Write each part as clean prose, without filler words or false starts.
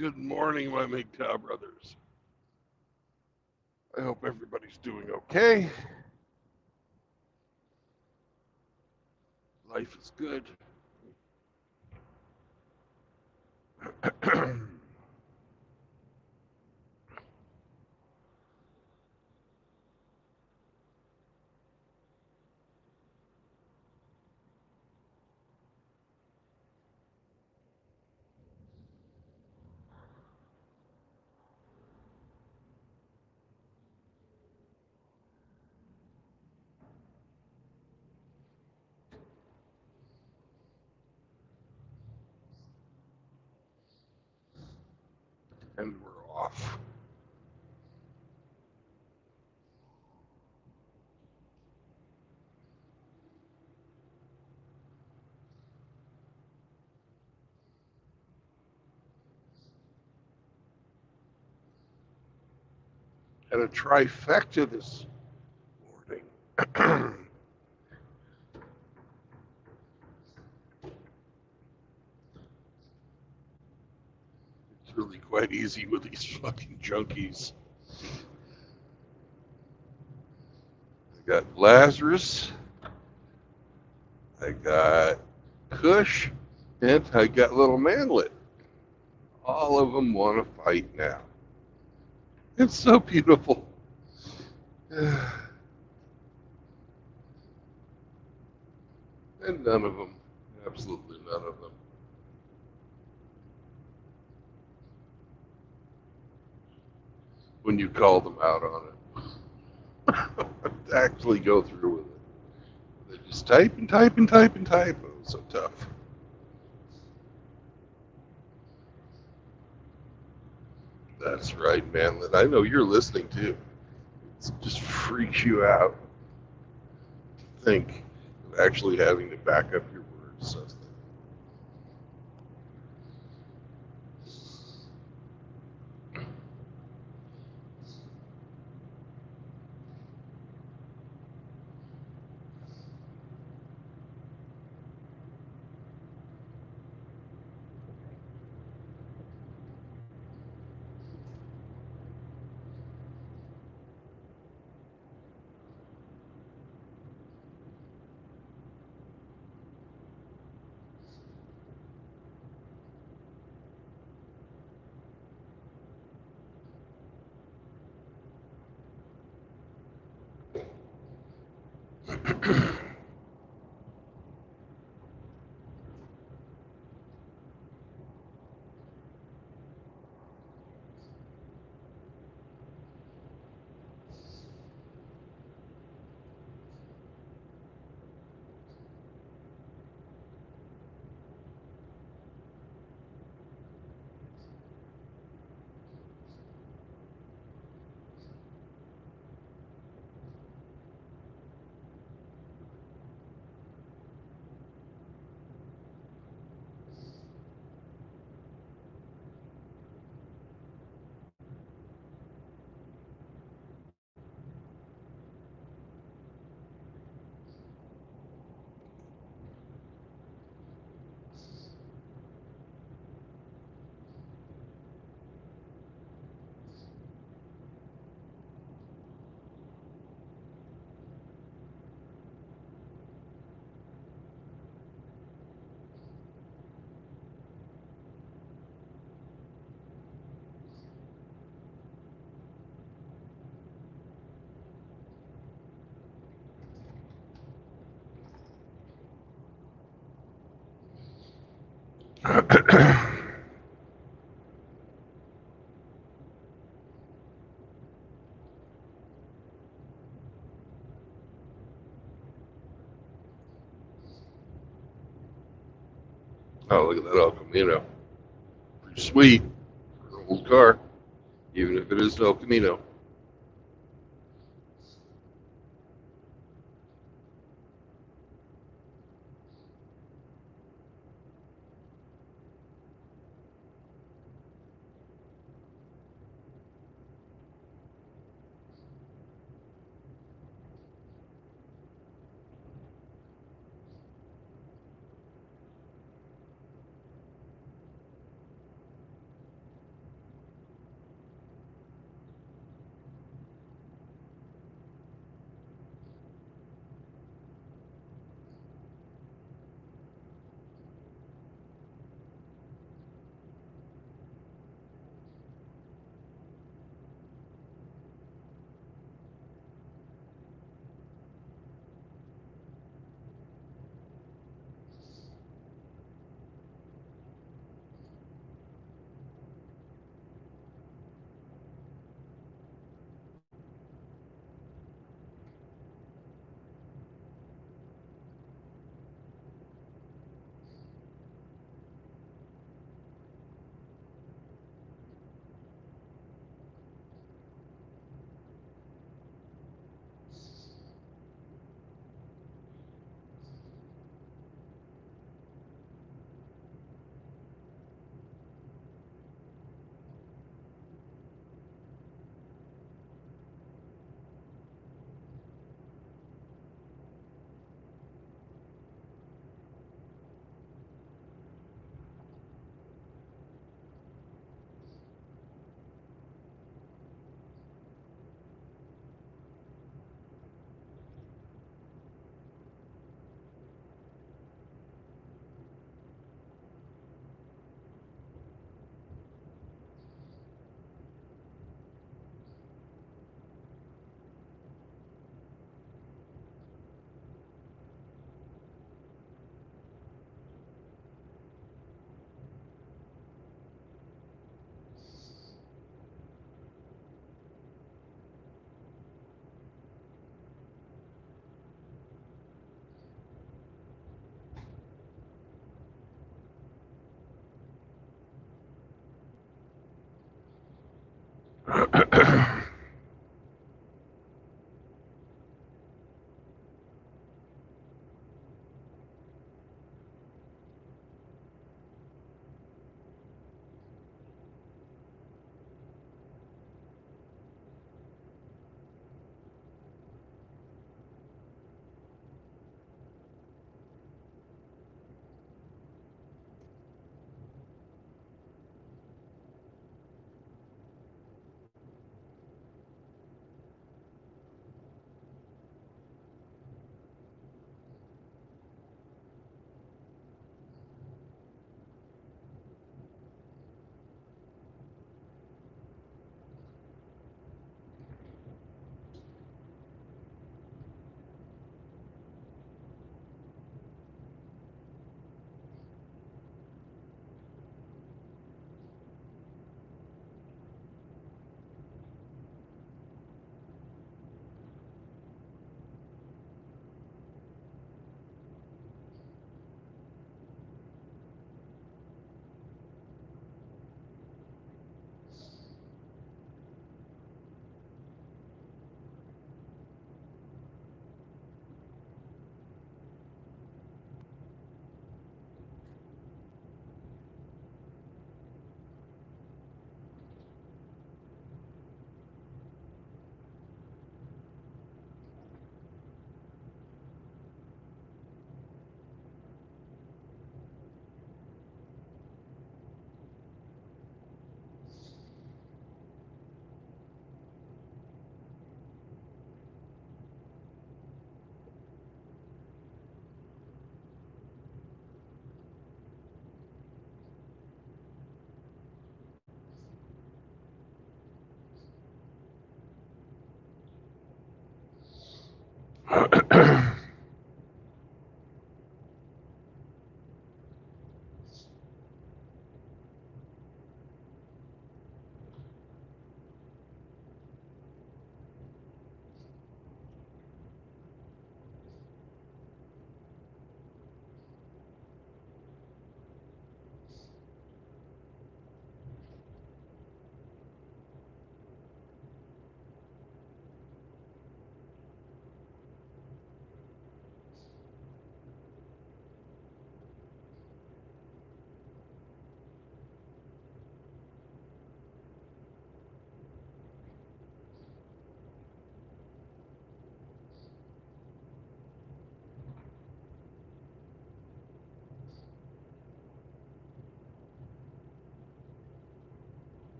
Good morning, my MGTOW brothers. I hope everybody's doing okay. Life is good. And we're off. And a trifecta this morning. It's really quite easy with these fucking junkies. I got Lazarus, I got Kush, and I got Little Manlet. All of them want to fight now. It's so beautiful. And none of them, absolutely none of them. When you call them out on it, actually go through with it. They just type and type and type and type. Oh, so tough. That's right, Manlet. I know you're listening too. It just freaks you out to think of actually having to back up your words. So oh, look at that El Camino. Pretty sweet for an old car, even if it is an El Camino.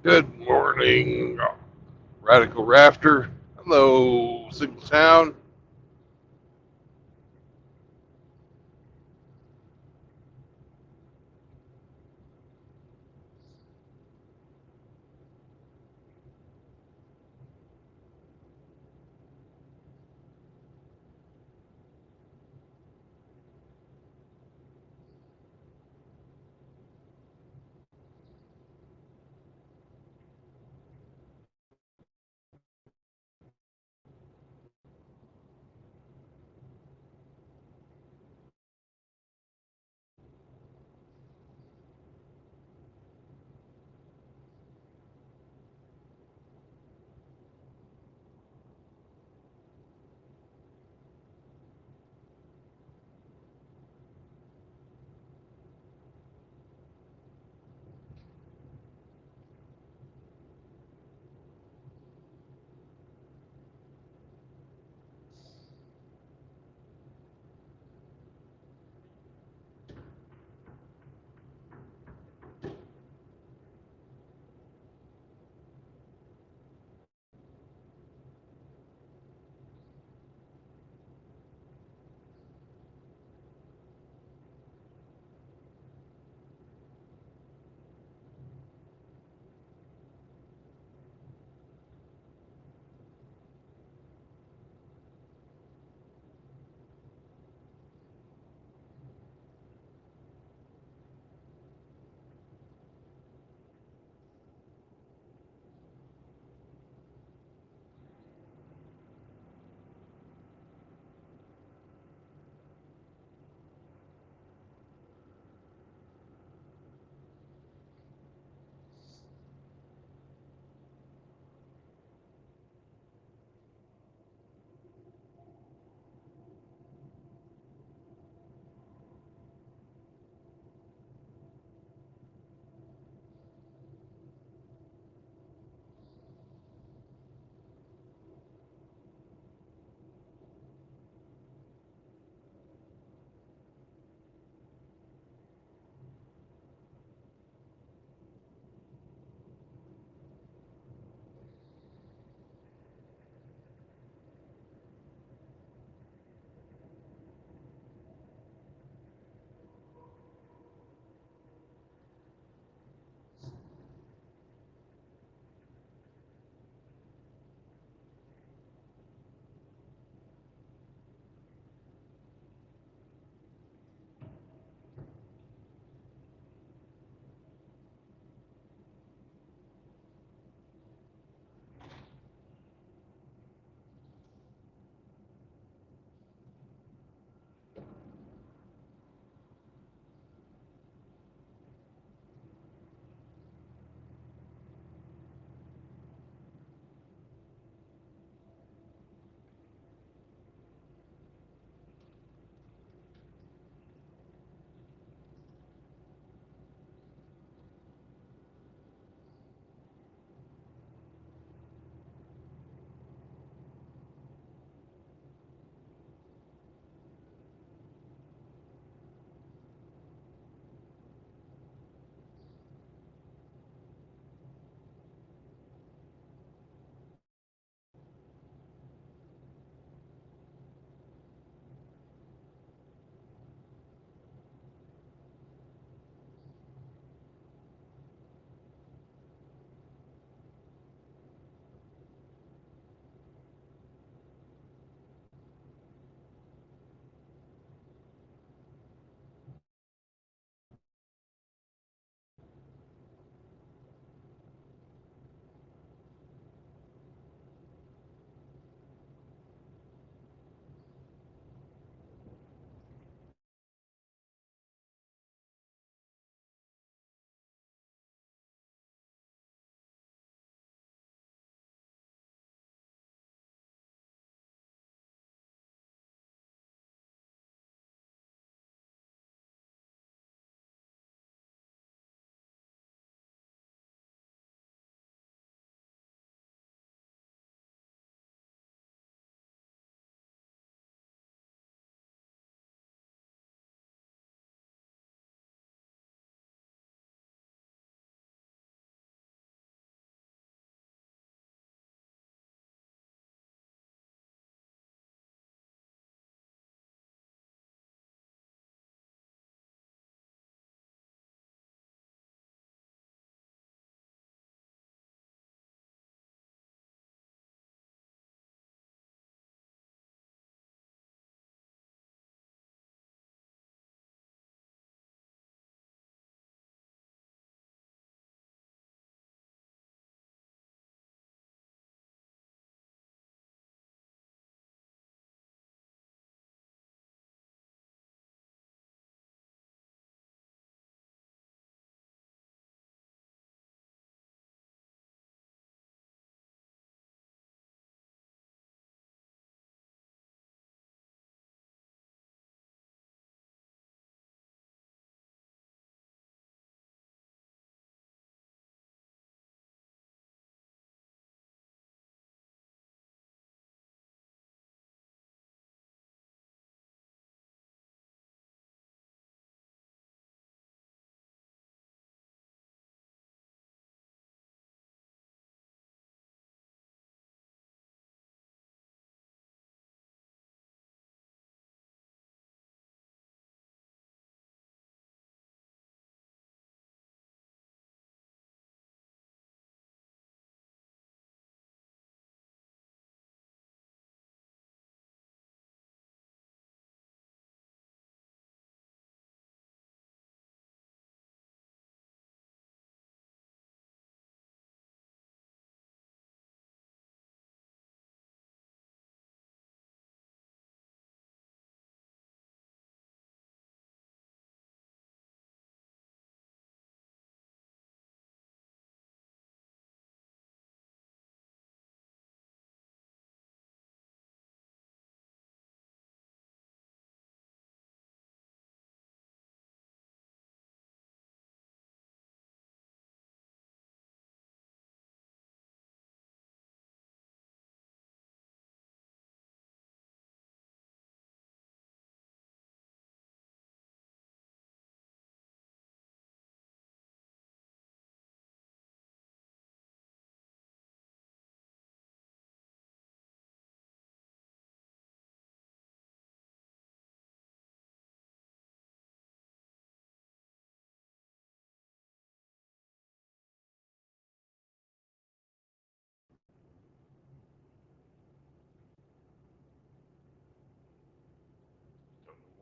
Good morning, Radical Rafter. Hello, Signal Town.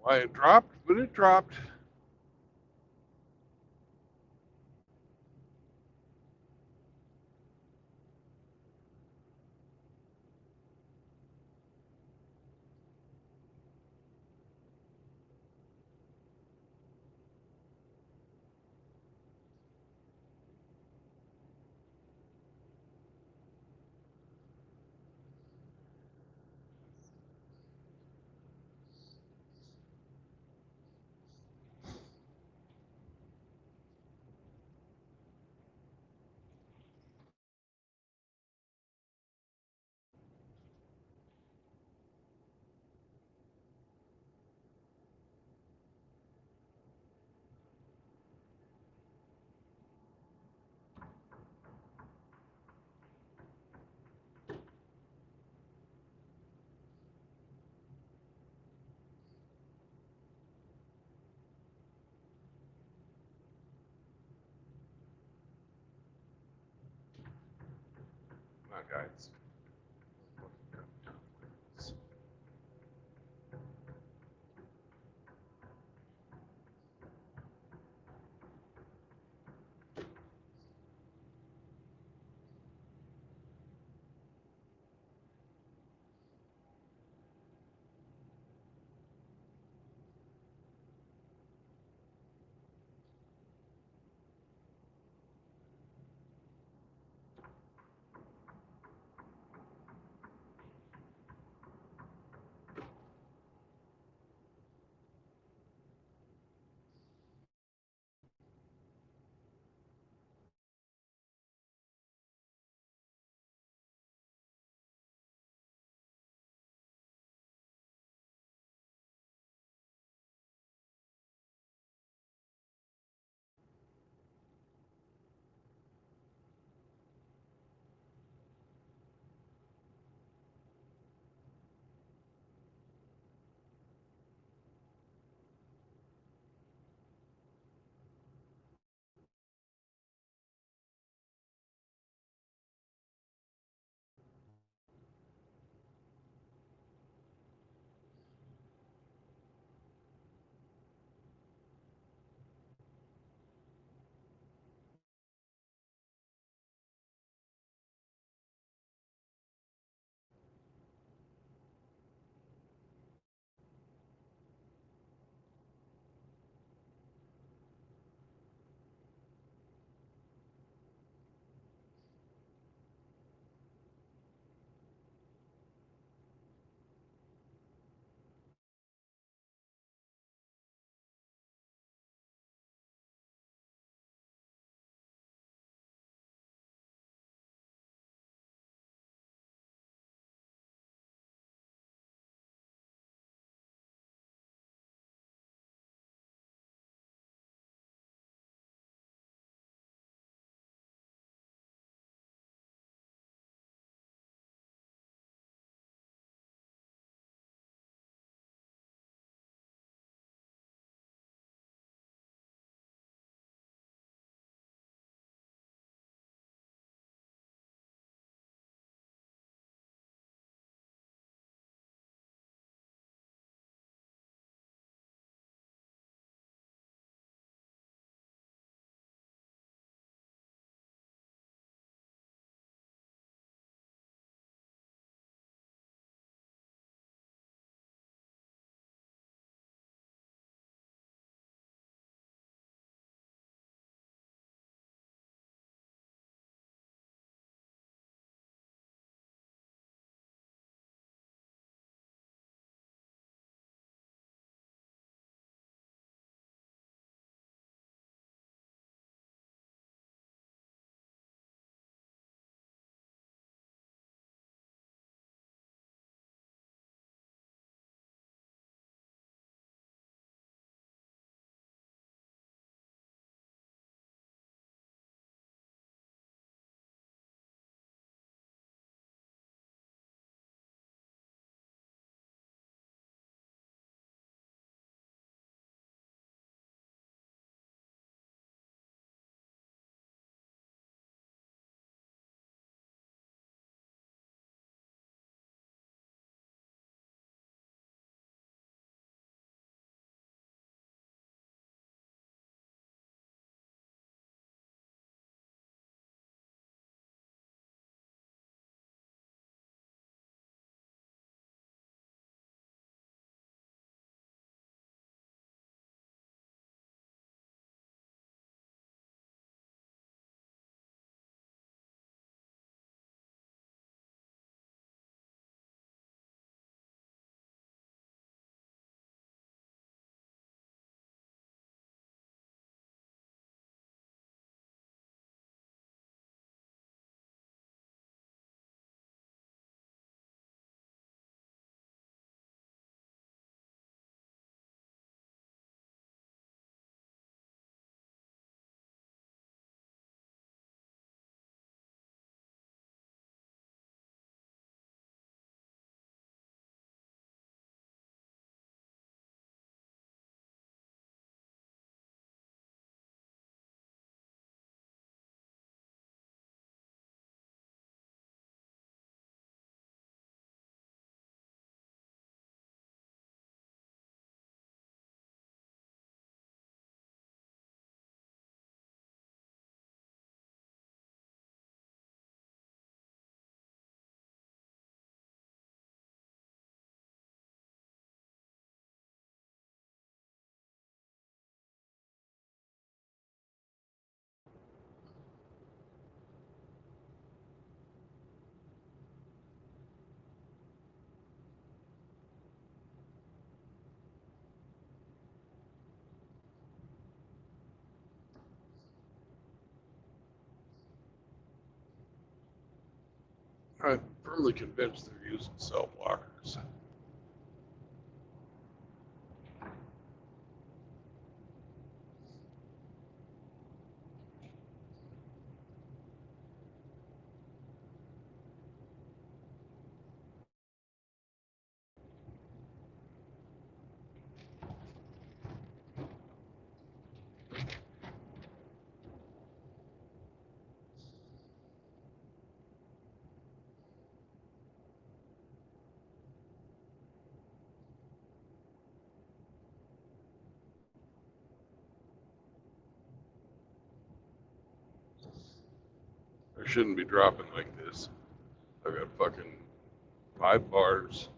Why it dropped, but it dropped. I'm firmly convinced they're using cell blockers. I shouldn't be dropping like this. I've got fucking 5 bars.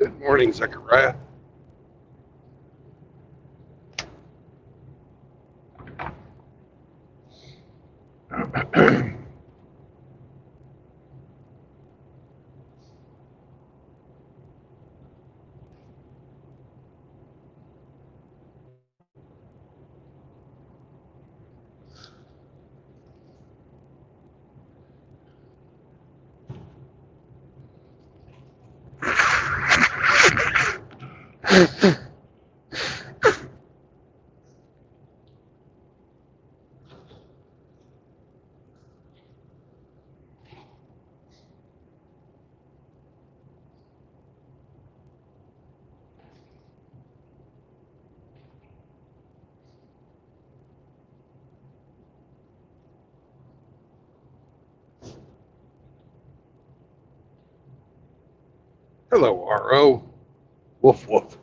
Good morning, Zechariah. Hello, R.O. Woof, woof.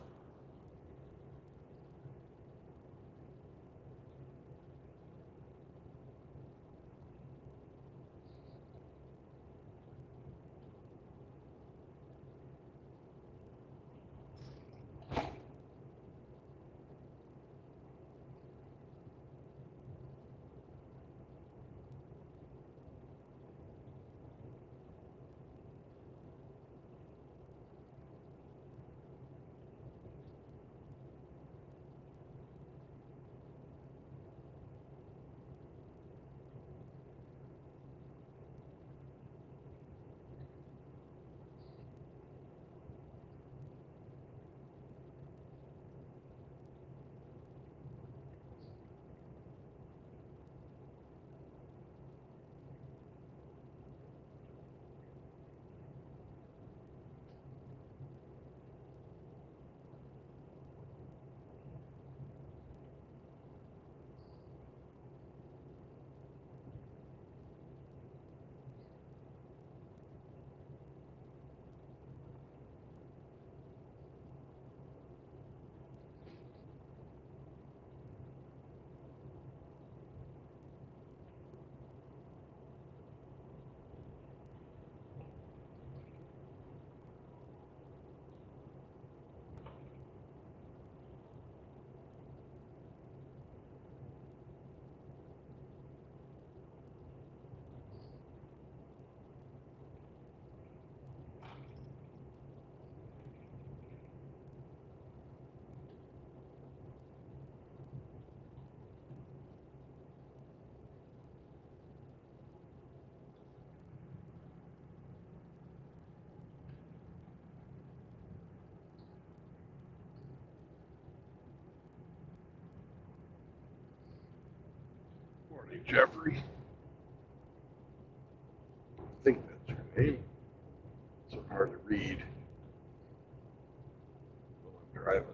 Morning, Jeffrey. I think that's your name. So hard to read while I'm driving.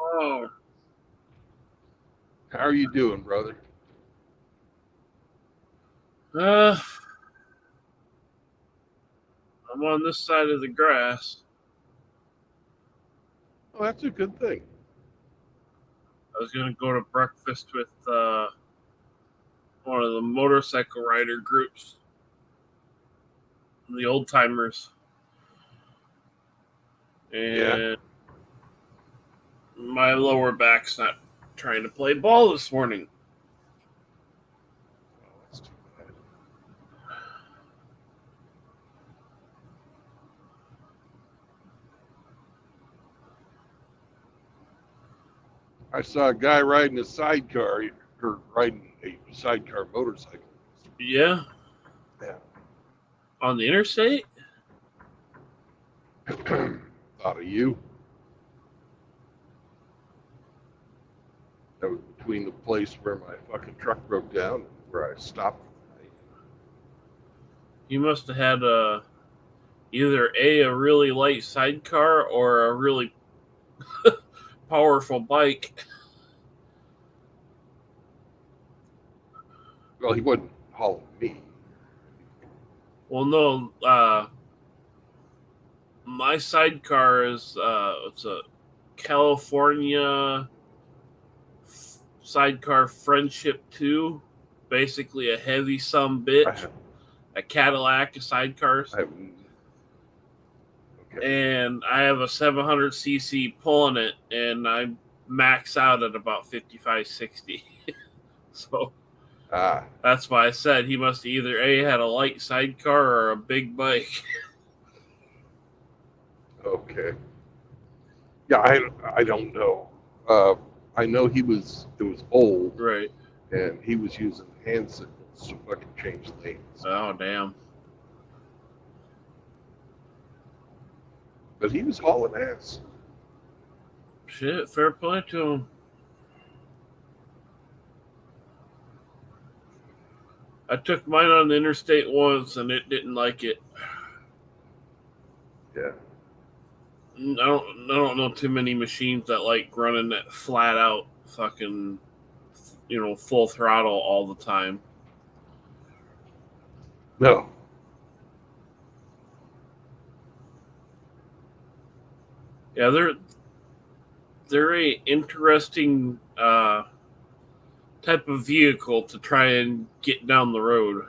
Oh, How are you doing, brother? I'm on this side of the grass. Oh, that's a good thing. I was gonna go to breakfast with one of the motorcycle rider groups, the old timers, Yeah. and my lower back's not trying to play ball this morning. Oh, that's too bad. I saw a guy riding a sidecar, or riding a sidecar motorcycle. Yeah, Yeah. on the interstate. Thought of you. That was between the place where my fucking truck broke down and where I stopped for the night. You must have had either a really light sidecar or a really powerful bike. Well, he wasn't hauling me. Well, no, my sidecar is it's a California sidecar Friendship 2, basically a heavy some bitch, a Cadillac of sidecars. Okay. And I have a 700cc pulling it, and I max out at about 55, 60. So that's why I said he must either A, had a light sidecar or a big bike. Okay. Yeah, I don't know. I know it was old, Right. and he was using hand signals to fucking change lanes. Oh, damn. But he was hauling ass. Shit, fair play to him. I took mine on the interstate once, and it didn't like it. Yeah. I don't know too many machines that like running that flat out fucking, full throttle all the time. No. Yeah, they're a interesting type of vehicle to try and get down the road.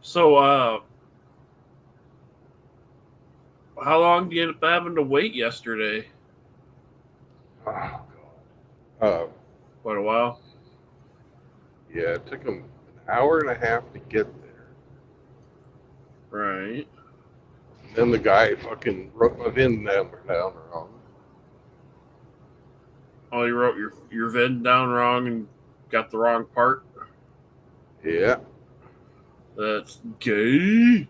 So, how long did you end up having to wait yesterday? Oh, God. Quite a while. Yeah, it took him an hour and a half to get there. Right. Then the guy fucking wrote my VIN number down wrong. Oh, you wrote your VIN down wrong and got the wrong part? Yeah. That's gay.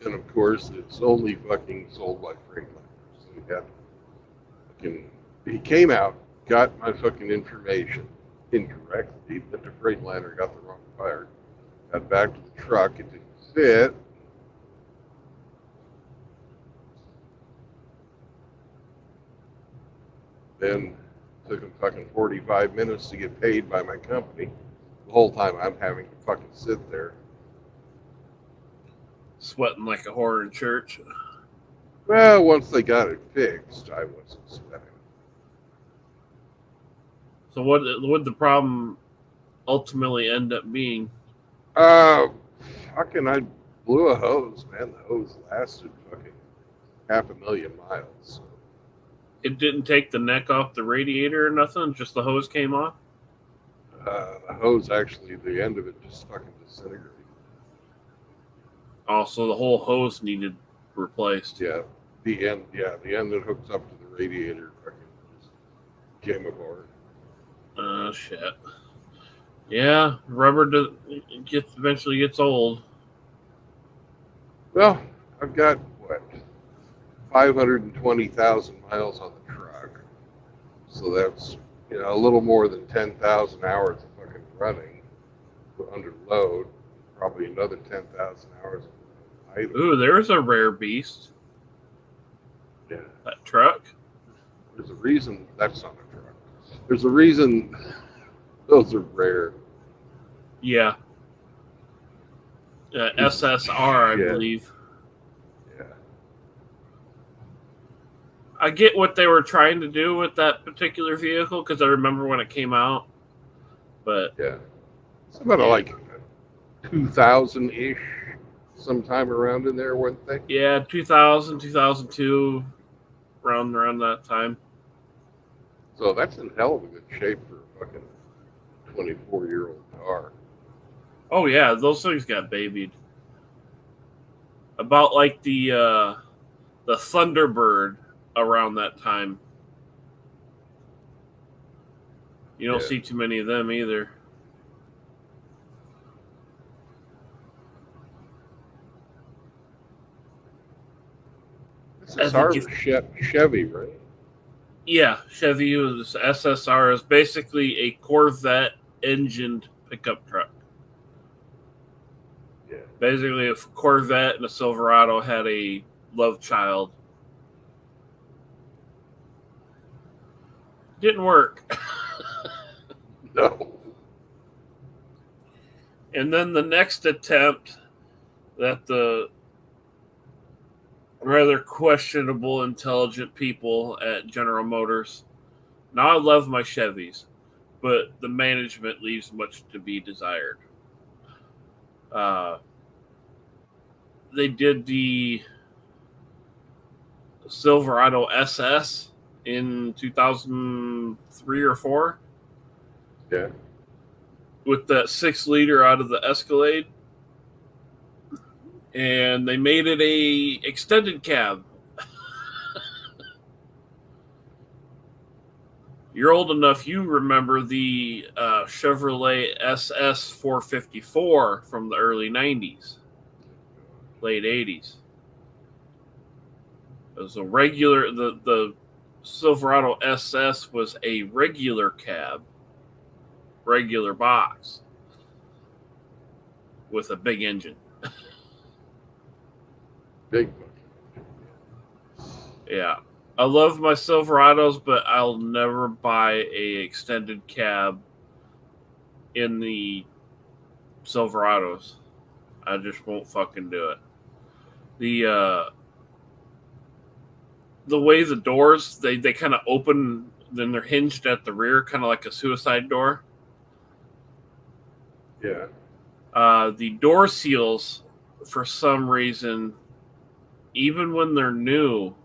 And of course, it's only fucking sold by Freightliner. So he came out, got my fucking information incorrectly, went to Freightliner, got the wrong part, got back to the truck, it didn't fit. Then took him fucking 45 minutes to get paid by my company. The whole time I'm having to fucking sit there. Sweating like a whore in church. Well, once they got it fixed, I wasn't sweating. So what would the problem ultimately end up being? Fucking I blew a hose, man. The hose lasted fucking 500,000 miles. It didn't take the neck off the radiator or nothing, just the hose came off? The hose actually, the end of it just fucking disintegrated. Oh, so the whole hose needed replaced. Yeah, the end that hooks up to the radiator fucking just came apart. Shit. Yeah, rubber eventually gets old. Well, I've got, 520,000 miles on the truck. So that's, a little more than 10,000 hours of fucking running under load. Probably another 10,000 hours of Ooh, there's a rare beast. Yeah. That truck. There's a reason that's not a truck. There's a reason those are rare. Yeah. SSR, I believe. Yeah. I get what they were trying to do with that particular vehicle because I remember when it came out. But yeah, it's about like 2000-ish, sometime around in there, weren't they? Yeah, 2000, 2002, around that time. So that's in hell of a good shape for a fucking 24-year-old car. Oh yeah, those things got babied. About like the Thunderbird around that time. You don't see too many of them either. SSR Chevy, right? Yeah, Chevy was SSR is basically a Corvette engined pickup truck. Yeah. Basically, a Corvette and a Silverado had a love child. Didn't work. No. And then the next attempt that the rather questionable, intelligent people at General Motors. Now, I love my Chevys, but the management leaves much to be desired. They did the Silverado SS in 2003 or 4. Yeah. With that 6-liter out of the Escalade. And they made it a extended cab. You're old enough, you remember the Chevrolet SS 454 from the early 90s, late 80s. It was a regular, the Silverado SS was a regular cab, regular box, with a big engine. Big. Yeah. I love my Silverados, but I'll never buy a extended cab in the Silverados. I just won't fucking do it. The way the doors they kind of open, then they're hinged at the rear, kind of like a suicide door. Yeah. The door seals, for some reason, even when they're new,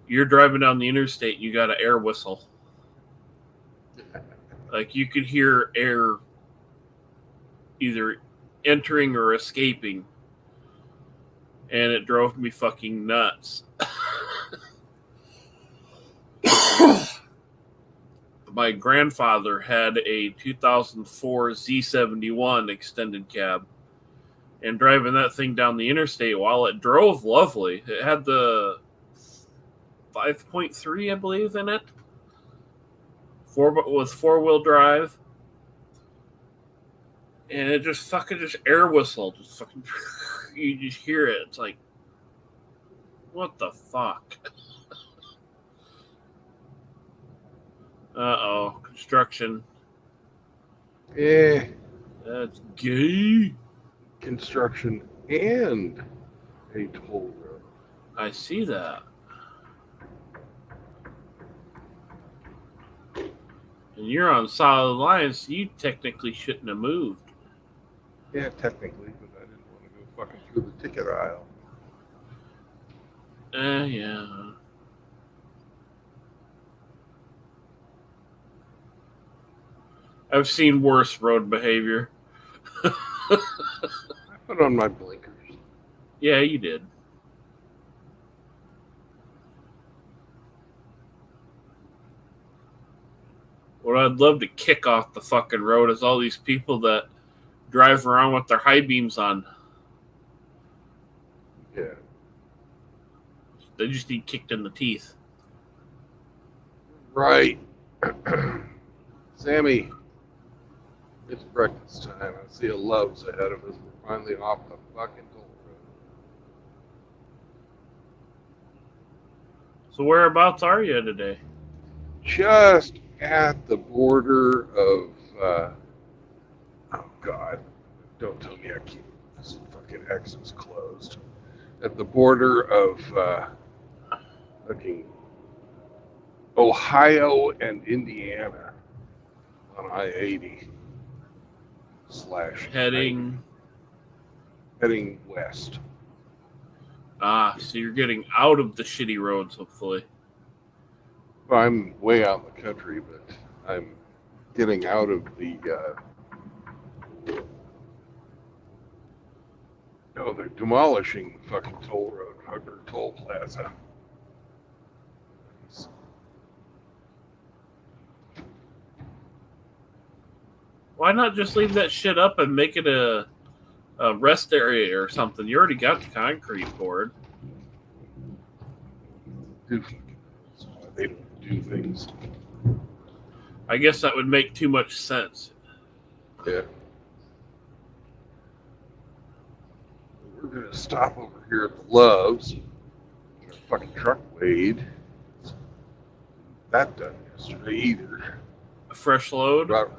you're driving down the interstate, you got an air whistle. Like you could hear air either entering or escaping. And it drove me fucking nuts. My grandfather had a 2004 Z71 extended cab. And driving that thing down the interstate, while it drove lovely, it had the 5.3, I believe, in it. With 4-wheel drive. And it just fucking air whistled. Just fucking, you just hear it. It's like, what the fuck? Uh-oh. Construction. Yeah. That's gay. Construction and a toll road. I see that. And you're on solid lines, so you technically shouldn't have moved. Yeah, technically, but I didn't want to go fucking through the ticket aisle. Yeah. I've seen worse road behavior. I put on my blinkers. Yeah, you did. What I'd love to kick off the fucking road is all these people that drive around with their high beams on. Yeah. They just need kicked in the teeth. Right. Sammy, it's breakfast time. I see a Love's ahead of us. We're finally off the fucking toll road. So whereabouts are you today? Just at the border of, oh God, don't tell me I keep this fucking exit's closed. At the border of fucking Ohio and Indiana on I-80 / Heading west. So you're getting out of the shitty roads, hopefully. Well, I'm way out in the country, but I'm getting out of the they're demolishing the fucking toll road, or toll plaza. Why not just leave that shit up and make it a rest area or something? You already got the concrete poured. They don't do things. I guess that would make too much sense. Yeah. We're going to stop over here at the Loves. Get our fucking truck weighed. That done yesterday either. A fresh load? We're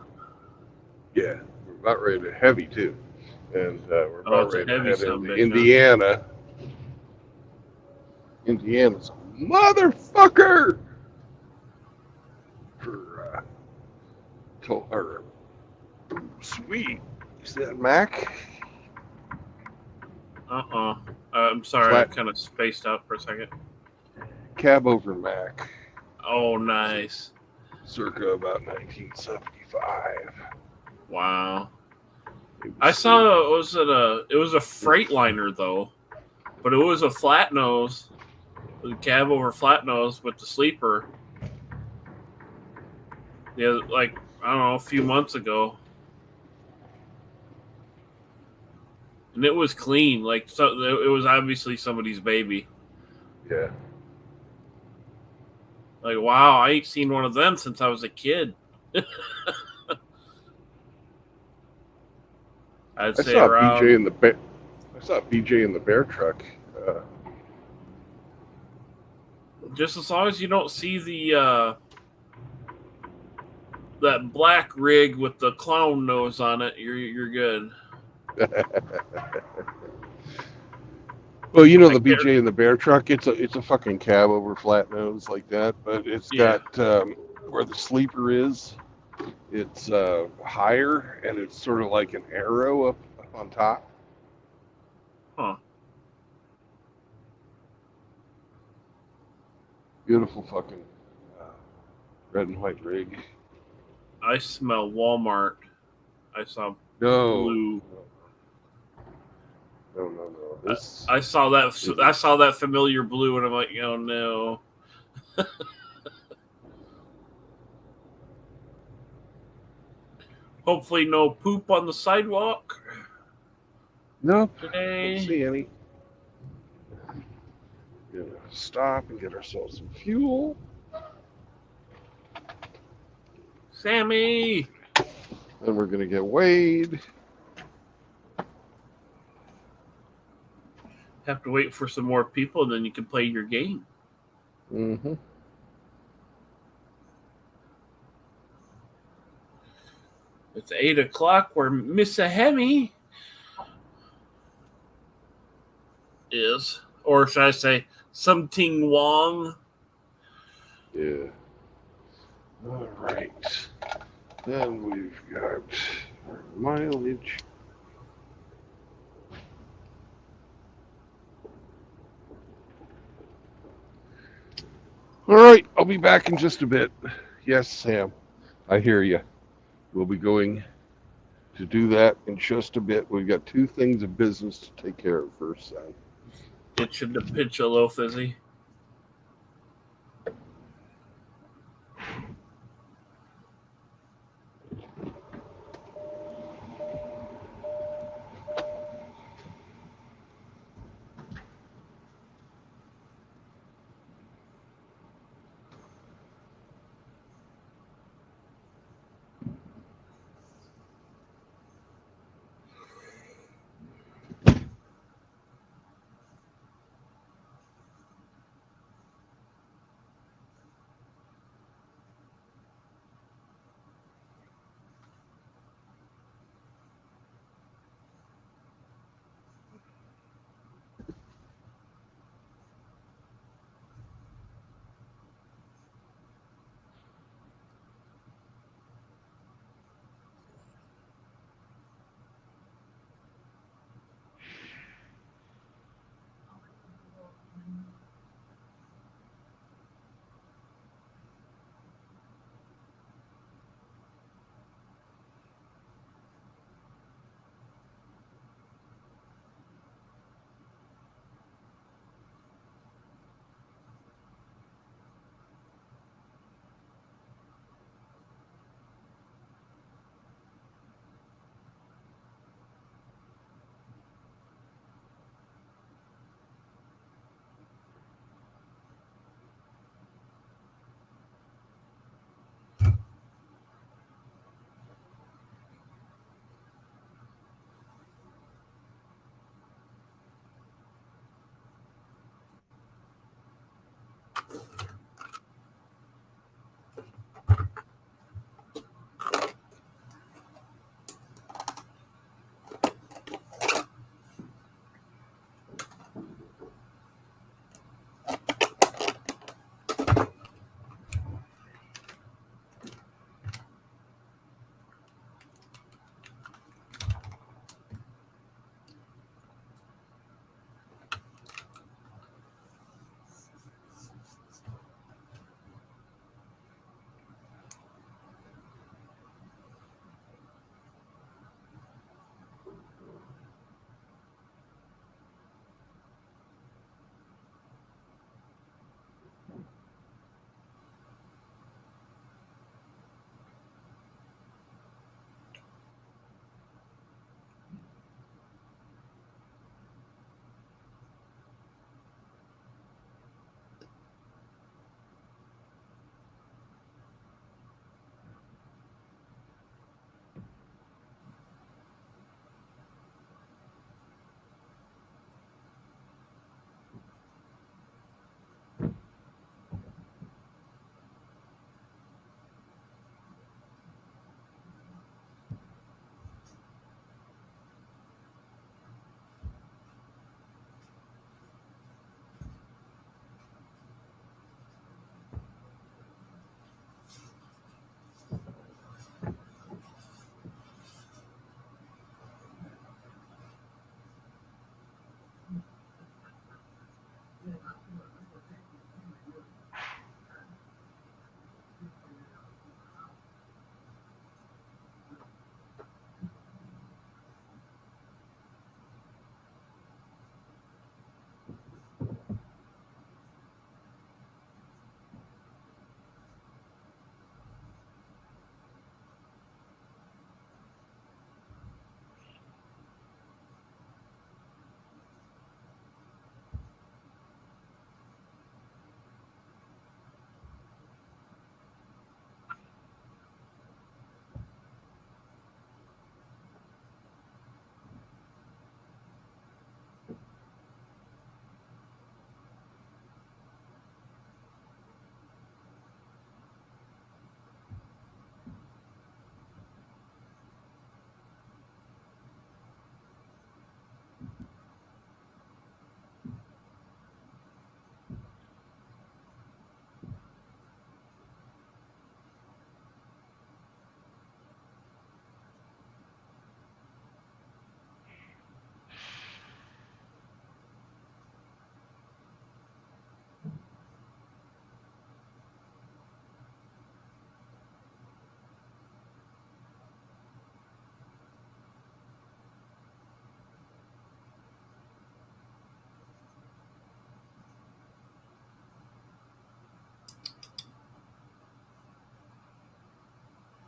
about ready to heavy too. And we're about ready to head into Indiana. Huh? Indiana's a motherfucker for sweet. You see that Mac? I'm sorry, I kind of spaced out for a second. Cab over Mac. Oh, nice. Circa about 1975. Wow. I saw it was a Freightliner though, but it was a flat nose, the cab over flat nose with the sleeper. Yeah, like I don't know, a few months ago, and it was clean. Like so, it was obviously somebody's baby. Yeah. Like wow, I ain't seen one of them since I was a kid. I saw BJ in the bear truck. Just as long as you don't see the that black rig with the clown nose on it, you're good. Well, you know the BJ in the bear truck. It's a fucking cab over flat nose like that, but it's got where the sleeper is. It's higher, and it's sort of like an arrow up on top. Huh. Beautiful fucking red and white rig. I smell Walmart. I saw blue. No. I saw that. I saw that familiar blue, and I'm like, oh no. Hopefully, no poop on the sidewalk. Nope. Today. Don't see any. Gonna stop and get ourselves some fuel. Sammy. Then we're gonna get weighed. Have to wait for some more people, and then you can play your game. Mm-hmm. It's 8 o'clock where Miss Hemi is. Or should I say something Wong? Yeah. All right. Then we've got our mileage. All right. I'll be back in just a bit. Yes, Sam. I hear you. We'll be going to do that in just a bit. We've got 2 things of business to take care of first, son. Get you the pitch a loaf, is he?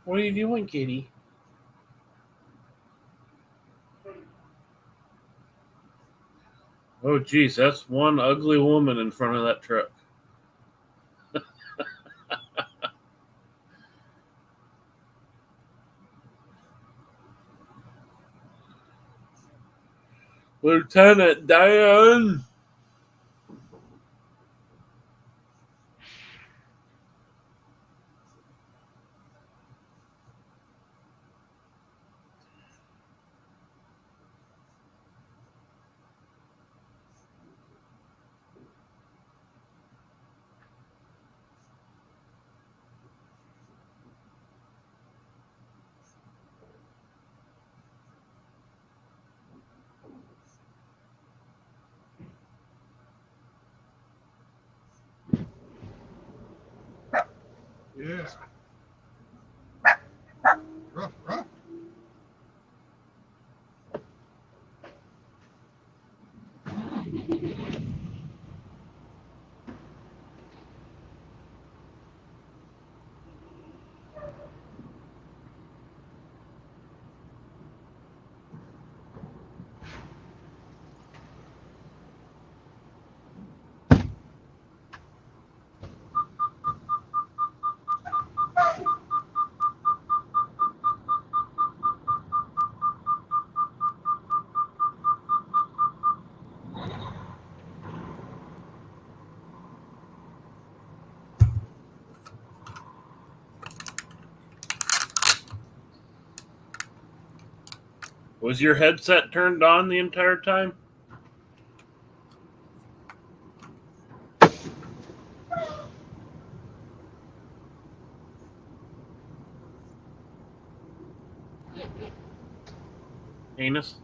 What are you doing, kitty? Oh, geez, that's one ugly woman in front of that truck. Lieutenant Dan! Yeah. Ruff, ruff. Was your headset turned on the entire time? Anus?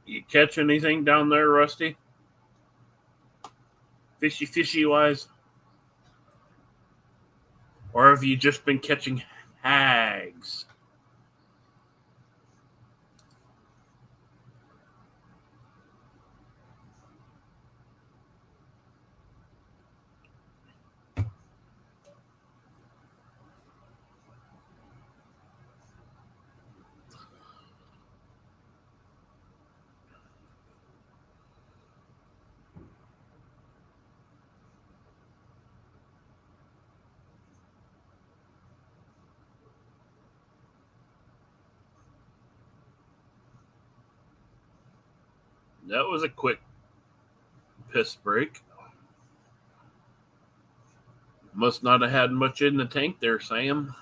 You catch anything down there, Rusty? Fishy wise? Or have you just been catching hags? That was a quick piss break. Must not have had much in the tank there, Sam.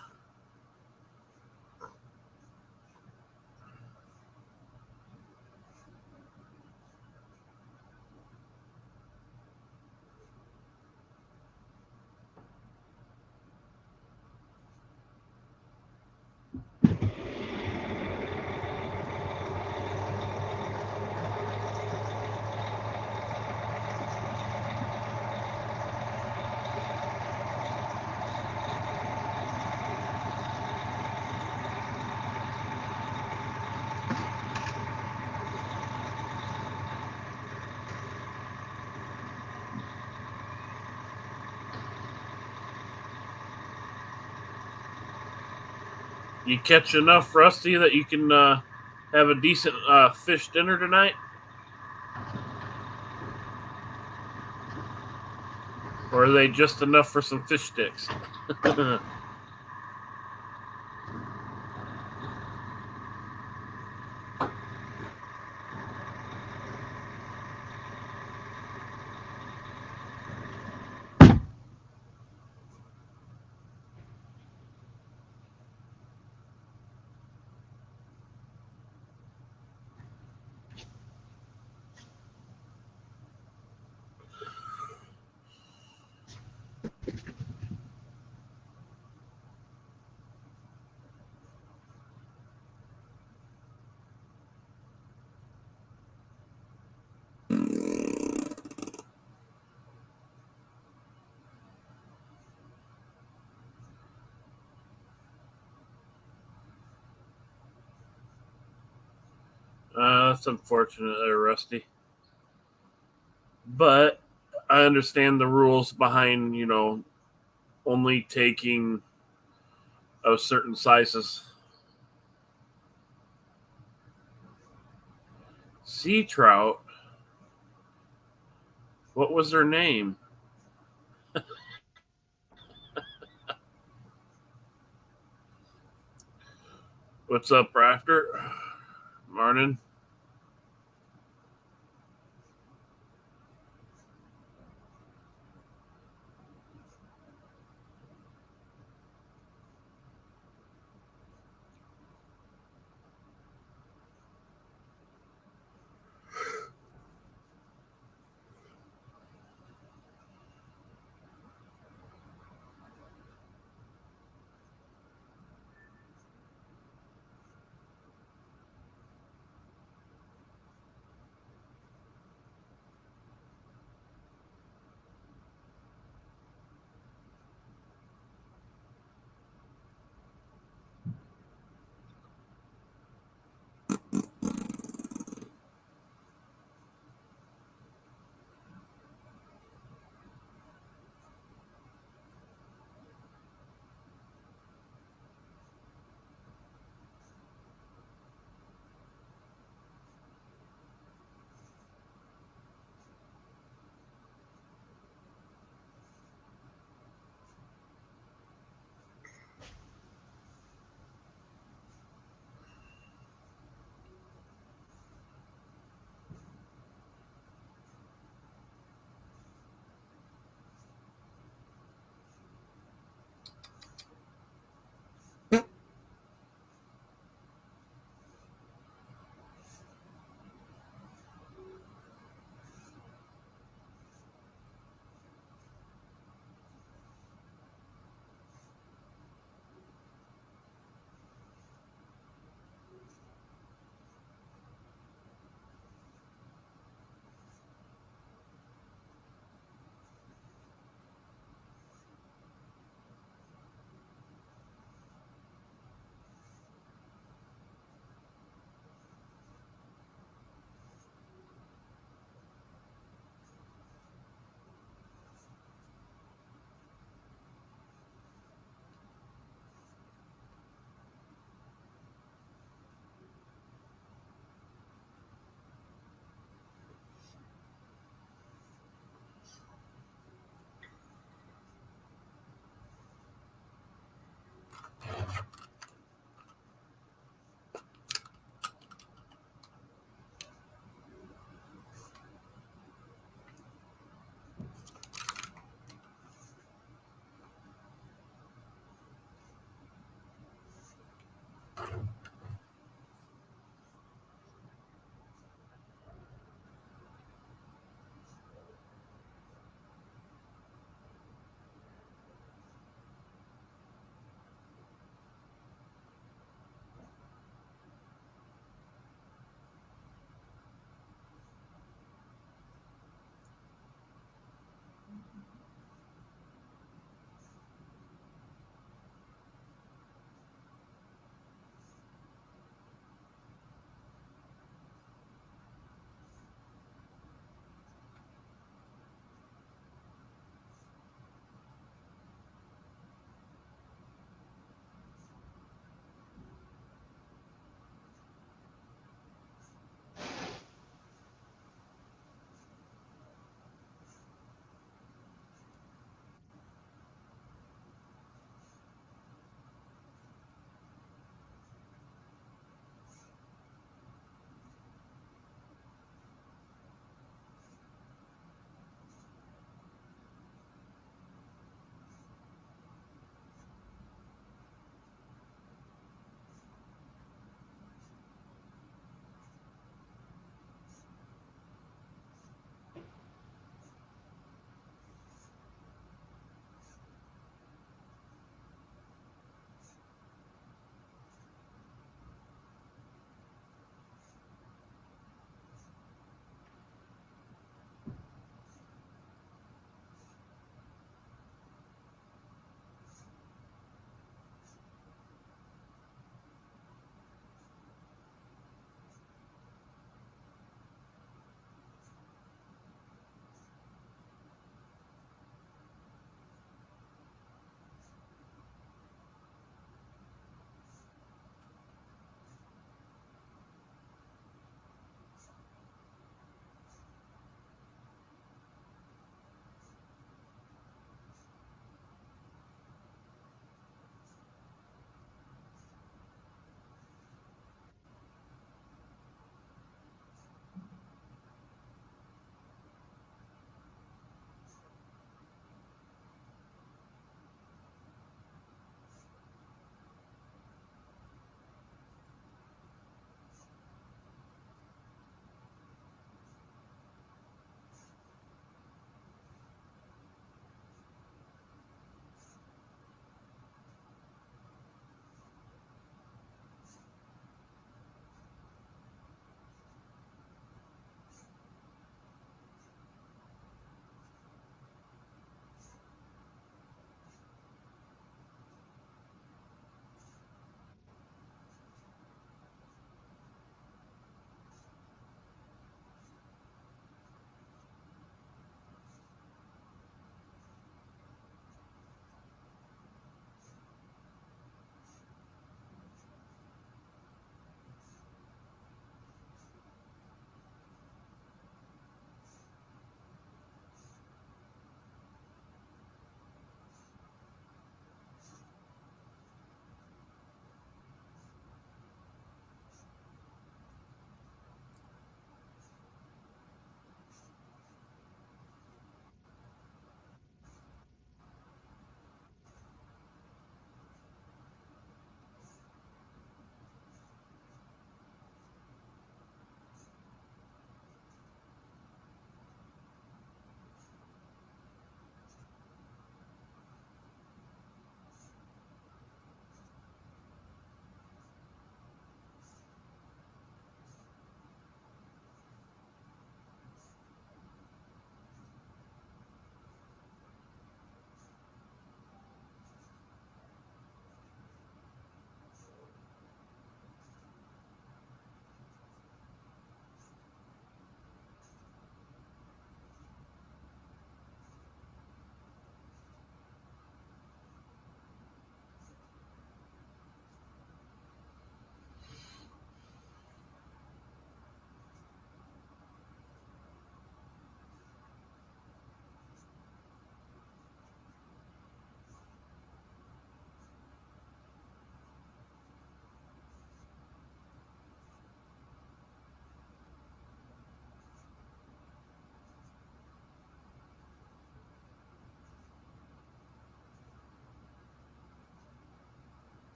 You catch enough, Rusty, that you can have a decent fish dinner tonight? Or are they just enough for some fish sticks? That's unfortunate there, Rusty. But I understand the rules behind, only taking of certain sizes. Sea trout? What was their name? What's up, Rafter? Morning.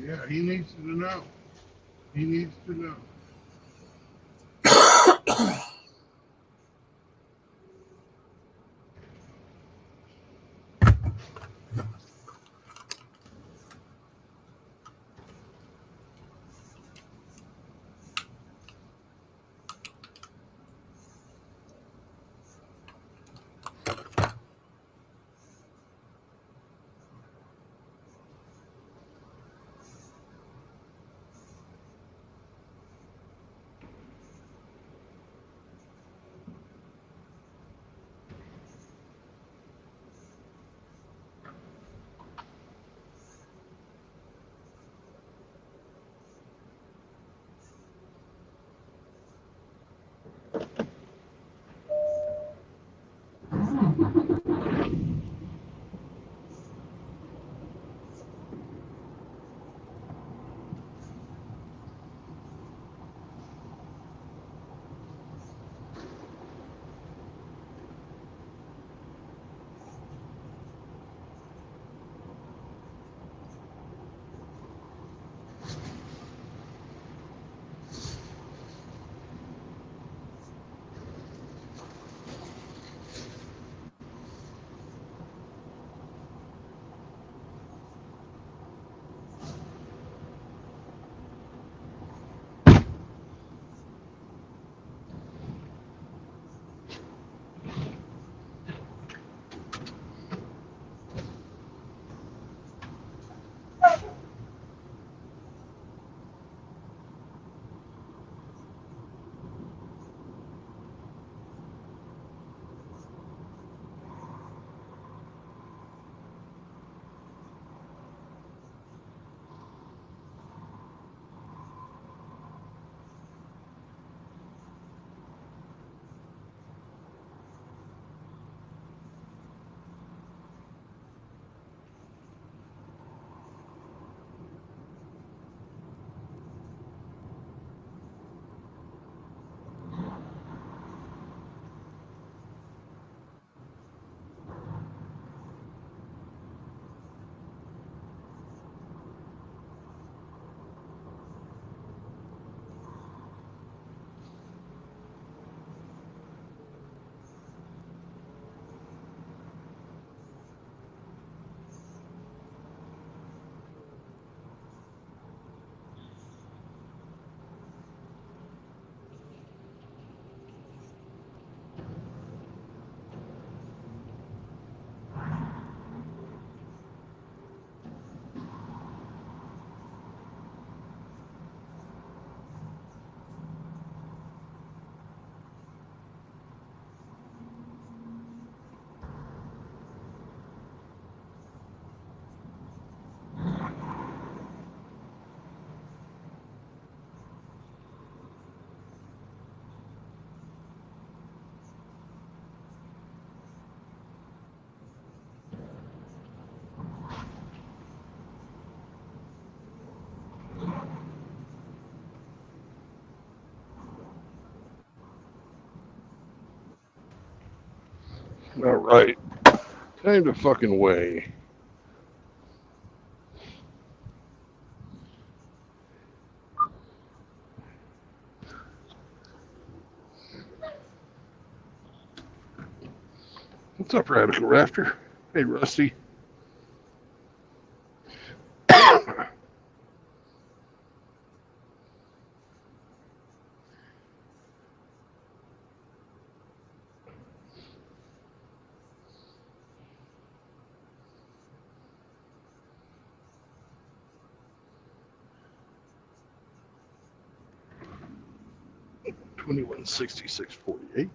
Yeah, he needs to know. He needs to know. All right. Time to fucking weigh. What's up, Radical Rafter? Hey, Rusty. 2166.48.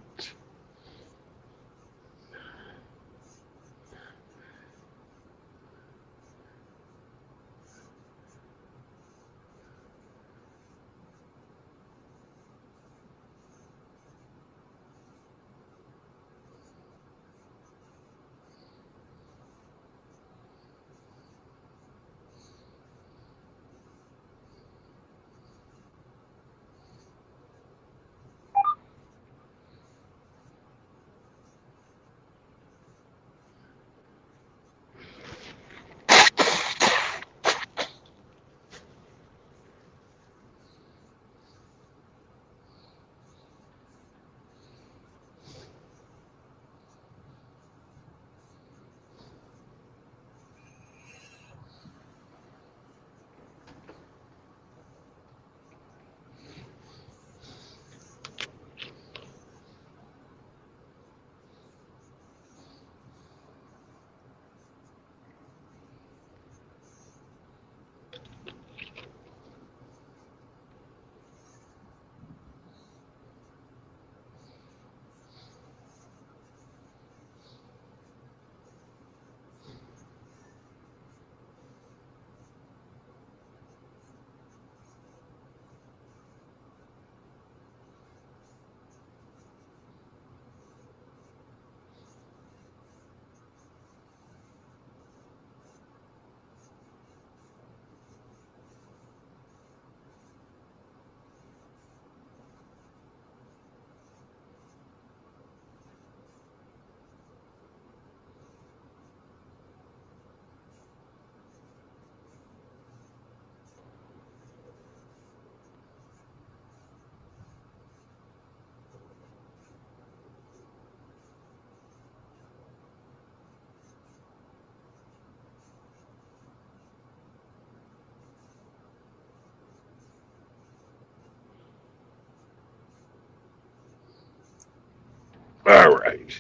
All right.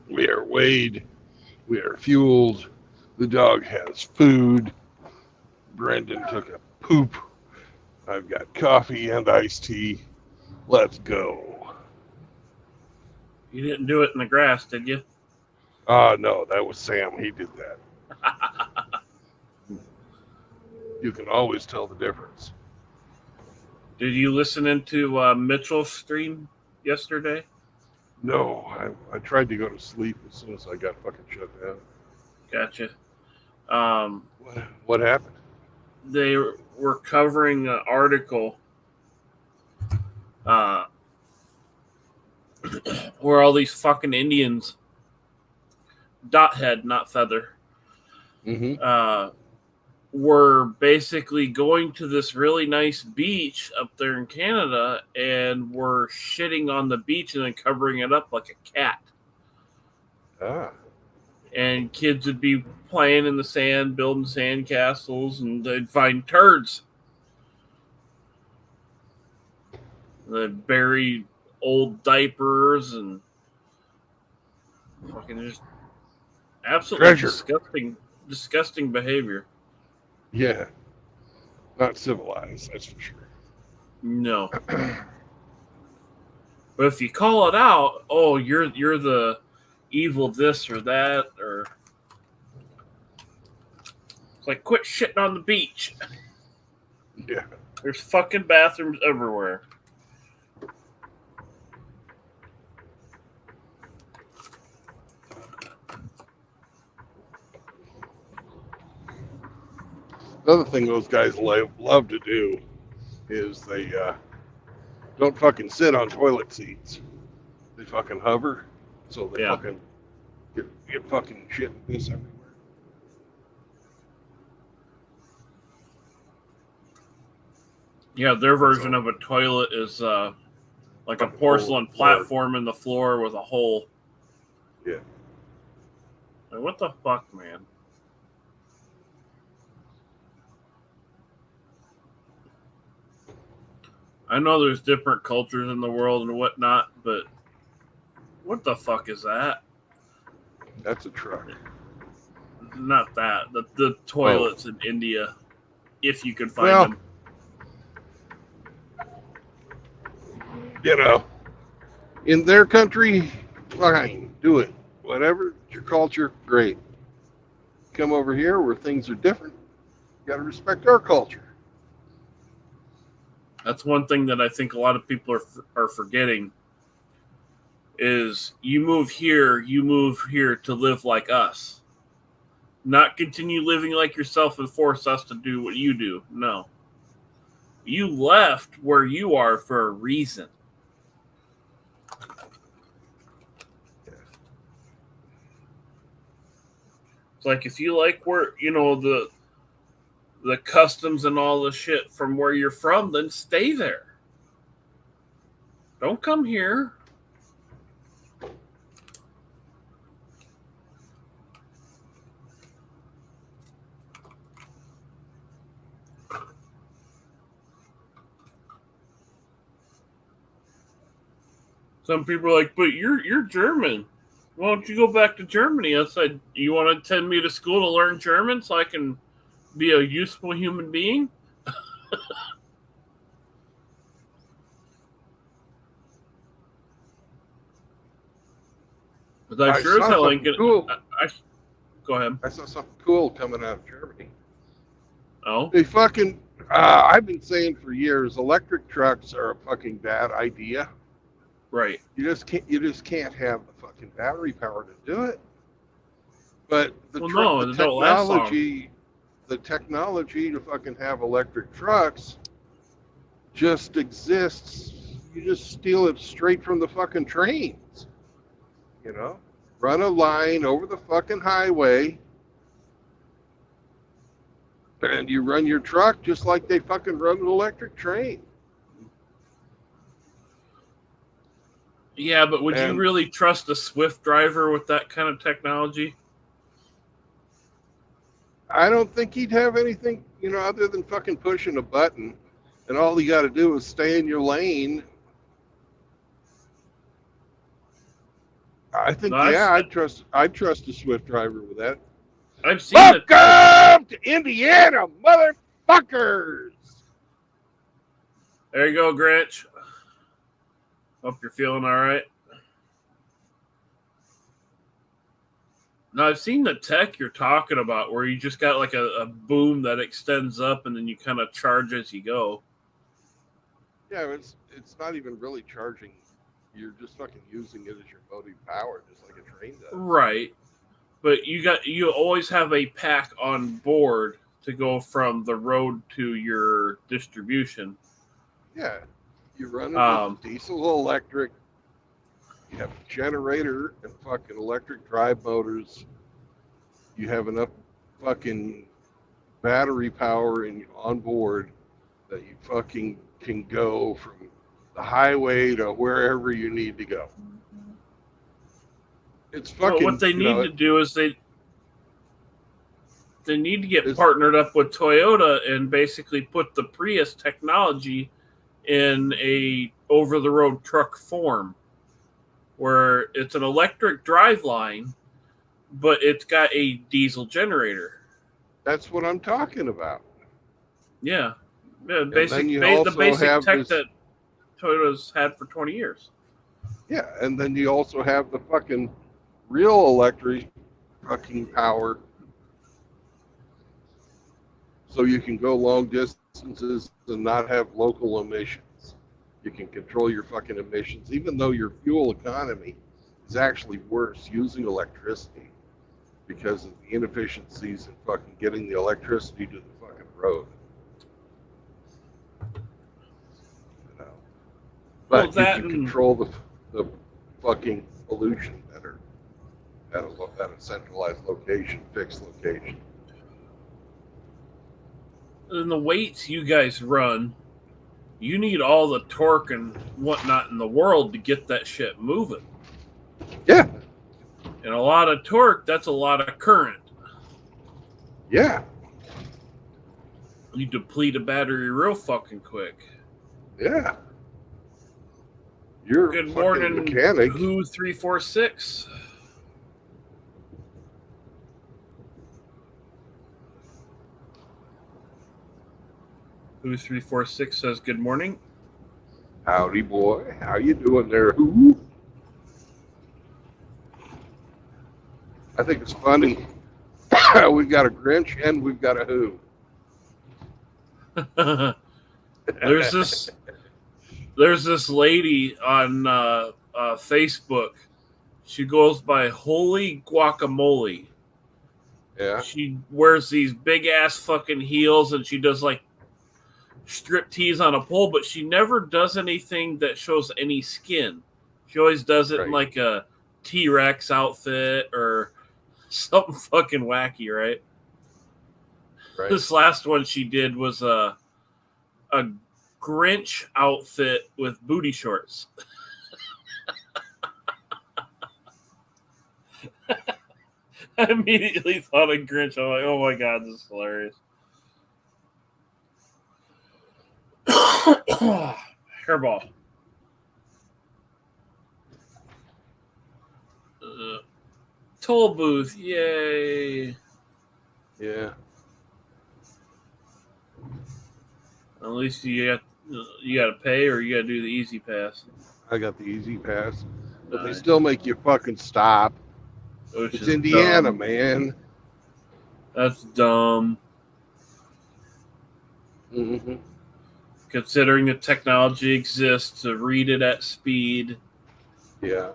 We are weighed. We are fueled. The dog has food. Brendan took a poop. I've got coffee and iced tea. Let's go. You didn't do it in the grass, did you? No, that was Sam. He did that. You can always tell the difference. Did you listen into Mitchell's stream yesterday? No, I tried to go to sleep as soon as I got fucking shut down. Gotcha. What happened? They were covering an article where all these fucking Indians, dot head, not feather, were basically going to this really nice beach up there in Canada and were shitting on the beach and then covering it up like a cat. And kids would be playing in the sand, building sand castles, and they'd find turds. They'd bury old diapers and fucking just absolutely disgusting behavior. Yeah. Not civilized, that's for sure. No. But if you call it out, oh, you're the evil this or that, or it's like, quit shitting on the beach. Yeah. There's fucking bathrooms everywhere. Another thing those guys love to do is they don't fucking sit on toilet seats. They fucking hover, so they fucking get fucking shit and piss everywhere. Yeah, their version of a toilet is like a porcelain platform in the floor with a hole. Yeah. Like, what the fuck, man? I know there's different cultures in the world and whatnot, but what the fuck is that? That's a truck. Not that. The toilets in India, if you could find them. You know, in their country, fine, do it. Whatever, it's your culture, great. Come over here where things are different, you got to respect our culture. That's one thing that I think a lot of people are forgetting is you move here to live like us. Not continue living like yourself and force us to do what you do. No. You left where you are for a reason. It's like if you like where, the customs and all the shit from where you're from, then stay there. Don't come here. Some people are like, but you're German. Why don't you go back to Germany? I said, you want to send me to school to learn German so I can be a useful human being? But I sure as hell ain't gonna. Cool. Go ahead. I saw something cool coming out of Germany. Oh? They fucking. I've been saying for years, electric trucks are a fucking bad idea. Right. You just can't have the fucking battery power to do it. But the technology to fucking have electric trucks just exists. You just steal it straight from the fucking trains. You know? Run a line over the fucking highway and you run your truck just like they fucking run an electric train. Yeah, but would you really trust a Swift driver with that kind of technology? I don't think he'd have anything, other than fucking pushing a button, and all you got to do is stay in your lane. I think I'd trust a Swift driver with that. I've seen Welcome to Indiana, motherfuckers. There you go, Grinch. Hope you're feeling all right. Now, I've seen the tech you're talking about where you just got like a boom that extends up and then you kind of charge as you go. Yeah, it's not even really charging. You're just fucking using it as your motive power, just like a train does. Right. But you always have a pack on board to go from the road to your distribution. Yeah. You run it with diesel electric. You have a generator and fucking electric drive motors. You have enough fucking battery power on board that you fucking can go from the highway to wherever you need to go. It's fucking. Well, what they need to do is they need to get partnered up with Toyota and basically put the Prius technology in a over-the-road truck form, where it's an electric driveline, but it's got a diesel generator. That's what I'm talking about. Yeah, the basic tech that Toyota's had for 20 years. Yeah, and then you also have the fucking real electric fucking power, so you can go long distances and not have local emissions. You can control your fucking emissions, even though your fuel economy is actually worse using electricity because of the inefficiencies in fucking getting the electricity to the fucking road. You know? But you can control the fucking pollution better at a centralized location, fixed location. And the weights you guys run, you need all the torque and whatnot in the world to get that shit moving. Yeah. And a lot of torque, that's a lot of current. Yeah. You deplete a battery real fucking quick. Yeah. You're good a morning, mechanic. Who 346? Who 346 says good morning. Howdy, boy. How you doing there, Who? I think it's funny. We've got a Grinch and we've got a Who. There's this lady on Facebook. She goes by Holy Guacamole. Yeah. She wears these big ass fucking heels and she does like strip tease on a pole, but she never does anything that shows any skin. She always does it in like a T-Rex outfit or something fucking wacky, right? This last one she did was a Grinch outfit with booty shorts. I immediately thought of Grinch. I'm like, oh my god, this is hilarious. Hairball. Toll booth, yay. Yeah. At least you got to pay or you got to do the easy pass. I got the easy pass. But they still make you fucking stop. Which it's Indiana, dumb. Man. That's dumb. Mm-hmm. Considering the technology exists to read it at speed. Yeah.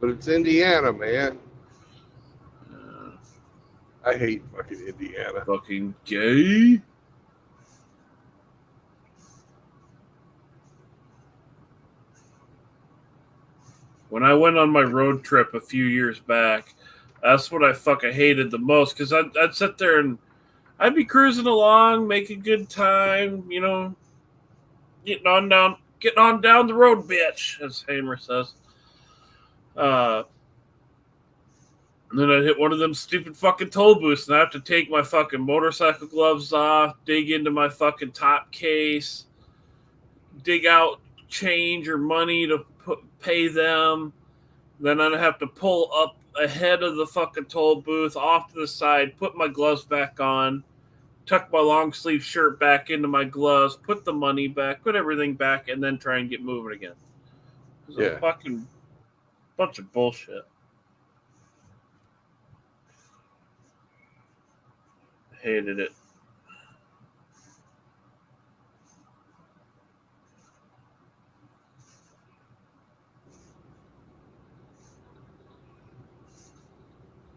But it's Indiana, man. I hate fucking Indiana. Fucking gay. When I went on my road trip a few years back, that's what I fucking hated the most. Because I'd sit there and I'd be cruising along, making good time, you know, getting on down the road, bitch, as Hamer says. And then I'd hit one of them stupid fucking toll booths, and I have to take my fucking motorcycle gloves off, dig into my fucking top case, dig out change or money to pay them, Then I'd have to pull up ahead of the fucking toll booth, off to the side, put my gloves back on, tuck my long sleeve shirt back into my gloves, put the money back, put everything back, and then try and get moving again. It was a fucking bunch of bullshit. Hated it.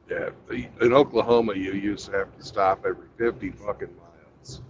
Yeah, in Oklahoma, you used to have to stop every 50 fucking miles.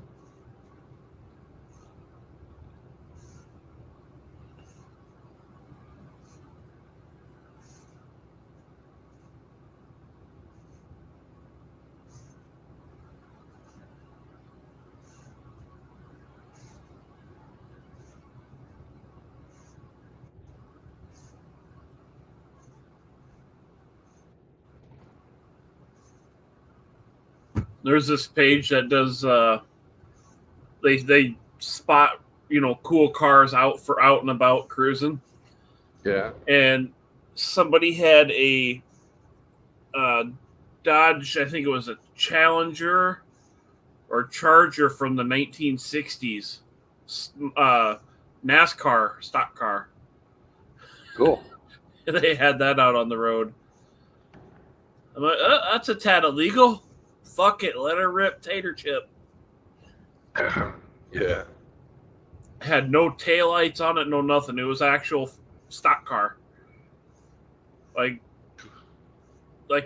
There's this page that does they spot, you know, cool cars out and about cruising. Yeah. And somebody had a Dodge, I think it was a Challenger or Charger from the 1960s, NASCAR stock car. Cool. They had that out on the road. I'm like, that's a tad illegal. Fuck it, let her rip, tater chip. Yeah. Had no taillights on it, no nothing. It was actual stock car. Like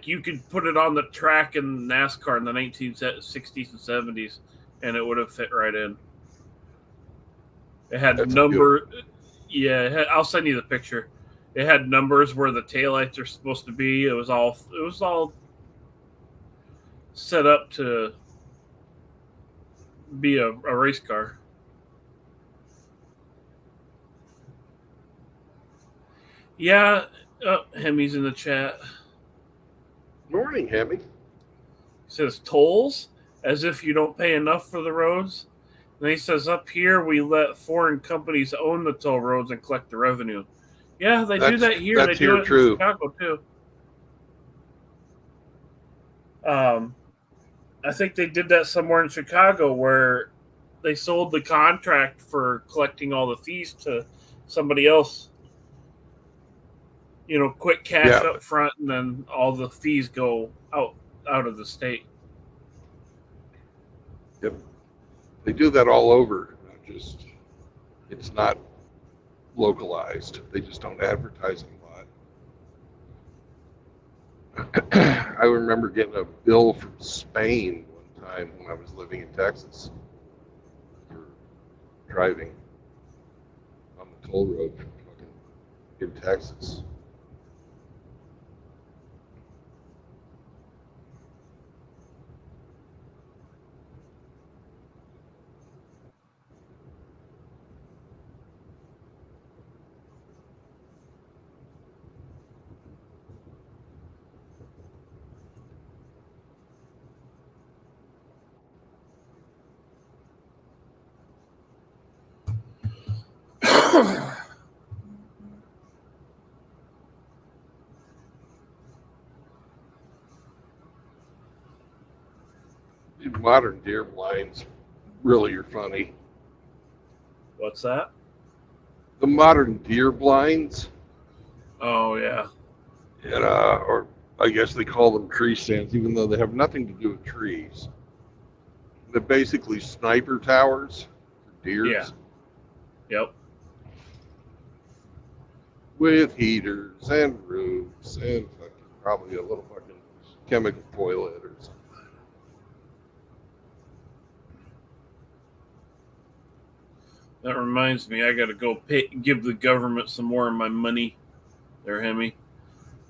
you could put it on the track in NASCAR in the 1960s and 70s, and it would have fit right in. It had Yeah, I'll send you the picture. It had numbers where the taillights are supposed to be. It was all set up to be a race car. Yeah, Hemi's in the chat. Morning, Hemi. He says tolls, as if you don't pay enough for the roads. And he says up here we let foreign companies own the toll roads and collect the revenue. Yeah, they do that here. They do it in Chicago too. I think they did that somewhere in Chicago where they sold the contract for collecting all the fees to somebody else. You know, quick cash up front, and then all the fees go out of the state. Yep. They do that all over. It's not localized. They just don't advertise it a lot. I remember getting a bill from Spain one time when I was living in Texas for driving on the toll road in Texas. Modern deer blinds really are funny. What's that? The modern deer blinds. Oh, yeah. And, or I guess they call them tree stands, even though they have nothing to do with trees. They're basically sniper towers for deers. Yeah. Yep. With heaters and roofs and probably a little fucking chemical toilet or something. That reminds me, I got to go give the government some more of my money there, Hemi.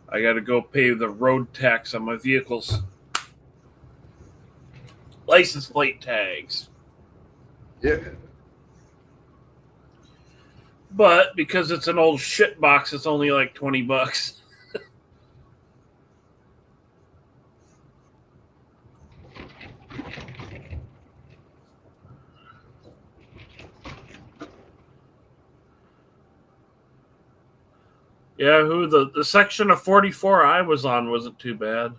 I got to go pay the road tax on my vehicles. License plate tags. Yeah. But because it's an old shit box, it's only like $20. Yeah, the section of 44 I was on wasn't too bad.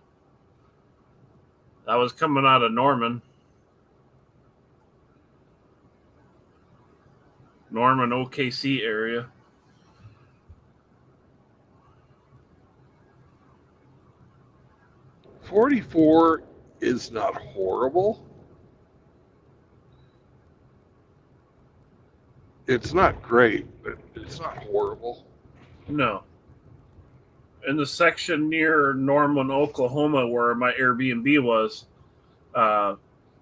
That was coming out of Norman, OKC area. .44 is not horrible. It's not great, but it's not horrible. No. In the section near Norman, Oklahoma, where my Airbnb was,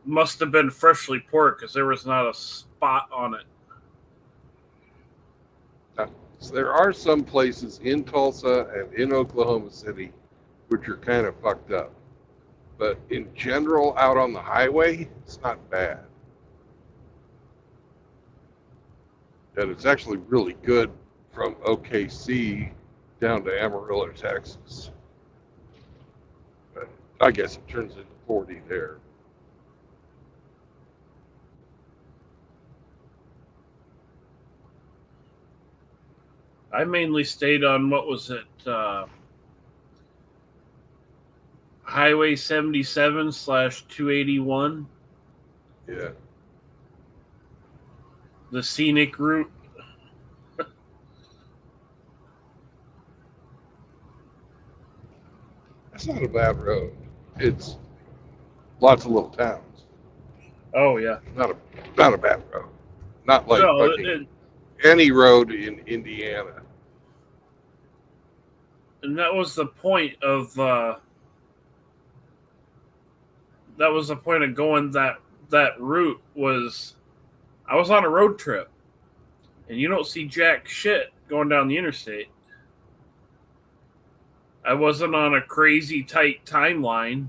must have been freshly poured because there was not a spot on it. So there are some places in Tulsa and in Oklahoma City which are kind of fucked up. But in general, out on the highway, it's not bad. And it's actually really good from OKC down to Amarillo, Texas. But I guess it turns into 40 there. I mainly stayed on, what was it, Highway 77/281. Yeah. The scenic route. That's not a bad road. It's lots of little towns. Oh yeah. Not a bad road. Not like any road in Indiana. And that was the point of going that route. Was I was on a road trip, and you don't see jack shit going down the interstate. I wasn't on a crazy tight timeline.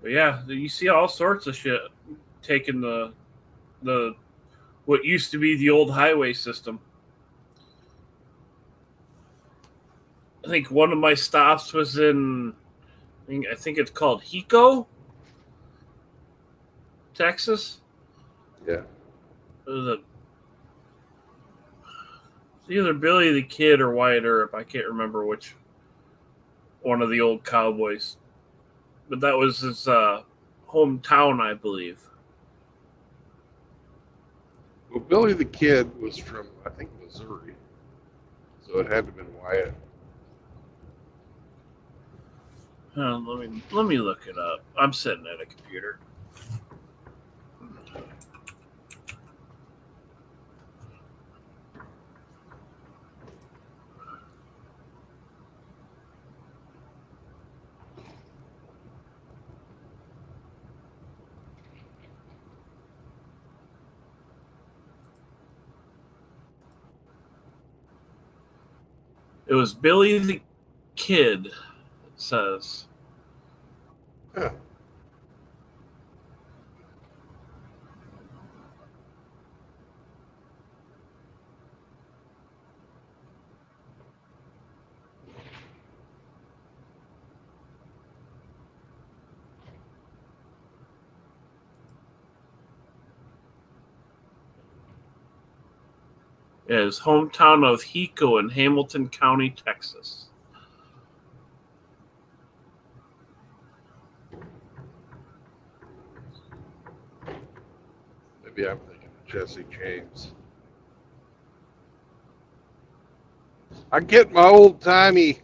But yeah, you see all sorts of shit taking the what used to be the old highway system. I think one of my stops was in, I think it's called Hiko, Texas. Yeah. It was either Billy the Kid or Wyatt Earp. I can't remember which one of the old cowboys. But that was his hometown, I believe. Well, Billy the Kid was from, I think, Missouri. So it had to have been Wyatt. Let me look it up. I'm sitting at a computer. It was Billy the Kid, it says. Huh. His hometown of Hiko in Hamilton County, Texas. Maybe I'm thinking of Jesse James. I get my old-timey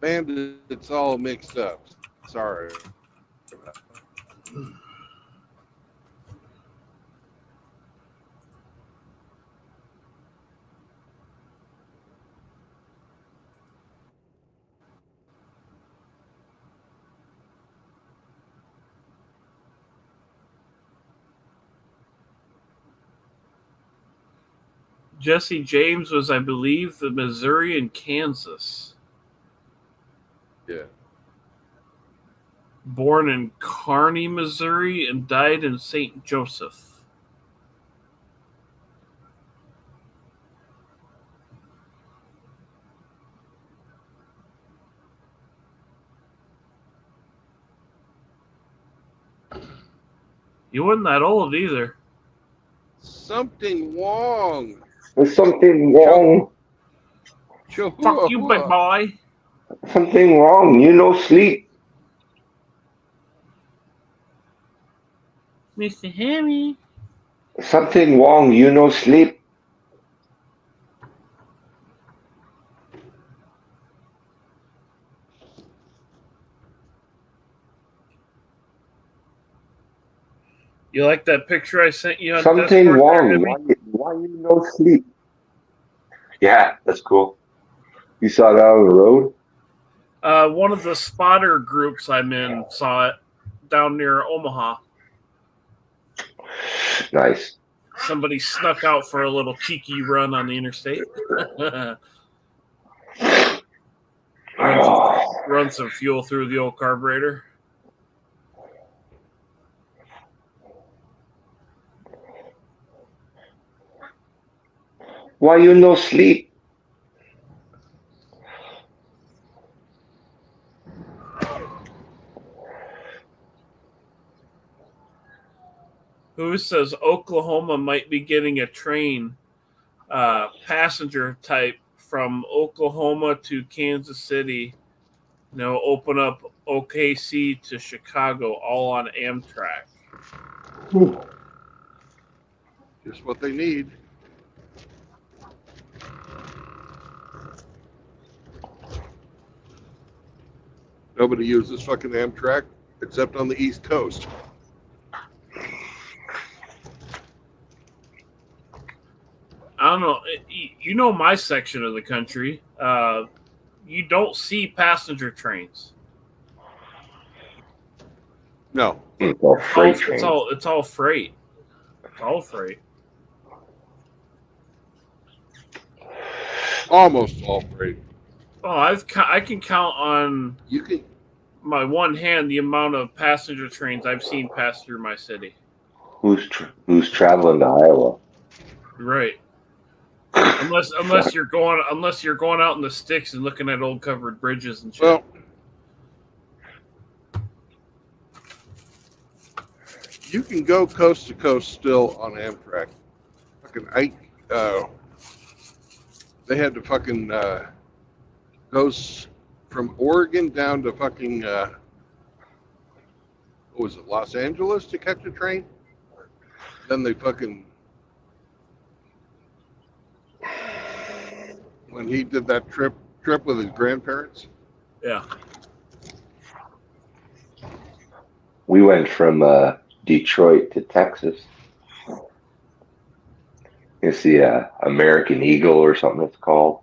bandits all mixed up. Sorry. Jesse James was, I believe, the Missouri and Kansas. Yeah. Born in Kearney, Missouri, and died in St. Joseph. He wasn't that old either. something wrong. There's something wrong. Fuck you, big boy. Something wrong. You no sleep. Mr. Hammy. Something wrong. You no sleep. You like that picture I sent you on Something Discord wrong. Why you no sleep? Yeah, that's cool. You saw that on the road? One of the spotter groups I'm in saw it down near Omaha. Nice. Somebody snuck out for a little cheeky run on the interstate. Run some fuel through the old carburetor. Why you no sleep? Who says Oklahoma might be getting a train passenger type from Oklahoma to Kansas City? Open up OKC to Chicago, all on Amtrak. Just what they need. Nobody uses fucking Amtrak except on the East Coast. I don't know. You know my section of the country. You don't see passenger trains. No. It's all freight trains. It's all freight. It's all freight. Almost all freight. Oh, I can count on my one hand the amount of passenger trains I've seen pass through my city. Who's traveling to Iowa? Right. Unless you're going out in the sticks and looking at old covered bridges and shit. Well, you can go coast to coast still on Amtrak. Fucking they had to fucking goes from Oregon down to fucking what was it, Los Angeles to catch a train? Then they fucking when he did that trip with his grandparents. Yeah. We went from Detroit to Texas. It's the American Eagle or something it's called.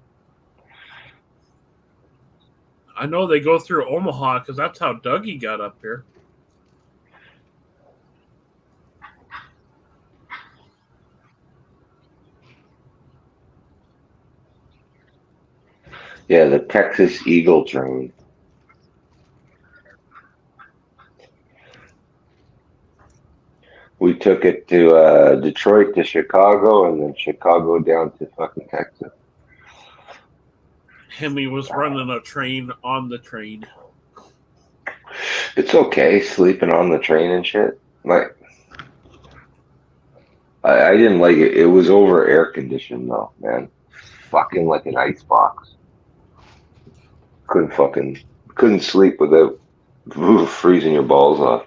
I know they go through Omaha because that's how Dougie got up here. Yeah, the Texas Eagle train. We took it to Detroit to Chicago and then Chicago down to fucking Texas. Hemi was running a train on the train. It's okay sleeping on the train and shit. Like, I didn't like it. It was over air conditioned though, man. Fucking like an ice box. Couldn't sleep without freezing your balls off.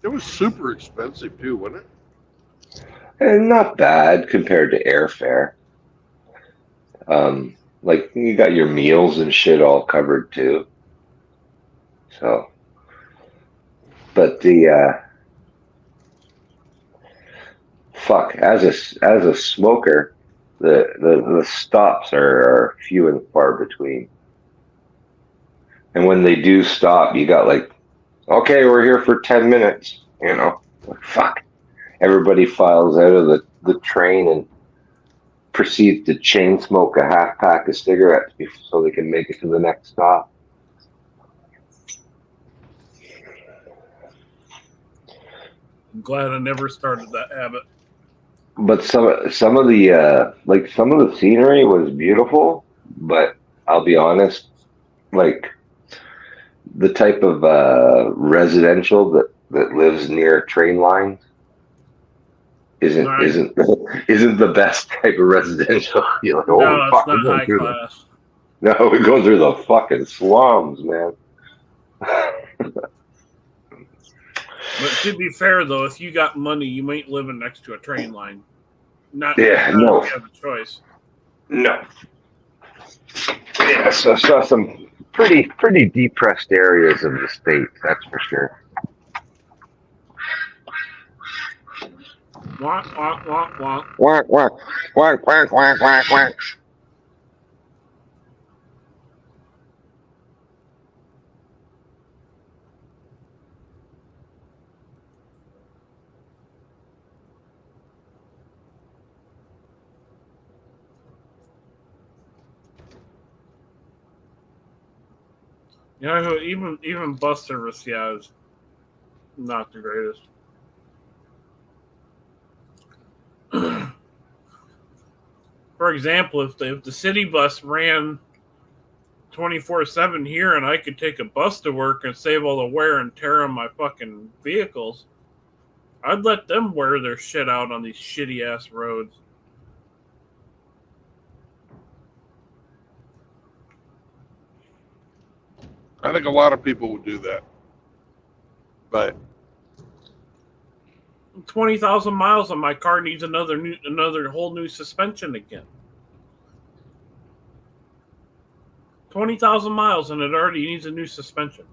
It was super expensive too, wasn't it? And not bad compared to airfare. Like you got your meals and shit all covered too. So, but the fuck, as a smoker, the stops are few and far between. And when they do stop, you got like, okay, we're here for 10 minutes, like, fuck. Everybody files out of the train and proceeds to chain smoke a half pack of cigarettes so they can make it to the next stop. I'm glad I never started that habit. But some of the scenery was beautiful, but I'll be honest, like the type of residential that lives near train lines isn't the best type of residential. You're like, no, it's not high class. No, we go through the fucking slums, man. But to be fair, though, if you got money, you might live next to a train line. Not no. If you have a choice. No. Yeah, so some pretty depressed areas of the state, that's for sure. Wonk, wonk, wonk, wonk. Wonk, wonk, wonk, wonk, wonk, wonk, wonk. You know, even bus service, yeah, is not the greatest. For example, if the city bus ran 24/7 here, and I could take a bus to work and save all the wear and tear on my fucking vehicles, I'd let them wear their shit out on these shitty ass roads. I think a lot of people would do that, but 20,000 miles on my car needs another whole new suspension again. 20,000 miles and it already needs a new suspension.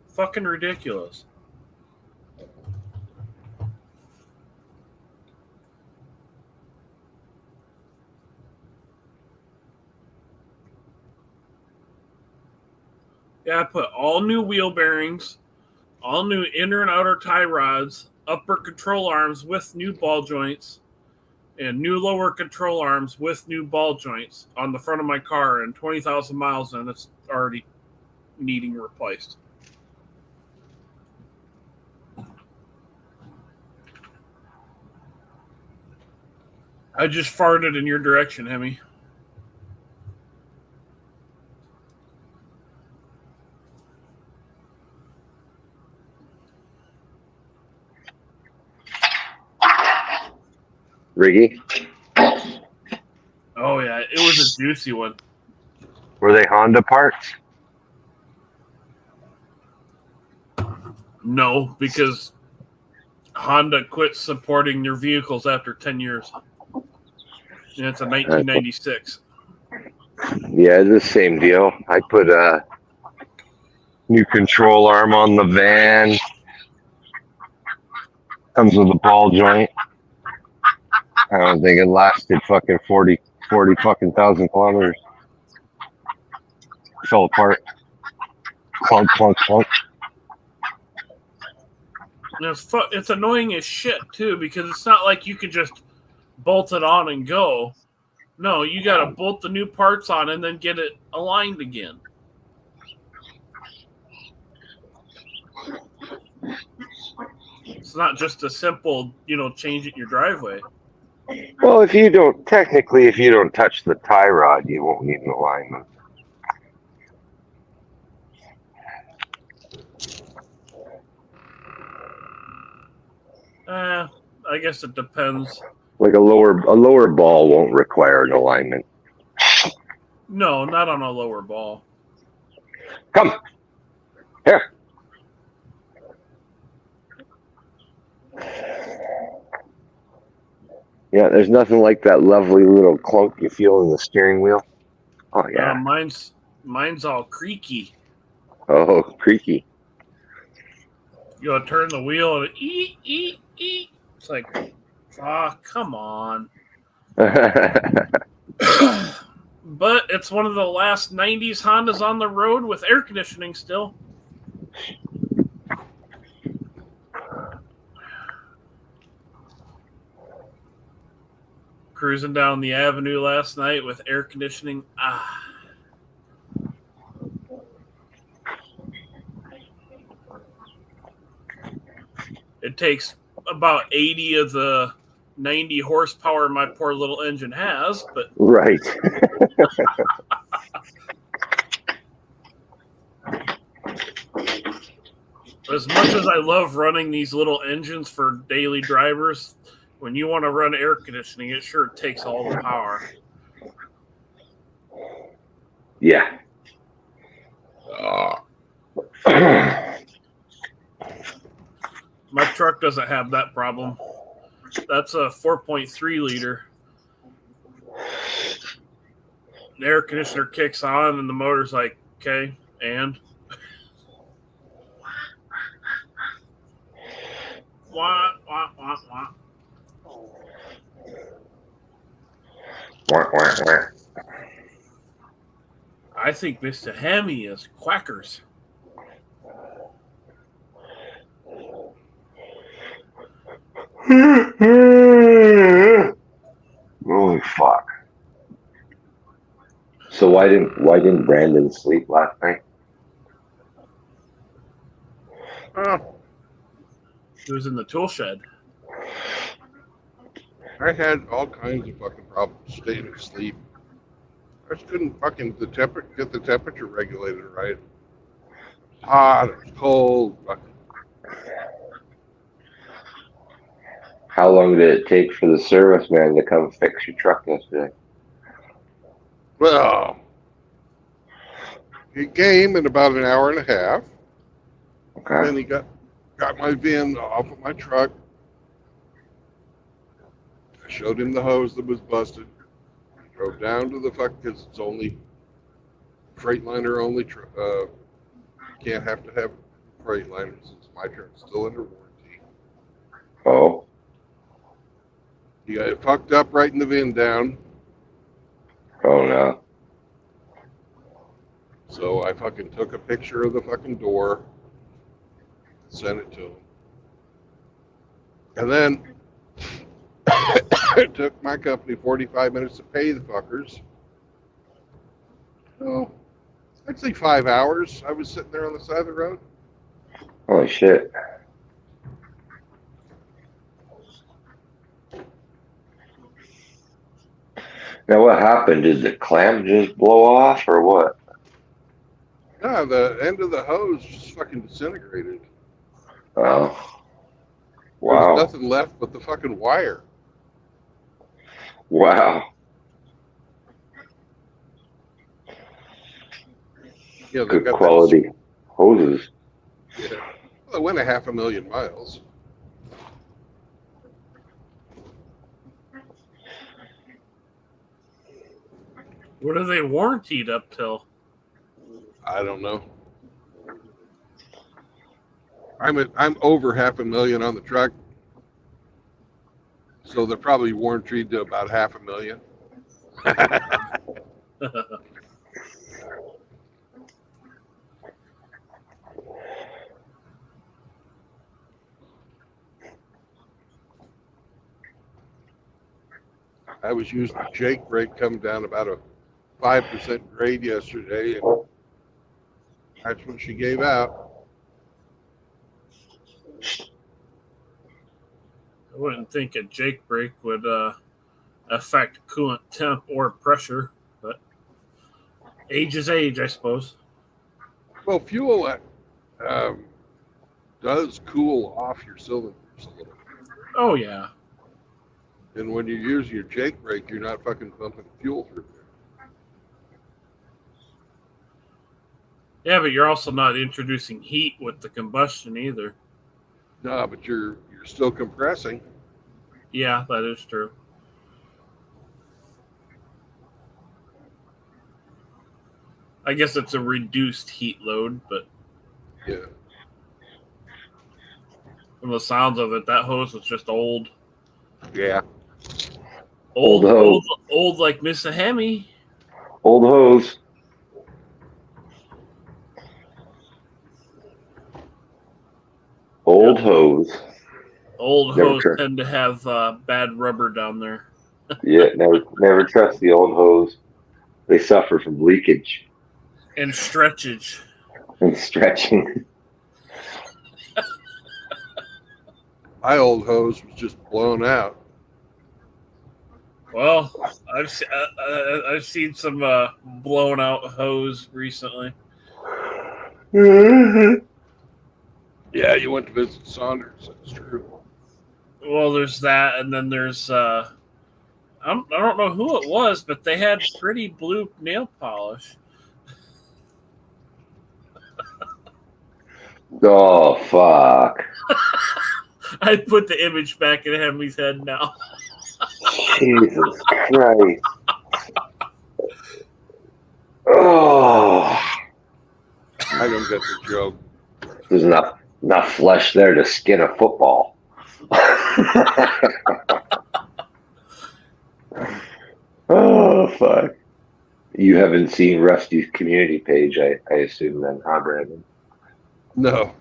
Fucking ridiculous. Yeah, I put all new wheel bearings, all new inner and outer tie rods, upper control arms with new ball joints, and new lower control arms with new ball joints on the front of my car, and 20,000 miles, and it's already needing replaced. I just farted in your direction, Hemi. Riggy? Oh, yeah. It was a juicy one. Were they Honda parts? No, because Honda quit supporting their vehicles after 10 years. And it's a 1996. Yeah, it's the same deal. I put a new control arm on the van. Comes with a ball joint. I don't think it lasted fucking 40 fucking thousand kilometers. Fell apart. Clunk, clunk, clunk. It's annoying as shit, too, because it's not like you could just bolt it on and go. No, you got to bolt the new parts on and then get it aligned again. It's not just a simple, change it in your driveway. Well, if you don't touch the tie rod, you won't need an alignment. I guess it depends. Like a lower ball won't require an alignment. No, not on a lower ball. Come here. Yeah, there's nothing like that lovely little clunk you feel in the steering wheel. Oh yeah. Mine's all creaky. Oh, creaky. You gotta turn the wheel and eat. It's like, come on. But it's one of the last 90s Hondas on the road with air conditioning still. Cruising down the avenue last night with air conditioning. It takes about 80 of the 90 horsepower my poor little engine has, but right. As much as I love running these little engines for daily drivers, when you want to run air conditioning, it sure takes all the power. Yeah. My truck doesn't have that problem. That's a 4.3 liter. The air conditioner kicks on and the motor's like, okay, and? Wah, wah, wah, wah. Wah, wah, wah. I think Mr. Hammy is quackers. Holy fuck. So why didn't Brandon sleep last night? He was in the tool shed. I had all kinds of fucking problems staying asleep. I just couldn't fucking get the temperature regulated right. Hot, it was cold. Fucking. How long did it take for the serviceman to come fix your truck yesterday? Well, he came in about an hour and a half. Okay. Then he got my VIN off of my truck. I showed him the hose that was busted. Drove down to the because it's only Freightliner only. Can't have to have Freightliner since my truck's still under warranty. Oh. He got it fucked up right in the VIN down. Oh no. So I fucking took a picture of the fucking door, sent it to him. And then it took my company 45 minutes to pay the fuckers. Oh, I'd say 5 hours. I was sitting there on the side of the road. Holy shit. Now what happened? Did the clamp just blow off or what? No, the end of the hose just fucking disintegrated. Oh. Wow. Wow. There's nothing left but the fucking wire. Wow. Yeah, good quality hoses. Yeah. Well, it went 500,000 miles. What are they warranted up till? I don't know. I'm over 500,000 on the truck, so they're probably warranted to about 500,000. I was using a Jake brake coming down about a 5% grade yesterday, and that's what she gave out. I wouldn't think a Jake brake would affect coolant temp or pressure, but age is age, I suppose. Well, fuel does cool off your cylinders a little. Oh, yeah. And when you're using your Jake brake, you're not fucking pumping fuel through there. Yeah, but you're also not introducing heat with the combustion either. No, but you're still compressing. Yeah, that is true. I guess it's a reduced heat load, but yeah. From the sounds of it, that hose was just old. Yeah. Old like Mr. Hemi. Old hose. Old hose. Old hose tend to have bad rubber down there. Yeah, never trust the old hose. They suffer from leakage. And stretchage. And stretching. My old hose was just blown out. Well, I've seen some blown out hose recently. Mm-hmm. Yeah, you went to visit Saunders. That's true. Well, there's that, and then there's I don't know who it was, but they had pretty blue nail polish. Oh, fuck. I put the image back in Henley's head now. Jesus Christ. Oh. I don't get the joke. There's enough flesh there to skin a football. Oh, fuck. You haven't seen Rusty's community page, I assume, then, huh, Brandon? No.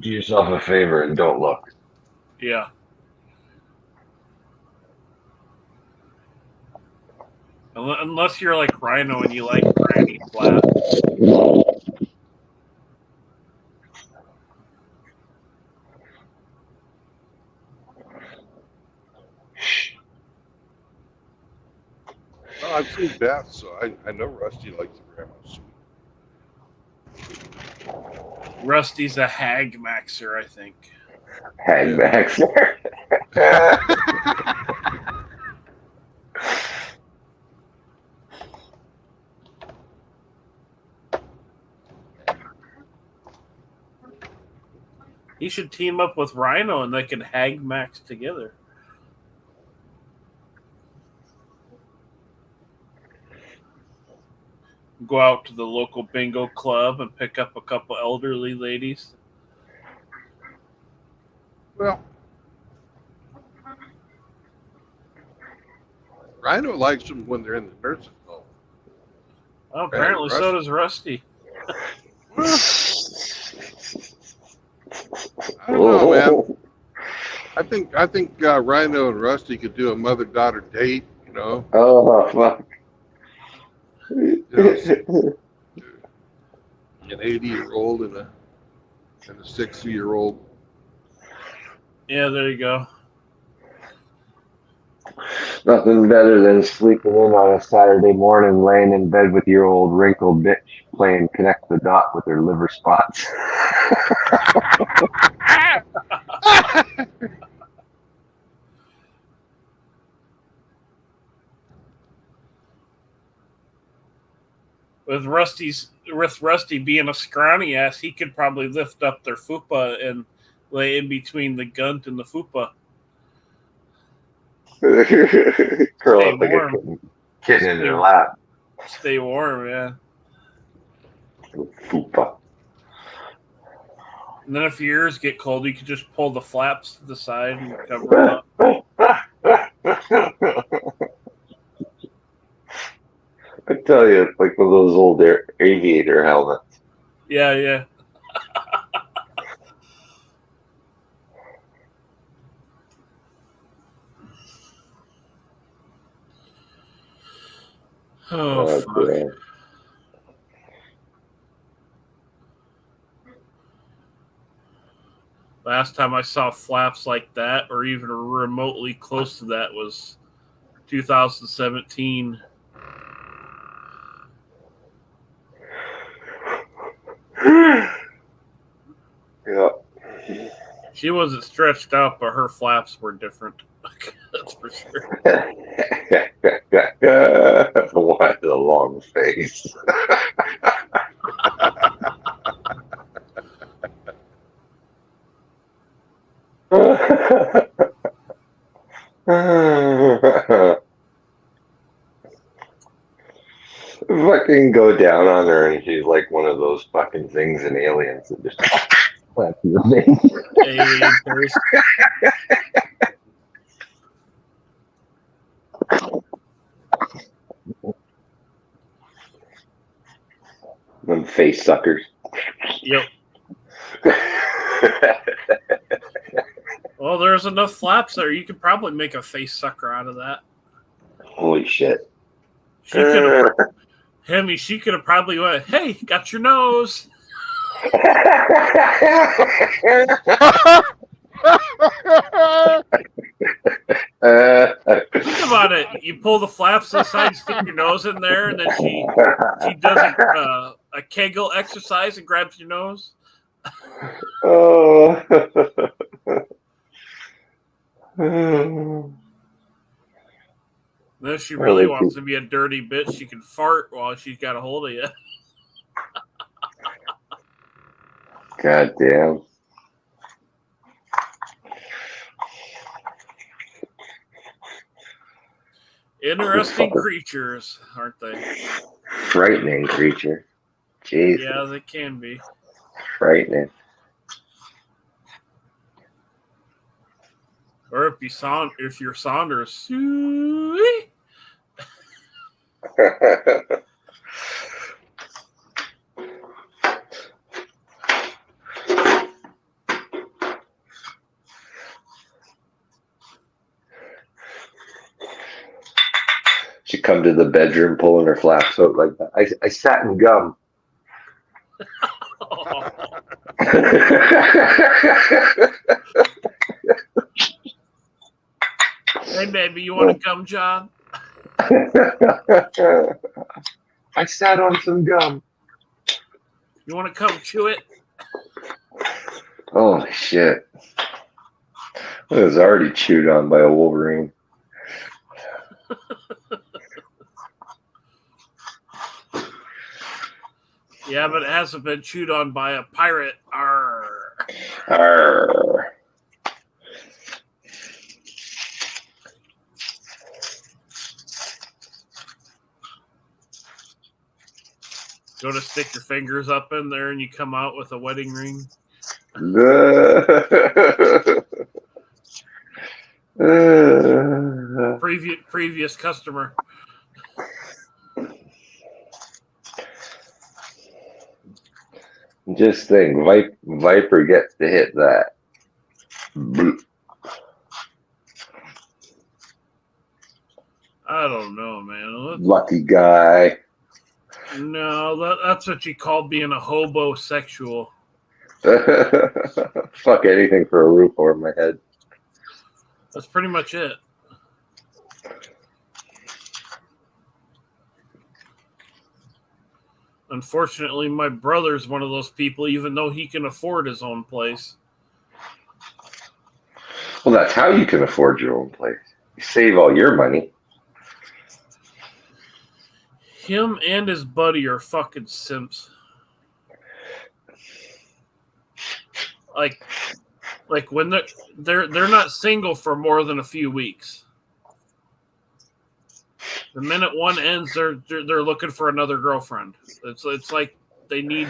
Do yourself a favor and don't look. Yeah. Unless you're like Rhino and you like granny flat. Well, I've seen Beth, so I know Rusty likes the grandma sweet. Rusty's a hag maxer, I think. Hag maxer. He should team up with Rhino and they can hag max together. Go out to the local bingo club and pick up a couple elderly ladies. Well, Rhino likes them when they're in the nursing home. Well, apparently so does Rusty. I don't know, man. I think Rhino and Rusty could do a mother-daughter date, you know. Oh, fuck. You know, an 80-year-old and a 60-year-old. Yeah, there you go. Nothing better than sleeping in on a Saturday morning, laying in bed with your old wrinkled bitch, playing Connect the Dot with her liver spots. With Rusty being a scrawny ass, he could probably lift up their fupa and lay in between the gunt and the fupa. Curl up like a kitten in her lap. Stay warm, yeah. Fupa. And then if your ears get cold, you can just pull the flaps to the side and cover them up. I tell you, it's like one of those old aviator helmets. Yeah, yeah. Oh, fuck. Man. Last time I saw flaps like that, or even remotely close to that, was 2017. Yeah. She wasn't stretched out, but her flaps were different. That's for sure. Why the long face? Fucking go down on her and she's like one of those fucking things in Aliens that just slap your face. Alien face. Them face suckers. Yep. Well, there's enough flaps there. You could probably make a face sucker out of that. Holy shit. She could have probably went, hey, got your nose. Think about it. You pull the flaps aside, stick your nose in there, and then she doesn't a Kegel exercise and grabs your nose. Oh. If she really wants to be a dirty bitch, she can fart while she's got a hold of you. God damn. Interesting creatures, aren't they? Frightening creature. Jeez. Yeah, they can be. Frightening. Or if you're Saunders. Sweet. She come to the bedroom pulling her flaps out like that. I sat in gum. Oh. Hey, baby, you want a gum job? I sat on some gum. You want to come chew it? Oh, shit. I was already chewed on by a Wolverine. Yeah, but it hasn't been chewed on by a pirate. Arr. Arr. Go to stick your fingers up in there and you come out with a wedding ring. Previous customer. Just think, Viper gets to hit that. I don't know, man. Lucky guy. No, that's what you call being a hobosexual. Fuck anything for a roof over my head. That's pretty much it. Unfortunately, my brother's one of those people, even though he can afford his own place. Well, that's how you can afford your own place. You save all your money. Him and his buddy are fucking simps. Like when they're not single for more than a few weeks. The minute one ends, they're looking for another girlfriend. It's like they need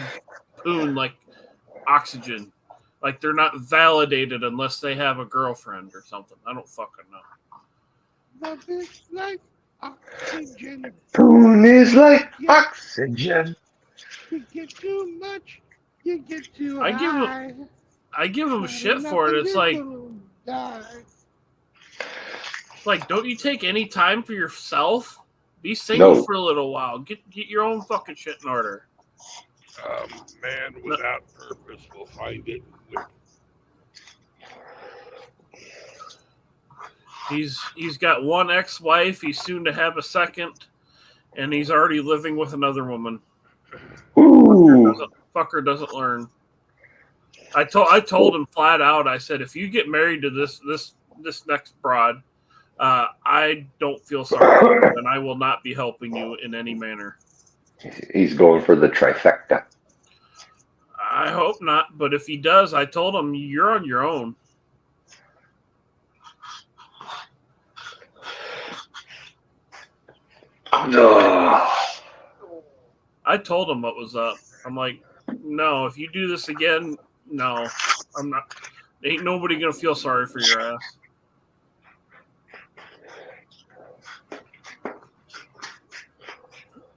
poon like oxygen. Like they're not validated unless they have a girlfriend or something. I don't fucking know. Love is like oxygen. Poon is like oxygen. You get too much, you get too high. I give them shit for it. It's like, don't you take any time for yourself? Be single for a little while. Get your own fucking shit in order. Man without purpose will find it. He's got one ex-wife. He's soon to have a second, and he's already living with another woman. Fucker doesn't learn. I told him flat out. I said, if you get married to this next broad, I don't feel sorry for you, and I will not be helping you in any manner. He's going for the trifecta. I hope not, but if he does, I told him you're on your own. No. I told him what was up. I'm like, no, if you do this again, no, I'm not. Ain't nobody gonna feel sorry for your ass.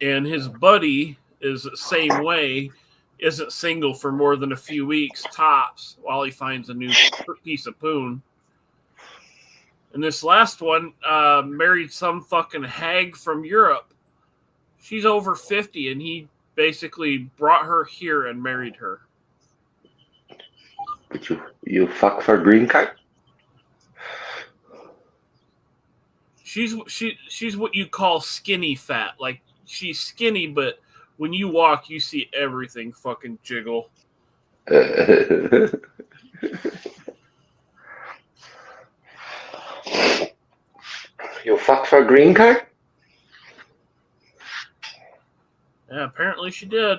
And his buddy is the same way, isn't single for more than a few weeks tops while he finds a new piece of poon. And this last one married some fucking hag from Europe. She's over 50, and he basically brought her here and married her. But you fuck for green card? She's what you call skinny fat. Like, she's skinny, but when you walk, you see everything fucking jiggle. You fuck for a green card? Yeah, apparently she did.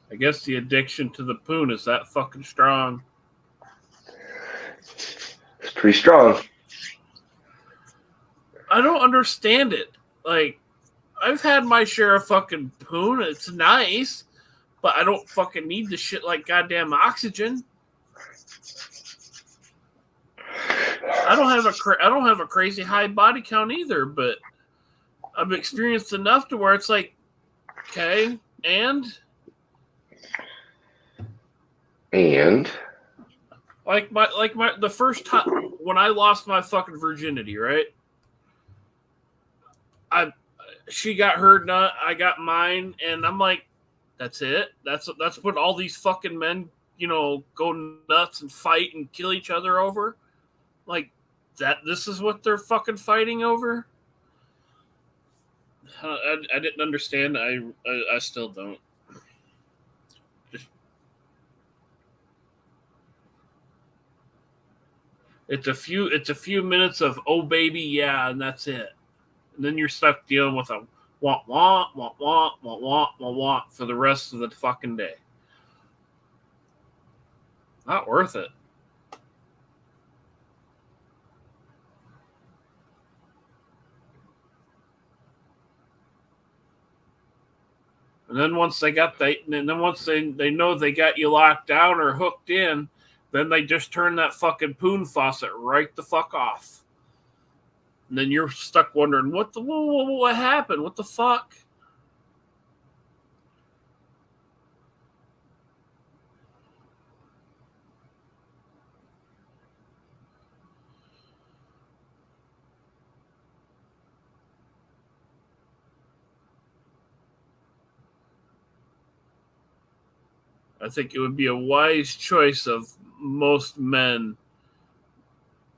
I guess the addiction to the poon is that fucking strong. It's pretty strong. I don't understand it. Like, I've had my share of fucking poon. It's nice, but I don't fucking need the shit like goddamn oxygen. I don't have a crazy high body count either, but I've experienced enough to where it's like, okay, and like the first time when I lost my fucking virginity, right? She got her nut, I got mine, and I'm like, that's it. That's what all these fucking men, go nuts and fight and kill each other over. Like that. This is what they're fucking fighting over. I didn't understand. I still don't. It's a few minutes of oh baby yeah, and that's it. And then you're stuck dealing with a want for the rest of the fucking day. Not worth it. And then once they know they got you locked down or hooked in, then they just turn that fucking poon faucet right the fuck off. And then you're stuck wondering what happened? What the fuck? I think it would be a wise choice of most men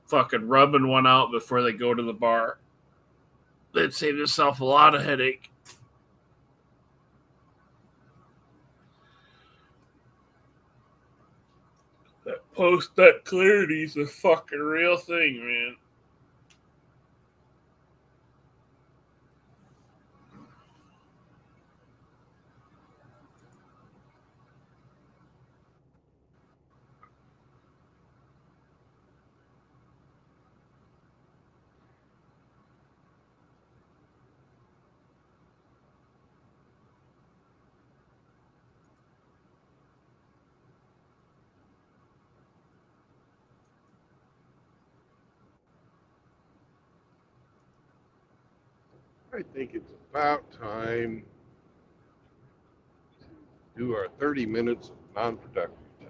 fucking rubbing one out before they go to the bar. They'd save themselves a lot of headache. That clarity is a fucking real thing, man. I think it's about time to do our 30 minutes of non-productive time.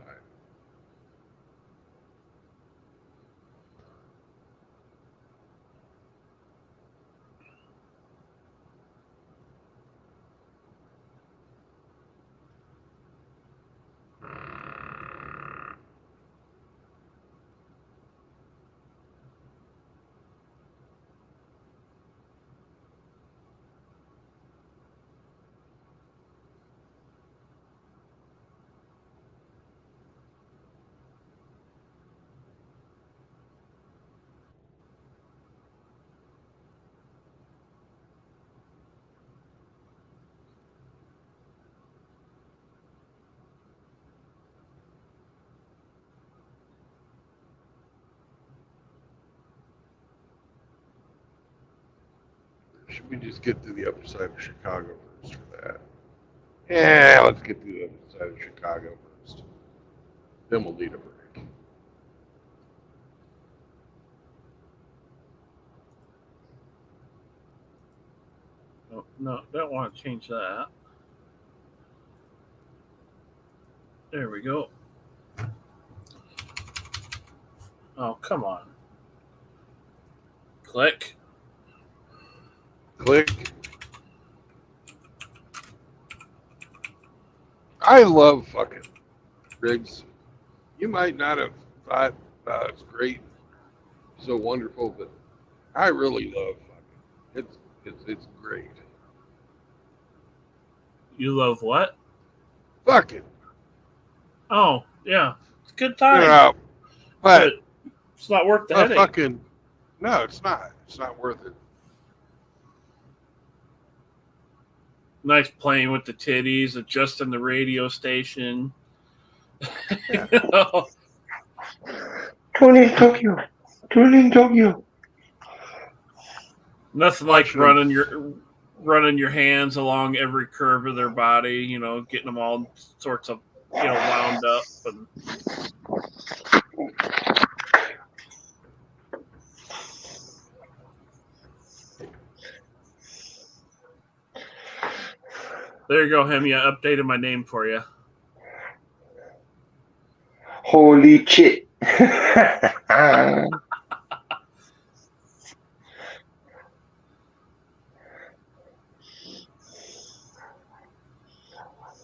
Should we just get to the upper side of Chicago first for that? Yeah, let's get to the upper side of Chicago first. Then we'll need a break. No, don't want to change that. There we go. Oh, come on. Click. Click. I love fucking Riggs. You might not have thought it's great, so wonderful, but I really love fucking. It's great. You love what? Fucking. Oh, yeah. It's a good time. You know, but it's not worth the headache. Fucking, no, it's not. It's not worth it. Nice playing with the titties, adjusting the radio station. Yeah. Tune in Tokyo. Tune in Tokyo. Nothing like running your hands along every curve of their body, you know, getting them all sorts of, you know, wound up. And there you go, Hemi. I updated my name for you. Holy shit.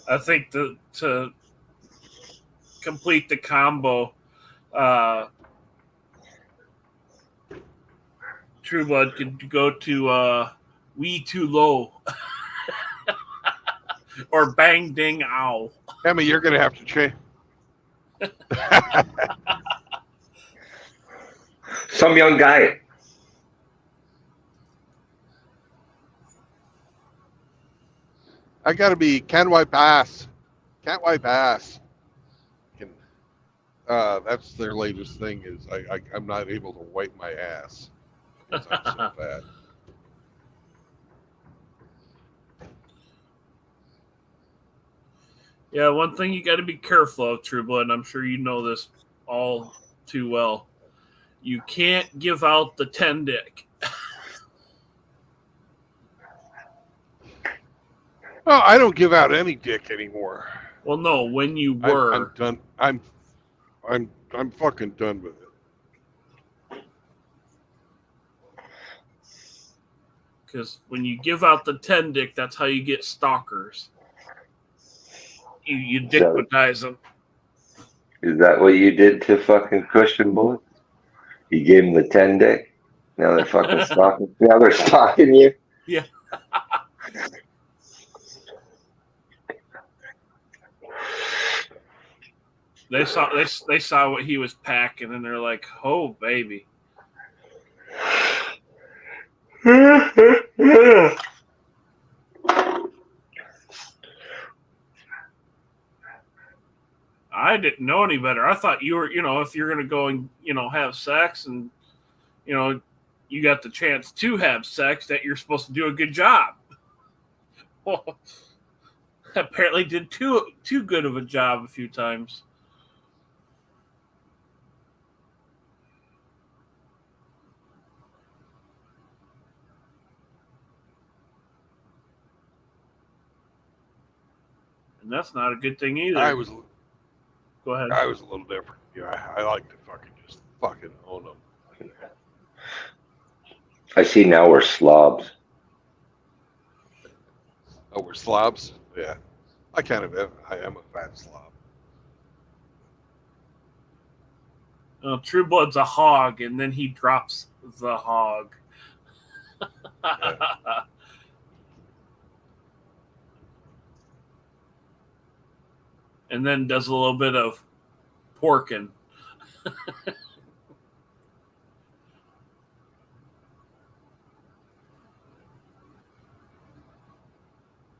I think to complete the combo, True Blood could go to We Too Low or Bang Ding Ow. Emma, you're going to have to change. Some young guy. I got to be can't wipe ass. Can't wipe ass. That's their latest thing is I'm not able to wipe my ass because I'm so bad. Yeah, one thing you got to be careful of, True Blood, and I'm sure you know this all too well. You can't give out the 10 dick. Oh, I don't give out any dick anymore. Well, no, when you were. I'm done. I'm fucking done with it. Because when you give out the 10 dick, that's how you get stalkers. You dickmatize them. Is that what you did to fucking Christian Bullet? You gave him the 10 dick? Now they're fucking stalking. Now they're stalking you? Yeah. They saw what he was packing, and they're like, "Oh, baby." I didn't know any better. I thought you were, you know, if you're going to go and, you know, have sex and, you know, you got the chance to have sex, that you're supposed to do a good job. Well, apparently did too good of a job a few times. And that's not a good thing either. Go ahead. I was a little different. Yeah, I like to fucking own them. I see now we're slobs. Oh, we're slobs? Yeah. I am a fat slob. True Blood's a hog, and then he drops the hog. Yeah. And then does a little bit of porking.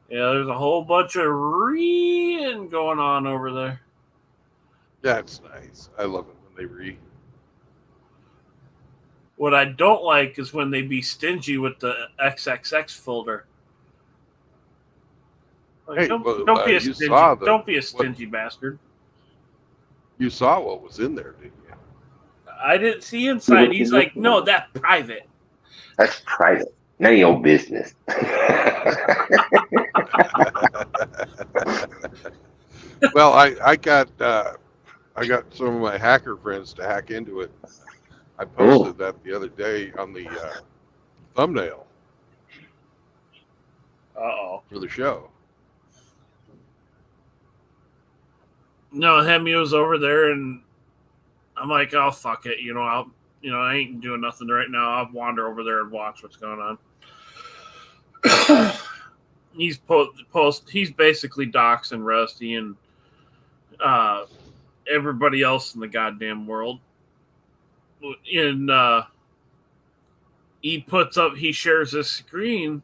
Yeah, there's a whole bunch of reeing going on over there. Yeah, it's nice. I love it when they re. What I don't like is when they be stingy with the XXX folder. Like, hey, don't be a stingy. Don't be a stingy bastard. You saw what was in there, didn't you? I didn't see inside. He's like, no, that's private. That's private. None of your business. Well, I got some of my hacker friends to hack into it. I posted that the other day on the thumbnail. Uh-oh. For the show. No, Hemi was over there, and I'm like, oh, fuck it. I ain't doing nothing right now. I'll wander over there and watch what's going on. He's basically doxing Rusty and everybody else in the goddamn world. And he shares his screen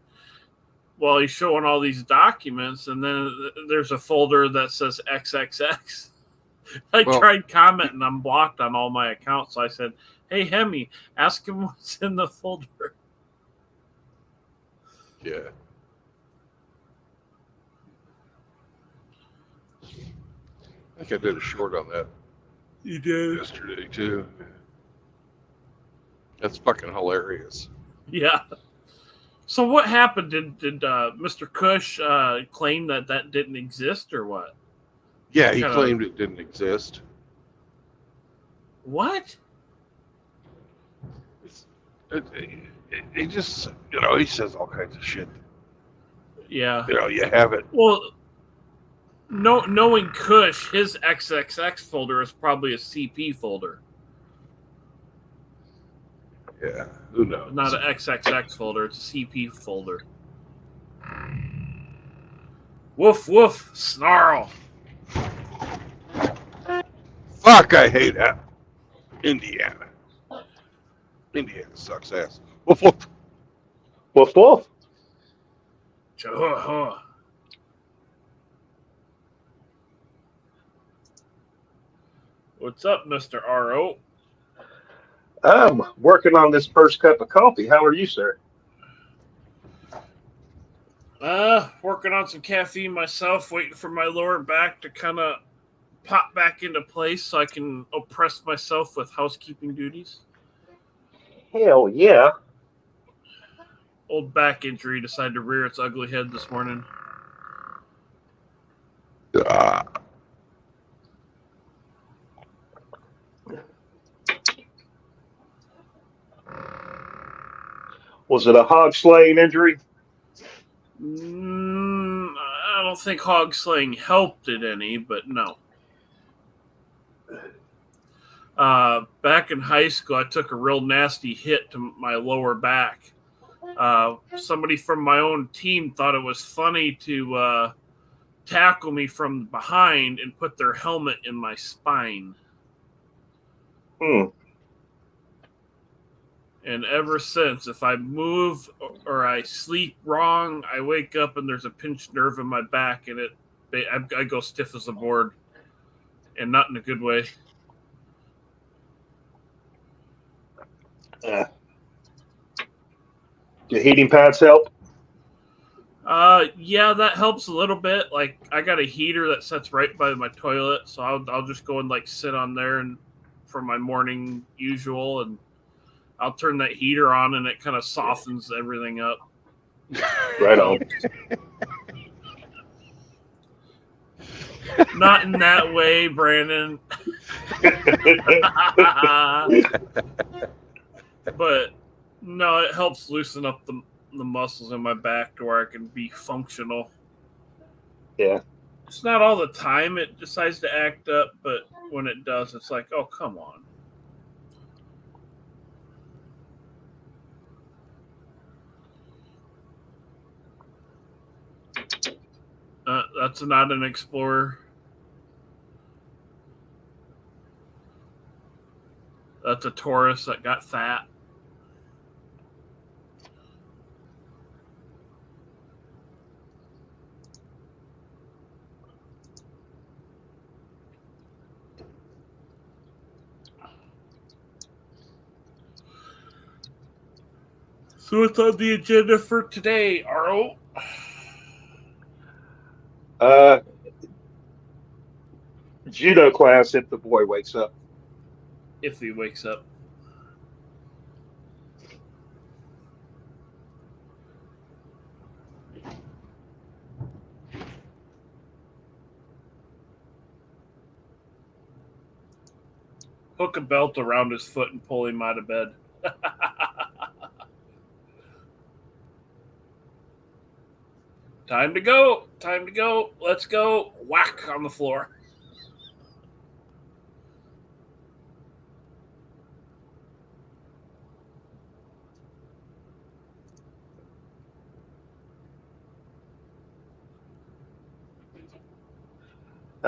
while he's showing all these documents, and then there's a folder that says XXX. I tried commenting. I'm blocked on all my accounts. So I said, hey, Hemi, ask him what's in the folder. Yeah. I think I did a short on that. You did? Yesterday, too. That's fucking hilarious. Yeah. So what happened? Did Mr. Cush claim that didn't exist or what? Yeah, he claimed it didn't exist. What? He just, he says all kinds of shit. Yeah. You have it. Well, knowing Cush, his XXX folder is probably a CP folder. Yeah, who knows? Not an XXX folder, it's a CP folder. Woof, woof, snarl. Fuck, I hate that. Indiana. Indiana sucks ass. Woof, woof. Woof, woof. Cha-ha-ha. What's up, Mr. R.O.? I'm working on this first cup of coffee. How are you, sir? Working on some caffeine myself, waiting for my lower back to kind of pop back into place so I can oppress myself with housekeeping duties. Hell yeah. Old back injury decided to rear its ugly head this morning. Was it a hog slaying injury? I don't think hog slaying helped it any, but no. Back in high school, I took a real nasty hit to my lower back. Somebody from my own team thought it was funny to tackle me from behind and put their helmet in my spine. And ever since, if I move or I sleep wrong, I wake up and there's a pinched nerve in my back, and I go stiff as a board, and not in a good way. Do heating pads help? Yeah, that helps a little bit. Like, I got a heater that sits right by my toilet, so I'll just go and sit on there and for my morning usual, and I'll turn that heater on, and it kind of softens everything up. Right on. Not in that way, Brandon. But no, it helps loosen up the muscles in my back to where I can be functional. Yeah. It's not all the time it decides to act up, but when it does, it's like, oh, come on. That's not an Explorer. That's a Taurus that got fat. So what's on the agenda for today, Arlo? Judo class if the boy wakes up. If he wakes up. Hook a belt around his foot and pull him out of bed. Time to go. Let's go. Whack on the floor.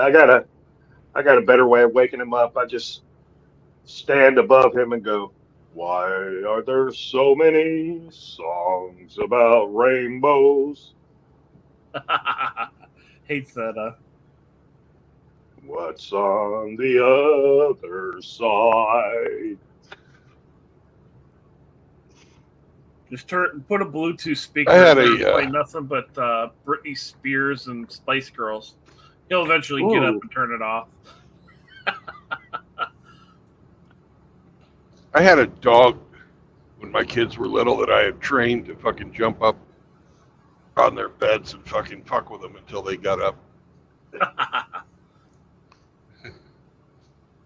I got a better way of waking him up. I just stand above him and go, "Why are there so many songs about rainbows? Hates that. What's on the other side?" Just put a Bluetooth speaker I had in there, a play nothing but Britney Spears and Spice Girls. He'll eventually get up and turn it off. I had a dog when my kids were little that I had trained to fucking jump up on their beds and fucking fuck with them until they got up.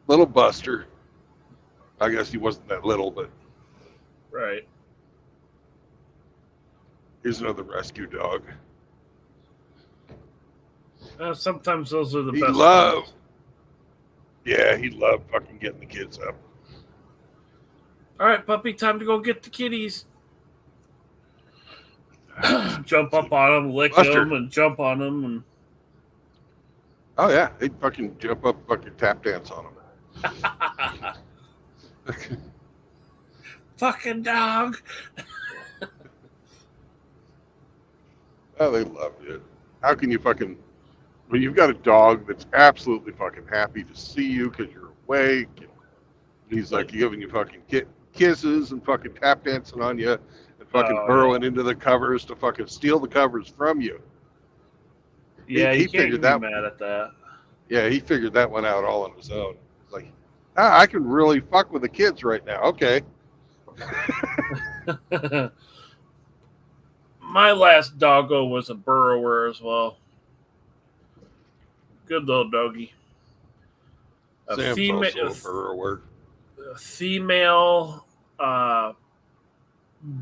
Little Buster. I guess he wasn't that little, but right. Here's another rescue dog. Sometimes those are the He best. loved. Yeah, he loved fucking getting the kids up. All right, puppy, time to go get the kitties. Jump up on them, lick them, and jump on them. And... Oh, yeah. They'd fucking jump up, fucking tap dance on them. Fucking dog. Oh, they loved it. How can you fucking... When you've got a dog that's absolutely fucking happy to see you because you're awake, and he's like giving you fucking kisses and fucking tap dancing on you and fucking burrowing into the covers to fucking steal the covers from you. Yeah, he can't be mad at that. Yeah, he figured that one out all on his own. It's like, I can really fuck with the kids right now. Okay. My last doggo was a burrower as well. Good little doggy. Sam's also a burrower. A female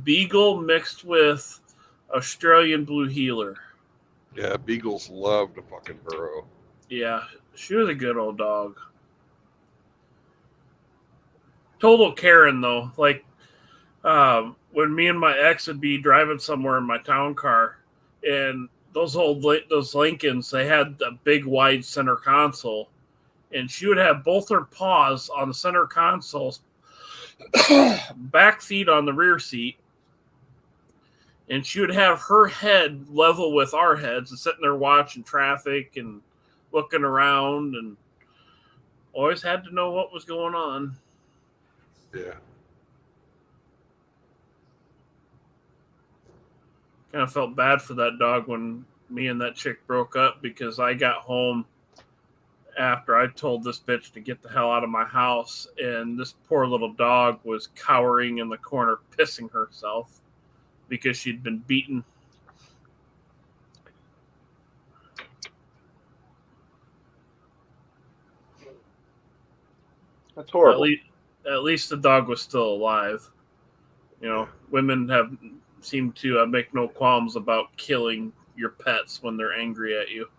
beagle mixed with Australian blue heeler. Yeah, beagles love to fucking burrow. Yeah, she was a good old dog. Total Karen though, like when me and my ex would be driving somewhere in my town car, and those Lincolns, they had a big wide center console, and she would have both her paws on the center console, back feet on the rear seat, and she would have her head level with our heads and sitting there watching traffic and looking around, and always had to know what was going on. Yeah. Kind of felt bad for that dog when me and that chick broke up, because I got home after I told this bitch to get the hell out of my house, and this poor little dog was cowering in the corner pissing herself because she'd been beaten. That's horrible. At least the dog was still alive. You know, women seem to make no qualms about killing your pets when they're angry at you.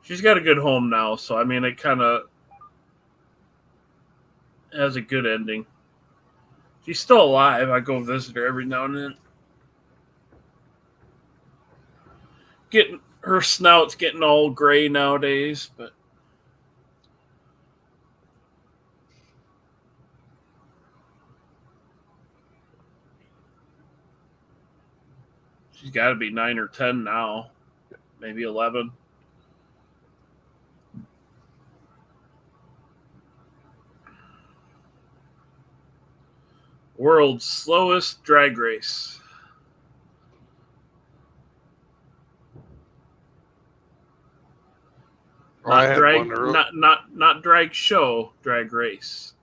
She's got a good home now, so I mean, it kind of has a good ending. She's still alive. I go visit her every now and then. Her snout's getting all gray nowadays, but she's got to be 9 or 10 now, maybe 11. World's slowest drag race. Not drag show, drag race.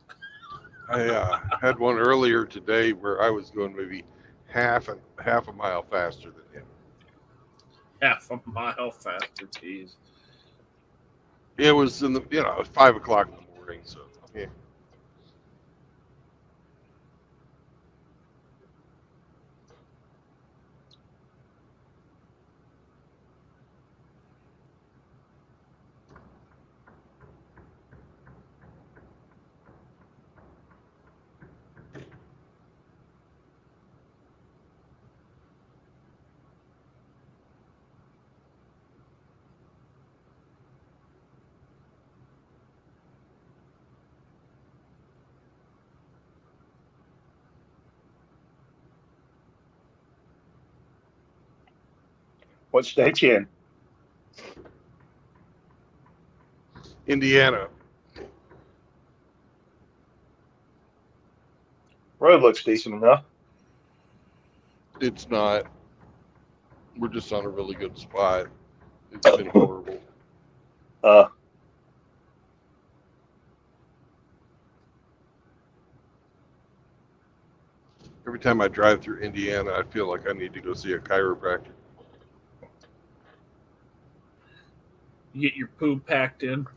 I had one earlier today where I was going maybe half a mile faster than him. Half a mile faster, geez. It was in the it was 5 o'clock in the morning, so yeah. What state you in? Indiana. Road looks decent enough. It's not. We're just on a really good spot. It's been horrible. Every time I drive through Indiana, I feel like I need to go see a chiropractor. You get your poo packed in.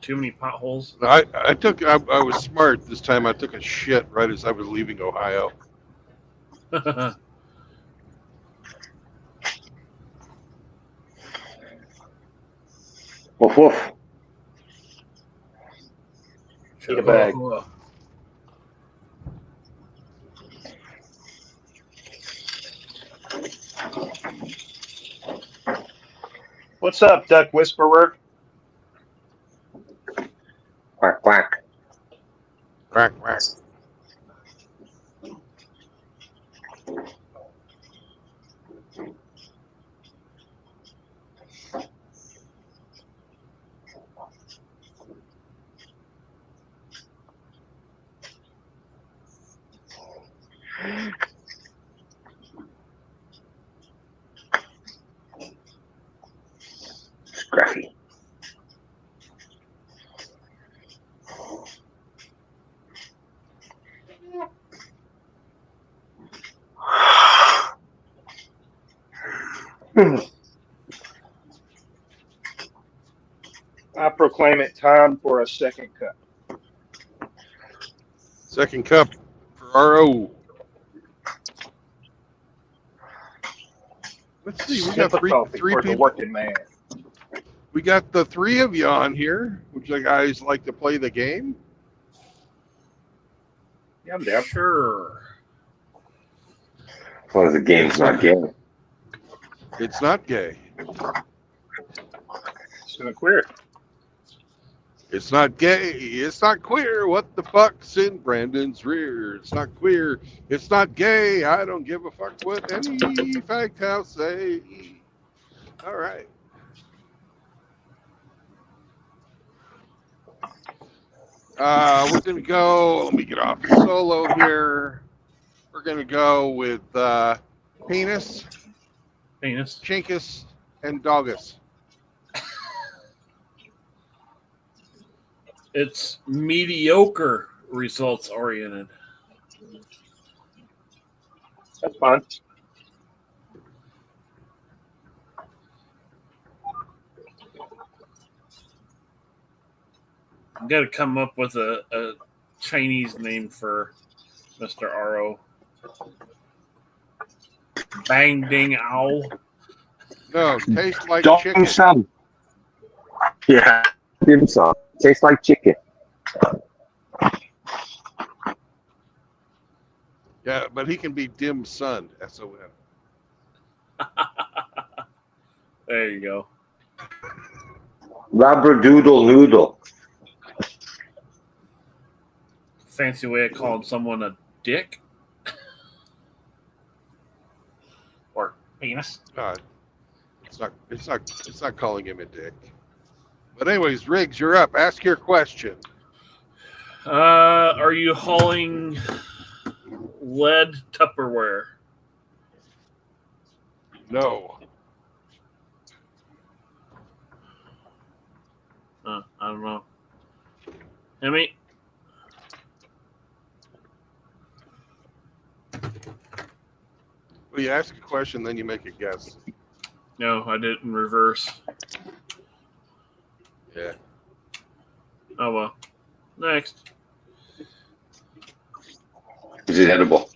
Too many potholes. I was smart this time. I took a shit right as I was leaving Ohio. Woof woof. Eat a bag. What's up, Duck Whisperer? Quack quack. Quack quack. Scruffy. I proclaim it time for a second cup. Second cup for RO. Let's see, we got three for the people. working man. We got the three of you on here. Would you guys like to play the game? Yeah, I'm down. Sure. As long as the game's not gay. It's not gay. It's gonna queer. It's not gay. It's not queer. What the fuck's in Brandon's rear? It's not queer. It's not gay. I don't give a fuck what any fact house say. All right. We're going to go. Let me get off the solo here. We're going to go with Penis, Chinkus, and Doggus. It's mediocre results oriented. That's fine. I'm gonna come up with a Chinese name for Mr. RO. Bang ding owl. No, tastes like Dim chicken. sum. Yeah. Dim sum. Tastes like chicken. Yeah, but he can be dim sun. S-O-N. There you go. Labradoodle noodle. Fancy way of calling someone a dick or penis. It's not calling him a dick. But anyways, Riggs, you're up. Ask your question. Are you hauling lead Tupperware? No. I don't know. Emmy? Well, you ask a question, then you make a guess. No, I did it in reverse. Yeah. Oh well. Next. Is it edible?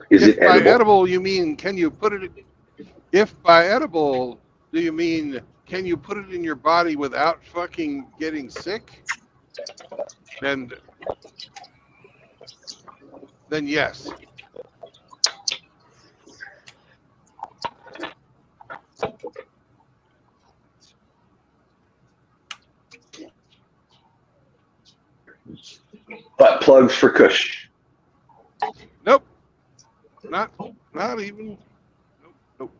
Is it By edible? edible, you mean can you put it? If by edible, do you mean can you put it in your body without fucking getting sick? Then yes. Butt plugs for Kush. Not even. Nope.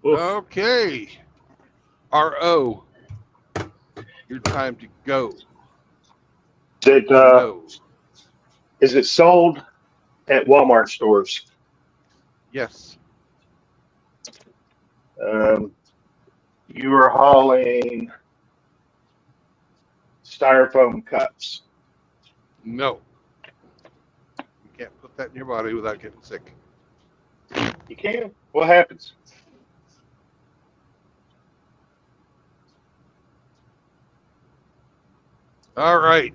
Oof. Okay. RO. Your time to go. Is it sold at Walmart stores? Yes. You are hauling styrofoam cups. No. You can't put that in your body without getting sick. You can. What happens? All right.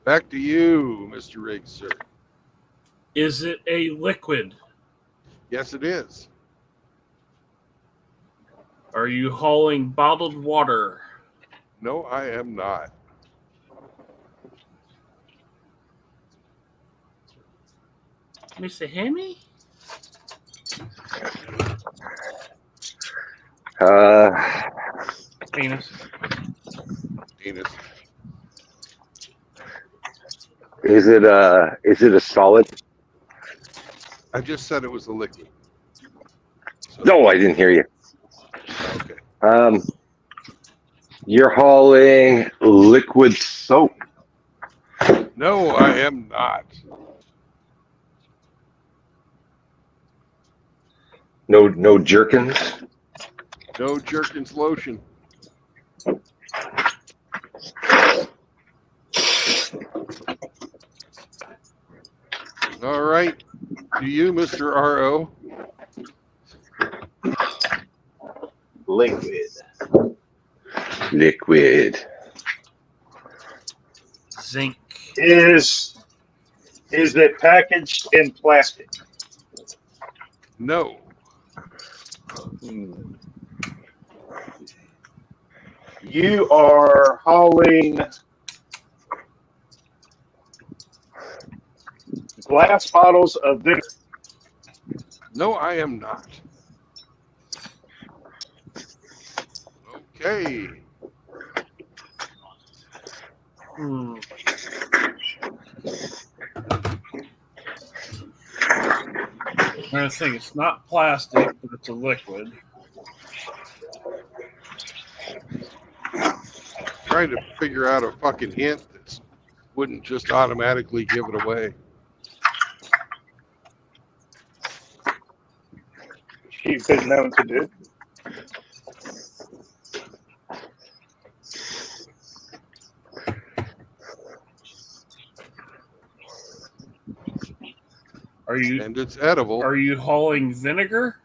Back to you, Mr. Riggs, sir. Is it a liquid? Yes, it is. Are you hauling bottled water? No, I am not. Mr. Hammy? Penis. Is it a solid? I just said it was a liquid. So, No, I didn't hear you. Okay. You're hauling liquid soap. No, I am not. No Jerkins. No Jerkins lotion. All right. To you, Mr. RO. Liquid. Zinc. Is it packaged in plastic? No. You are hauling glass bottles of vinegar. No, I am not. Okay. I'm trying to think. It's not plastic, but it's a liquid. Trying to figure out a fucking hint that wouldn't just automatically give it away. You've been known to do. And it's edible. Are you hauling vinegar?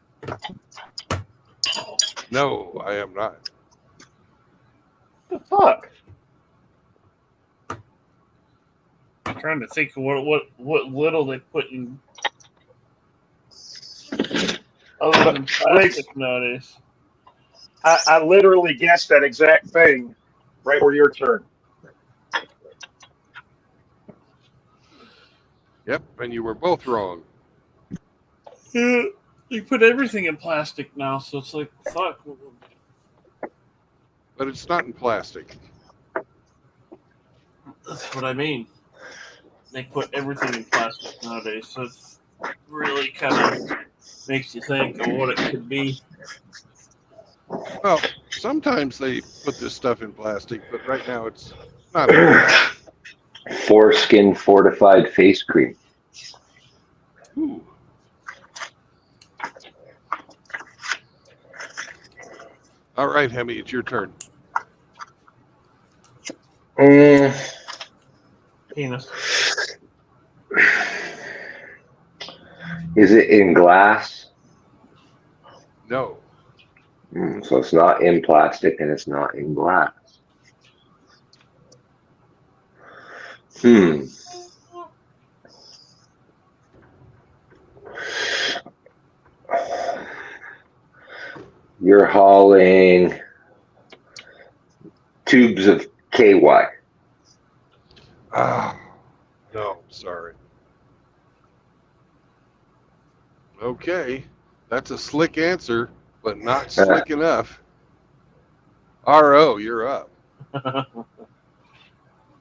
No, I am not. The fuck? I'm trying to think of what little they put in other than plastic nowadays. I literally guessed that exact thing right where your turn. Yep, and you were both wrong. Yeah, you put everything in plastic now, so it's like, fuck. But it's not in plastic. That's what I mean. They put everything in plastic nowadays, so it's really kind of makes you think of what it could be. Well, sometimes they put this stuff in plastic, but right now it's not. Foreskin fortified face cream. Ooh. All right, Hemi, it's your turn. Penis. Is it in glass? No. So it's not in plastic and it's not in glass. You're hauling tubes of KY. No, sorry. Okay, that's a slick answer, but not slick enough. RO, you're up.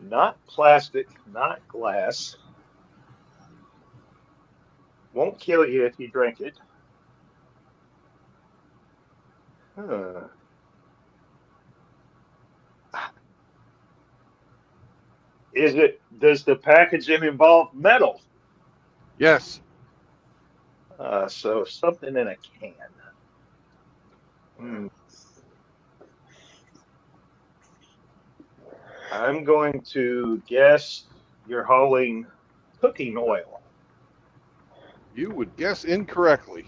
Not plastic, not glass. Won't kill you if you drink it. Huh. Does the packaging involve metal? Yes. So something in a can. I'm going to guess you're hauling cooking oil. You would guess incorrectly.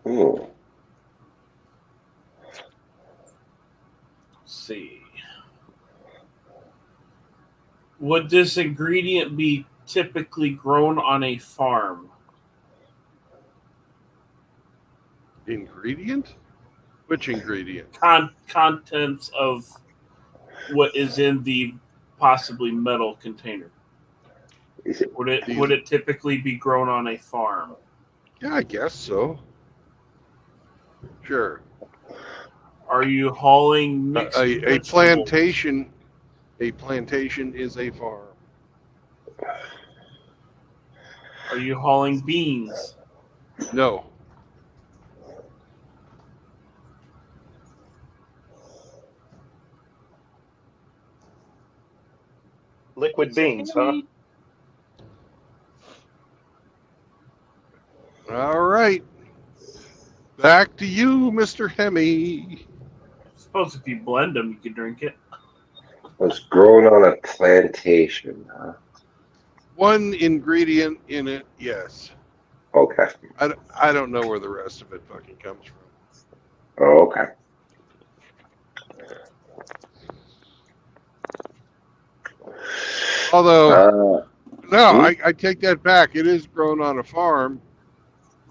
Ooh. Let's see. Would this ingredient be typically grown on a farm? Ingredient? Which ingredient? Contents of what is in the possibly metal container. Would it typically be grown on a farm? Yeah, I guess so. Sure. Are you hauling mixed a plantation? A plantation is a farm. Are you hauling beans? No. Liquid beans, huh? All right. Back to you, Mr. Hemi. I suppose if you blend them, you could drink it. Was grown on a plantation, huh? One ingredient in it, yes. Okay. I don't know where the rest of it fucking comes from. Oh, okay. Although, I take that back. It is grown on a farm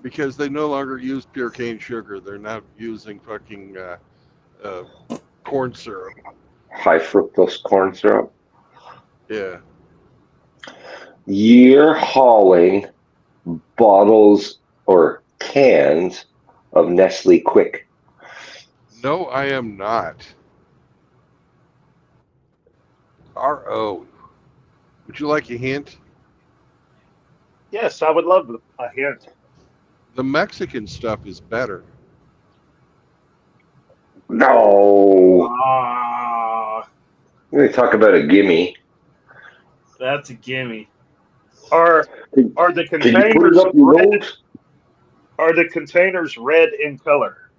because they no longer use pure cane sugar. They're now using fucking corn syrup. High fructose corn syrup. Yeah. You're hauling bottles or cans of Nestle Quick. No, I am not. RO. Would you like a hint? Yes, I would love a hint. The Mexican stuff is better. No. Let me talk about a gimme. That's a gimme. Are the containers red? Are the containers red in color?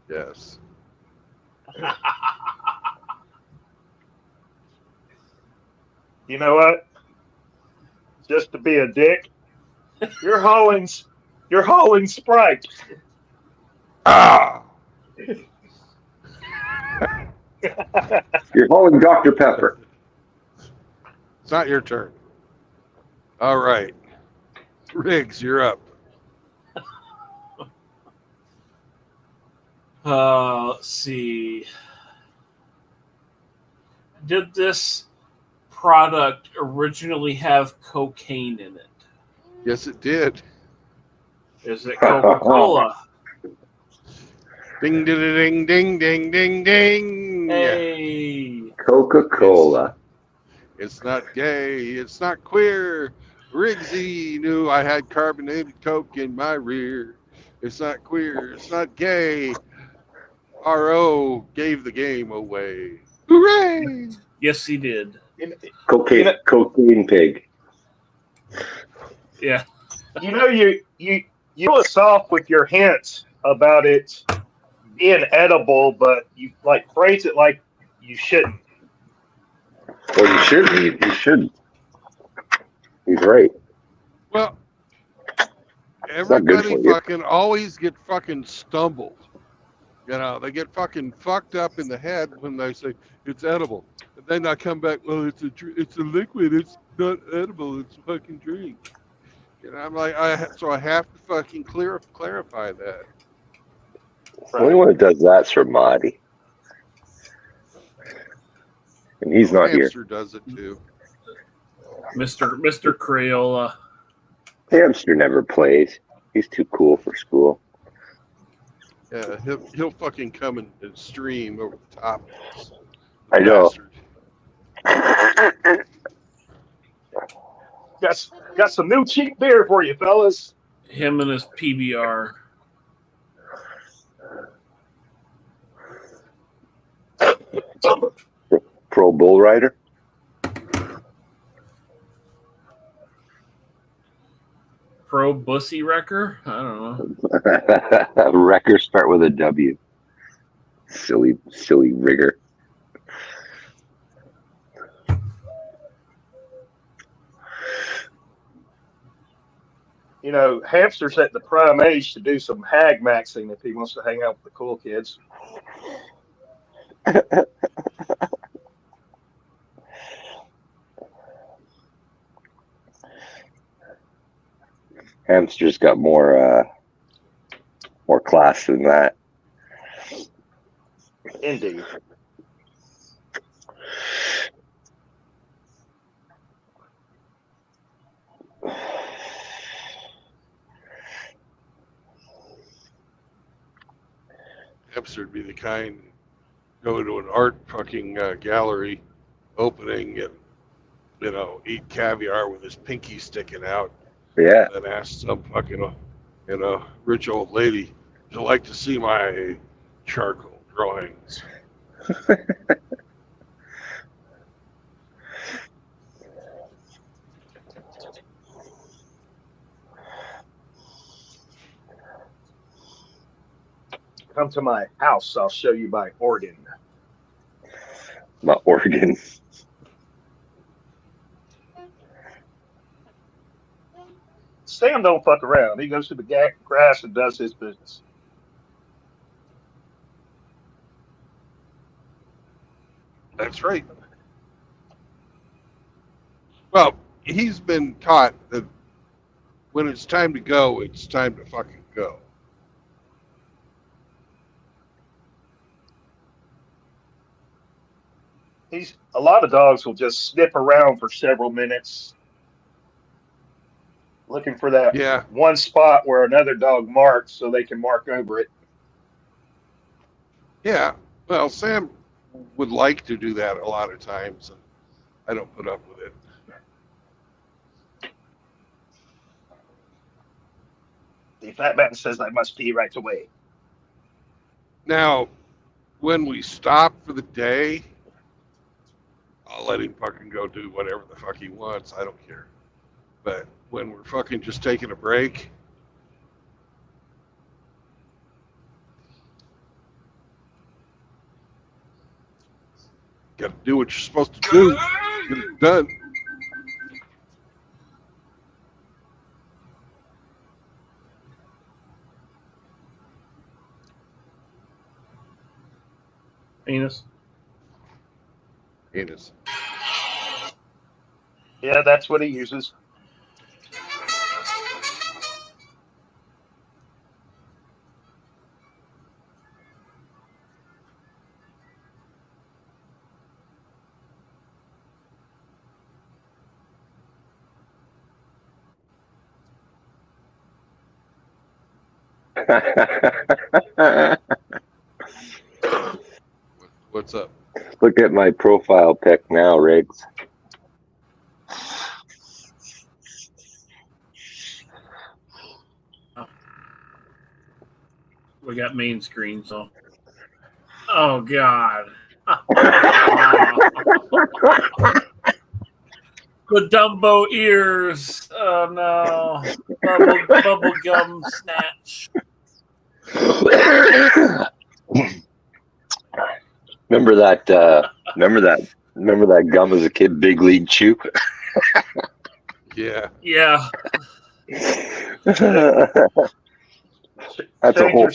Yes. You know what? Just to be a dick, you're hauling Sprite. Ah. You're hauling Dr. Pepper. It's not your turn. All right. Riggs, you're up. Let's see. Did this product originally have cocaine in it? Yes, it did. Is it Coca-Cola? Ding, ding, ding, ding, ding, ding. Hey. Coca-Cola. It's not gay. It's not queer. Riggsy knew I had carbonated Coke in my rear. It's not queer. It's not gay. RO gave the game away. Hooray! Yes, he did. Cocaine pig. Yeah. You know, you us off with your hints about it being edible, but you like phrase it like you shouldn't. Well, you shouldn't. You shouldn't. He's right. Well, everybody fucking always get fucking stumbled. You know, they get fucking fucked up in the head when they say it's edible. And then I come back, well, it's a liquid. It's not edible. It's a fucking drink. You know, I'm like, so I have to fucking clarify that. The only one that does that's Ramadi. And he's not here. Hamster does it too. Mr. Crayola. Hamster never plays. He's too cool for school. Yeah, he'll fucking come and stream over the top of us. I know. Got some new cheap beer for you, fellas. Him and his PBR. Pro bull rider. Pro bussy wrecker? I don't know. Wrecker start with a W. Silly rigger. You know, Hamster's at the prime age to do some hag maxing if he wants to hang out with the cool kids. Hamster's got more class than that. Indeed. Hamster would be the kind go to an art fucking gallery opening and, you know, eat caviar with his pinky sticking out. Yeah. And then ask some fucking, you know, rich old lady, would you like to see my charcoal drawings? Come to my house. I'll show you my organ. My organ. Sam don't fuck around. He goes to the grass and does his business. That's right. Well, he's been taught that when it's time to go, it's time to fucking go. A lot of dogs will just snip around for several minutes looking for that one spot where another dog marks so they can mark over it. Yeah. Well, Sam would like to do that a lot of times, and I don't put up with it. The fat man says I must pee right away. Now, when we stop for the day, I'll let him fucking go do whatever the fuck he wants. I don't care. But when we're fucking just taking a break, gotta do what you're supposed to do. Get it done. Anus. Yeah, that's what he uses. What's up? Look at my profile pic now, Riggs. We got main screen, so. Oh, God. The Dumbo ears. Oh, no. Bubble gum snatch. Remember that gum as a kid, Big League Chew? Yeah. Yeah. That's a whole.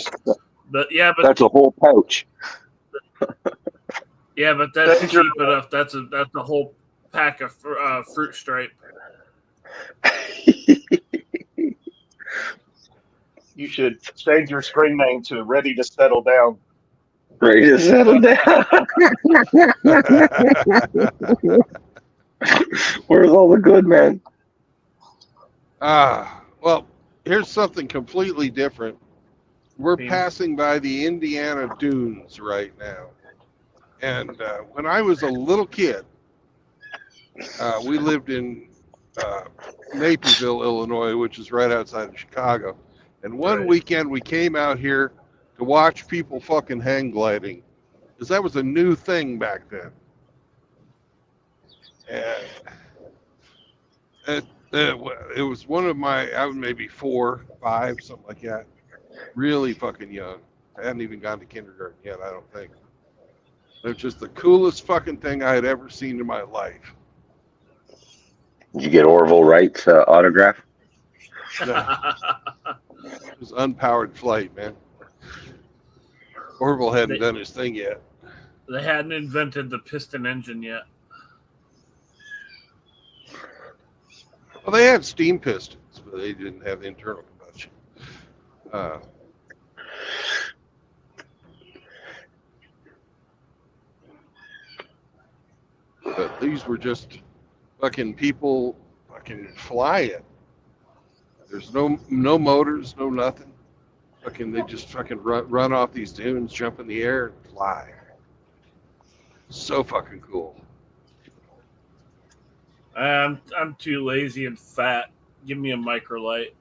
That's a whole pouch. Yeah, but that's cheap enough. That's a whole pack of Fruit Stripe. You should change your screen name to Ready to Settle Down. Ready to settle down. Where's all the good, man? Well, here's something completely different. We're passing by the Indiana Dunes right now. And when I was a little kid, we lived in Naperville, Illinois, which is right outside of Chicago. And one weekend we came out here to watch people fucking hang gliding, because that was a new thing back then. And it was one of my, I was maybe 4, 5, something like that. Really fucking young. I hadn't even gone to kindergarten yet, I don't think. It was just the coolest fucking thing I had ever seen in my life. Did you get Orville Wright's autograph? No. It was unpowered flight, man. Orville hadn't done his thing yet. They hadn't invented the piston engine yet. Well, they had steam pistons, but they didn't have internal combustion. But these were just fucking people fucking flying. There's no motors, no nothing. Fucking they just fucking run off these dunes, jump in the air, and fly. So fucking cool. I'm too lazy and fat. Give me a microlight.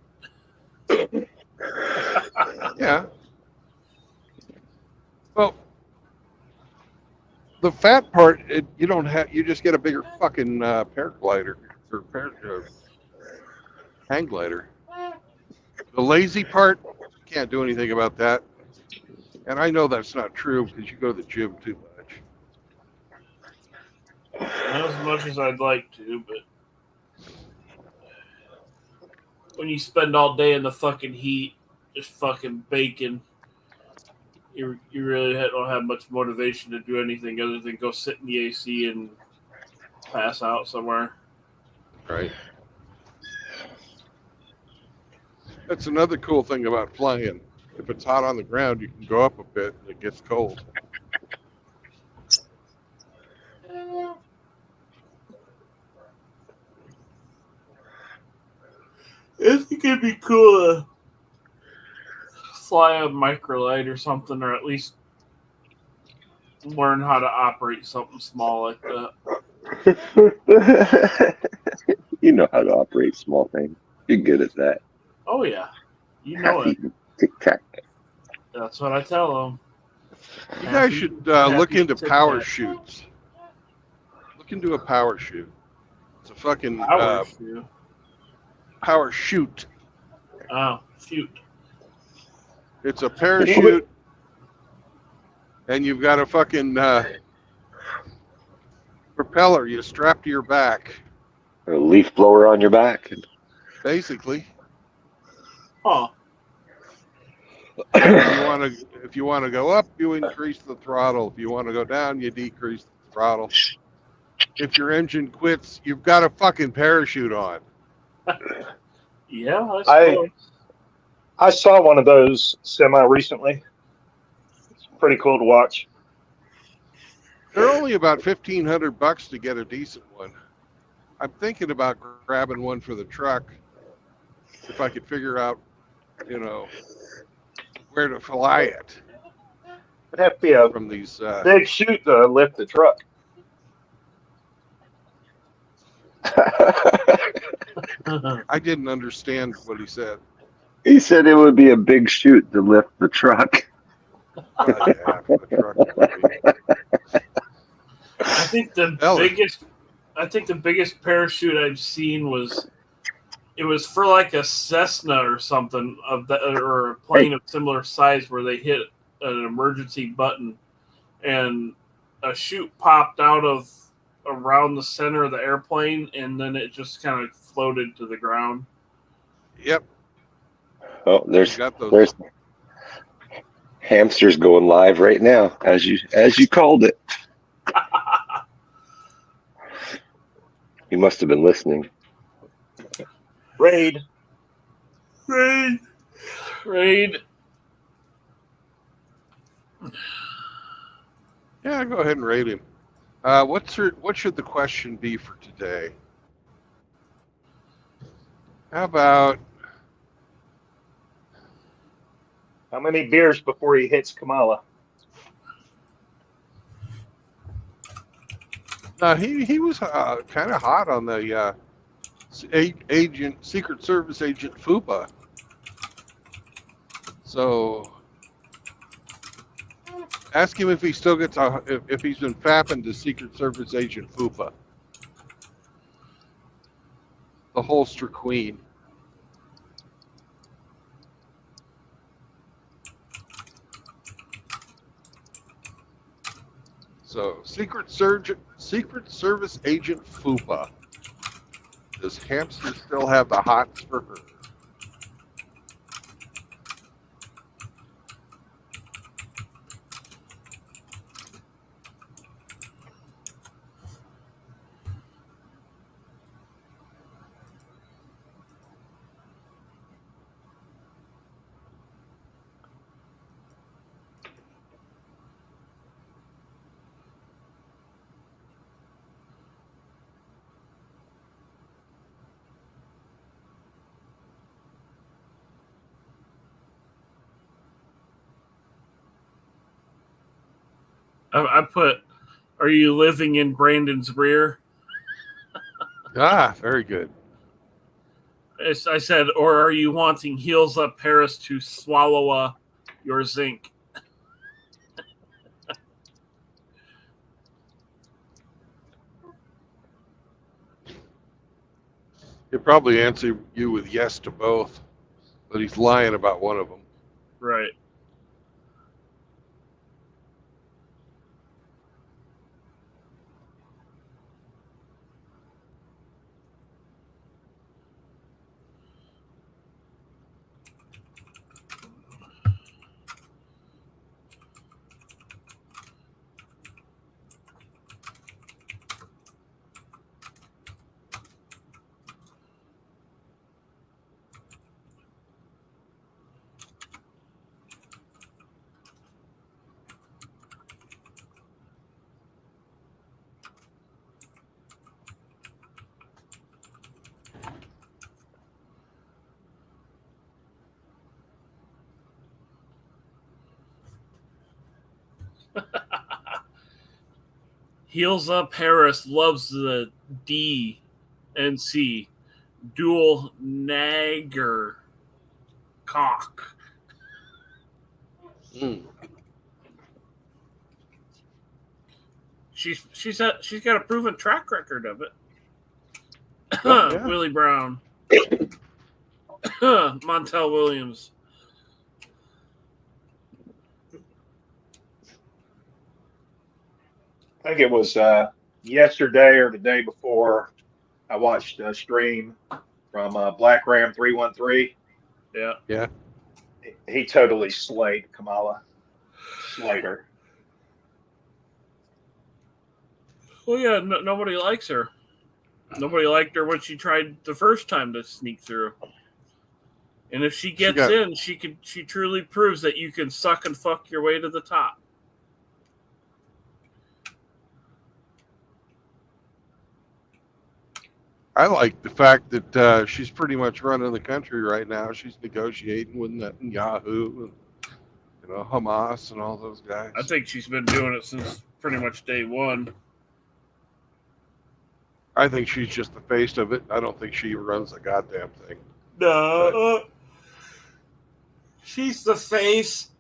Yeah. Well, the fat part, you don't have. You just get a bigger fucking paraglider or hang glider. The lazy part, can't do anything about that. And I know that's not true because you go to the gym too much. Not as much as I'd like to, but when you spend all day in the fucking heat, just fucking baking, you really don't have much motivation to do anything other than go sit in the AC and pass out somewhere. Right. That's another cool thing about flying. If it's hot on the ground, you can go up a bit and it gets cold. I think it'd be cool to fly a microlight or something, or at least learn how to operate something small like that. You know how to operate small things. You're good at that. Oh, yeah. You know it. Tic-tac. That's what I tell them. You guys should look into power chutes. Look into a power chute. It's a fucking power chute. Oh, shoot. It's a parachute, and you've got a fucking propeller you strap to your back. A leaf blower on your back. Basically. Oh. If you want to go up, you increase the throttle. If you want to go down, you decrease the throttle. If your engine quits, you've got a fucking parachute on. Yeah, I suppose. I saw one of those semi recently. It's pretty cool to watch. They're only about $1,500 to get a decent one. I'm thinking about grabbing one for the truck if I could figure out, where to fly it. It'd have to be a from these big chute to lift the truck. I didn't understand what he said. He said it would be a big chute to lift the truck. Yeah, the truck. I think the biggest parachute I've seen was for like a Cessna or something or a plane of similar size where they hit an emergency button and a chute popped out of around the center of the airplane and then it just kind of floated to the ground. Yep. Oh, there's hamsters going live right now as you called it. You must have been listening. Raid. Yeah, go ahead and raid him. What should the question be for today? How about How many beers before he hits Kamala? He was kind of hot on the Secret Service agent Fupa. So ask him if he still gets if he's been fapping to Secret Service agent Fupa, the holster queen. So Secret Service agent Fupa. Does Hamster still have the hots for her? I put, are you living in Brandon's rear? Very good. I said, or are you wanting Heels Up Paris to swallow your zinc? He'll probably answer you with yes to both, but he's lying about one of them. Right. Heels Up Harris loves the D and C dual nagger cock. She's got a proven track record of it. Yeah. Willie Brown, Montel Williams. I think it was yesterday or the day before. I watched a stream from Black Ram 313. Yeah. He totally slayed Kamala. Slayed her. Well, yeah, nobody likes her. Nobody liked her when she tried the first time to sneak through. And if she gets in, she truly proves that you can suck and fuck your way to the top. I like the fact that she's pretty much running the country right now. She's negotiating with Netanyahu and Hamas and all those guys. I think she's been doing it since pretty much day one. I think she's just the face of it. I don't think she runs a goddamn thing. No. She's the face,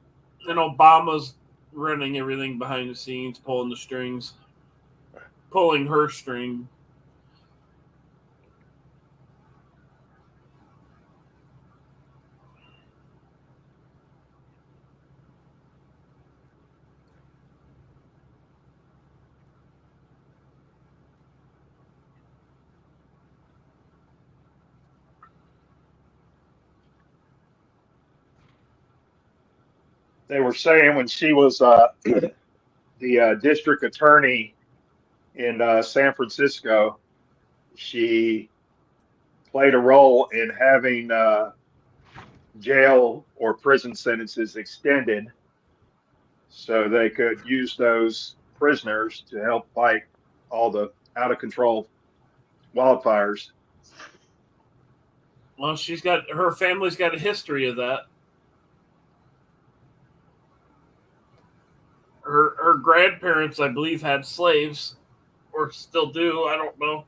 and Obama's running everything behind the scenes, pulling the strings, pulling her string. They were saying when she was the district attorney in San Francisco, she played a role in having jail or prison sentences extended so they could use those prisoners to help fight all the out of control wildfires. Well, her family's got a history of that. her grandparents, I believe, had slaves, or still do. I don't know.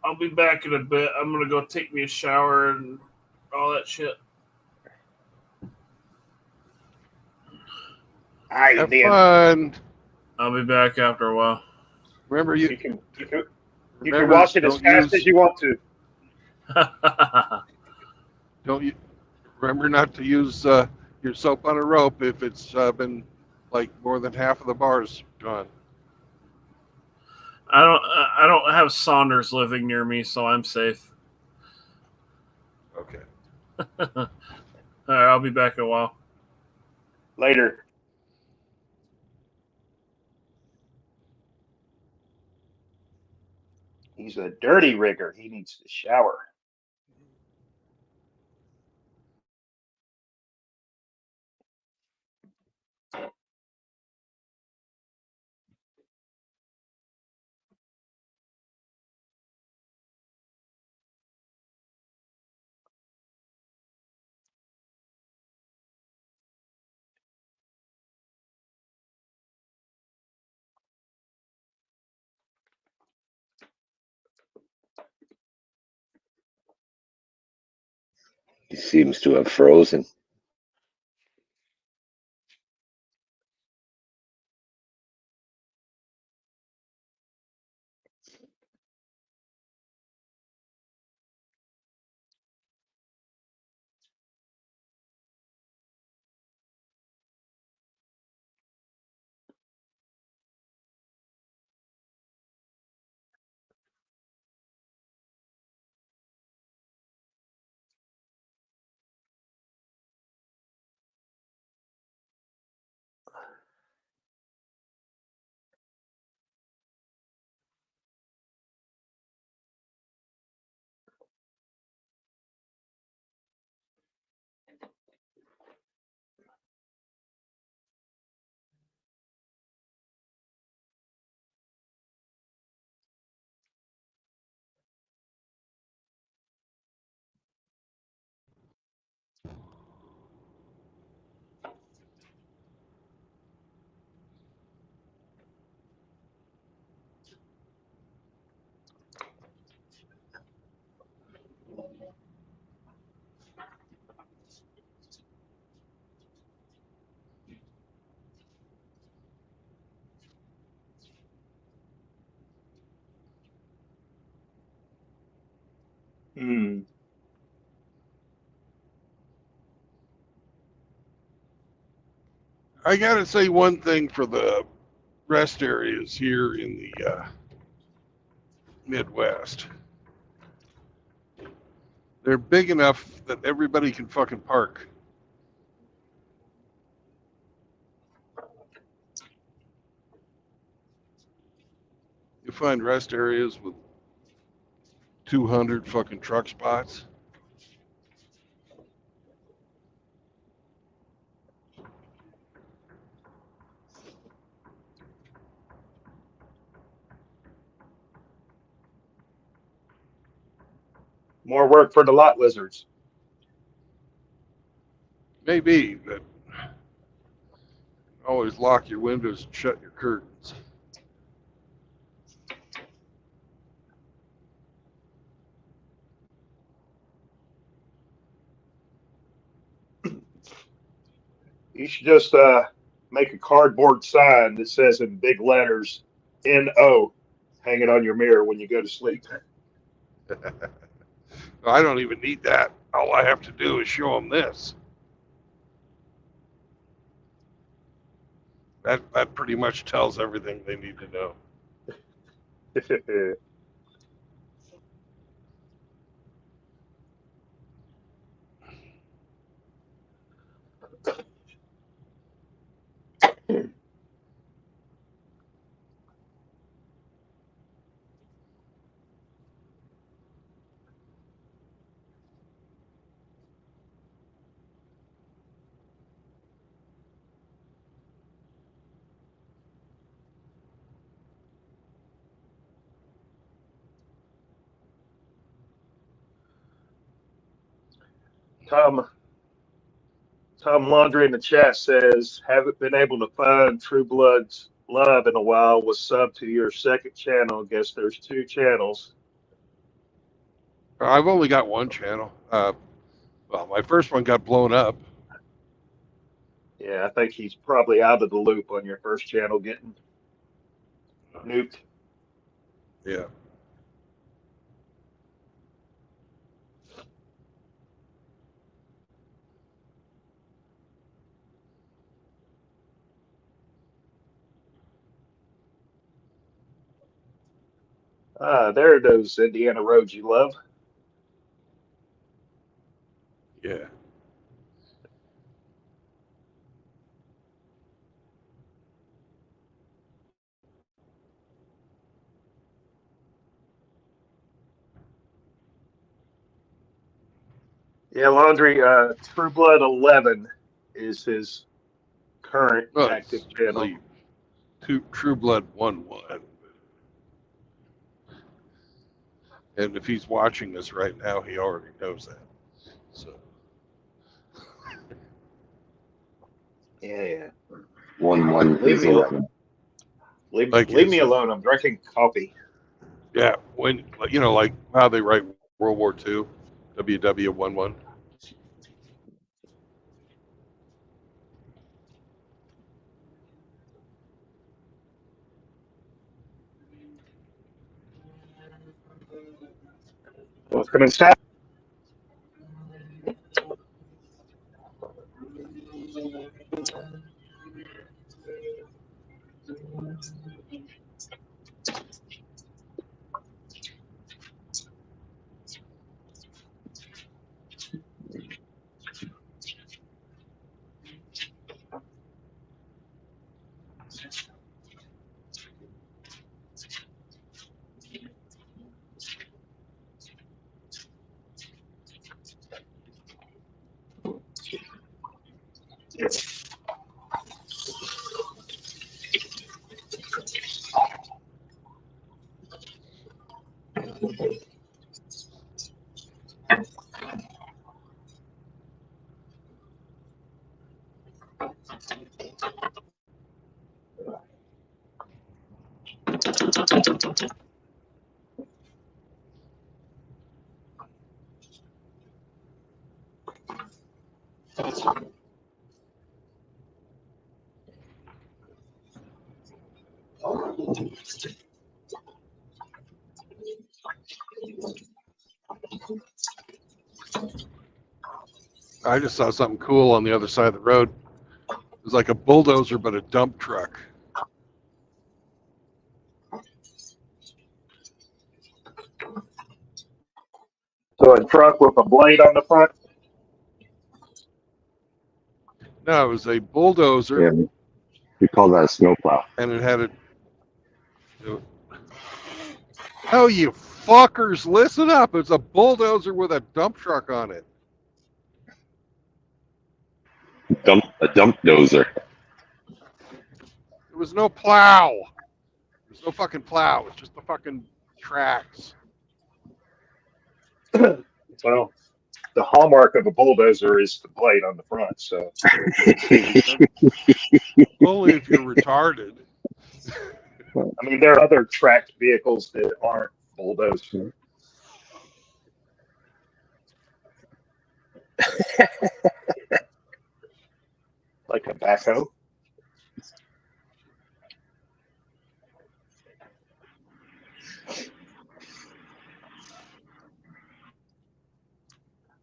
I'll be back in a bit. I'm gonna go take me a shower and all that shit. Have fun. I'll be back after a while. Remember, you can wash it as fast as you want to. Don't you remember not to use your soap on a rope if it's been like more than half of the bars gone. I don't have Saunders living near me, so I'm safe. Okay. All right, I'll be back in a while. Later. He's a dirty rigger. He needs to shower. He seems to have frozen. I gotta say one thing for the rest areas here in the Midwest. They're big enough that everybody can fucking park. You find rest areas with 200 fucking truck spots. More work for the lot lizards. Maybe, but always lock your windows and shut your curtains. You should just make a cardboard sign that says in big letters "N.O." Hang it on your mirror when you go to sleep. I don't even need that. All I have to do is show them this. That pretty much tells everything they need to know. Tom Laundry in the chat says, haven't been able to find True Blood's Love in a while. Was sub to your second channel. Guess there's 2 channels. I've only got one channel. Well, my first one got blown up. Yeah, I think he's probably out of the loop on your first channel getting nuked. Yeah. There are those Indiana roads you love. Yeah. Yeah, Laundry, True Blood 11 is his current active channel. True Blood 1-1. And if he's watching this right now, he already knows that. So. Yeah. 1-1 is 11. Leave me alone. I'm drinking coffee. Yeah, when like how they write World War II, WW11. What's coming inside? I just saw something cool on the other side of the road. It was like a bulldozer, but a dump truck. So a truck with a blade on the front? No, it was a bulldozer. Yeah, we call that a snowplow. And it had Oh, you fuckers, listen up. It's a bulldozer with a dump truck on it. A dump dozer. There was no plow. There's no fucking plow. It's just the fucking tracks. Well, the hallmark of a bulldozer is the blade on the front. So only if you're retarded. I mean, there are other tracked vehicles that aren't bulldozers. Like a backhoe.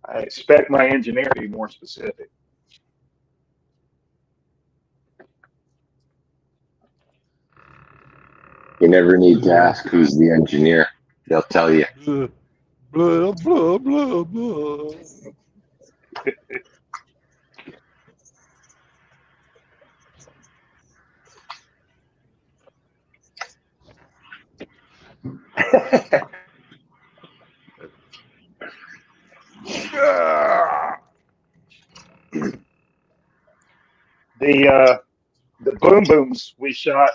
I expect my engineer to be more specific. You never need to ask who's the engineer. They'll tell you. Blah, blah, blah, blah. The boom booms we shot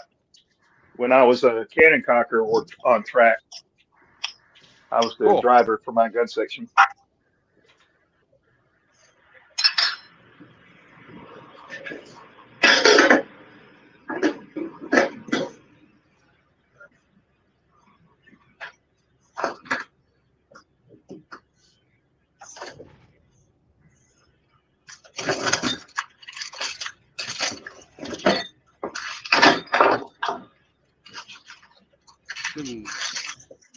when I was a cannon cocker were on track. I was the driver for my gun section. fucking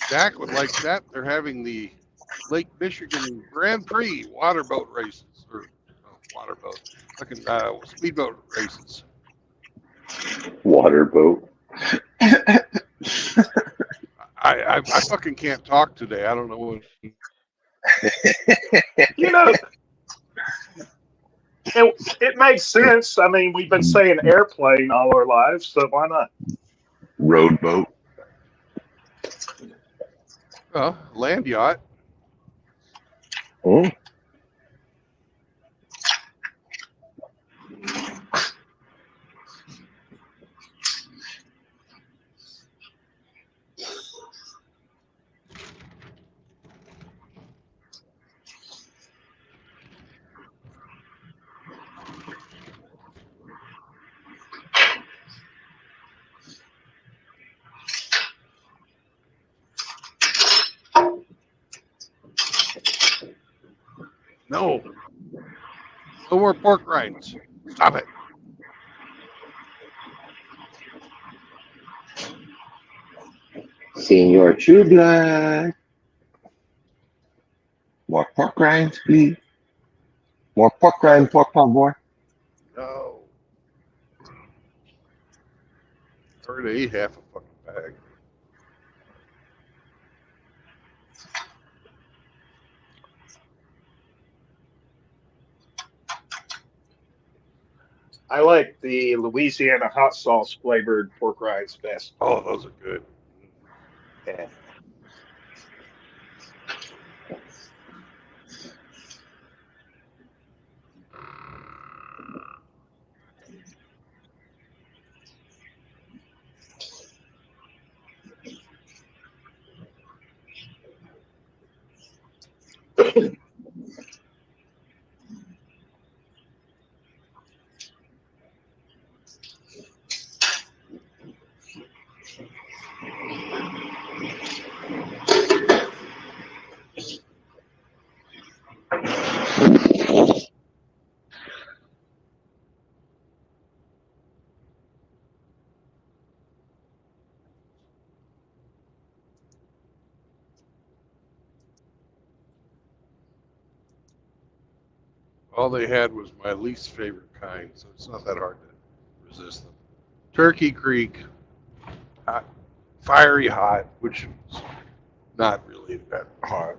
Jack would like that. They're having the Lake Michigan Grand Prix waterboat races, or fucking speedboat races. Waterboat. I fucking can't talk today. I don't know what. You know, it makes sense. I mean, we've been saying airplane all our lives, so why not? Roadboat. Land yacht. Oh. No. No more pork rinds. Stop it. Senor True Blood. More pork rinds, please. More pork rind, por favor. No. I already ate half a fucking bag. I like the Louisiana hot sauce flavored pork rinds best. Oh, those are good. Yeah. All they had was my least favorite kind, so it's not that hard to resist them. Turkey Creek, hot, fiery hot, which is not really that hot.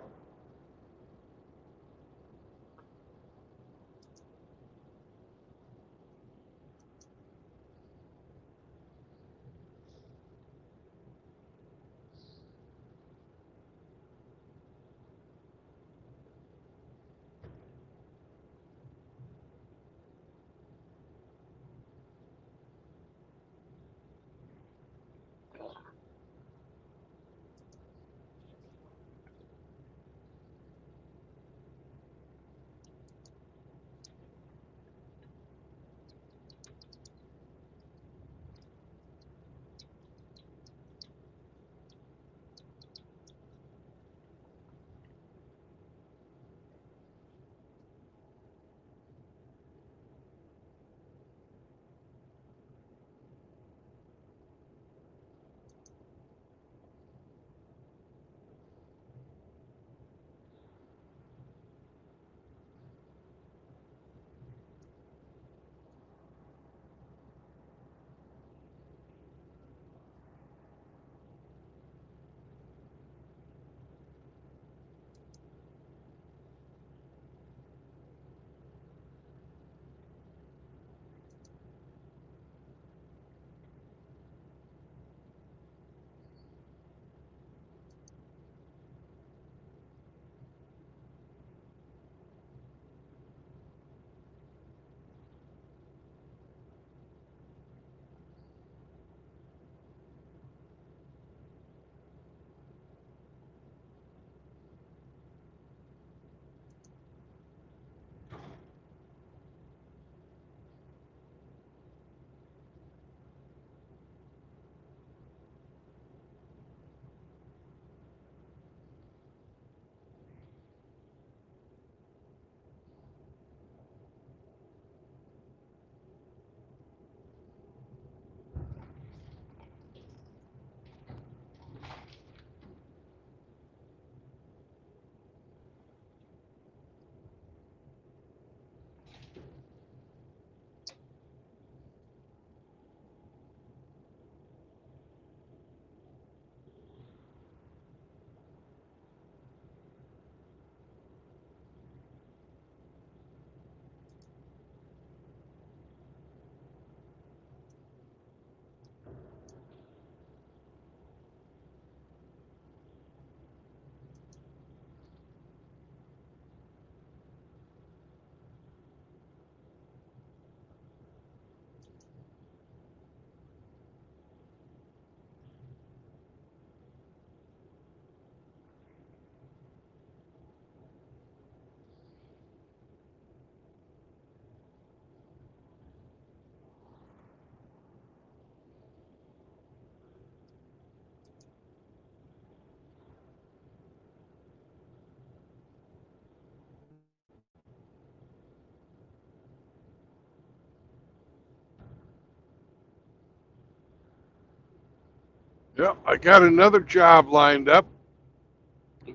Yeah, I got another job lined up.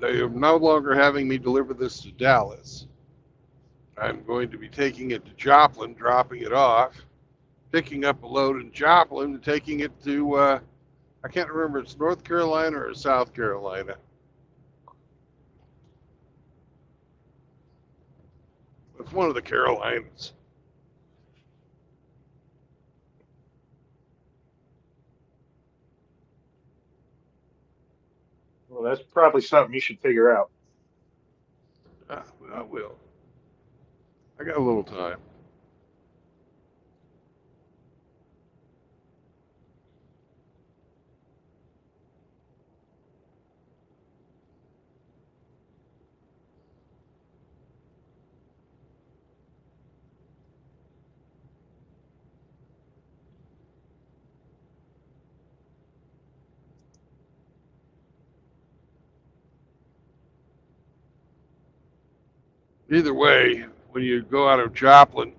They are no longer having me deliver this to Dallas. I'm going to be taking it to Joplin, dropping it off, picking up a load in Joplin, and taking it to, I can't remember if it's North Carolina or South Carolina. It's one of the Carolinas. Well, that's probably something you should figure out. I will. I got a little time. Either way, when you go out of Joplin,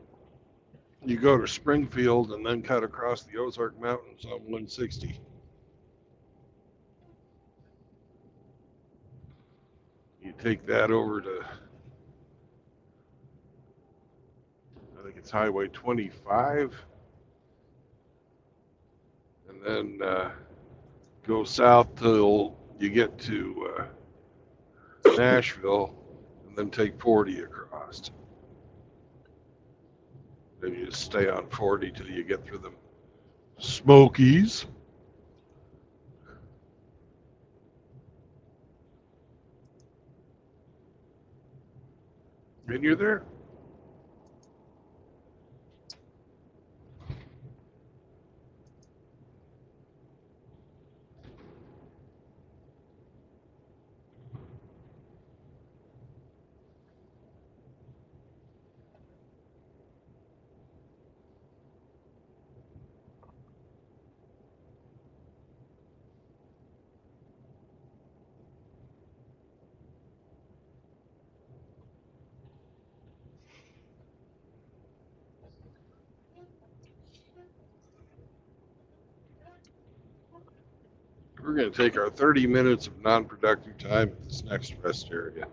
you go to Springfield and then cut across the Ozark Mountains on 160. You take that over to, I think it's Highway 25, and then go south till you get to Nashville, and then take 40 across. Then you just stay on 40 till you get through the Smokies. And you're there. We're going to take our 30 minutes of non-productive time at this next rest area.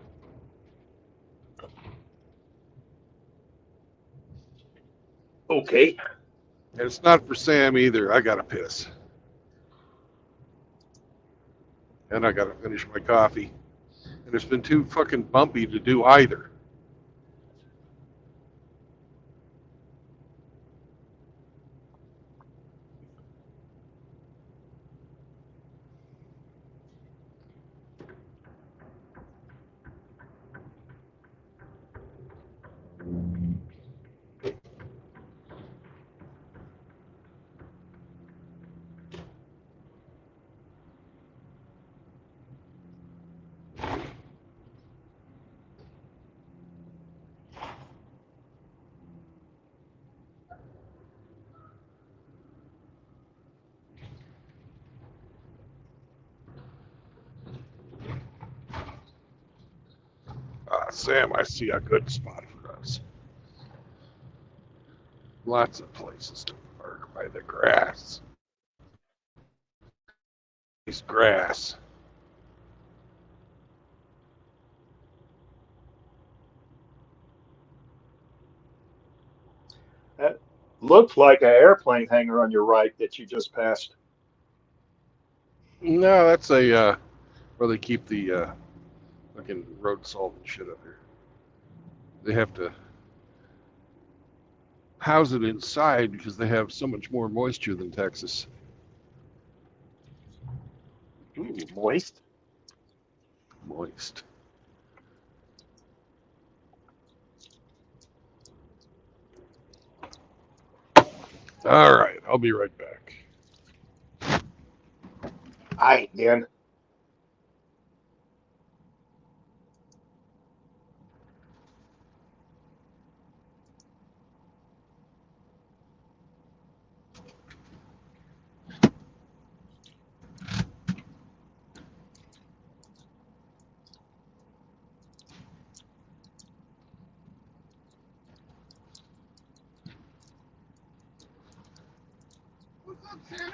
Okay. And it's not for Sam either. I got to piss. And I got to finish my coffee. And it's been too fucking bumpy to do either. Sam, I see a good spot for us. Lots of places to park by the grass. Nice grass. That looked like an airplane hangar on your right that you just passed. No, that's a where they keep the fucking road salt and shit up here. They have to house it inside because they have so much more moisture than Texas. Ooh, moist. Moist. All right, I'll be right back. All right, then. What's up, Sammy?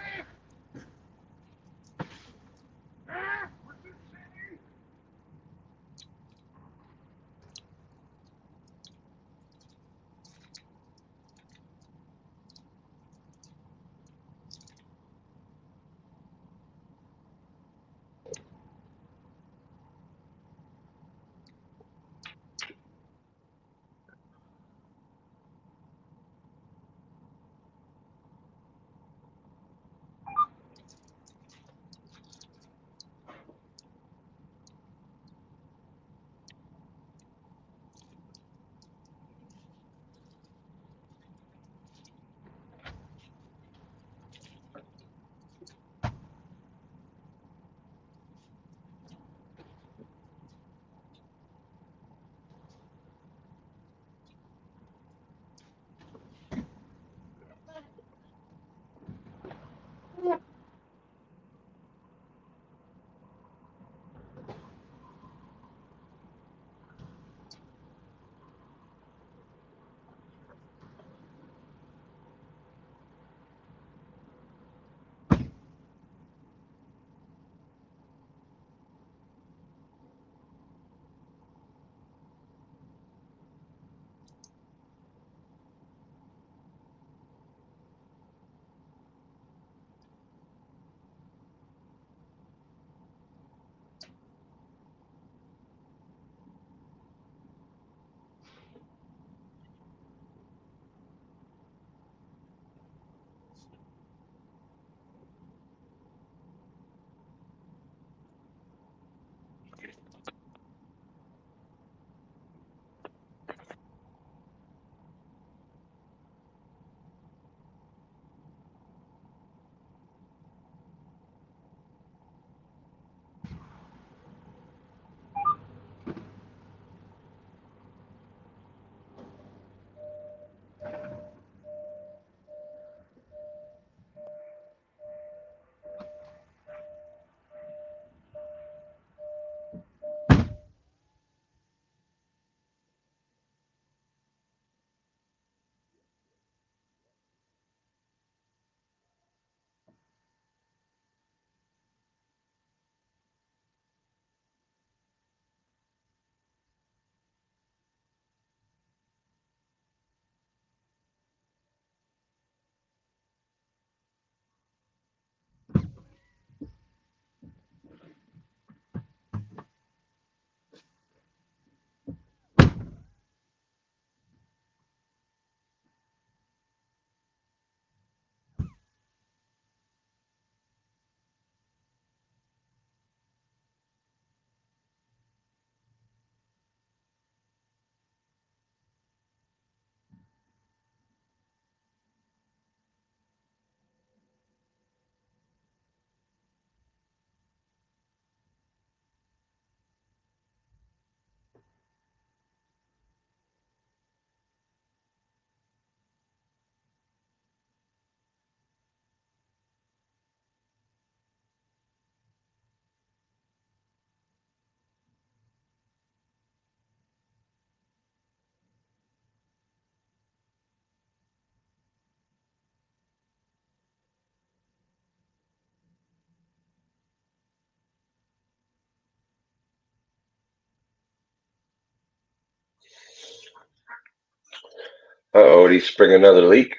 Would he spring another leak?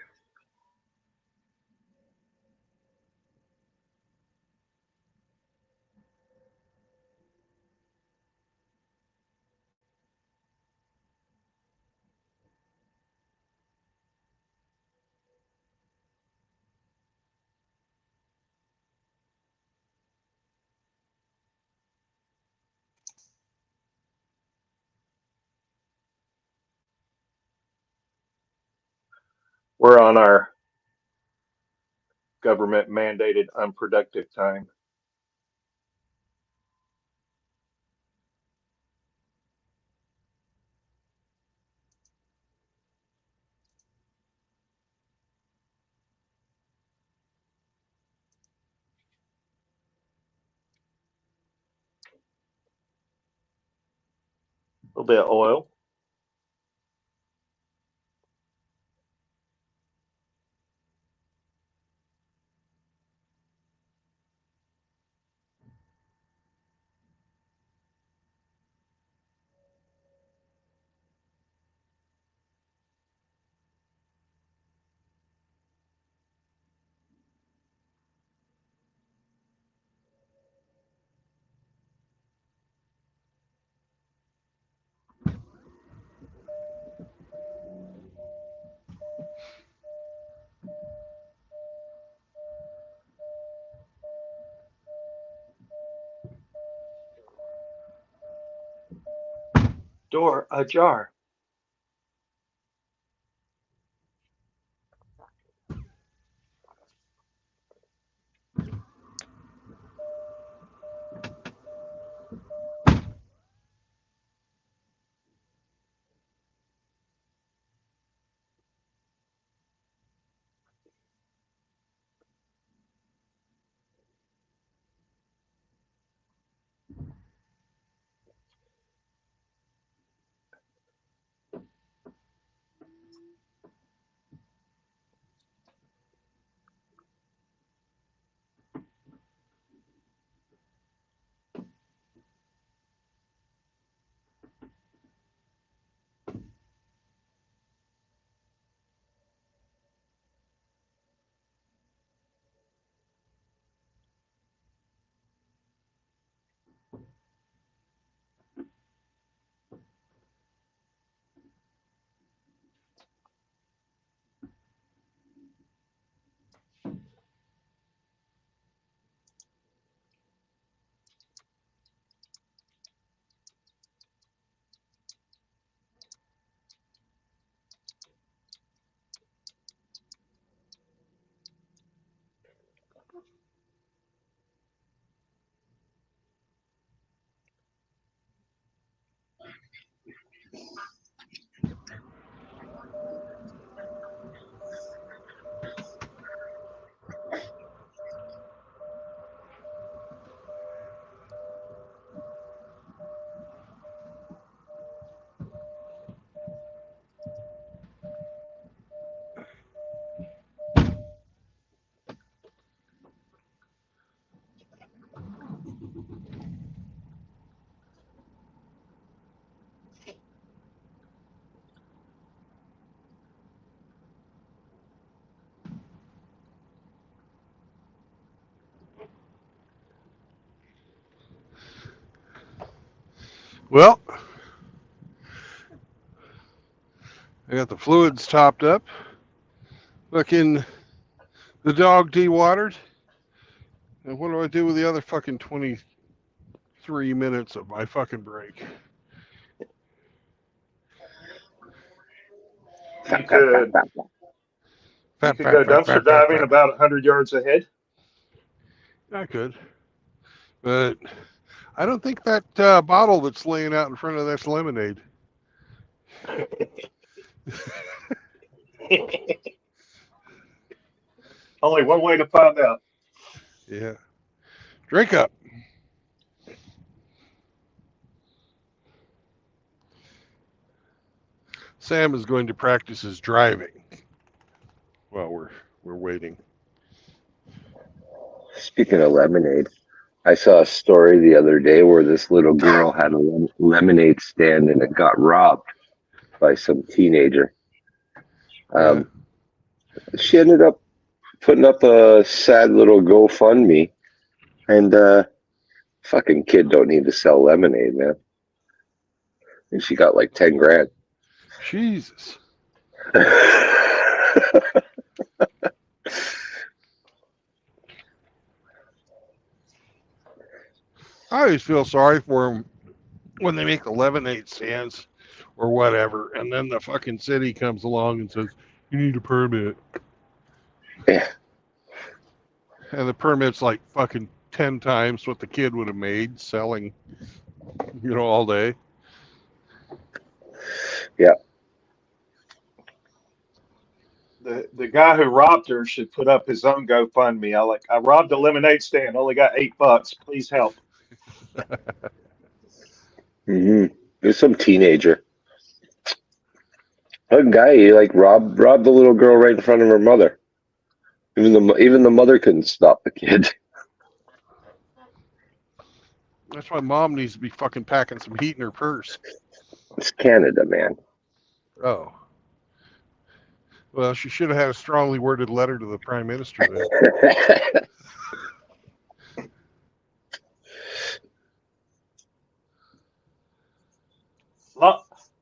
We're on our government mandated unproductive time. A little bit of oil. Door ajar. Well, I got the fluids topped up. Fucking the dog dewatered. And what do I do with the other fucking 23 minutes of my fucking break? You could go dumpster diving about 100 yards ahead. I could. But I don't think that bottle that's laying out in front of that's lemonade. Only one way to find out. Yeah. Drink up. Sam is going to practice his driving while we're waiting. Speaking of lemonade, I saw a story the other day where this little girl had a lemonade stand and it got robbed by some teenager. She ended up putting up a sad little GoFundMe, and fucking kid don't need to sell lemonade, man. And she got like 10 grand. Jesus. I always feel sorry for them when they make the lemonade stands or whatever, and then the fucking city comes along and says, you need a permit. Yeah. And the permit's like fucking 10 times what the kid would have made selling, all day. Yeah. The guy who robbed her should put up his own GoFundMe. I robbed a lemonade stand, only got $8. Please help. Mm-hmm. There's some teenager. A guy, he like robbed the little girl right in front of her mother. Even the mother couldn't stop the kid. That's why mom needs to be fucking packing some heat in her purse. It's Canada, man. Oh. Well, she should have had a strongly worded letter to the Prime Minister then.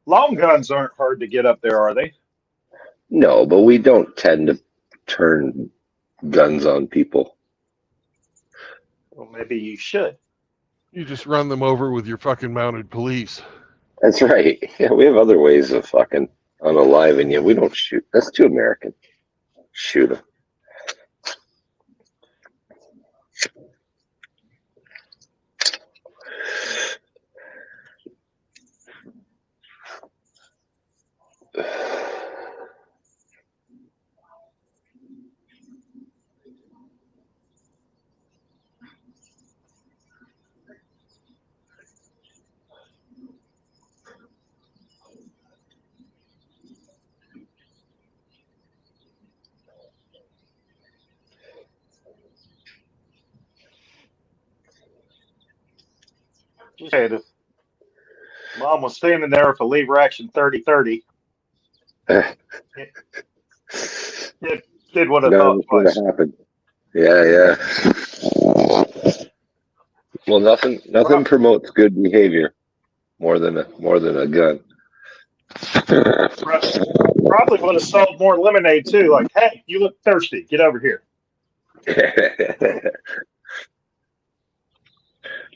Long guns aren't hard to get up there, are they? No, but we don't tend to turn guns on people. Well, maybe you should. You just run them over with your fucking mounted police. That's right. Yeah, we have other ways of fucking unaliving you. We don't shoot. That's too American. Shoot them. Just said if Mom was standing there with a lever action 30-30, it did what I thought twice. Happened. Yeah. Well, nothing promotes good behavior more than a gun. Probably would have sold more lemonade too. Like, hey, you look thirsty. Get over here.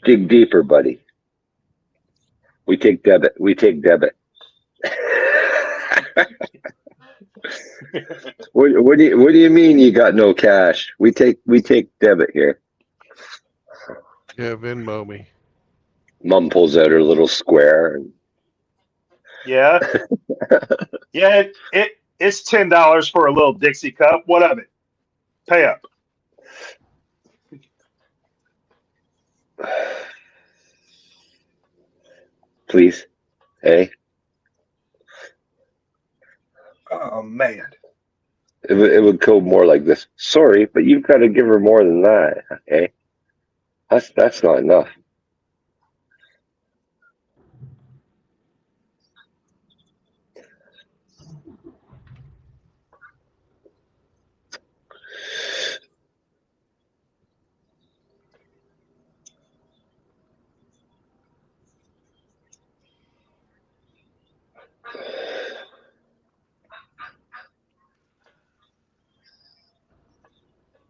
Dig deeper, buddy. We take debit. What do you mean you got no cash? We take debit here. Yeah, Venmo me. Mom pulls out her little square. Yeah. Yeah, it's $10 for a little Dixie cup. What of it? Pay up. Please. Hey. Oh man. It would go more like this. Sorry, but you've got to give her more than that. Okay. That's not enough.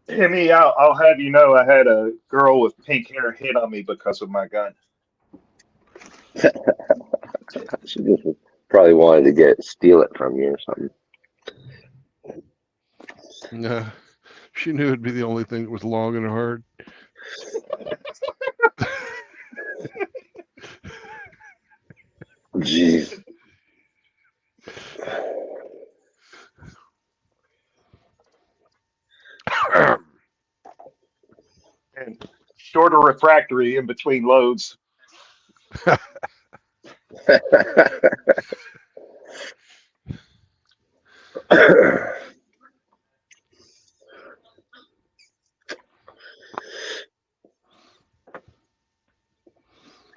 Timmy, I'll have you know I had a girl with pink hair hit on me because of my gun. She just probably wanted to steal it from you or something. No, she knew it'd be the only thing that was long and hard. Jeez. And shorter refractory in between loads.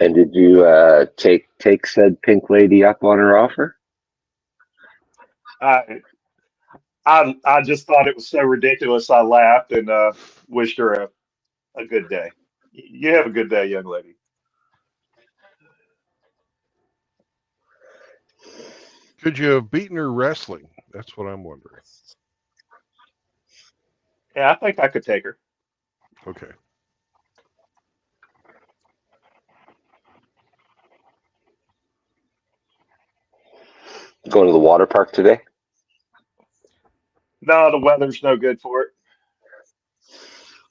And did you take said pink lady up on her offer? I just thought it was so ridiculous. I laughed and wished her a good day. You have a good day, young lady. Could you have beaten her wrestling? That's what I'm wondering. Yeah, I think I could take her. Okay. Going to the water park today? No, the weather's no good for it.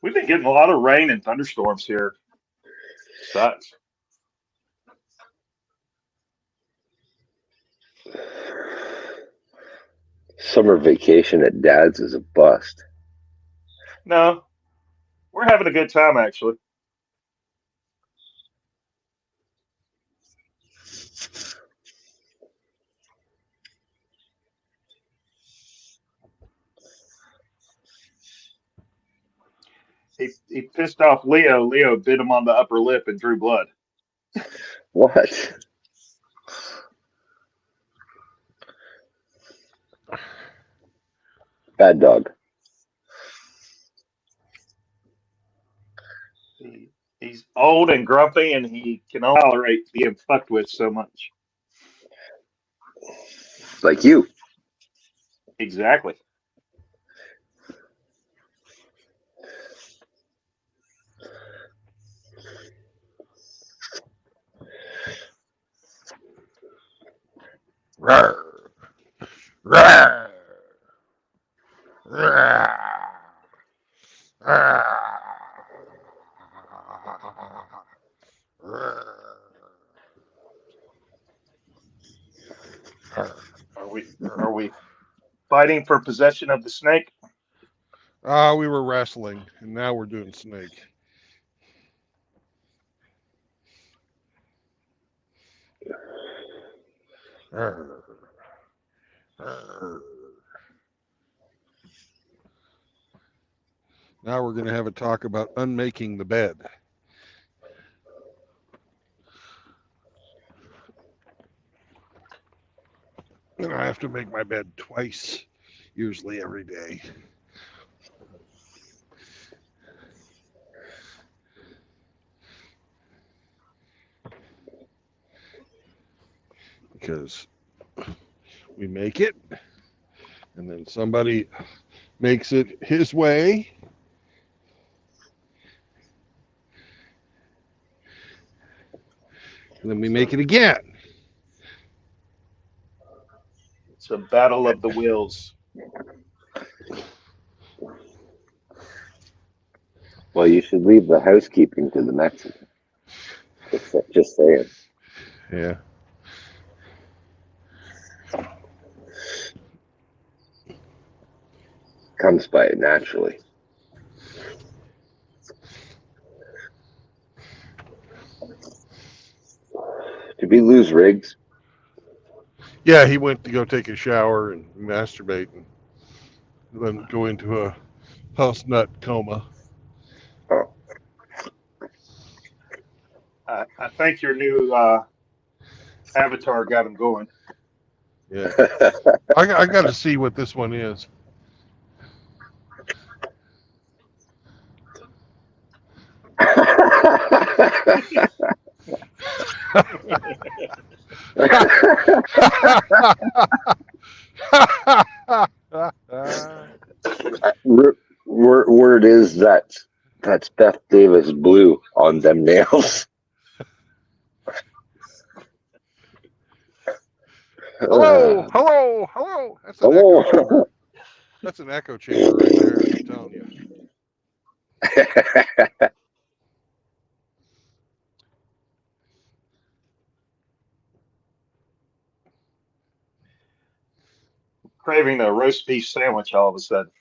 We've been getting a lot of rain and thunderstorms here. Sucks. Summer vacation at Dad's is a bust. No, we're having a good time actually. He pissed off Leo. Leo bit him on the upper lip and drew blood. What? Bad dog. He's old and grumpy, and he can only tolerate being fucked with so much. Like you. Exactly. Rawr. Rawr. Rawr. Are we fighting for possession of the snake? We were wrestling, and now we're doing snake. Now we're going to have a talk about unmaking the bed. And I have to make my bed twice, usually every day. Because we make it, and then somebody makes it his way. And then we make it again. It's a battle of the wills. Well, you should leave the housekeeping to the Mexican. Just saying. Yeah. Comes by it naturally. Did we lose Riggs? Yeah, he went to go take a shower and masturbate and then go into a house nut coma. Oh. I think your new avatar got him going. Yeah. I got to see what this one is. Word is that's Beth Davis blue on them nails. Hello. That's an Hello. echo chamber. That's an echo chamber right there. I'm telling you. Craving a roast beef sandwich all of a sudden.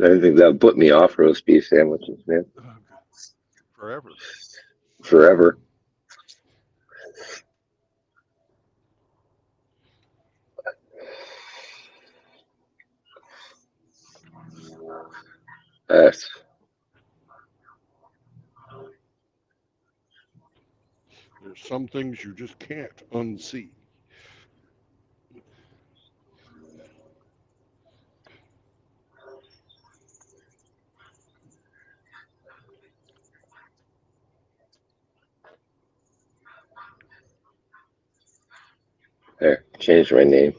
I don't think that put me off roast beef sandwiches, man. Forever. Yes. There's some things you just can't unsee. There, changed my name.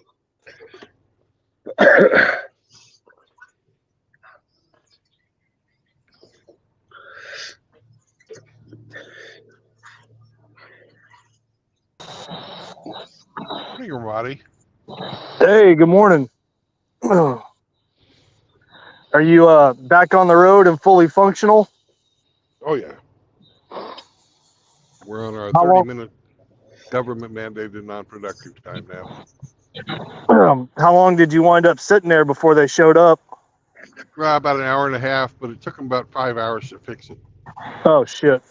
Morning, Ramadi. Hey, good morning. Are you back on the road and fully functional? Oh, yeah. We're on our How 30-minute government mandated non-productive time now. long? How long did you wind up sitting there before they showed up? About an hour and a half, but it took them about 5 hours to fix it. Oh shit!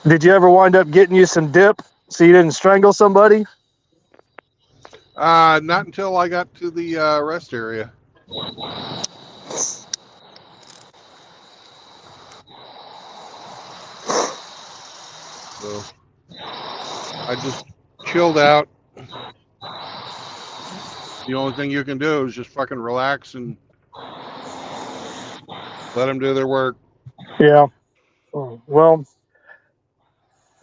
Did you ever wind up getting you some dip so you didn't strangle somebody? Not until I got to the rest area. So I just chilled out. The only thing you can do is just fucking relax and let them do their work. Yeah. Well,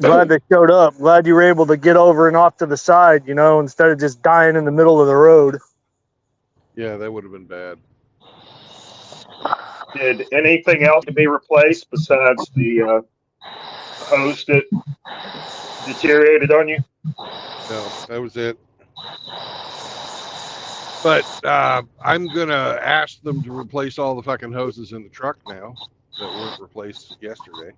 glad they showed up. Glad you were able to get over and off to the side, instead of just dying in the middle of the road. Yeah, that would have been bad. Did anything else to be replaced besides the hose that deteriorated on you? No, that was it. But I'm going to ask them to replace all the fucking hoses in the truck now that weren't replaced yesterday.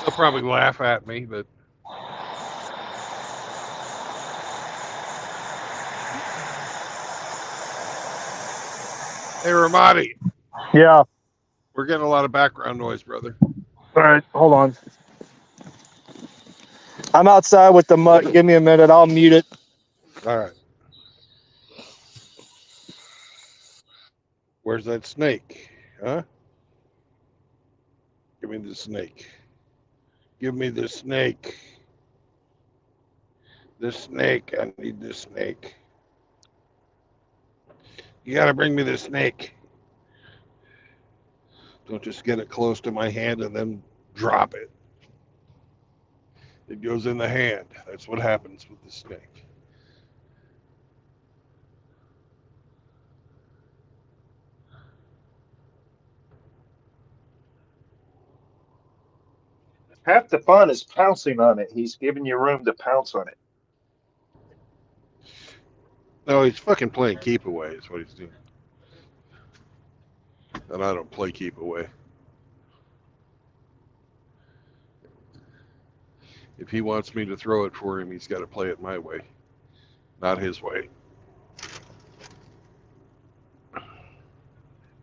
They'll probably laugh at me, but hey, Ramadi. Yeah. We're getting a lot of background noise, brother. All right, hold on. I'm outside with the mutt. Give me a minute. I'll mute it. All right. Where's that snake? Huh? Give me the snake. Give me the snake. The snake. I need the snake. You got to bring me the snake. Don't just get it close to my hand and then drop it. It goes in the hand. That's what happens with the snake. Half the fun is pouncing on it. He's giving you room to pounce on it. No, he's fucking playing keep away is what he's doing. And I don't play keep away. If he wants me to throw it for him, he's got to play it my way, not his way.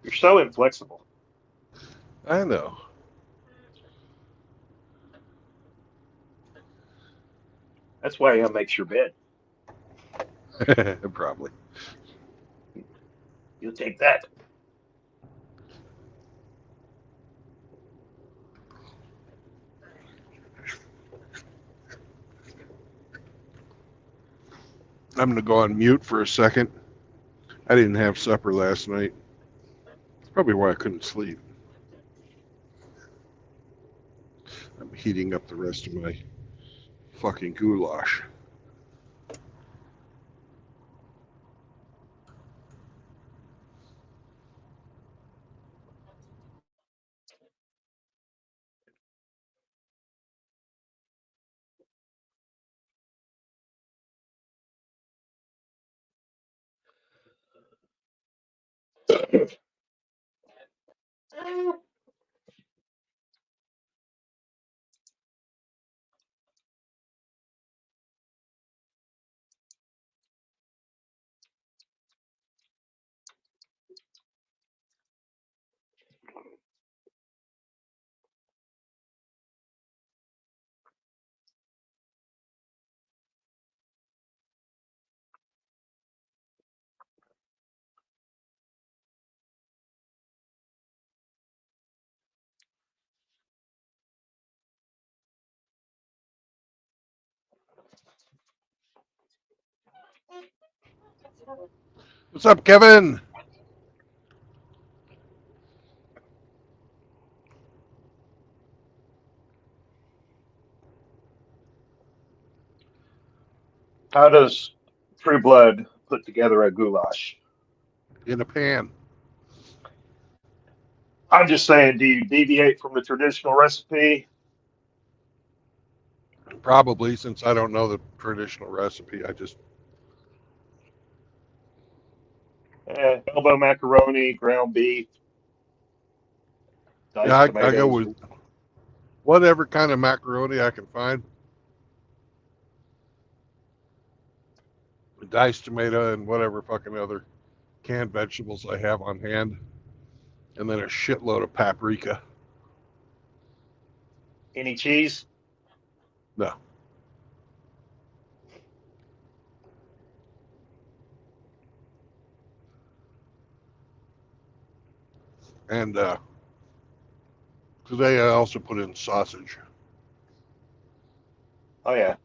You're so inflexible. I know. That's why he makes your bed. Probably. You'll take that. I'm going to go on mute for a second. I didn't have supper last night. That's probably why I couldn't sleep. I'm heating up the rest of my fucking goulash. What's up, Kevin? How does True Blood put together a goulash? In a pan. I'm just saying, do you deviate from the traditional recipe? Probably, since I don't know the traditional recipe. I just Elbow macaroni, ground beef, yeah, diced I go tomatoes. with whatever kind of macaroni I can find. A diced tomato and whatever fucking other canned vegetables I have on hand, and then a shitload of paprika. Any cheese? No. And today I also put in sausage. Oh yeah.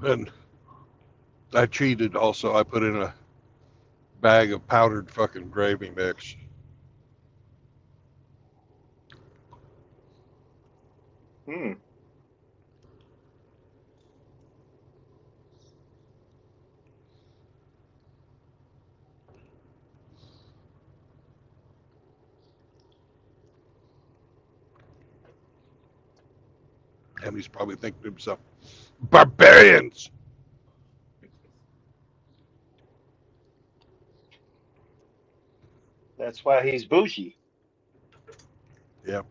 And I cheated also. I put in a bag of powdered fucking gravy mix. Hmm. And he's probably thinking to himself, barbarians! That's why he's bougie. Yep.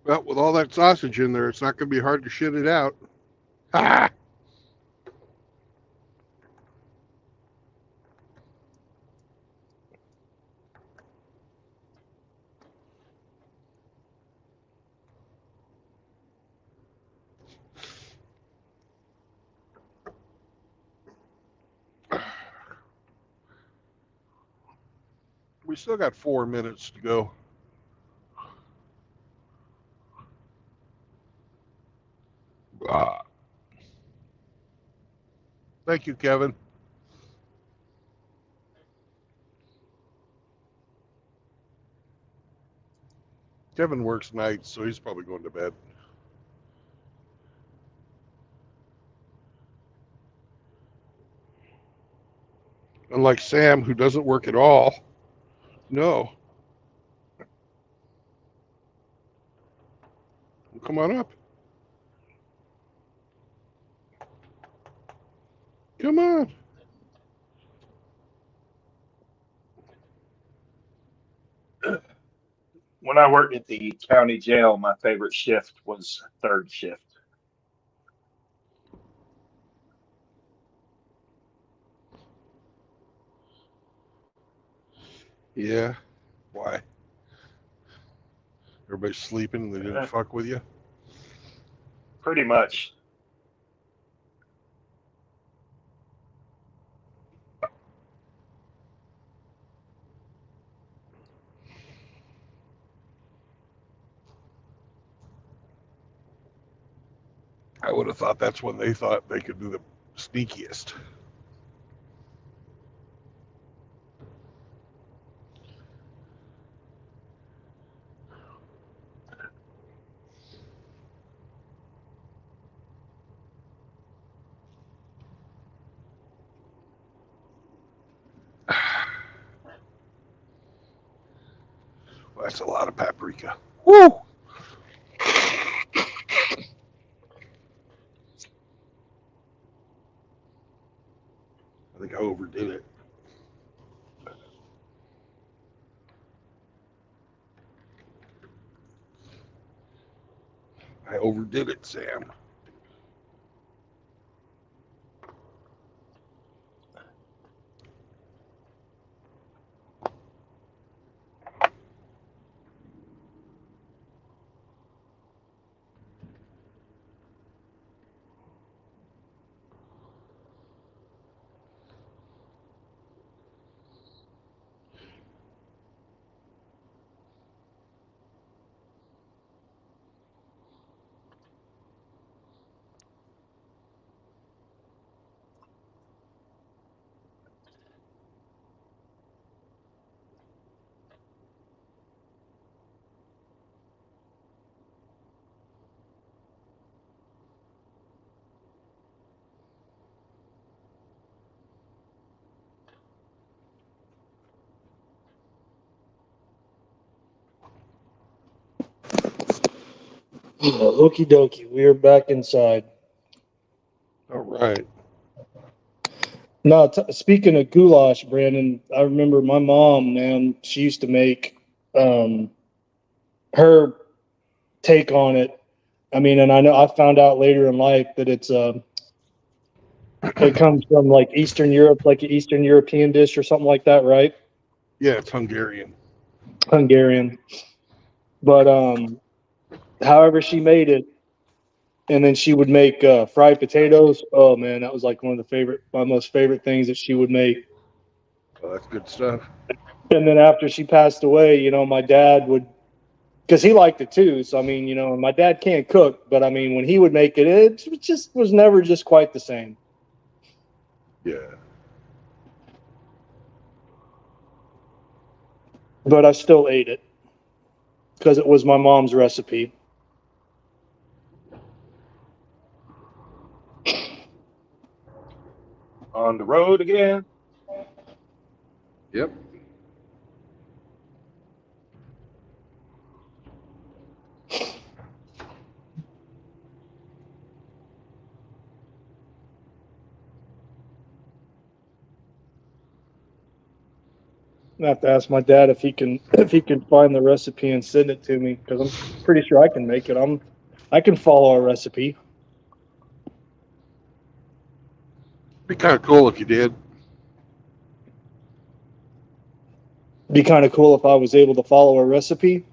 Well, with all that sausage in there, it's not going to be hard to shit it out. Ha! We still got 4 minutes to go. Thank you, Kevin. Kevin works nights, so he's probably going to bed. Unlike Sam, who doesn't work at all. No. Come on up. Come on. When I worked at the county jail, my favorite shift was third shift. Yeah. Why? Everybody's sleeping and they didn't fuck with you? Pretty much. I would have thought that's when they thought they could do the sneakiest. That's a lot of paprika. Woo! I think I overdid it. I overdid it, Sam. Okie dokie, we are back inside. All right. No, speaking of goulash, Brandon, I remember my mom, man, she used to make her take on it. I mean, and I know I found out later in life that it comes from like Eastern Europe, like an Eastern European dish or something like that, right? Yeah, it's Hungarian. Hungarian. But however she made it, and then she would make fried potatoes. Oh man, that was like one of my most favorite things that she would make. Oh, that's good stuff. And then after she passed away, you know, my dad would, because he liked it too. So I mean, you know, my dad can't cook, but I mean, when he would make it, it just was never just quite the same. Yeah. But I still ate it because it was my mom's recipe. On the road again. Yep. I have to ask my dad if he can find the recipe and send it to me, because I'm pretty sure I can make it. I can follow a recipe. Be kind of cool if you did. Be kind of cool if I was able to follow a recipe.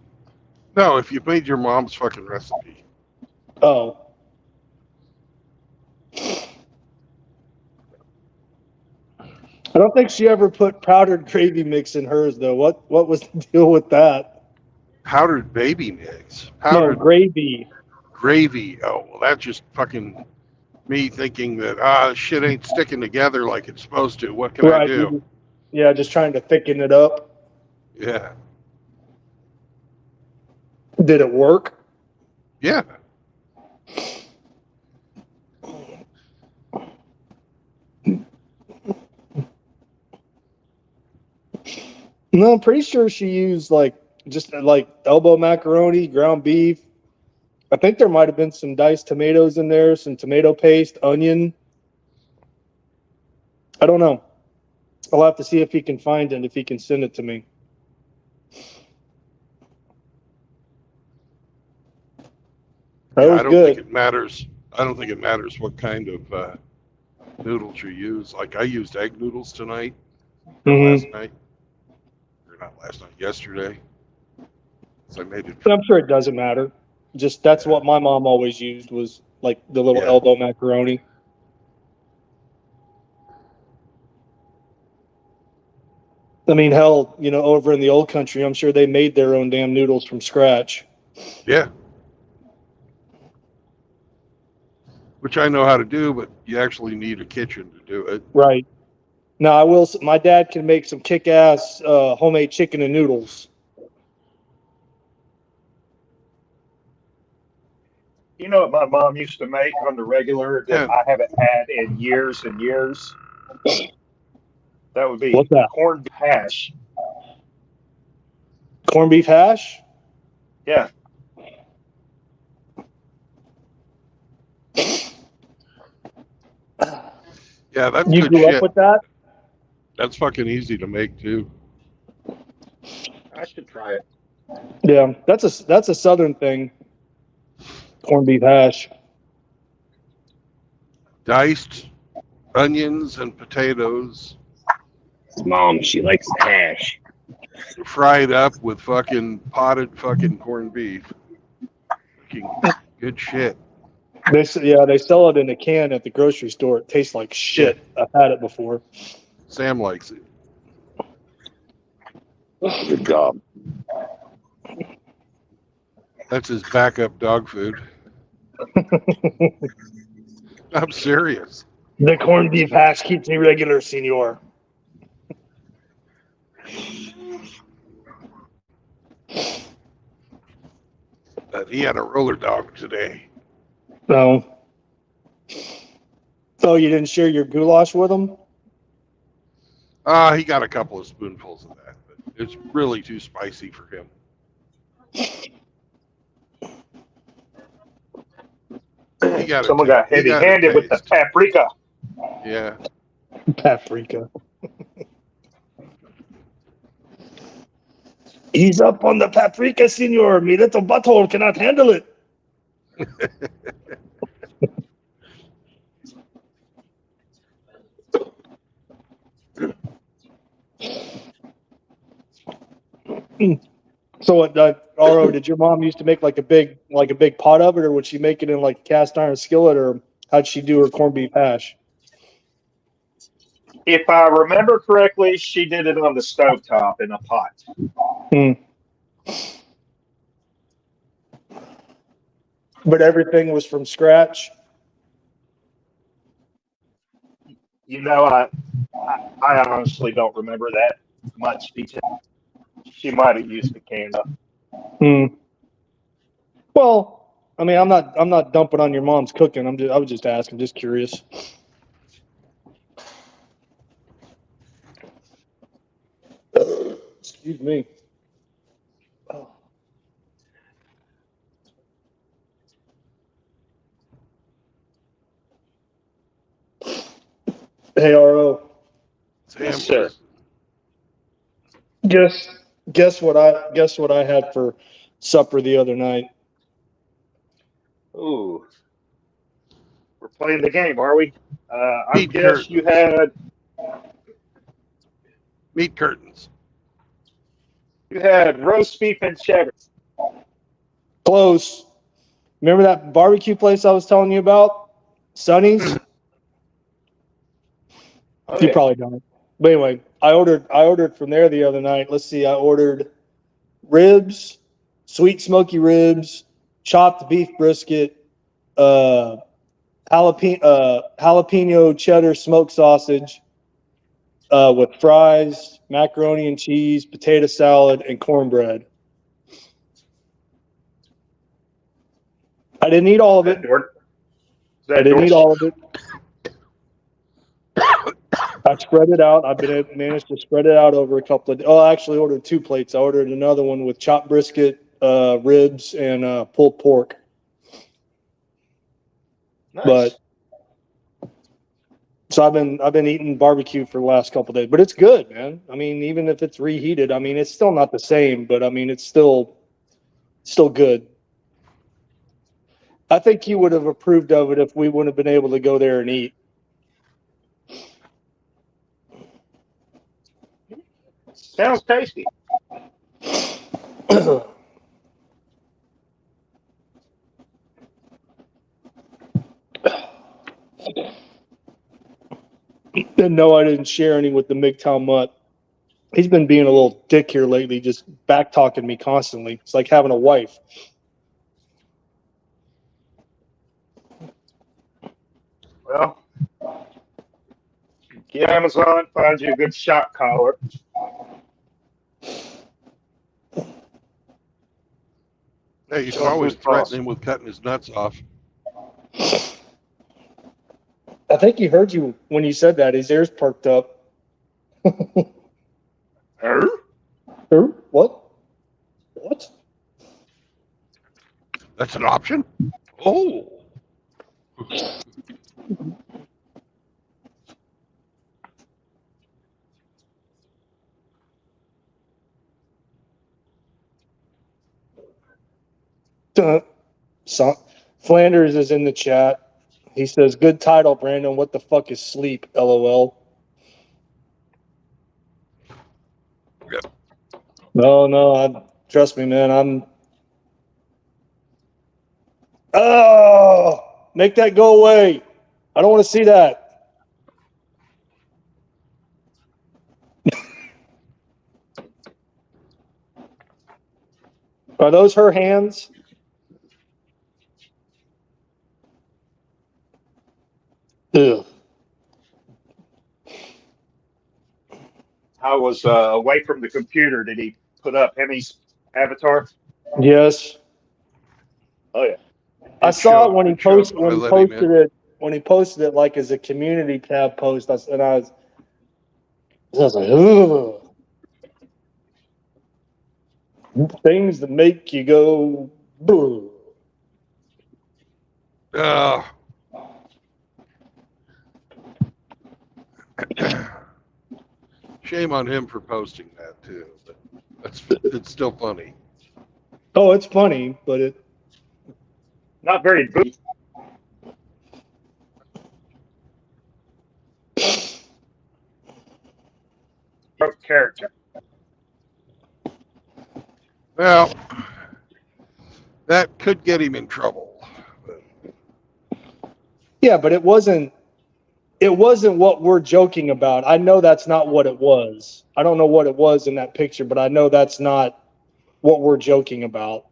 No, if you made your mom's fucking recipe. Oh. I don't think she ever put powdered gravy mix in hers, though. What was the deal with that? Powdered baby mix. No, gravy. Gravy. Oh, well, that's just fucking me thinking that, shit ain't sticking together like it's supposed to. What can I do? Yeah, just trying to thicken it up. Yeah. Did it work? Yeah. No, I'm pretty sure she used just elbow macaroni, ground beef. I think there might have been some diced tomatoes in there, some tomato paste, onion. I don't know. I'll have to see if he can find it, if he can send it to me. That was I don't good. think it matters. I don't think it matters what kind of noodles you use. Like I used egg noodles tonight, last night, or not last night, yesterday. So I made it. I'm sure it doesn't matter. Just that's what my mom always used, was like the little elbow macaroni. I mean, hell, you know, over in the old country, I'm sure they made their own damn noodles from scratch. Yeah. Which I know how to do, but you actually need a kitchen to do it. Right. Now, my dad can make some kick-ass homemade chicken and noodles. You know what my mom used to make on the regular that I haven't had in years and years? That would be corned hash. Corned beef hash? Yeah. Yeah, that's You good grew shit. up with that? That's fucking easy to make too. I should try it. Yeah, that's a southern thing. Corned beef hash. Diced onions and potatoes, Mom, she likes hash. fried up with fucking potted fucking corned beef. Fucking good shit. They sell it in a can at the grocery store. It tastes like shit. Yeah. I've had it before. Sam likes it. Good job. That's his backup dog food. I'm serious. The corned beef hash keeps me regular, senor. He had a roller dog today. No. Oh, you didn't share your goulash with him? He got a couple of spoonfuls of that, but it's really too spicy for him. Someone got heavy-handed with the paprika. Yeah. Paprika. Ease up on the paprika, senor. Me little butthole cannot handle it. So, what, Aro, did your mom used to make like a big pot of it, or would she make it in like a cast iron skillet, or how'd she do her corned beef hash? If I remember correctly, she did it on the stovetop in a pot. But everything was from scratch. You know, I honestly don't remember that much detail. She might have used the can up. Well, I mean, I'm not dumping on your mom's cooking. I was just asking, just curious. Excuse me. Hey, RO. Yes, sir. Guess what I had for supper the other night. Ooh. We're playing the game, are we? I Meat guess curtains. you had Meat curtains. you had roast beef and cheddar. Close. Remember that barbecue place I was telling you about? Sonny's? Oh, You yeah. probably don't. But anyway, I ordered from there the other night. Let's see, I ordered ribs, sweet smoky ribs, chopped beef brisket, jalapeno cheddar smoked sausage with fries, macaroni and cheese, potato salad, and cornbread. I didn't eat all of it. I didn't eat all of it. I spread it out. Managed to spread it out over a couple of. Oh, I actually ordered 2 plates. I ordered another one with chopped brisket, ribs, and pulled pork. Nice. But so I've been eating barbecue for the last couple of days, but it's good, man. I mean, even if it's reheated, I mean, it's still not the same, but I mean, it's still good. I think you would have approved of it if we wouldn't have been able to go there and eat. Sounds tasty. And no, I didn't share any with the MGTOW mutt. He's been being a little dick here lately, just back talking me constantly. It's like having a wife. Well, get Amazon, find you a good shock collar. Hey, you can always threaten him with cutting his nuts off. I think he heard you when you said that. His ears perked up. What? What? That's an option? Oh. So, Flanders is in the chat. He says, "Good title, Brandon. What the fuck is sleep? LOL." Yeah. No. Trust me, man. Oh, make that go away. I don't want to see that. Are those her hands? Ugh. I was away from the computer. Did he put up Hemi's avatar? Yes. Oh yeah. I saw it when he posted When he posted it like as a community tab post. I was like, ugh. Things that make you go, boo. Shame on him for posting that too. But it's still funny. Oh, it's funny, but it not very good character. Well, that could get him in trouble. Yeah, but it wasn't what we're joking about. I know that's not what it was. I don't know what it was in that picture, but I know that's not what we're joking about.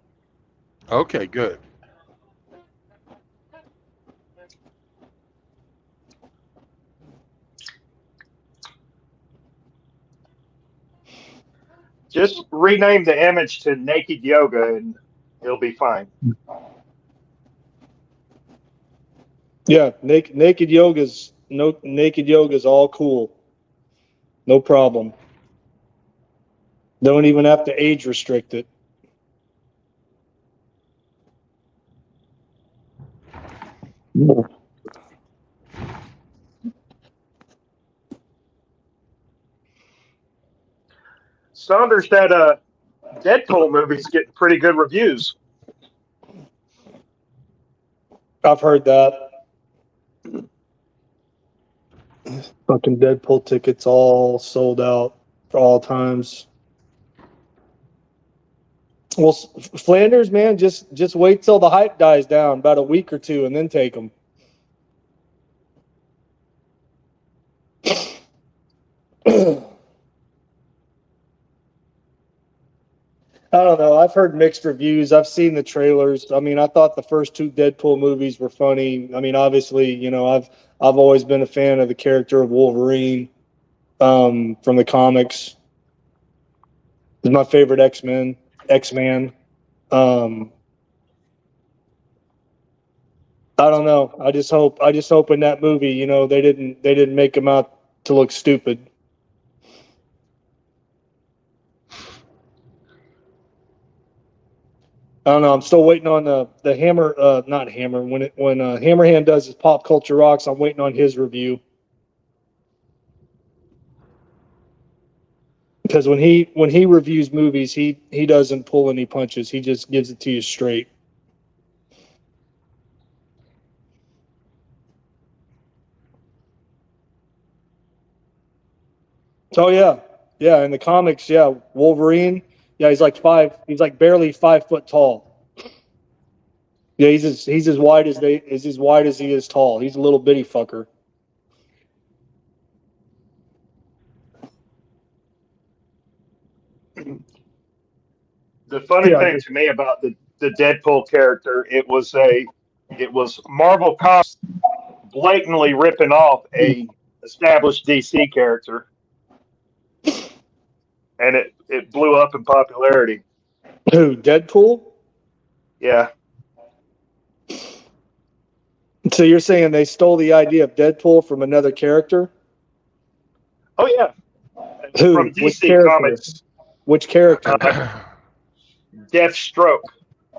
Okay, good. Just rename the image to Naked Yoga and it'll be fine. Yeah, naked yoga's all cool. No problem. Don't even have to age restrict it. Saunders, that Deadpool movie's getting pretty good reviews. I've heard that. Fucking Deadpool tickets all sold out for all times. Well, Flanders, man, just wait till the hype dies down, about a week or two, and then take them. I don't know. I've heard mixed reviews. I've seen the trailers. I mean, I thought the first two Deadpool movies were funny. I mean, obviously, you know, I've always been a fan of the character of Wolverine from the comics. He's my favorite X-Man. I don't know. I just hope in that movie, you know, they didn't make him out to look stupid. I don't know. I'm still waiting on the Hammer, not Hammer. When Hammerhand does his Pop Culture Rocks, I'm waiting on his review. Because when he reviews movies, he doesn't pull any punches. He just gives it to you straight. Oh yeah. In the comics, yeah, Wolverine. Yeah, he's like barely 5 foot tall. Yeah, he's as wide as he is tall. He's a little bitty fucker. The funny thing to me about the Deadpool character, it was Marvel Comics blatantly ripping off a established DC character, and it blew up in popularity. Who, Deadpool? Yeah. So you're saying they stole the idea of Deadpool from another character? Oh yeah. Who? From DC Comics. Which character? Deathstroke.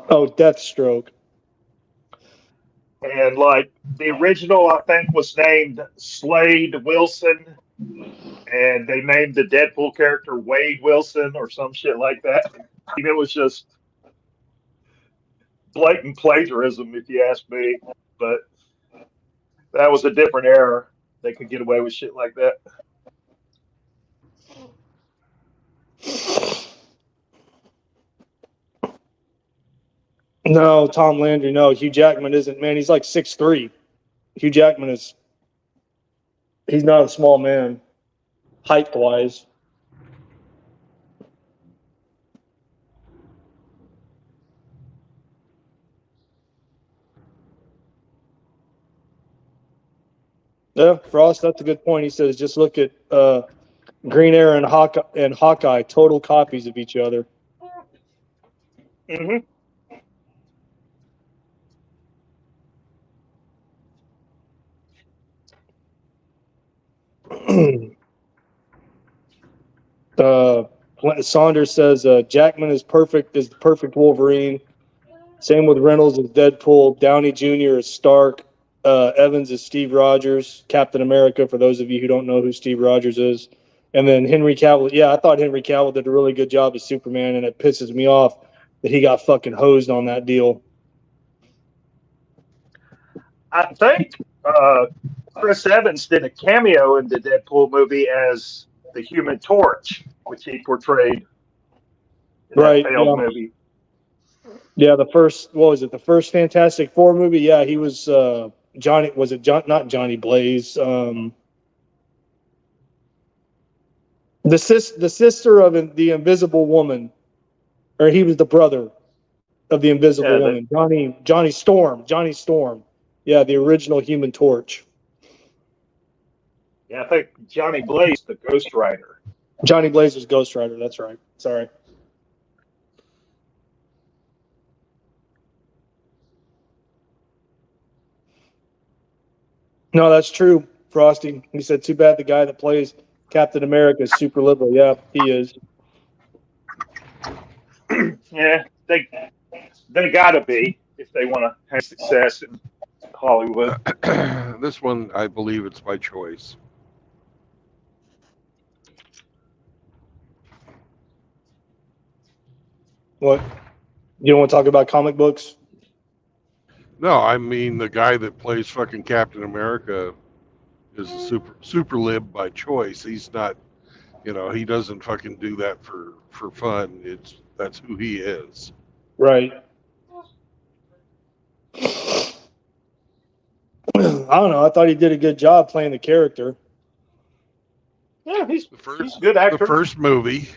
Oh, Deathstroke. And like the original, I think, was named Slade Wilson, and they named the Deadpool character Wade Wilson or some shit like that. And it was just blatant plagiarism, if you ask me. But that was a different era. They could get away with shit like that. No, Tom Landry. No, Hugh Jackman isn't. Man, he's like 6'3". Hugh Jackman is. He's not a small man, height wise. Yeah, Frost. That's a good point. He says just look at Green Arrow and Hawkeye, total copies of each other. Mm-hmm. Saunders says Jackman is the perfect Wolverine. Same with Reynolds as Deadpool. Downey Jr. is Stark. Evans is Steve Rogers. Captain America, for those of you who don't know who Steve Rogers is. And then Henry Cavill. Yeah, I thought Henry Cavill did a really good job as Superman, and it pisses me off that he got fucking hosed on that deal. I think Chris Evans did a cameo in the Deadpool movie as the Human Torch, which he portrayed in that failed movie. Yeah, the first Fantastic Four movie? Yeah, he was Johnny. Was it not Johnny Blaze? The sister of the Invisible Woman, or he was the brother of the Invisible Woman. Johnny Storm. Johnny Storm. Yeah, the original Human Torch. Yeah, I think Johnny Blaze, the Ghost Rider. Johnny Blaze was Ghost Rider. That's right. Sorry. No, that's true, Frosty. He said, too bad the guy that plays Captain America is super liberal. Yeah, he is. Yeah, they gotta be if they want to have success in Hollywood. This one, I believe it's by choice. What? You don't want to talk about comic books? No, I mean the guy that plays fucking Captain America is a super lib by choice. He's not, he doesn't fucking do that for fun. That's who he is. Right. I don't know. I thought he did a good job playing the character. Yeah, he's a good actor. The first movie.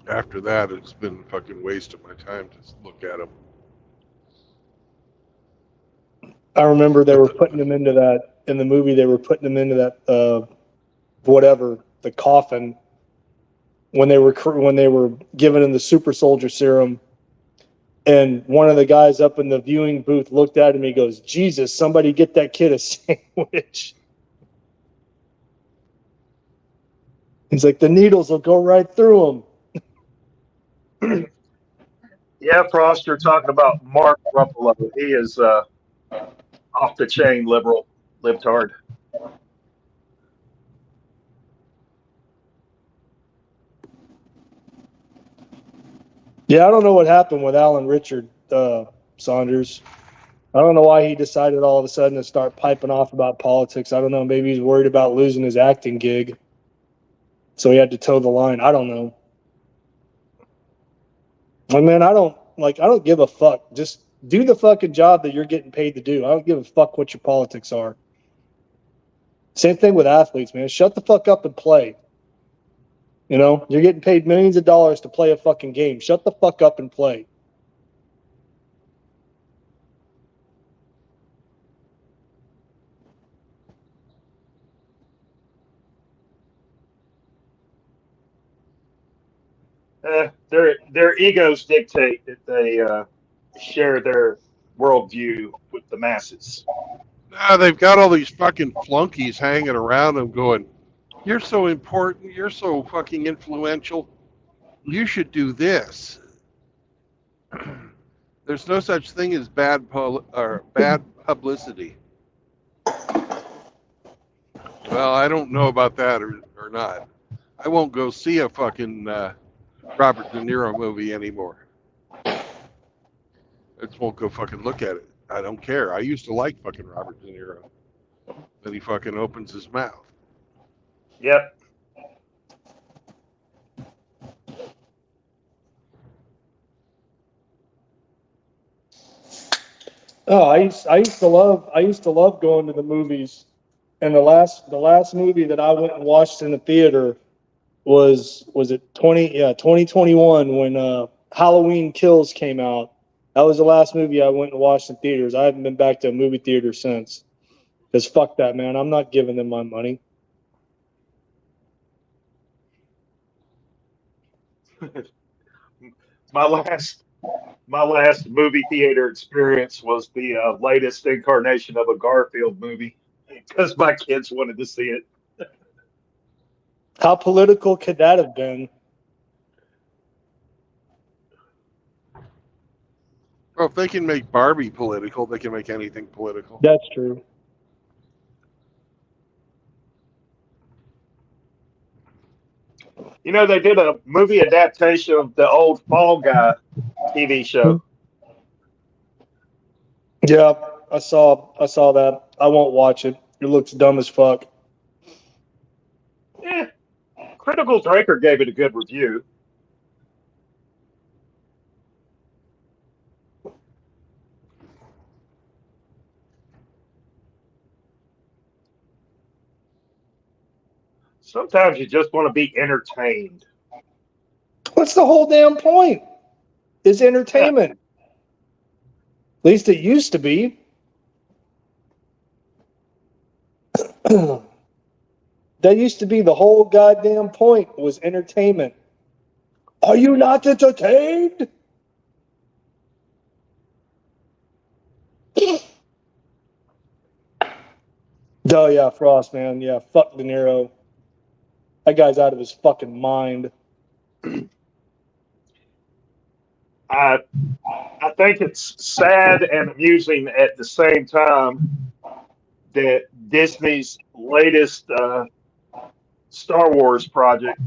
After that, it's been a fucking waste of my time to look at him. I remember they were putting him into that, in the movie, they were putting him into that, the coffin, when they were giving him the super soldier serum. And one of the guys up in the viewing booth looked at him, he goes, Jesus, somebody get that kid a sandwich. He's like, the needles will go right through him. Yeah, Frost, you're talking about Mark Ruffalo. He is off the chain liberal, libtard. Yeah, I don't know what happened with Alan Richard Saunders. I don't know why he decided all of a sudden to start piping off about politics. I don't know. Maybe he's worried about losing his acting gig, so he had to toe the line. I don't know. I mean, I don't give a fuck. Just do the fucking job that you're getting paid to do. I don't give a fuck what your politics are. Same thing with athletes, man. Shut the fuck up and play. You're getting paid millions of dollars to play a fucking game. Shut the fuck up and play. Their egos dictate that they share their worldview with the masses. They've got all these fucking flunkies hanging around them going, You're so important. You're so fucking influential. You should do this. There's no such thing as bad publicity. Well, I don't know about that or not. I won't go see a fucking Robert De Niro movie anymore. I just won't go fucking look at it. I don't care. I used to like fucking Robert De Niro. Then he fucking opens his mouth. Yep. Oh, I used to love going to the movies, and the last movie that I went and watched in the theater was it 2021 when Halloween Kills came out. That was the last movie I went and watched in theaters. I haven't been back to a movie theater since. Because fuck that, man. I'm not giving them my money. My last movie theater experience was the latest incarnation of a Garfield movie because my kids wanted to see it. How political could that have been? Well, if they can make Barbie political, they can make anything political. That's true. You know, they did a movie adaptation of the old Fall Guy TV show. Yeah, I saw that. I won't watch it. It looks dumb as fuck. Yeah. Critical Drinker gave it a good review. Sometimes you just want to be entertained. What's the whole damn point? Is entertainment. Yeah. At least it used to be. That used to be the whole goddamn point, was entertainment. Are you not entertained? Oh yeah, Frost, man. Yeah, fuck De Niro. That guy's out of his fucking mind. I think it's sad and amusing at the same time that Disney's latest Star Wars project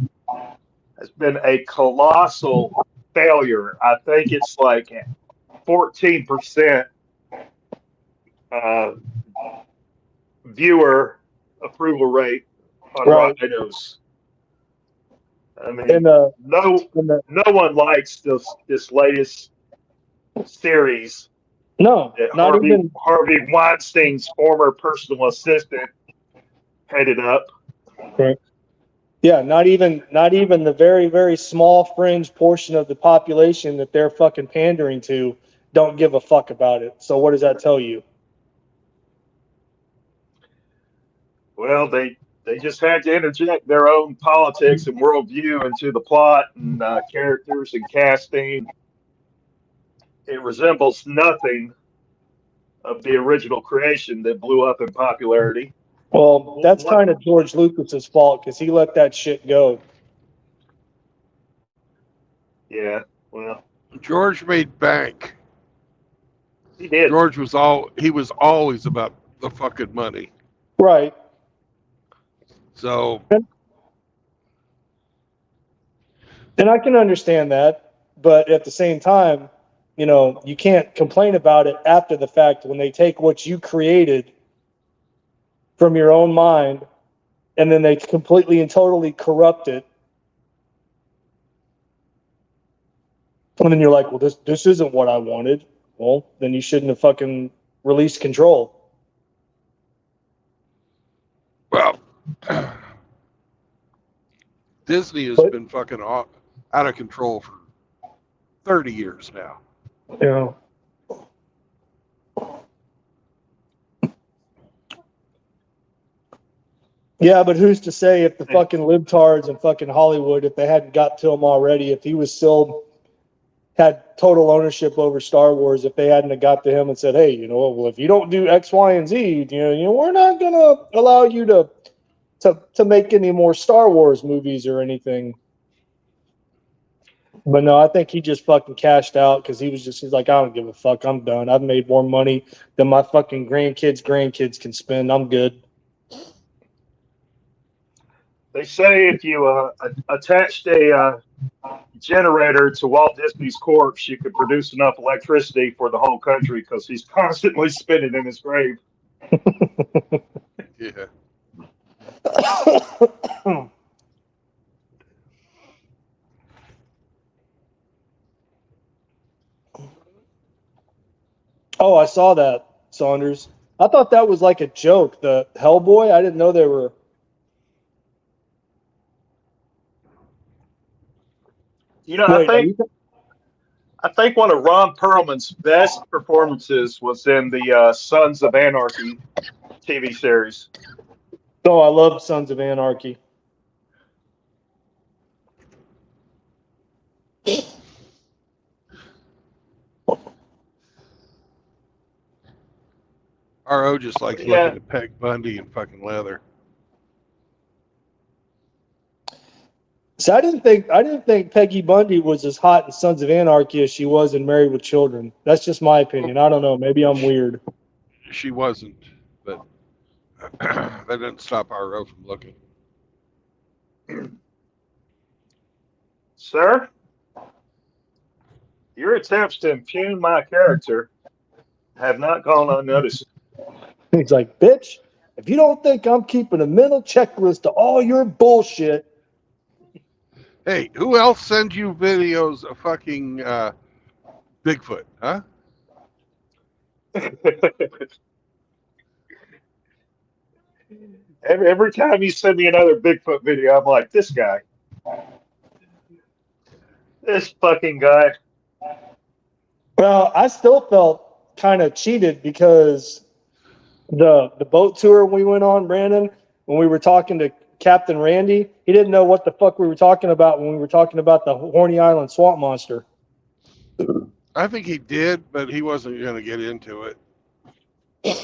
has been a colossal failure. I think it's like 14% viewer approval rate on Rotten Tomatoes. I mean, no one likes this latest series. No, not even Harvey Weinstein's former personal assistant headed up. Right. Yeah, not even the very, very small fringe portion of the population that they're fucking pandering to don't give a fuck about it. So what does that tell you? Well, they just had to interject their own politics and worldview into the plot and characters and casting. It resembles nothing of the original creation that blew up in popularity. Well, that's kind of George Lucas's fault because he let that shit go. Yeah, well, George made bank. He did. George was always about the fucking money. Right. So, and I can understand that, but at the same time, you know, you can't complain about it after the fact when they take what you created from your own mind and then they completely and totally corrupt it. And then you're like, well, this isn't what I wanted. Well, then you shouldn't have fucking released Control. Well, Disney has been fucking out of control for 30 years now. Yeah. Yeah, but who's to say if the fucking libtards and fucking Hollywood, if they hadn't got to him already, if he was still had total ownership over Star Wars, if they hadn't have got to him and said, hey, you know, well, if you don't do X, Y, and Z, you know, we're not going to allow you to to make any more Star Wars movies or anything. But no, I think he just fucking cashed out because he's like, I don't give a fuck. I'm done. I've made more money than my fucking grandkids can spend. I'm good. They say if you attached a generator to Walt Disney's corpse, you could produce enough electricity for the whole country because he's constantly spinning in his grave. Yeah. Oh, I saw that, Saunders. I thought that was like a joke. The Hellboy. I didn't know they were. You know, I think one of Ron Perlman's best performances was in the Sons of Anarchy TV series. Oh, I love Sons of Anarchy. RO just likes looking at Peg Bundy and fucking leather. So I didn't think Peggy Bundy was as hot in Sons of Anarchy as she was in Married with Children. That's just my opinion. I don't know. Maybe I'm weird. She wasn't, but that didn't stop RO from looking. Sir, your attempts to impugn my character have not gone unnoticed. He's like, bitch, if you don't think I'm keeping a mental checklist to all your bullshit. Hey, who else sends you videos of fucking Bigfoot, huh? Every time you send me another Bigfoot video, I'm like, this guy. This fucking guy. Well, I still felt kind of cheated because the boat tour we went on, Brandon, when we were talking to Captain Randy, he didn't know what the fuck we were talking about when we were talking about the Horny Island swamp monster. I think he did, but he wasn't going to get into it. I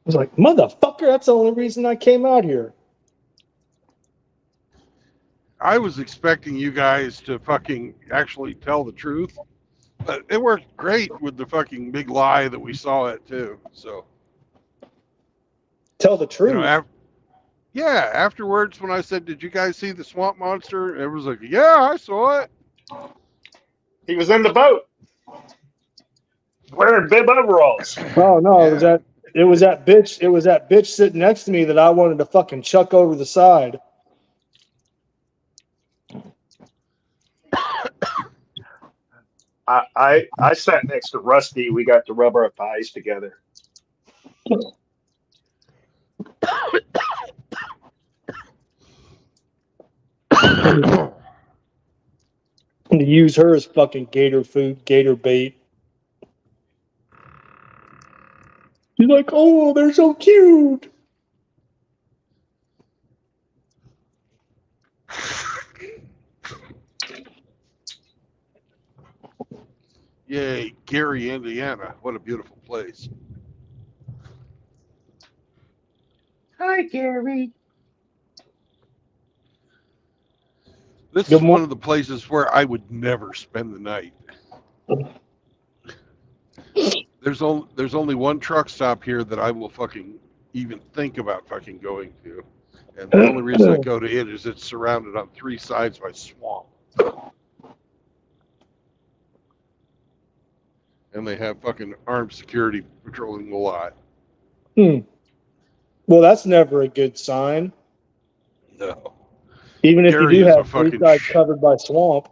was like, motherfucker, that's the only reason I came out here. I was expecting you guys to fucking actually tell the truth, but it worked great with the fucking big lie that we saw it too. So tell the truth. You know, afterwards when I said, "Did you guys see the swamp monster?" It was like, "Yeah, I saw it." He was in the boat wearing bib overalls. Oh no, yeah. It was that bitch sitting next to me that I wanted to fucking chuck over the side. I sat next to Rusty. We got to rub our thighs together. To use her as fucking gator food, gator bait. She's like, oh, they're so cute. Yay, Gary, Indiana. What a beautiful place. Hi, Gary. This is one of the places where I would never spend the night. There's only one truck stop here that I will fucking even think about fucking going to. And the only reason I go to it is it's surrounded on three sides by swamp. And they have fucking armed security patrolling the lot. Well, that's never a good sign. No. Even if Gary, you do have three sides covered by swamp.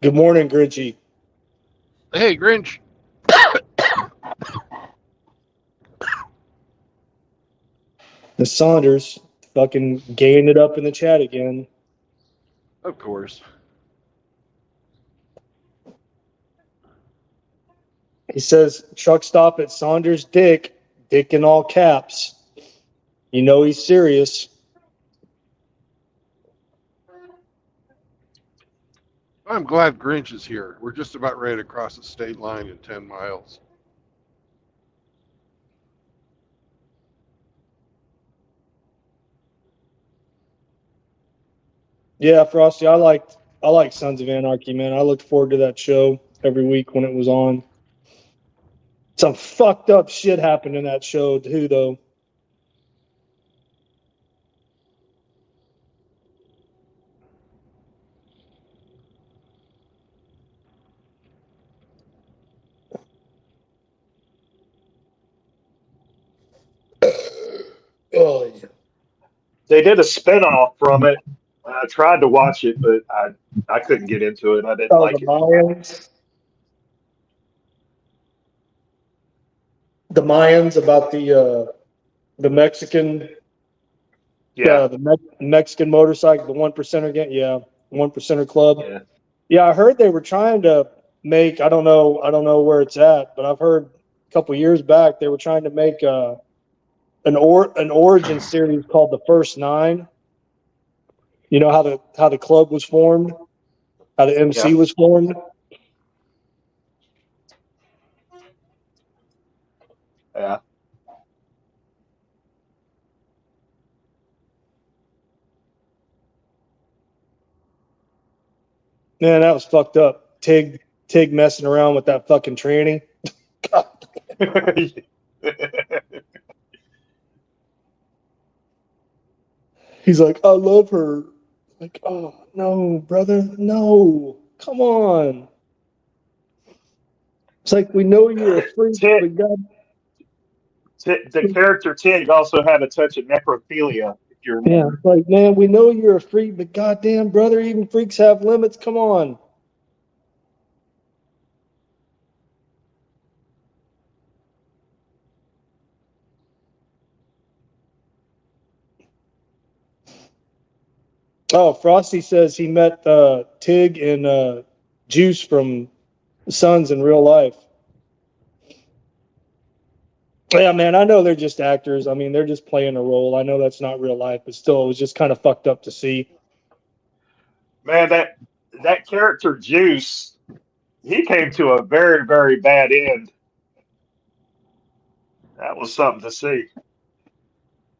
Good morning, Grinchy. Hey, Grinch. The Saunders fucking gaying it up in the chat again. Of course. He says, truck stop at Saunders Dick in all caps. You know he's serious. I'm glad Grinch is here. We're just about ready to cross the state line in 10 miles. Yeah, Frosty, I liked Sons of Anarchy, man. I looked forward to that show every week when it was on. Some fucked up shit happened in that show too, though. Oh yeah. They did a spinoff from it. I tried to watch it, but I couldn't get into it. I didn't Oh, the like it. Mayans. The Mayans about the Mexican, Yeah, the Mexican motorcycle, the 1% gang. Yeah, 1% club. yeah. Yeah, I heard they were trying to make. I don't know where it's at, but I've heard a couple years back they were trying to make an origin series called The First Nine. You know how the club was formed, how the MC was formed. Yeah. Man, that was fucked up. Tig messing around with that fucking tranny. He's like, I love her. Like, oh no, brother, no, come on. It's like we know you're a freak, but God. The character Tig also had a touch of necrophilia, if you remember. Yeah, it's like, man, we know you're a freak, but goddamn, brother, even freaks have limits. Come on. Oh, Frosty says he met Tig and Juice from Sons in real life. Yeah, man, I know they're just actors. I mean, they're just playing a role. I know that's not real life, but still, it was just kind of fucked up to see. Man, that character Juice, he came to a very, very bad end. That was something to see.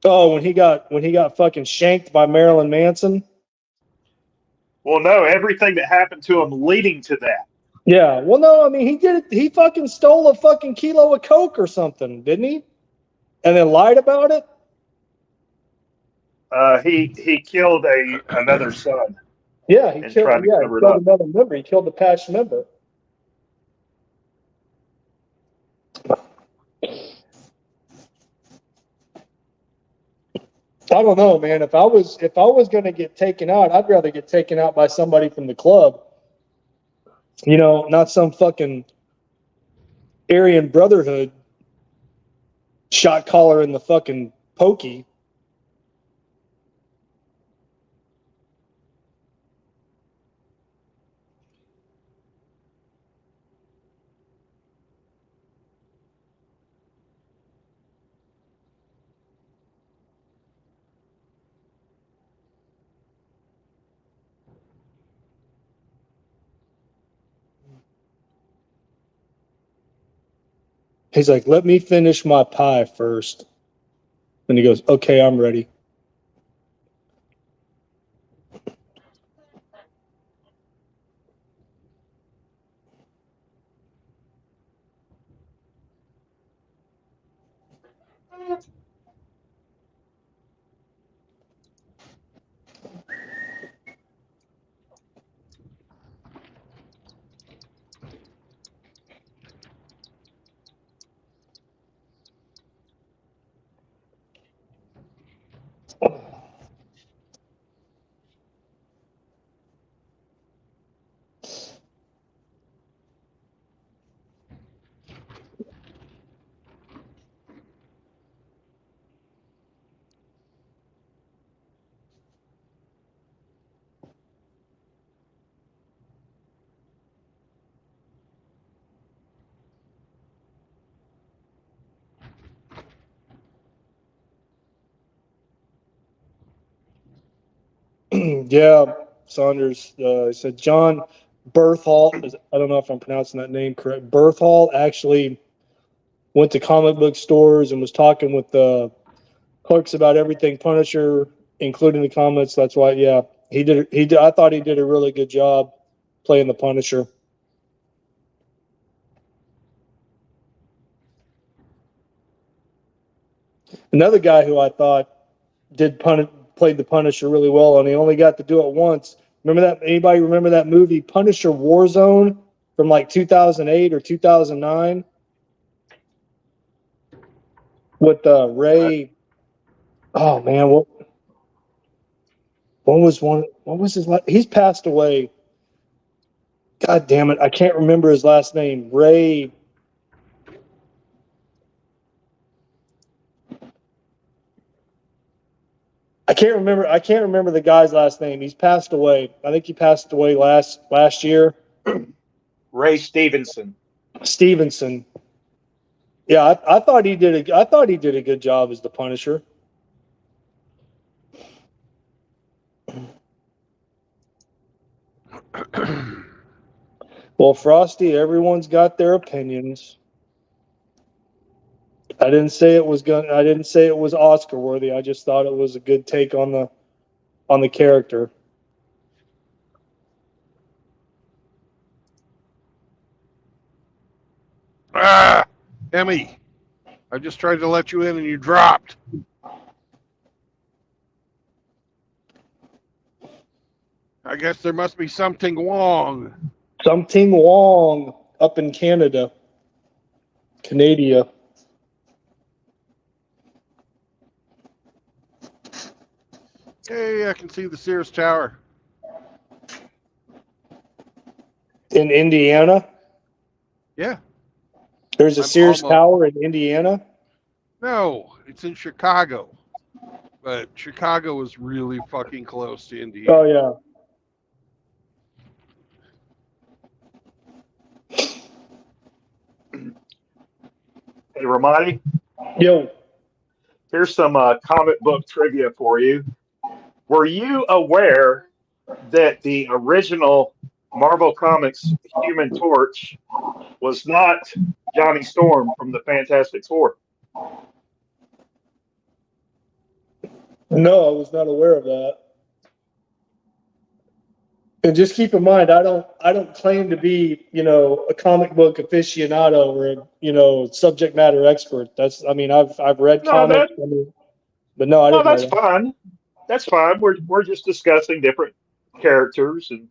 Oh, when he got fucking shanked by Marilyn Manson. Well, no, everything that happened to him leading to that. Yeah, well, no, I mean, he did it. He fucking stole a fucking kilo of coke or something, didn't he? And then lied about it. He killed another son. Yeah, he killed up. another member. He killed the patch member. I don't know, man. If I was going to get taken out, I'd rather get taken out by somebody from the club. You know, not some fucking Aryan Brotherhood shot caller in the fucking pokey. He's like, let me finish my pie first. And he goes, okay, I'm ready. Yeah, Saunders said, John Berthal, I don't know if I'm pronouncing that name correct. Berthal actually went to comic book stores and was talking with the clerks about everything Punisher, including the comics. That's why, yeah, he did. I thought he did a really good job playing the Punisher. Another guy who I thought played the Punisher really well, and he only got to do it once. Remember that? Anybody remember that movie Punisher Warzone from like 2008 or 2009 with Ray? Oh man, what was one? What was his? He's passed away. God damn it, I can't remember his last name. Ray. I can't remember the guy's last name. He's passed away. I think he passed away last year. Ray Stevenson. Stevenson. Yeah, I thought he did a good job as the Punisher. Well, Frosty, everyone's got their opinions. I didn't say it was Oscar worthy. I just thought it was a good take on the character. Ah, Emmy, I just tried to let you in and you dropped. I guess there must be something wrong. Something wrong up in Canada. Canada. Hey, I can see the Sears Tower. In Indiana? Yeah. There's a Sears Tower in Indiana? No, it's in Chicago. But Chicago is really fucking close to Indiana. Oh, yeah. Hey, Ramadi. Yo. Here's some comic book trivia for you. Were you aware that the original Marvel Comics Human Torch was not Johnny Storm from the Fantastic Four? No, I was not aware of that. And just keep in mind, I don't claim to be, a comic book aficionado or subject matter expert. I've read comics, but no, I didn't. No, that's fine. That's fine. We're just discussing different characters, and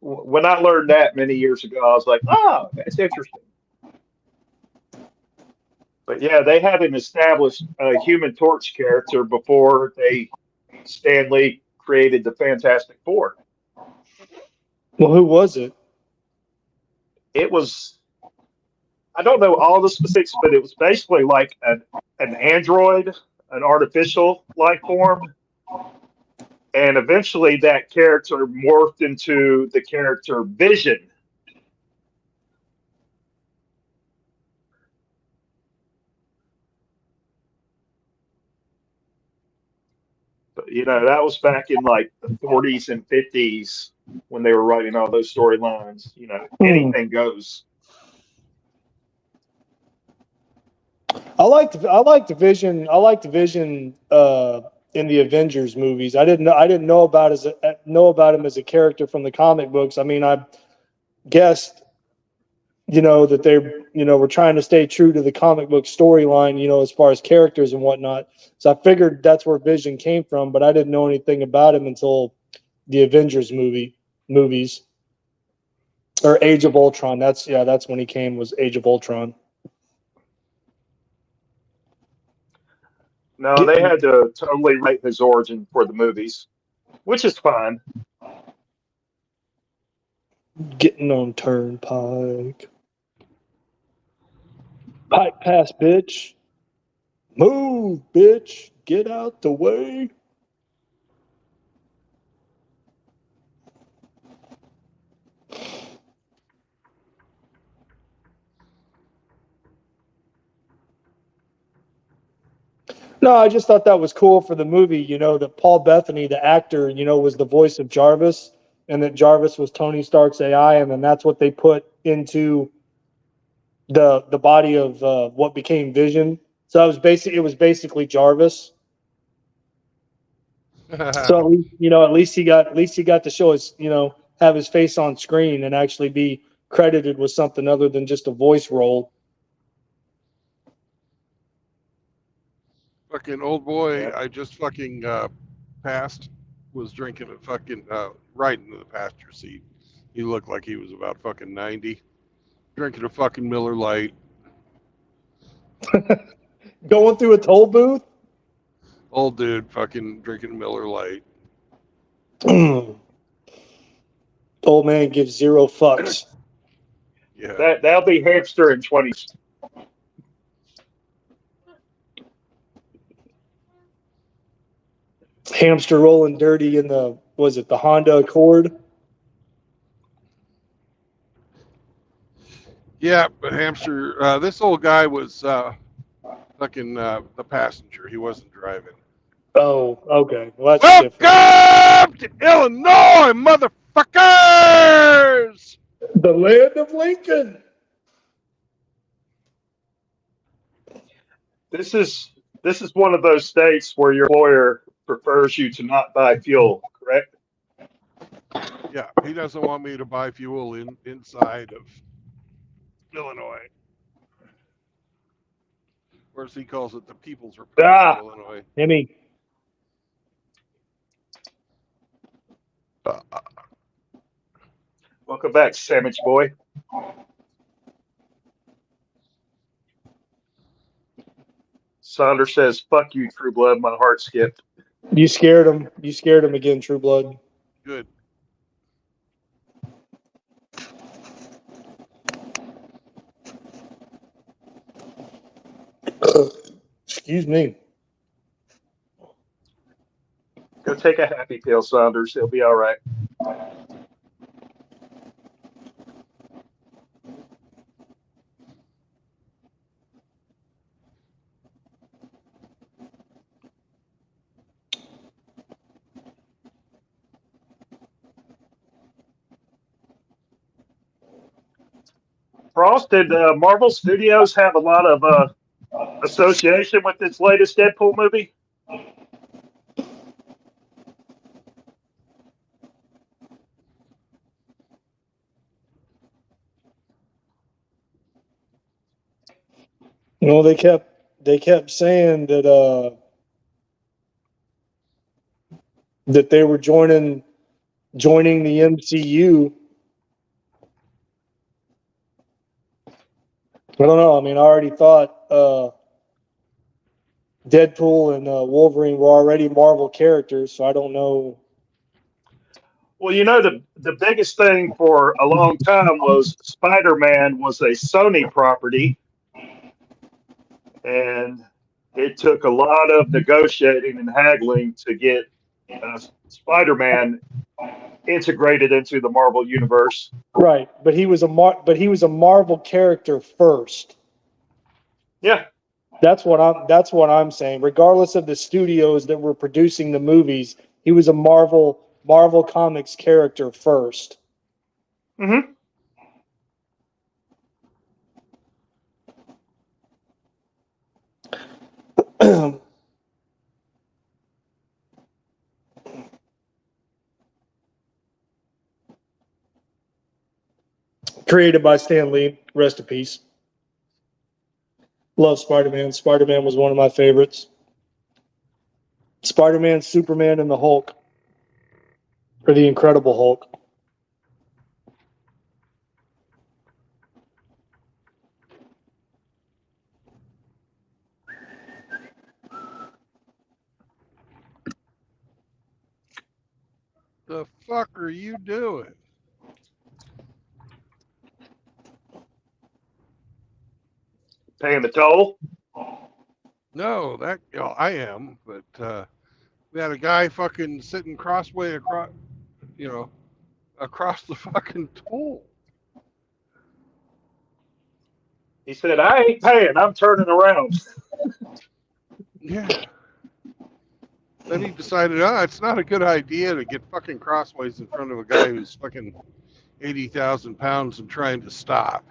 when I learned that many years ago, I was like, oh, that's interesting. But yeah, they had an established Human Torch character before Stan Lee created the Fantastic Four. Well, who was it? It was, I don't know all the specifics, but it was basically like an android, an artificial life form. And eventually that character morphed into the character Vision. But, that was back in like the 40s and 50s when they were writing all those storylines. Anything goes. I liked Vision. I liked Vision in the Avengers movies. I didn't know about him as a character from the comic books. I mean, I guessed, that they, were trying to stay true to the comic book storyline, as far as characters and whatnot. So I figured that's where Vision came from, but I didn't know anything about him until the Avengers movies or Age of Ultron. That's when he came, was Age of Ultron. No, they had to totally write his origin for the movies, which is fine. Getting on Turnpike. Pike pass, bitch. Move, bitch. Get out the way. No, I just thought that was cool for the movie, that Paul Bettany, the actor, was the voice of Jarvis. and that Jarvis was Tony Stark's AI, and then that's what they put into the body of what became Vision. So it was basically Jarvis. So at least he got to show his, have his face on screen and actually be credited with something other than just a voice role. Fucking old boy, I just fucking passed, was drinking a fucking right into the passenger seat. He looked like he was about fucking 90, drinking a fucking Miller Lite. Going through a toll booth. Old dude, fucking drinking Miller Lite. Old man gives 0 fucks. Yeah, That'll be Hamster in 20s. Hamster rolling dirty in the Honda Accord? yeah, but Hamster, this old guy was fucking the passenger. He wasn't driving. Oh, okay. Well, that's different. Welcome to Illinois, motherfuckers! The land of Lincoln. This is one of those states where your employer prefers you to not buy fuel, correct? Yeah, he doesn't want me to buy fuel inside of Illinois. Or as he calls it, the People's Republic of Illinois. Himmy. Welcome back, sandwich boy. Saunders says, "Fuck you, True Blood." My heart skipped. You scared him. You scared him again, True Blood. Good. Excuse me. Go take a happy pill, Saunders. He'll be all right. Frost, did Marvel Studios have a lot of association with its latest Deadpool movie? They kept saying that that they were joining the MCU. I don't know. I mean, I already thought Deadpool and Wolverine were already Marvel characters, so I don't know. Well, the biggest thing for a long time was Spider-Man was a Sony property, and it took a lot of negotiating and haggling to get Spider-Man integrated into the Marvel universe. Right, but he was a Marvel character first. Yeah, that's what I'm saying. Regardless of the studios that were producing the movies, he was a Marvel Comics character first. Mm-hmm. Created by Stan Lee. Rest in peace. Love Spider-Man. Spider-Man was one of my favorites. Spider-Man, Superman, and the Hulk. Or the Incredible Hulk. The fuck are you doing? Paying the toll? No, I am, but we had a guy fucking sitting across the fucking toll. He said, "I ain't paying. I'm turning around." Yeah. Then he decided, it's not a good idea to get fucking crossways in front of a guy who's fucking 80,000 pounds and trying to stop.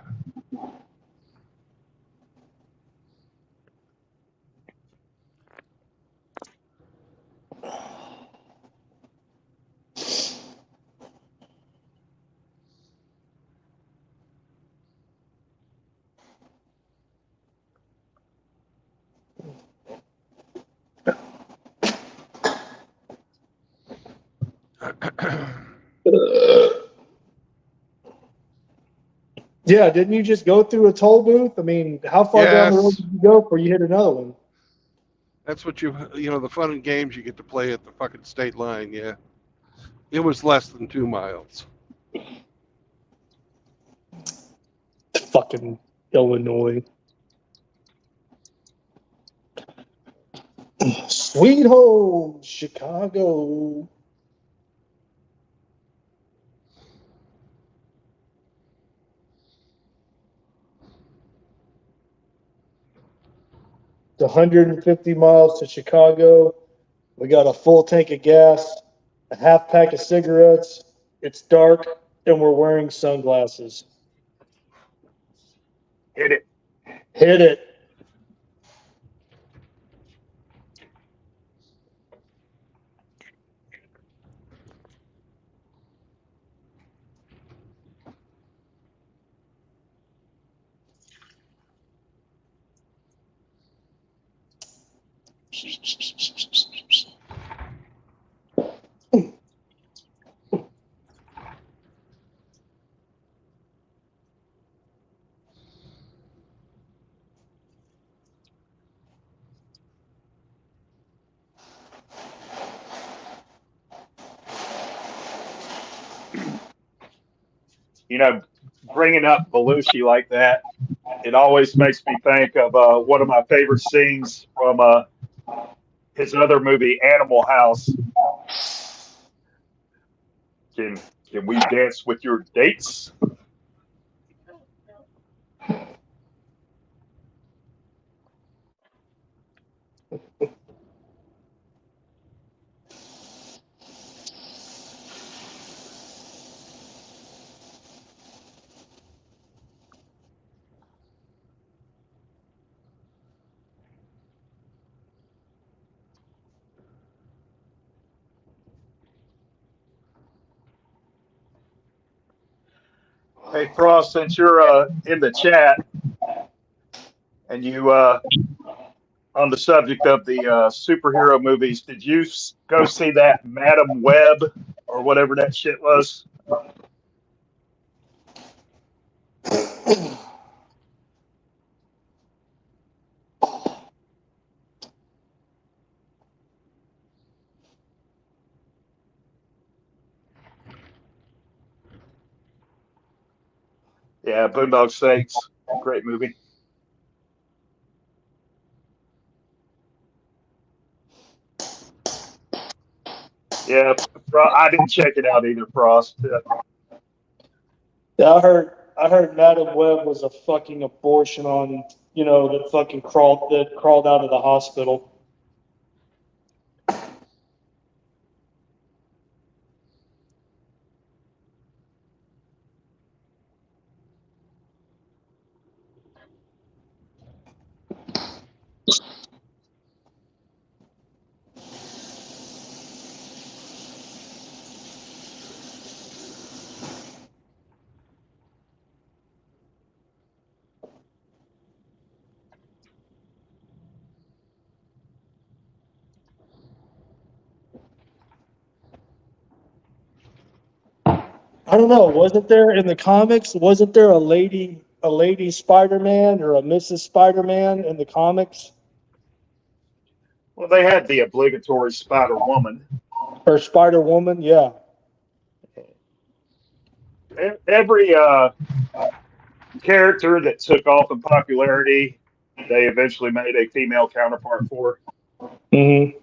Yeah, didn't you just go through a toll booth? I mean, how far down the road did you go before you hit another one? That's what the fun and games you get to play at the fucking state line, yeah. It was less than 2 miles. Fucking Illinois. Sweet home, Chicago. It's 150 miles to Chicago. We got a full tank of gas, a half pack of cigarettes. It's dark, and we're wearing sunglasses. Hit it. Hit it. Bringing up Belushi like that, it always makes me think of one of my favorite scenes from his other movie, Animal House. Can we dance with your dates? Hey, Frost, since you're in the chat and you on the subject of the superhero movies, did you go see that Madam Web or whatever that shit was? Yeah, Boondock Saints, great movie. Yeah, I didn't check it out either, Frost. Yeah, I heard Madam Web was a fucking abortion on, that fucking crawled out of the hospital. I don't know. Wasn't there in the comics? Wasn't there a lady Spider-Man or a Mrs. Spider-Man in the comics? Well, they had the obligatory Spider-Woman. Or Spider-Woman, yeah. Every character that took off in popularity, they eventually made a female counterpart for. Mm-hmm.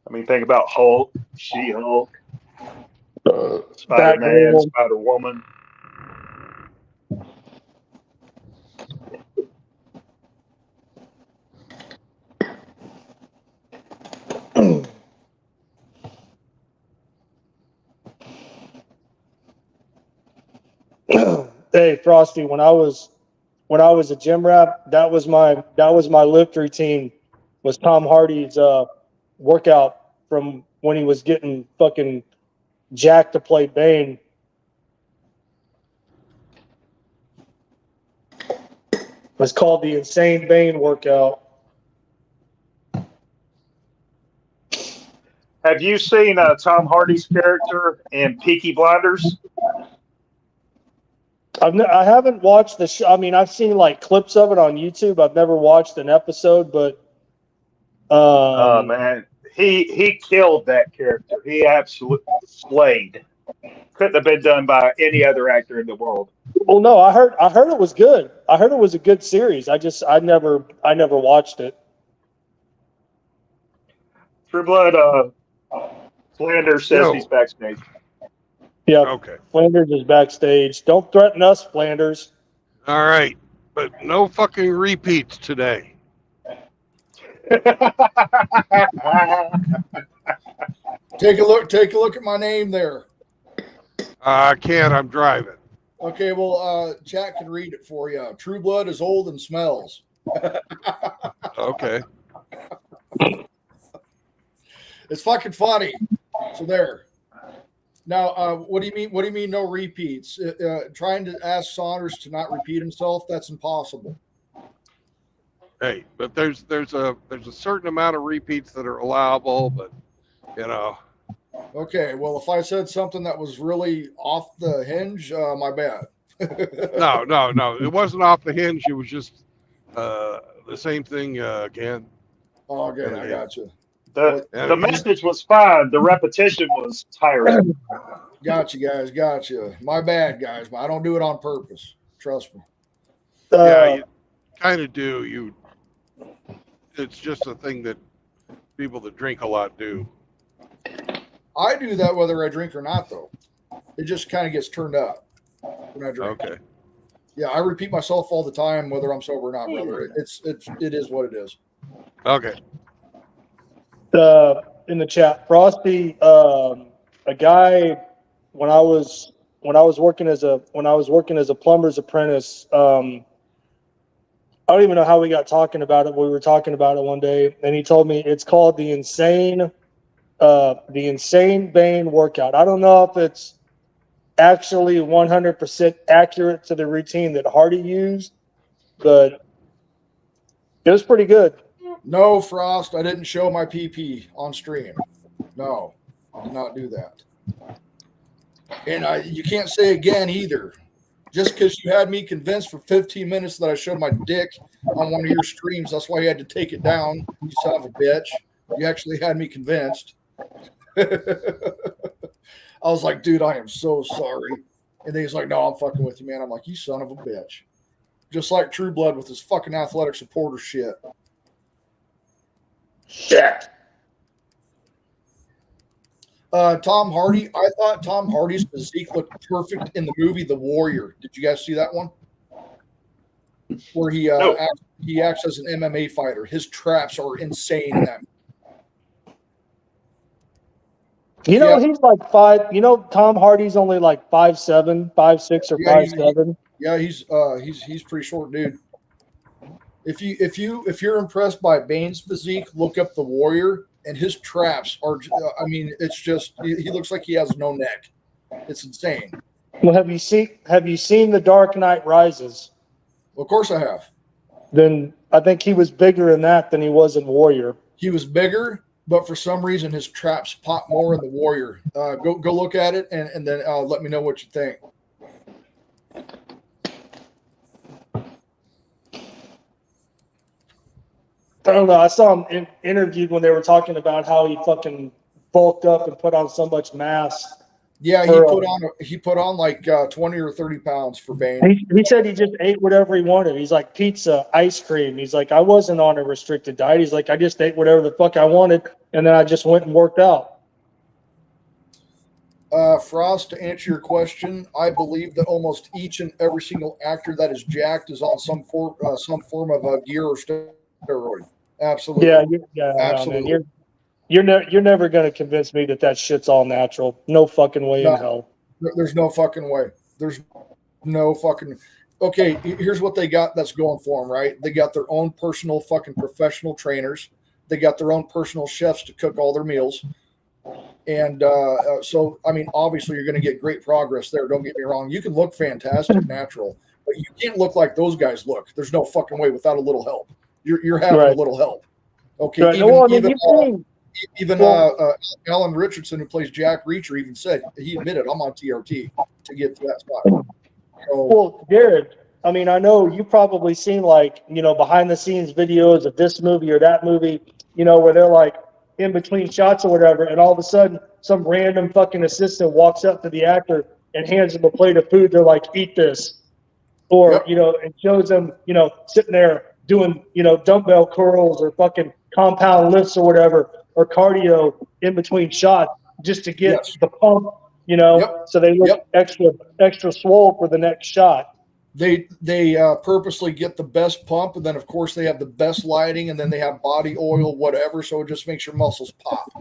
I mean, think about Hulk, She-Hulk, Spider-Man, Spider-Woman. Hey, Frosty, when I was a gym rat, that was my lift routine. Was Tom Hardy's workout from when he was getting fucking jacked to play Bane. It was called the Insane Bane workout. Have you seen Tom Hardy's character in Peaky Blinders? I haven't watched the show. I mean, I've seen like clips of it on YouTube. I've never watched an episode, but man, he killed that character. He absolutely slayed. Couldn't have been done by any other actor in the world. Well, no, I heard it was good. I heard it was a good series. I never watched it. True Blood, Flanders says he's backstage. Yeah. Okay. Flanders is backstage. Don't threaten us, Flanders. All right, but no fucking repeats today. Take a look at my name there. I can't. I'm driving. Okay, well, chat can read it for you. True Blood is old and smells. Okay. It's fucking funny. So there. Now, what do you mean? What do you mean no repeats? Trying to ask Saunders to not repeat himself, that's impossible. Hey, but there's a certain amount of repeats that are allowable, but you know. Okay, well, if I said something that was really off the hinge, my bad. No. It wasn't off the hinge. It was just the same thing again. Oh, okay, I got you. The message was fine. The repetition was tiring. Got you, guys. Got you. My bad, guys. But I don't do it on purpose. Trust me. Yeah, you kind of do. It's just a thing that people that drink a lot do. I do that whether I drink or not, though. It just kind of gets turned up when I drink. Okay. Yeah, I repeat myself all the time, whether I'm sober or not, brother. It is what it is. Okay. In the chat, Frosty, a guy when I was working as a plumber's apprentice. I don't even know how we got talking about it. We were talking about it one day, and he told me it's called the Insane Bane workout. I don't know if it's actually 100% accurate to the routine that Hardy used, but it was pretty good. No, Frost, I didn't show my PP on stream. No, I did not do that. And you can't say again either. Just because you had me convinced for 15 minutes that I showed my dick on one of your streams, that's why you had to take it down, you son of a bitch. You actually had me convinced. I was like, dude, I am so sorry. And then he's like, no, I'm fucking with you, man. I'm like, you son of a bitch. Just like True Blood with his fucking athletic supporter shit. Shit. Tom Hardy. I thought Tom Hardy's physique looked perfect in the movie The Warrior. Did you guys see that one? Where he acts as an MMA fighter. His traps are insane in that. You know, he's like 5. You know, Tom Hardy's only like 5'7", 5'6", or 5'7". Yeah, he's pretty short, dude. If you're impressed by Bane's physique, look up The Warrior. And his traps are, I mean, it's just, he looks like he has no neck. It's insane. Well, have you seen The Dark Knight Rises? Well, of course I have. Then I think he was bigger in that than he was in Warrior. He was bigger, but for some reason his traps pop more in The Warrior. Go look at it and then let me know what you think. I don't know. I saw him interviewed when they were talking about how he fucking bulked up and put on so much mass. Yeah, he put on like 20 or 30 pounds for Bane. He said he just ate whatever he wanted. He's like pizza, ice cream. He's like, I wasn't on a restricted diet. He's like, I just ate whatever the fuck I wanted, and then I just went and worked out. Frost, to answer your question, I believe that almost each and every single actor that is jacked is on some form of gear or steroid. Absolutely. Yeah, absolutely. No, you're never gonna convince me that shit's all natural. No fucking way in hell. There's no fucking way. No fucking. Okay, here's what they got that's going for them, right? They got their own personal fucking professional trainers. They got their own personal chefs to cook all their meals. And so, I mean, obviously, you're going to get great progress there. Don't get me wrong. You can look fantastic, natural, but you can't look like those guys look. There's no fucking way without a little help. You're having a little help. Okay, right. even Alan Richardson, who plays Jack Reacher, even said, he admitted, I'm on TRT to get to that spot. So, well, Jared, I mean, I know you probably seen like, behind the scenes videos of this movie or that movie, where they're like in between shots or whatever, and all of a sudden some random fucking assistant walks up to the actor and hands him a plate of food. They're like, eat this. Or, and shows them, sitting there doing, dumbbell curls or fucking compound lifts or whatever, or cardio in between shots just to get the pump, so they look extra swole for the next shot. They purposely get the best pump, and then of course they have the best lighting, and then they have body oil, whatever, so it just makes your muscles pop.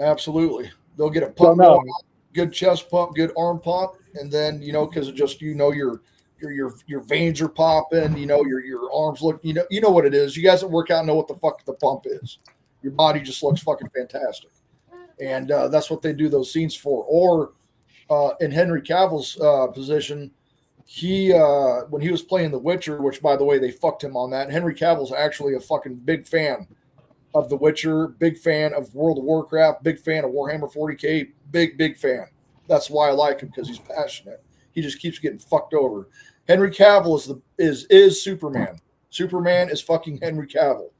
Absolutely, they'll get a pump, good chest pump, good arm pump, and then because it just your veins are popping, your arms look, you know what it is. You guys that work out know what the fuck the pump is. Your body just looks fucking fantastic, and that's what they do those scenes for. Or in Henry Cavill's position, he when he was playing The Witcher, which by the way they fucked him on that. Henry Cavill's actually a fucking big fan of The Witcher, big fan of World of Warcraft, big fan of Warhammer 40K, big fan. That's why I like him, because he's passionate. He just keeps getting fucked over. Henry Cavill is Superman. Superman is fucking Henry Cavill.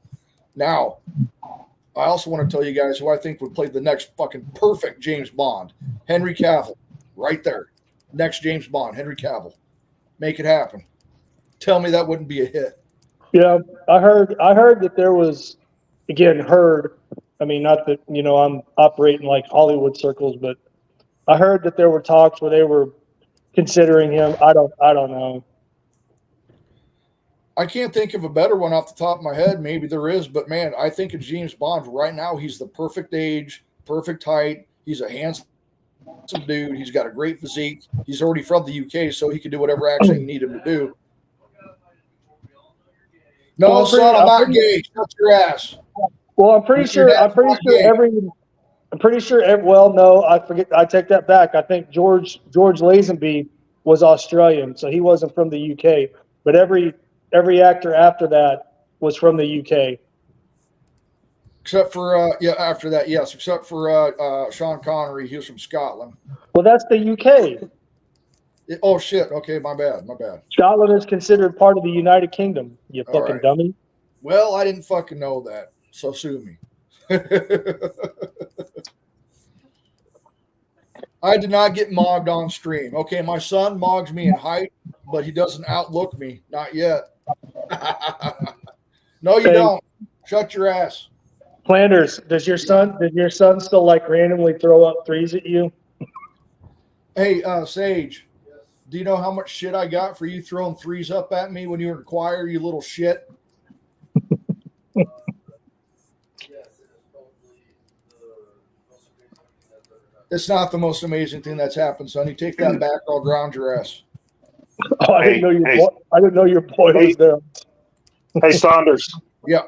Now, I also want to tell you guys who I think would play the next fucking perfect James Bond. Henry Cavill. Right there. Next James Bond, Henry Cavill. Make it happen. Tell me that wouldn't be a hit. Yeah, I heard that there was, again, I mean, not that, I'm operating like Hollywood circles, but I heard that there were talks where they were considering him. I don't know. I can't think of a better one off the top of my head. Maybe there is, but man, I think of James Bond right now. He's the perfect age, perfect height. He's a handsome dude. He's got a great physique. He's already from the UK, so he can do whatever accent you need him to do. No, son, I'm not gay. Shut your ass. Well, I'm pretty sure. Well, no, I forget. I take that back. I think George Lazenby was Australian, so he wasn't from the UK. But every actor after that was from the UK. Except for after that, yes. Except for Sean Connery, he was from Scotland. Well, that's the UK. Oh shit! Okay, my bad. Scotland is considered part of the United Kingdom. You fucking dummy. Well, I didn't fucking know that, so sue me. I did not get mogged on stream. Okay, my son mogs me in height, but he doesn't outlook me. Not yet. No, you don't. Shut your ass. Flanders, did your son still like randomly throw up threes at you? Hey, Sage, do you know how much shit I got for you throwing threes up at me when you were in choir, you little shit? It's not the most amazing thing that's happened, Sonny. Take that back, or I'll ground your ass. Oh, I didn't know your boy was there. Hey, Saunders. Yeah.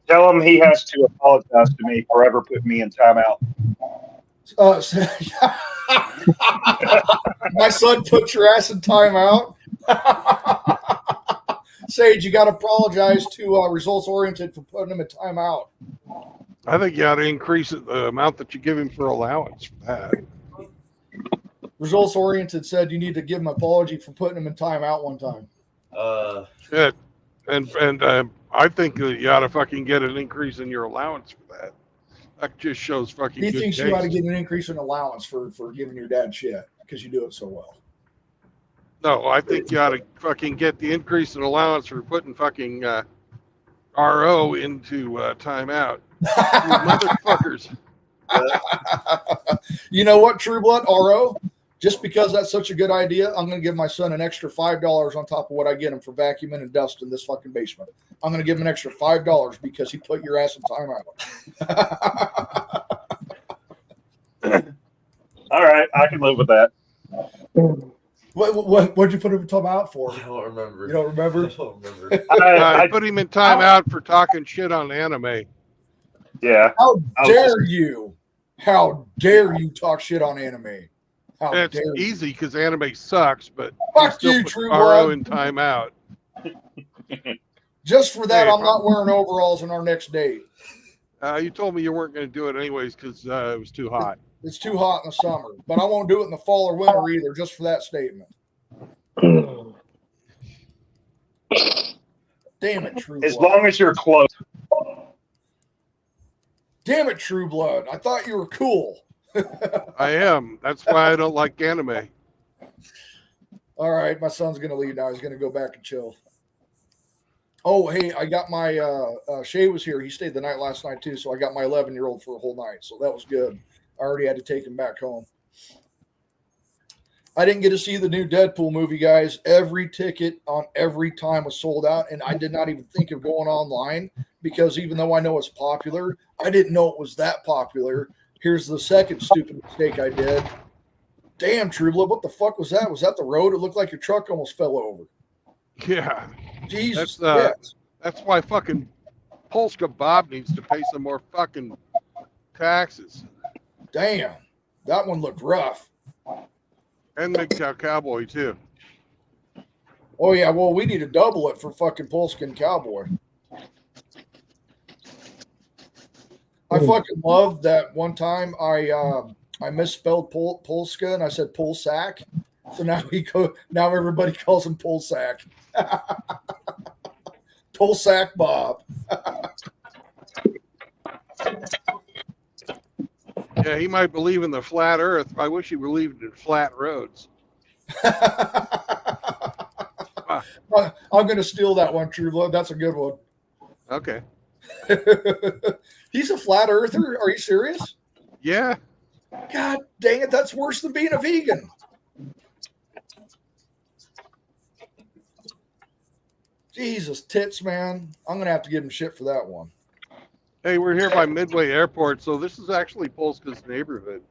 Tell him he has to apologize to me for ever putting me in timeout. My son put your ass in timeout. Sage, you got to apologize to Results Oriented for putting him in timeout. I think you ought to increase the amount that you give him for allowance for that. Results Oriented said you need to give him an apology for putting him in timeout one time. Yeah, and I think that you ought to fucking get an increase in your allowance for that. That just shows fucking. He good thinks taste. you ought to get an increase in allowance for giving your dad shit because you do it so well. No, I think you ought to fucking get the increase in allowance for putting fucking RO into timeout. You motherfuckers. You know what, True Blood, RO? Just because that's such a good idea, I'm going to give my son an extra $5 on top of what I get him for vacuuming and dusting this fucking basement. I'm going to give him an extra $5 because he put your ass in timeout. All right, I can live with that. What'd you put him in timeout for? I don't remember. You don't remember? I don't remember. I put him in timeout for talking shit on anime. Yeah. How dare you? How dare you talk shit on anime? How It's dare you? easy because anime sucks, but Fuck still you, put True Garo Blood. in timeout. Just for that, Hey, I'm not wearing overalls on our next date. You told me you weren't going to do it anyways because it was too hot. It's too hot in the summer, but I won't do it in the fall or winter either, just for that statement. Damn it, True Blood. As long as you're close. Damn it, True Blood. I thought you were cool. I am. That's why I don't like anime. All right, my son's going to leave now. He's going to go back and chill. Oh, hey, I got my Shay was here. He stayed the night last night too, so I got my 11-year-old for a whole night. So that was good. I already had to take him back home. I didn't get to see the new Deadpool movie, guys. Every ticket on every time was sold out, and I did not even think of going online because even though I know it's popular, I didn't know it was that popular. Here's the second stupid mistake I did. Damn, True Blood, what the fuck was that? Was that the road? It looked like your truck almost fell over. Yeah. Jesus. That's why fucking Polska Bob needs to pay some more fucking taxes. Damn. That one looked rough. And MGTOW Cowboy, too. Oh, yeah. Well, we need to double it for fucking Polskin Cowboy. I fucking love that one time I misspelled Polska and I said Polsak. So now everybody calls him Polsak. Polsak Bob. Yeah, he might believe in the flat earth. I wish he believed in flat roads. I'm going to steal that one, True Blood. That's a good one. Okay. He's a flat earther? Are you serious? Yeah. God dang it, that's worse than being a vegan. Jesus tits, man. I'm going to have to give him shit for that one. Hey, we're here by Midway Airport, so this is actually Polska's neighborhood.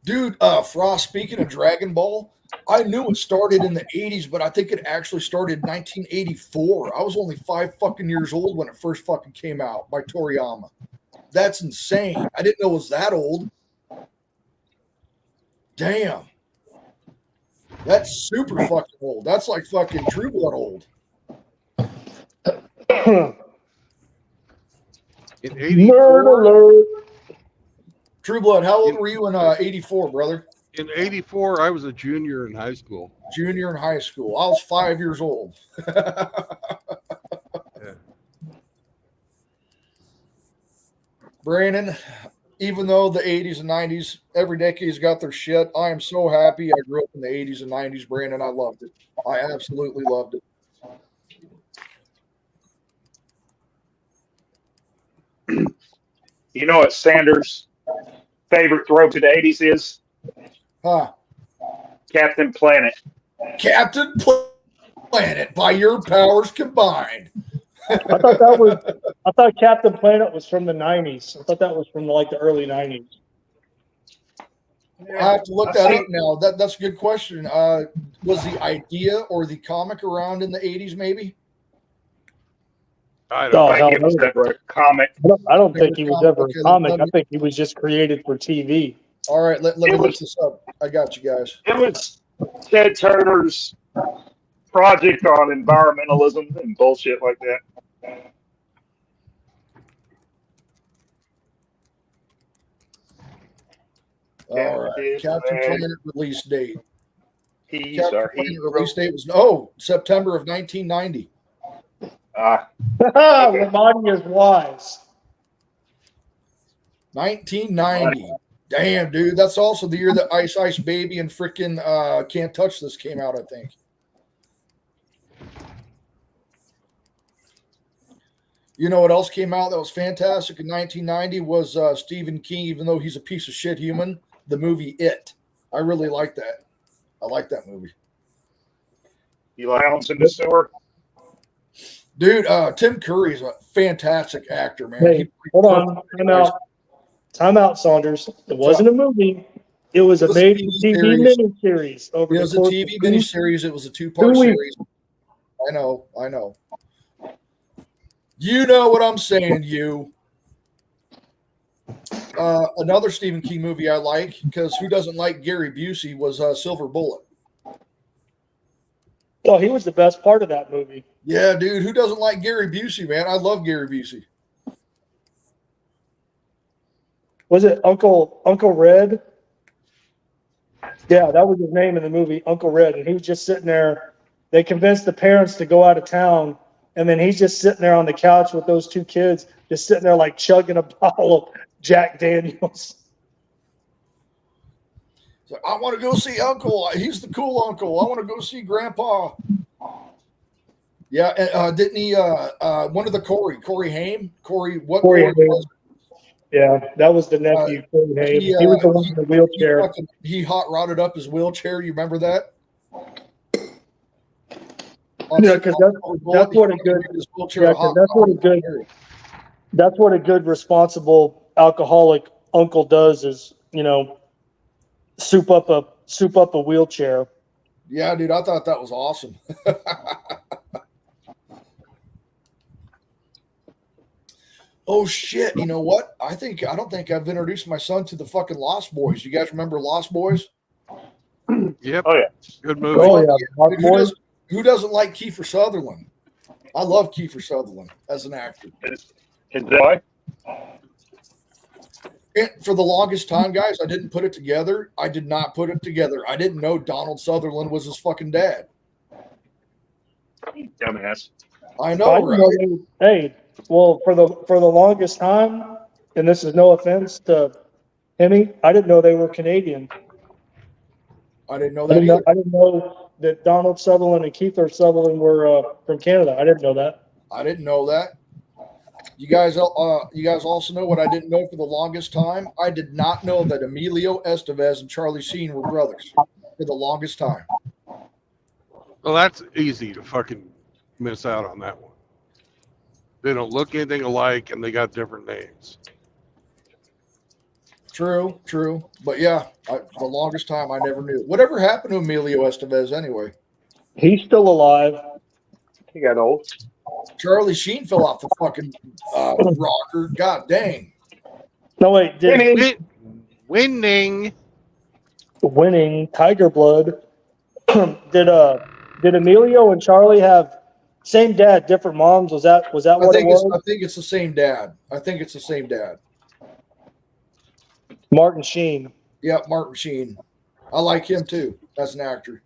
Dude, Frost, speaking of Dragon Ball, I knew it started in the 80s, but I think it actually started in 1984. I was only 5 fucking years old when it first fucking came out by Toriyama. That's insane. I didn't know it was that old. Damn. That's super fucking old. That's like fucking True Blood old. In 84, True Blood, how old were you in 84, brother? in 84, I was a junior in high school. Junior in high school. I was 5 years old. Yeah. Brandon, even though the 80s and 90s, every decade's got their shit, I am so happy I grew up in the 80s and 90s, Brandon. I loved it. I absolutely loved it. You know what Sanders' favorite throw to the 80s is? Huh. Captain Planet. Captain Planet, by your powers combined. I thought Captain Planet was from the 90s. I thought that was from like the early 90s. I have to look that up now. That's a good question. Was the idea or the comic around in the 80s, maybe? I Oh, don't hell It was no. never a comic. I don't think he was ever Okay, a comic. let I me- think he was just created for TV. All right, let me It look was- this up. I got you guys. It was Ted Turner's project on environmentalism and bullshit like that. All right, Captain Planet release date. He Captain Planet release date was September of 1990. Ramadi is wise. 1990. Damn, dude, that's also the year that Ice Ice Baby and frickin' Can't Touch This came out, I think. You know what else came out that was fantastic in 1990 was Stephen King, even though he's a piece of shit human, the movie It. I really like that. I like that movie. Eli Hounds in the Sewer. Dude, Tim Curry's a fantastic actor, man. Hey, hold on. Time out. Time out, Saunders. It wasn't a movie. It was a made-for-TV miniseries. It was a TV miniseries. It was a two-part series. I know. You know what I'm saying, you. Another Stephen King movie I like, because who doesn't like Gary Busey, was Silver Bullet. Oh, he was the best part of that movie. Yeah, dude. Who doesn't like Gary Busey, man? I love Gary Busey. Was it Uncle Red? Yeah, that was his name in the movie, Uncle Red. And he was just sitting there. They convinced the parents to go out of town. And then he's just sitting there on the couch with those two kids, just sitting there like chugging a bottle of Jack Daniels. So I want to go see Uncle. He's the cool uncle. I want to go see Grandpa. Yeah, didn't he? One of the Corey Haim. Corey Haim. Yeah, that was the nephew. Corey Haim. He was the one in the wheelchair. He hot rodded up his wheelchair. You remember that? Yeah, because that's what a good responsible alcoholic uncle does is, soup up a wheelchair. Yeah, dude, I thought that was awesome. Oh shit! You know what? I don't think I've introduced my son to the fucking Lost Boys. You guys remember Lost Boys? Yep. Oh yeah. Good movie. Oh yeah. Lost Boys. Who doesn't like Kiefer Sutherland? I love Kiefer Sutherland as an actor. Is that why? And for the longest time, guys, I didn't put it together. I did not put it together. I didn't know Donald Sutherland was his fucking dad. Dumbass. I know, right? Hey, well, for the longest time, and this is no offense to Hemi, I didn't know they were Canadian. I didn't know that either. I didn't know that Donald Sutherland and Kiefer Sutherland were from Canada. I didn't know that. I didn't know that. You guys also know what I didn't know for the longest time? I did not know that Emilio Estevez and Charlie Sheen were brothers for the longest time. Well, that's easy to fucking miss out on that one. They don't look anything alike, and they got different names. True. But yeah, the longest time I never knew. Whatever happened to Emilio Estevez anyway? He's still alive. He got old. Charlie Sheen fell off the fucking rocker. God dang. No, wait. Winning. Tiger Blood. Did Emilio and Charlie have same dad, different moms? Was that what it was? I think it's the same dad. Martin Sheen. Yeah, Martin Sheen. I like him too as an actor.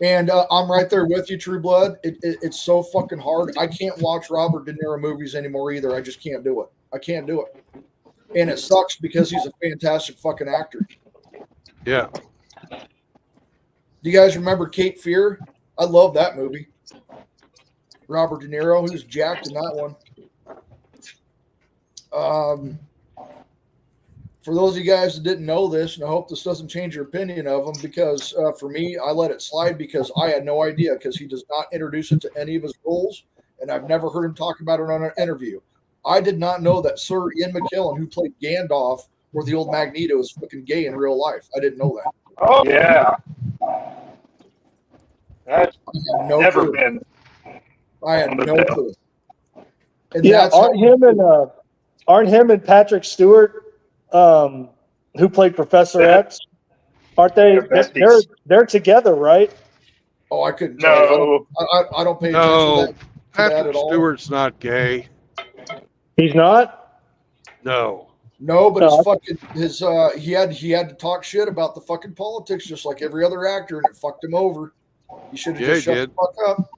And I'm right there with you, True Blood. It's so fucking hard. I can't watch Robert De Niro movies anymore either. I just can't do it. I can't do it. And it sucks because he's a fantastic fucking actor. Yeah. Do you guys remember Cape Fear? I love that movie. Robert De Niro, who's jacked in that one. For those of you guys that didn't know this, and I hope this doesn't change your opinion of him, because for me, I let it slide because I had no idea, because he does not introduce it to any of his roles, and I've never heard him talk about it on an interview. I did not know that Sir Ian McKellen, who played Gandalf or the old Magneto, is fucking gay in real life. I didn't know that. Oh yeah. That's never clue. Been. I had no clue. And yeah, aren't him and Patrick Stewart, who played Professor X, aren't they? They're together, right? Oh, I couldn't. No, I don't pay attention to that Patrick at all. Stewart's not gay. He's not. No, but his fucking he had to talk shit about the fucking politics just like every other actor, and it fucked him over. He should have just shut the fuck up.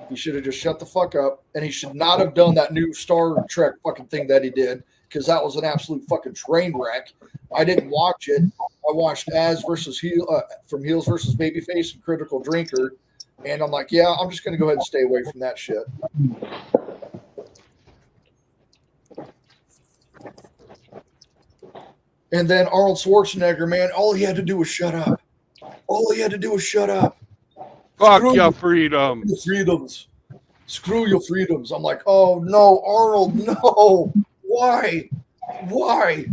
He should have just shut the fuck up, and he should not have done that new Star Trek fucking thing that he did, because that was an absolute fucking train wreck. I didn't watch it. I watched from Heels versus Babyface and Critical Drinker, and I'm like, yeah, I'm just going to go ahead and stay away from that shit. And then Arnold Schwarzenegger, man, all he had to do was shut up. Fuck your freedom. Freedoms. Screw your freedoms. I'm like, oh no, Arnold, no. Why? Why?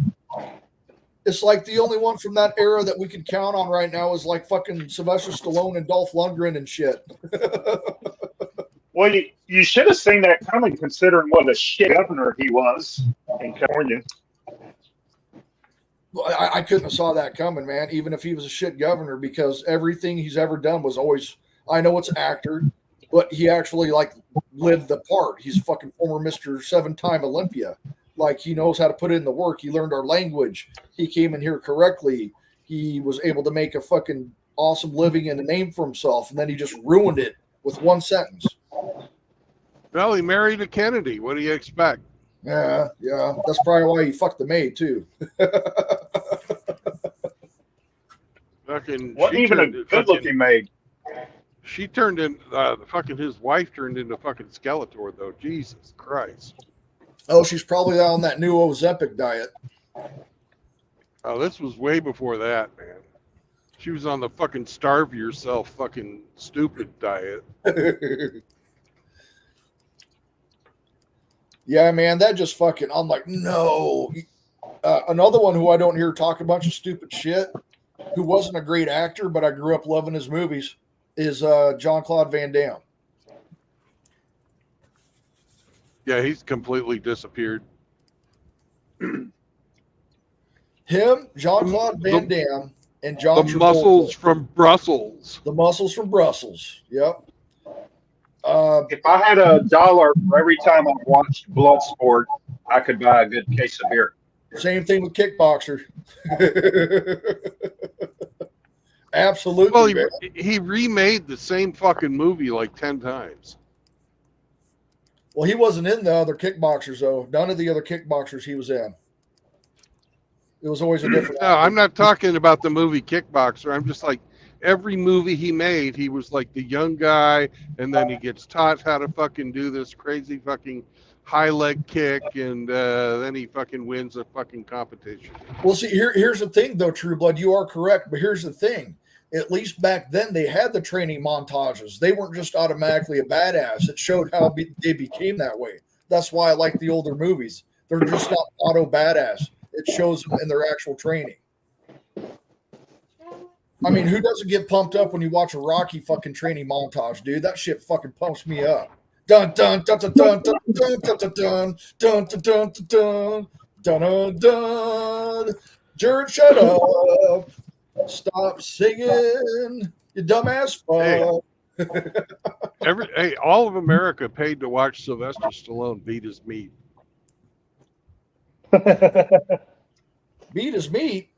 It's like the only one from that era that we can count on right now is like fucking Sylvester Stallone and Dolph Lundgren and shit. Well, you should have seen that coming, considering what a shit governor he was in California. I couldn't have saw that coming, man, even if he was a shit governor, because everything he's ever done was always, I know it's an actor, but he actually like lived the part. He's fucking former Mr. 7-time Olympia. Like, he knows how to put in the work. He learned our language. He came in here correctly. He was able to make a fucking awesome living and a name for himself, and then he just ruined it with one sentence. Well, he married a Kennedy. What do you expect? Yeah. That's probably why he fucked the maid, too. Wasn't even a good-looking maid. She turned in, his wife turned into fucking Skeletor, though. Jesus Christ. Oh, she's probably on that new Ozempic diet. Oh, this was way before that, man. She was on the fucking starve yourself fucking stupid diet. Yeah, man, that just fucking, I'm like, no. Another one who I don't hear talk a bunch of stupid shit, who wasn't a great actor, but I grew up loving his movies, is Jean-Claude Van Damme. Yeah, he's completely disappeared. Him, Jean-Claude Van Damme, and John The muscles from Brussels. The muscles from Brussels. Yep. If I had $1 for every time I watched Bloodsport, I could buy a good case of beer. Same thing with Kickboxer. Absolutely. Well, he remade the same fucking movie like 10 times. Well, he wasn't in the other Kickboxers, though. None of the other Kickboxers he was in. It was always a different. No, I'm not talking about the movie Kickboxer. I'm just like, every movie he made, he was like the young guy, and then he gets taught how to fucking do this crazy fucking high leg kick, and then he fucking wins a fucking competition. Well, see, here's the thing, though, True Blood. You are correct, but here's the thing. At least back then, they had the training montages. They weren't just automatically a badass. It showed how they became that way. That's why I like the older movies. They're just not auto badass. It shows them in their actual training. I mean, who doesn't get pumped up when you watch a Rocky fucking training montage, dude? That shit fucking pumps me up. Dun dun dun dun dun dun dun dun dun dun dun dun dun dun dun. Jared, shut up. Stop singing, you dumbass fuck. Hey, all of America paid to watch Sylvester Stallone beat his meat. Beat his meat?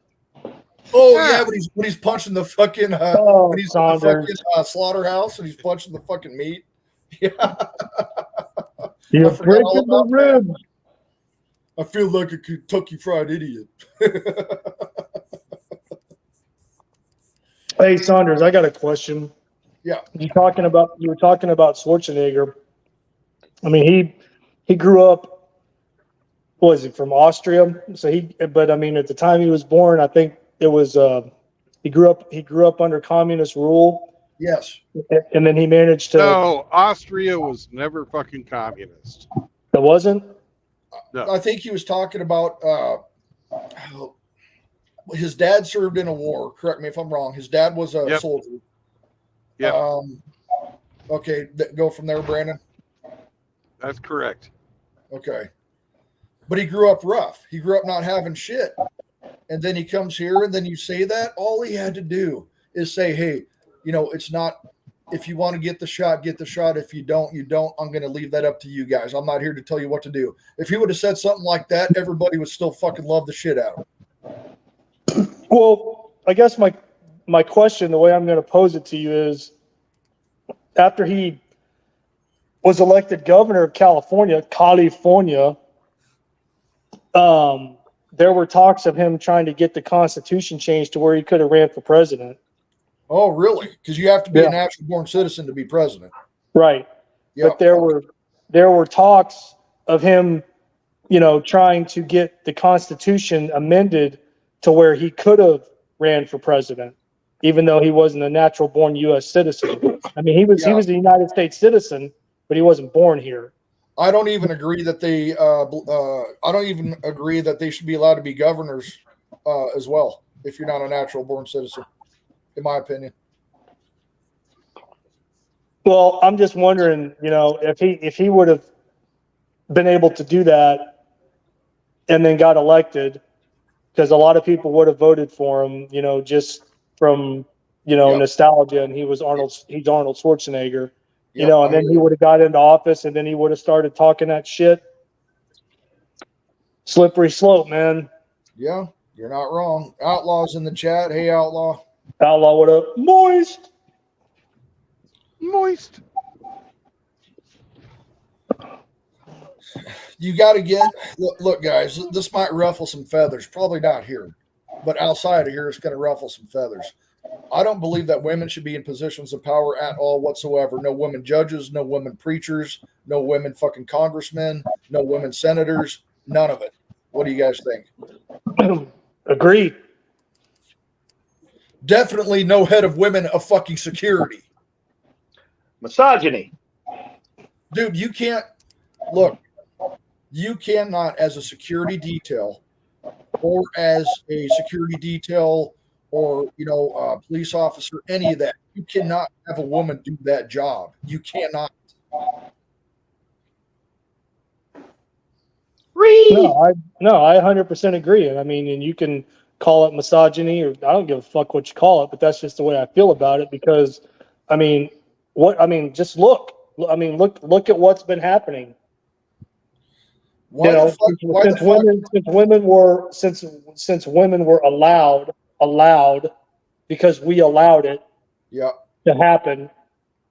Oh, yeah, when he's punching the fucking when he's in the fucking slaughterhouse and he's punching the fucking meat. Yeah. You're breaking the ribs. I feel like a Kentucky Fried Idiot. Hey, Saunders, I got a question. Yeah. You were talking about Schwarzenegger. I mean, he grew up, what was he, from Austria? So but I mean, at the time he was born, I think it was he grew up under communist rule. Yes. And then he managed to. No, Austria was never fucking communist. It wasn't? No. I think he was talking about his dad served in a war. Correct me if I'm wrong. His dad was a soldier. Yeah. Okay, go from there, Brandon. That's correct. Okay. But he grew up rough. He grew up not having shit. And then he comes here, and then you say that. All he had to do is say, hey, it's not, if you want to get the shot, get the shot. If you don't, you don't. I'm going to leave that up to you guys. I'm not here to tell you what to do. If he would have said something like that, everybody would still fucking love the shit out of him. Well, I guess my question, the way I'm going to pose it to you is, after he was elected governor of California, there were talks of him trying to get the Constitution changed to where he could have ran for president. Oh, really? Because you have to be a natural-born citizen to be president. Right. Yep. But there were talks of him, trying to get the Constitution amended to where he could have ran for president, even though he wasn't a natural-born U.S. citizen. I mean, he was a United States citizen, but he wasn't born here. I don't even agree that they. I don't even agree that they should be allowed to be governors as well. If you're not a natural born citizen, in my opinion. Well, I'm just wondering, if he would have been able to do that and then got elected, because a lot of people would have voted for him, just from nostalgia, and he's Arnold Schwarzenegger, and then he would have got into office, and then he would have started talking that shit. Slippery slope, man. Yeah, you're not wrong. Outlaw's in the chat. Hey, Outlaw. Outlaw, what up? Moist. You got to get look, guys. This might ruffle some feathers. Probably not here, but outside of here, it's going to ruffle some feathers. I don't believe that women should be in positions of power at all whatsoever. No women judges, no women preachers, no women fucking congressmen, no women senators. None of it. What do you guys think? Agreed. Definitely no head of women of fucking security. Misogyny. Dude, you can't look. You cannot, as a security detail or as a security detail or, a police officer, any of that, you cannot have a woman do that job. You cannot. No, I 100% agree. I mean, and you can call it misogyny, or I don't give a fuck what you call it, but that's just the way I feel about it. Because, just look. Look at what's been happening. Since women were allowed because we allowed it to happen.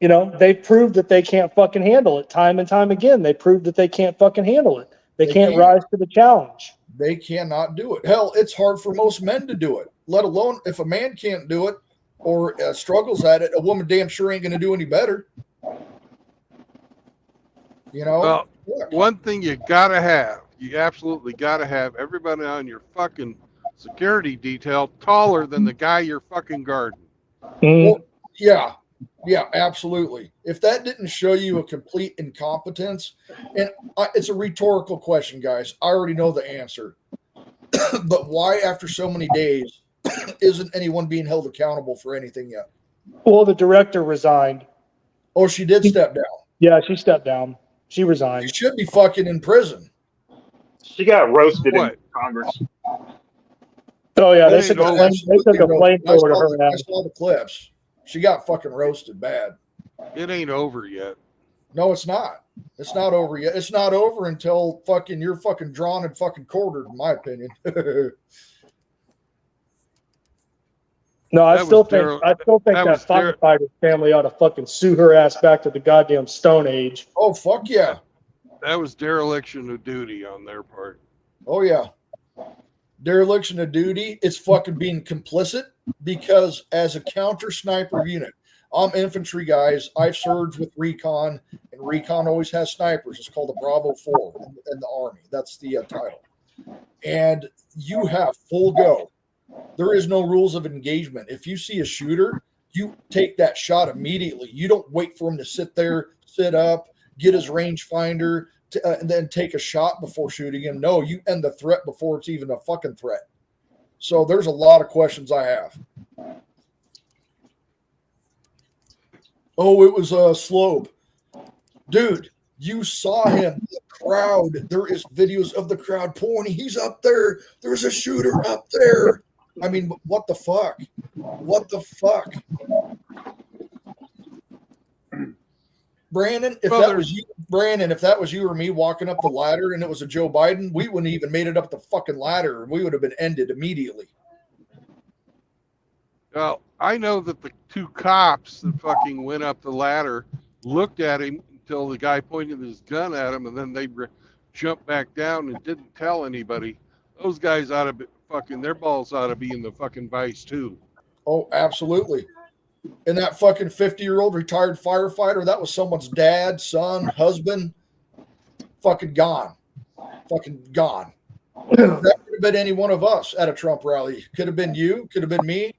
They've proved that they can't fucking handle it time and time again. They proved that they can't fucking handle it. They can't rise to the challenge. They cannot do it. Hell, it's hard for most men to do it, let alone if a man can't do it or struggles at it, a woman damn sure ain't going to do any better. Well, one thing you absolutely got to have everybody on your fucking security detail taller than the guy you're fucking guarding. Well, yeah, absolutely. If that didn't show you a complete incompetence, and it's a rhetorical question, guys. I already know the answer. But why, after so many days, isn't anyone being held accountable for anything yet? Well, the director resigned. Oh, she did step down. Yeah, she stepped down. She resigned. She should be fucking in prison. She got roasted in Congress. Oh yeah, they took a flamethrower to her ass. I saw the clips. She got fucking roasted bad. It ain't over yet. No, it's not. It's not over yet. It's not over until fucking you're fucking drawn and fucking quartered, in my opinion. No, I still think that firefighter family ought to fucking sue her ass back to the goddamn Stone Age. Oh fuck yeah. That was dereliction of duty on their part. Oh yeah. Dereliction of duty. It's fucking being complicit because as a counter sniper unit, I'm infantry, guys. I've served with recon, and recon always has snipers. It's called a Bravo 4 in the Army. That's the title. And you have full go. There is no rules of engagement. If you see a shooter, you take that shot immediately. You don't wait for him to sit up, get his rangefinder, and then take a shot before shooting him. No, you end the threat before it's even a fucking threat. So there's a lot of questions I have. Oh, it was a Slope. Dude, you saw him. The crowd. There is videos of the crowd pointing. He's up there. There's a shooter up there. I mean, what the fuck? What the fuck? Brandon, if that was you or me walking up the ladder and it was a Joe Biden, we wouldn't even made it up the fucking ladder. We would have been ended immediately. Well, I know that the two cops that fucking went up the ladder looked at him until the guy pointed his gun at him, and then they jumped back down and didn't tell anybody. Those guys ought to be fucking, their balls ought to be in the fucking vice too. Oh, absolutely. And that fucking 50-year-old retired firefighter, that was someone's dad, son, husband, fucking gone. Fucking gone. That could have been any one of us at a Trump rally. Could have been you, could have been me.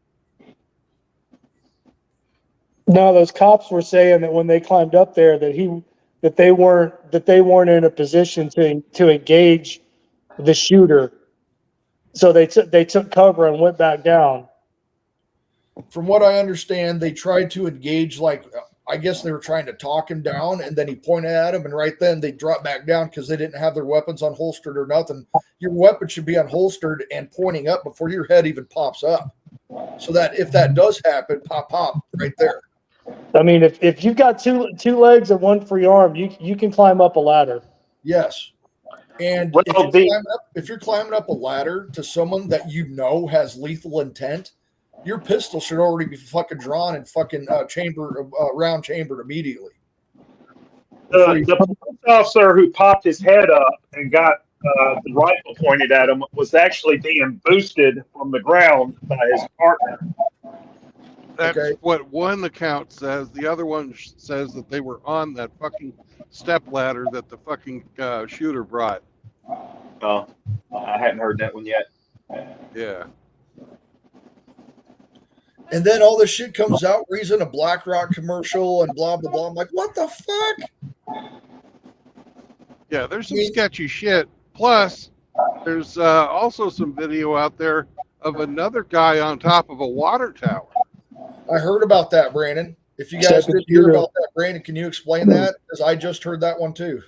No, those cops were saying that when they climbed up there that that they weren't in a position to engage the shooter, so they took cover and went back down. From what I understand, they tried to engage, like, I guess they were trying to talk him down, and then he pointed at him, and right then they dropped back down because they didn't have their weapons unholstered or nothing. Your weapon should be unholstered and pointing up before your head even pops up, so that if that does happen, pop right there. I mean, if you've got two legs and one free arm, you can climb up a ladder. Yes. And if you're climbing up a ladder to someone that you know has lethal intent, your pistol should already be fucking drawn and fucking round chambered immediately. The police officer who popped his head up and got the rifle pointed at him was actually being boosted from the ground by his partner. That's what one account says. The other one says that they were on that fucking step ladder that the fucking shooter brought. Oh, I hadn't heard that one yet. Yeah. And then all this shit comes out where he's in a BlackRock commercial and blah, blah, blah. I'm like, what the fuck? Yeah, there's some sketchy shit. Plus, there's also some video out there of another guy on top of a water tower. I heard about that, Brandon. If you guys didn't hear about that, Brandon, can you explain that? Because I just heard that one too.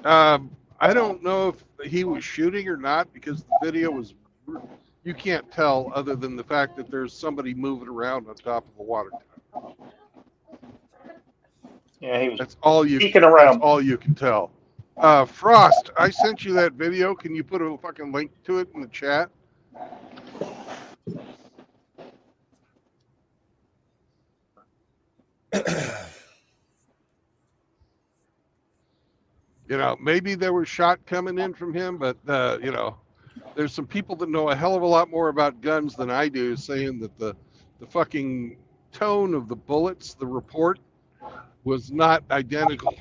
I don't know if he was shooting or not, because the video was, you can't tell other than the fact that there's somebody moving around on top of a water tower. Yeah, he was. That's all you peeking around. That's all you can tell. Frost, I sent you that video. Can you put a fucking link to it in the chat? You know, maybe there was shot coming in from him, but you know, there's some people that know a hell of a lot more about guns than I do, saying that the fucking tone of the bullets, the report, was not identical.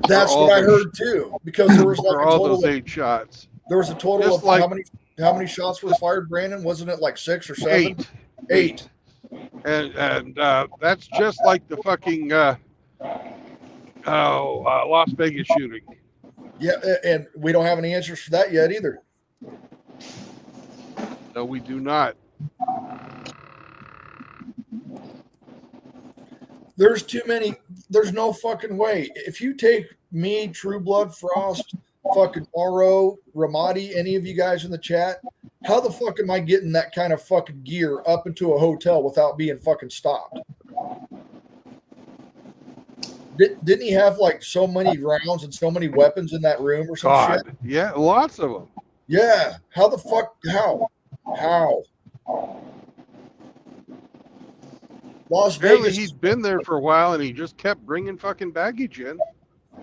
That's what I heard too, because there was like for a all total those 8 shots. There was a total Just of like, how many shots were fired, Brandon? Wasn't it like 6 or 7? 8. And that's just like the fucking Las Vegas shooting. Yeah, and we don't have any answers for that yet either. No, we do not. There's too many. There's no fucking way. If you take me, True Blood, Frost, fucking RO, Ramadi, any of you guys in the chat, how the fuck am I getting that kind of fucking gear up into a hotel without being fucking stopped? Didn't he have like so many rounds and so many weapons in that room or some shit? Yeah, lots of them. Yeah. How the fuck? How? Las Apparently Vegas. he's been there for a while, and he just kept bringing fucking baggage in.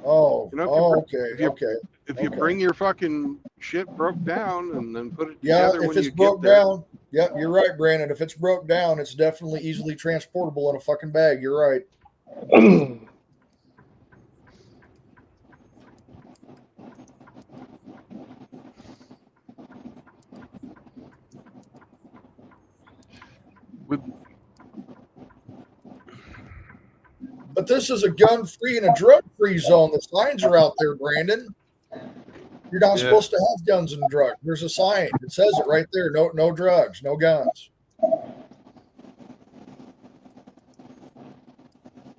Oh, You know, okay. If you bring your fucking shit broke down and then put it Yeah, together if when it's you broke get there. down, yep, you're right, Brandon. If it's broke down, it's definitely easily transportable in a fucking bag. You're right. But this is a gun-free and a drug-free zone. The signs are out there, Brandon. You're not supposed to have guns and drugs. There's a sign. It says it right there. No drugs, no guns.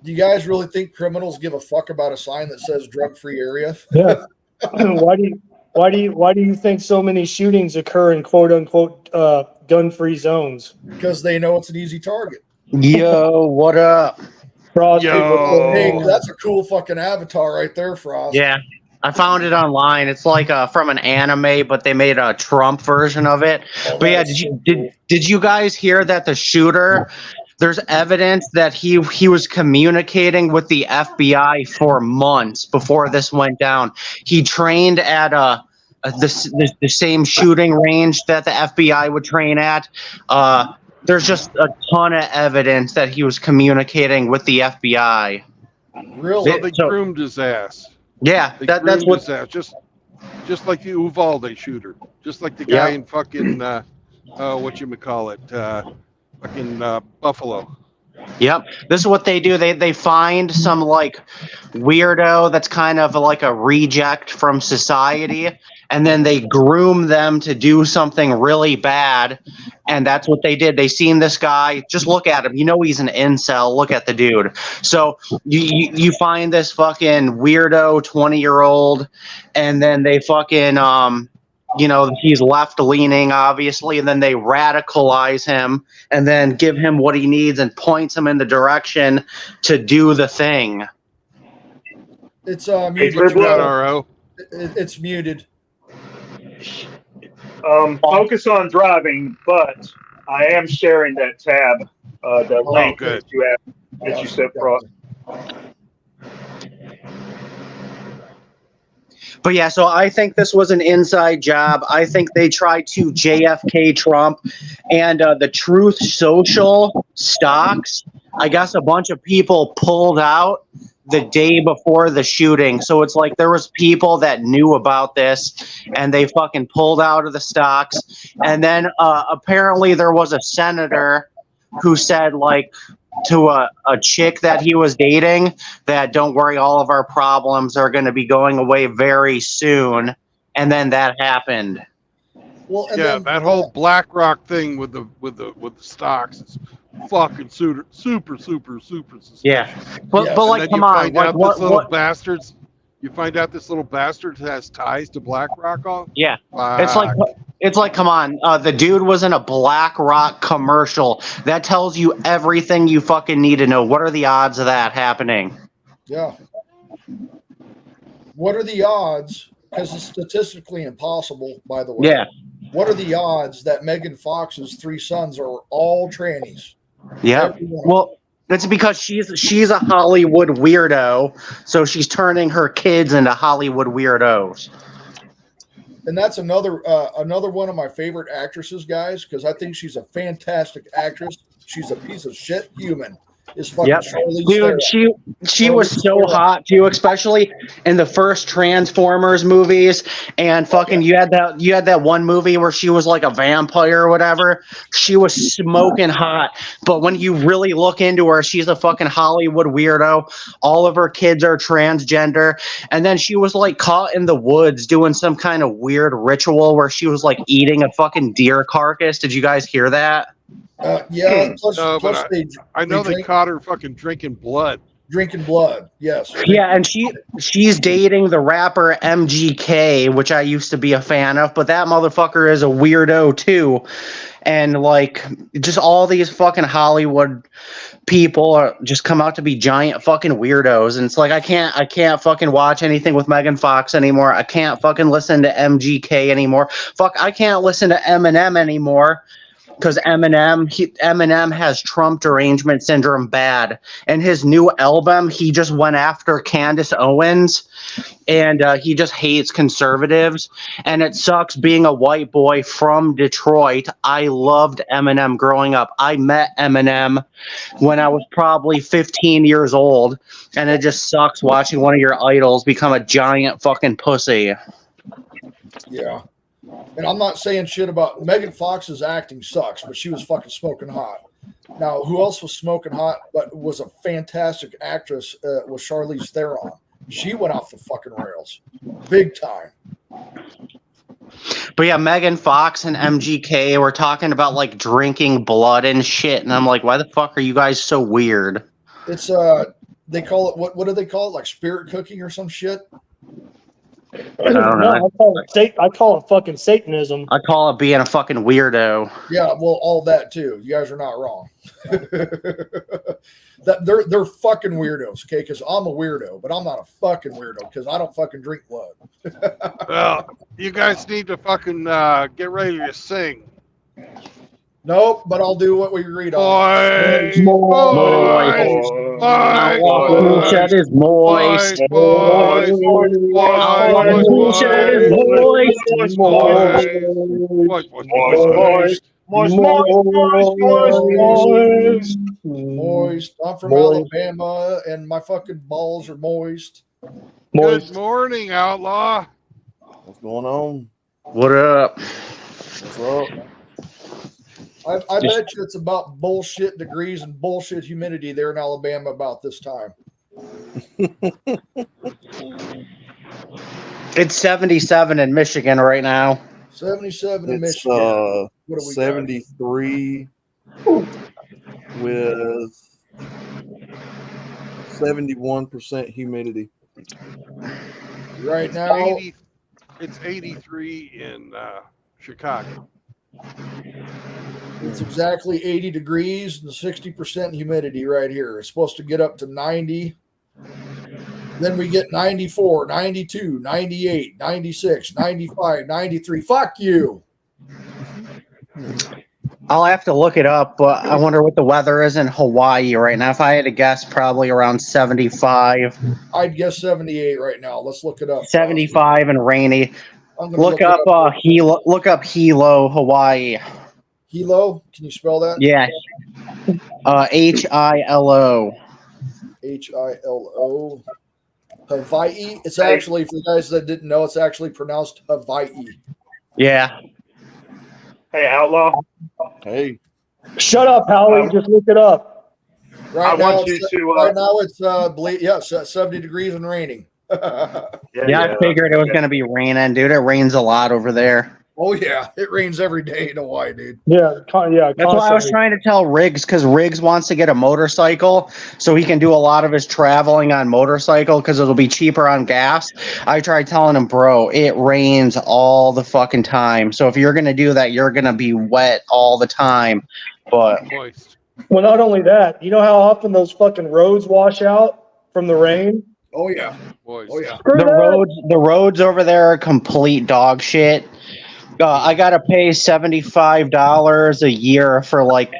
Do you guys really think criminals give a fuck about a sign that says drug-free area? Yeah. Why do you think so many shootings occur in quote unquote gun-free zones? Because they know it's an easy target. Yo, what up? Frost, Hey, that's a cool fucking avatar right there, Frost. Yeah, I found it online. It's like from an anime, but they made a Trump version of it. Oh, but yeah, did you guys hear that the shooter? There's evidence that he was communicating with the FBI for months before this went down. He trained at the same shooting range that the FBI would train at. There's just a ton of evidence that he was communicating with the FBI. Really? So they groomed his ass. Yeah, They that's groomed what. his ass. Just like the Uvalde shooter. Just like the guy in fucking whatchamacallit, fucking Buffalo. Yep. This is what they do. They find some like weirdo that's kind of like a reject from society, and then they groom them to do something really bad. And that's what they did. They seen this guy. Just look at him. You know he's an incel. Look at the dude. So you find this fucking weirdo 20-year-old, and then they fucking he's left leaning, obviously, and then they radicalize him and then give him what he needs and points him in the direction to do the thing. It's Hey, muted. Driblo. It's muted. Focus on driving, but I am sharing that tab, the link good. that you have, that you sent across. But yeah, so I think this was an inside job. I think they tried to JFK Trump and the Truth Social stocks. I guess a bunch of people pulled out the day before the shooting. So it's like there was people that knew about this and they fucking pulled out of the stocks. And then apparently there was a senator who said like to a chick that he was dating that don't worry, all of our problems are going to be going away very soon. And then that happened. Well, and Yeah, then, that whole BlackRock thing with the stocks is fucking super suspicious. Yeah. But, Yeah. but And like, then come you on. find Like, out what, this little what? bastards. You find out this little bastard has ties to BlackRock. All Yeah. Fuck. It's like, come on. The dude was in a BlackRock commercial. That tells you everything you fucking need to know. What are the odds of that happening? yeah. What are the odds? Because it's statistically impossible, by the way. Yeah. What are the odds that Megan Fox's 3 sons are all trannies? Yeah. Every one of Well, that's because she's a Hollywood weirdo, so she's turning her kids into Hollywood weirdos. And that's another one of my favorite actresses, guys, because I think she's a fantastic actress. She's a piece of shit human. Is fucking Yep. Charlize Dude, Theron. she was so hot too, especially in the first Transformers movies. And fucking you had that one movie where she was like a vampire or whatever. She was smoking hot. But when you really look into her, she's a fucking Hollywood weirdo. All of her kids are transgender. And then she was like caught in the woods doing some kind of weird ritual where she was like eating a fucking deer carcass. Did you guys hear that? Yeah. Plus, No, but plus I know they drink- caught her fucking drinking blood. drinking blood. Yes. Yeah, and she's dating the rapper MGK, which I used to be a fan of, but that motherfucker is a weirdo too. And like just all these fucking Hollywood people are just come out to be giant fucking weirdos. And it's like I can't fucking watch anything with Megan Fox anymore. I can't fucking listen to MGK anymore. Fuck, I can't listen to Eminem anymore. Because Eminem has Trump derangement syndrome bad. And his new album, he just went after Candace Owens. And he just hates conservatives. And it sucks being a white boy from Detroit. I loved Eminem growing up. I met Eminem when I was probably 15 years old. And it just sucks watching one of your idols become a giant fucking pussy. Yeah. And I'm not saying shit about Megan Fox's acting sucks, but she was fucking smoking hot. Now, who else was smoking hot but was a fantastic actress was Charlize Theron. She went off the fucking rails. Big time. But yeah, Megan Fox and MGK were talking about like drinking blood and shit. And I'm like, why the fuck are you guys so weird? It's they call it what do they call it? Like spirit cooking or some shit? I don't know. I call it fucking Satanism. I call it being a fucking weirdo. Yeah, well, all that too. You guys are not wrong. That they're fucking weirdos, okay? Because I'm a weirdo, but I'm not a fucking weirdo because I don't fucking drink blood. Well, you guys need to fucking get ready to sing. Nope, but I'll do what we agreed on. Boys, Moist. Moist is moist. Moist. I'm from Alabama, and my fucking balls are moist. Good morning, outlaw. What's going on? What up? What's up? I bet you it's about bullshit degrees and bullshit humidity there in Alabama about this time. It's 77 in Michigan right now. 77 in It's Michigan. What do we 73 with 71% humidity. Right now, it's 83 in Chicago. It's exactly 80 degrees and 60% humidity right here. It's supposed to get up to 90. Then we get 94, 92, 98, 96, 95, 93. Fuck you. I'll have to look it up, but I wonder what the weather is in Hawaii right now. If I had to guess, probably around 75. I'd guess 78 right now. Let's look it up. 75 and rainy. Look up Hilo. Look up Hilo, Hawaii. Hilo? Can you spell that? Yeah. Hilo. Hilo. Hawaii. It's actually, for you guys that didn't know, it's actually pronounced Hawaii. Yeah. Hey, Outlaw. Hey. Shut up, Howie. Just look it up. Right now, it's 70 degrees and raining. Yeah, I figured it was going to be raining, dude. It rains a lot over there. Oh, yeah. It rains every day in Hawaii, dude. Yeah. That's why I was trying to tell Riggs, because Riggs wants to get a motorcycle so he can do a lot of his traveling on motorcycle because it'll be cheaper on gas. I tried telling him, bro, it rains all the fucking time. So if you're going to do that, you're going to be wet all the time. But moist. Well, not only that, you know how often those fucking roads wash out from the rain? Oh, yeah. Moist. Oh, yeah. The roads over there are complete dog shit. I gotta pay $75 a year for like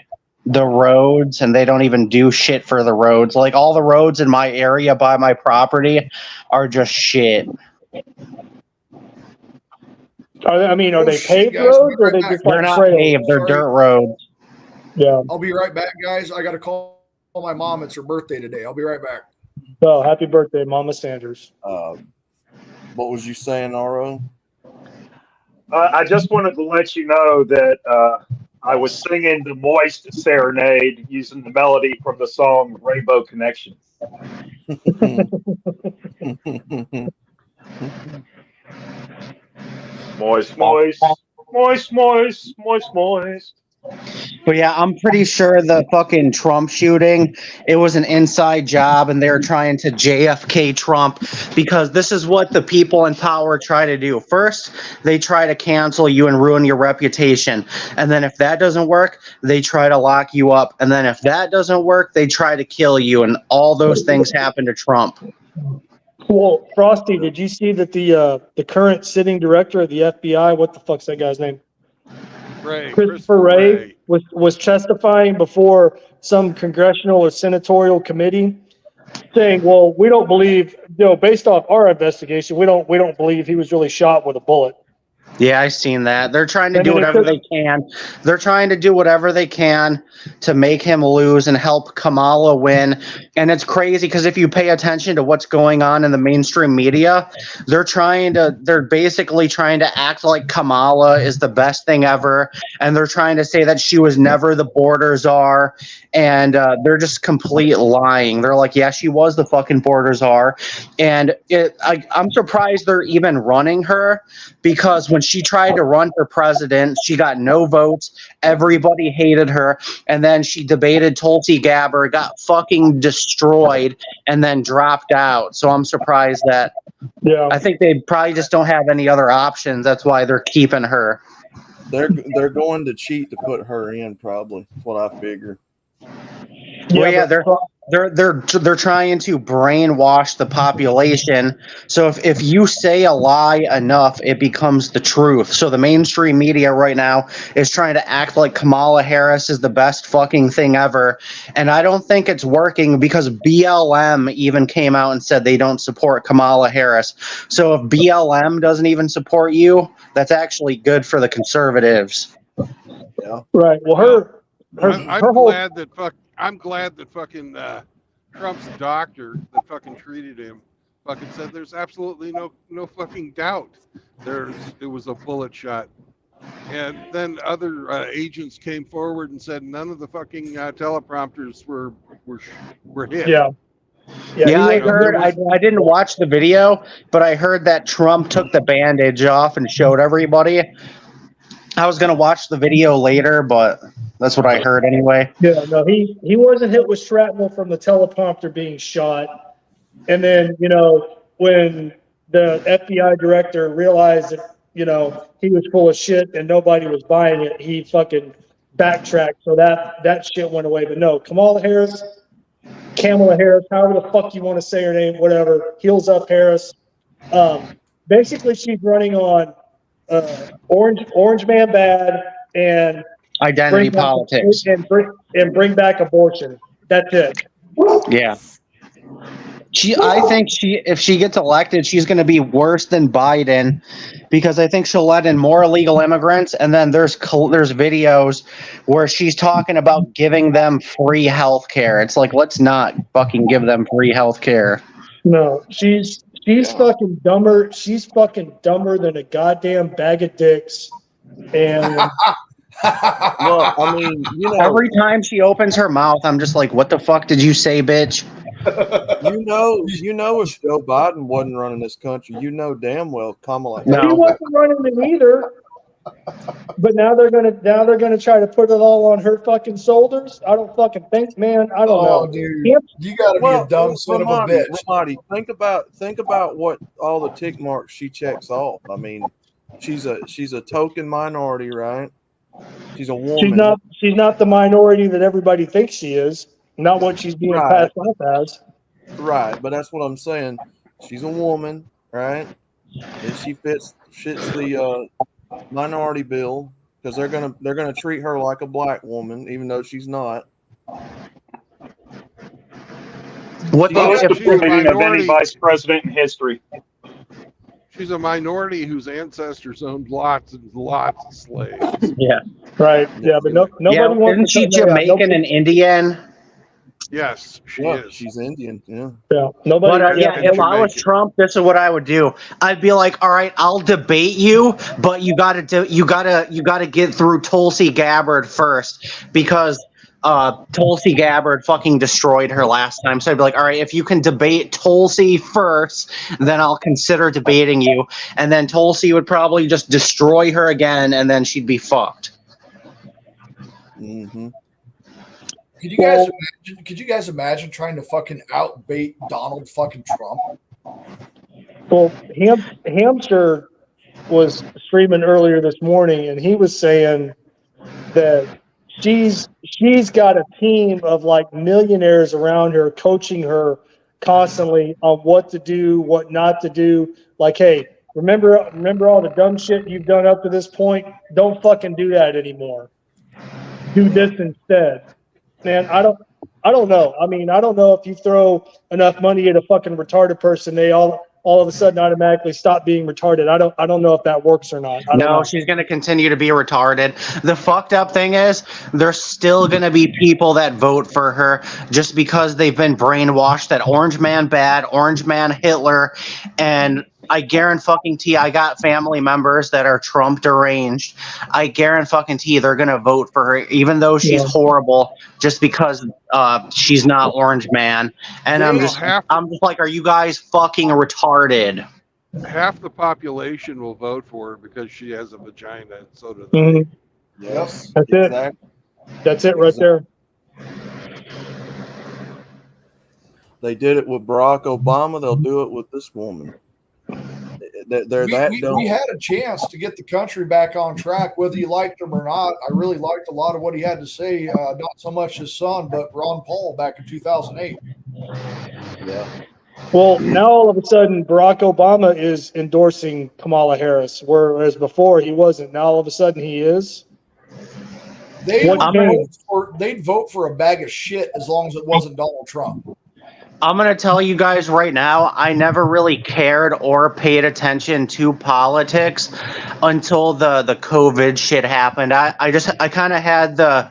the roads, and they don't even do shit for the roads. Like all the roads in my area by my property are just shit. Are they paved roads or are they just they're not paved? They're dirt roads. Yeah. I'll be right back, guys. I got to call my mom. It's her birthday today. I'll be right back. Oh, happy birthday, Mama Sanders. What was you saying, RO? I just wanted to let you know that I was singing the Moist Serenade using the melody from the song Rainbow Connection. Moist, moist, moist, moist, moist, moist. But yeah, I'm pretty sure the fucking Trump shooting, it was an inside job and they're trying to JFK Trump because this is what the people in power try to do. First, they try to cancel you and ruin your reputation. And then if that doesn't work, they try to lock you up. And then if that doesn't work, they try to kill you. And all those things happen to Trump. Well, Frosty, did you see that the current sitting director of the FBI, what the fuck's that guy's name? Christopher Wray was testifying before some congressional or senatorial committee, saying, "Well, we don't believe, based off our investigation, we don't believe he was really shot with a bullet." Yeah, I've seen that. They're trying to do whatever they can. They're trying to do whatever they can to make him lose and help Kamala win. And it's crazy because if you pay attention to what's going on in the mainstream media, they're basically trying to act like Kamala is the best thing ever. And they're trying to say that she was never the border czar. And they're just complete lying. They're like, yeah, she was the fucking border czar. And I'm surprised they're even running her because when she tried to run for president, she got no votes. Everybody hated her. And then she debated Tulsi Gabbard, got fucking destroyed, and then dropped out. So I'm surprised that. Yeah. I think they probably just don't have any other options. That's why they're keeping her. They're going to cheat to put her in, probably. That's what I figure. Well, yeah, they're trying to brainwash the population. So if you say a lie enough, it becomes the truth. So the mainstream media right now is trying to act like Kamala Harris is the best fucking thing ever. And I don't think it's working because BLM even came out and said they don't support Kamala Harris. So if BLM doesn't even support you, that's actually good for the conservatives. Yeah. Right. Well, I'm glad that fucking Trump's doctor that fucking treated him fucking said there's absolutely no fucking doubt it was a bullet shot. And then other agents came forward and said none of the fucking teleprompters were hit. Yeah. Yeah, I heard. I didn't watch the video, but I heard that Trump took the bandage off and showed everybody. I was gonna watch the video later, but that's what I heard anyway. Yeah, no, he wasn't hit with shrapnel from the teleprompter being shot. And then, when the FBI director realized that, he was full of shit and nobody was buying it, he fucking backtracked. So that shit went away. But no, Kamala Harris, however the fuck you want to say her name, whatever, Heels Up Harris. Basically, she's running on Orange Man Bad and identity politics and bring back abortion. That's it. Yeah. I think if she gets elected, she's going to be worse than Biden, because I think she'll let in more illegal immigrants, and then there's videos where she's talking about giving them free health care. It's like, let's not fucking give them free health care. No, she's fucking dumber. She's fucking dumber than a goddamn bag of dicks. And Look, I mean, every time she opens her mouth, I'm just like, what the fuck did you say, bitch? If Joe Biden wasn't running this country, damn well Kamala. He wasn't running it either. But now they're gonna try to put it all on her fucking shoulders. I don't fucking think, man. I don't know, dude. You gotta be a dumb son of a bitch. Ramadi, think about what all the tick marks she checks off. I mean, she's a token minority, right? She's a woman. She's not the minority that everybody thinks she is. Not what she's being passed off as. Right, but that's what I'm saying. She's a woman, right? And she fits the minority bill, because they're gonna treat her like a black woman, even though she's not. What the most deporting of any vice president in history? She's a minority whose ancestors owned lots and lots of slaves. Yeah, right. Yeah, but nobody wants. Isn't she Jamaican and Indian? Yes, she is. She's Indian. Yeah. Yeah. Nobody. But, if I was Trump, this is what I would do. I'd be like, all right, I'll debate you, but you gotta get through Tulsi Gabbard first, because Tulsi Gabbard fucking destroyed her last time. So I'd be like, all right, if you can debate Tulsi first, then I'll consider debating you. And then Tulsi would probably just destroy her again, and then she'd be fucked. Mm-hmm. Could you guys imagine trying to fucking outbait Donald fucking Trump? Well, Hamster was streaming earlier this morning, and he was saying that she's got a team of like millionaires around her, coaching her constantly on what to do, what not to do. Like, hey, remember all the dumb shit you've done up to this point? Don't fucking do that anymore. Do this instead. Man, I don't know. I mean, I don't know if you throw enough money at a fucking retarded person, they all of a sudden automatically stop being retarded. I don't know if that works or not. No, she's going to continue to be retarded. The fucked up thing is there's still going to be people that vote for her just because they've been brainwashed that Orange Man Bad, Orange Man Hitler, and I guarantee I got family members that are Trump deranged. I guarantee they're going to vote for her, even though she's horrible, just because she's not Orange Man. And I'm just like, are you guys fucking retarded? Half the population will vote for her because she has a vagina, and so do they. Mm-hmm. Yes, that's it. That's it right there. They did it with Barack Obama. They'll do it with this woman. We had a chance to get the country back on track, whether you liked him or not. I really liked a lot of what he had to say. Not so much his son, but Ron Paul back in 2008. Yeah. Well, now all of a sudden, Barack Obama is endorsing Kamala Harris, whereas before he wasn't. Now all of a sudden he is. They'd vote for a bag of shit as long as it wasn't Donald Trump. I'm going to tell you guys right now, I never really cared or paid attention to politics until the COVID shit happened. I kind of had the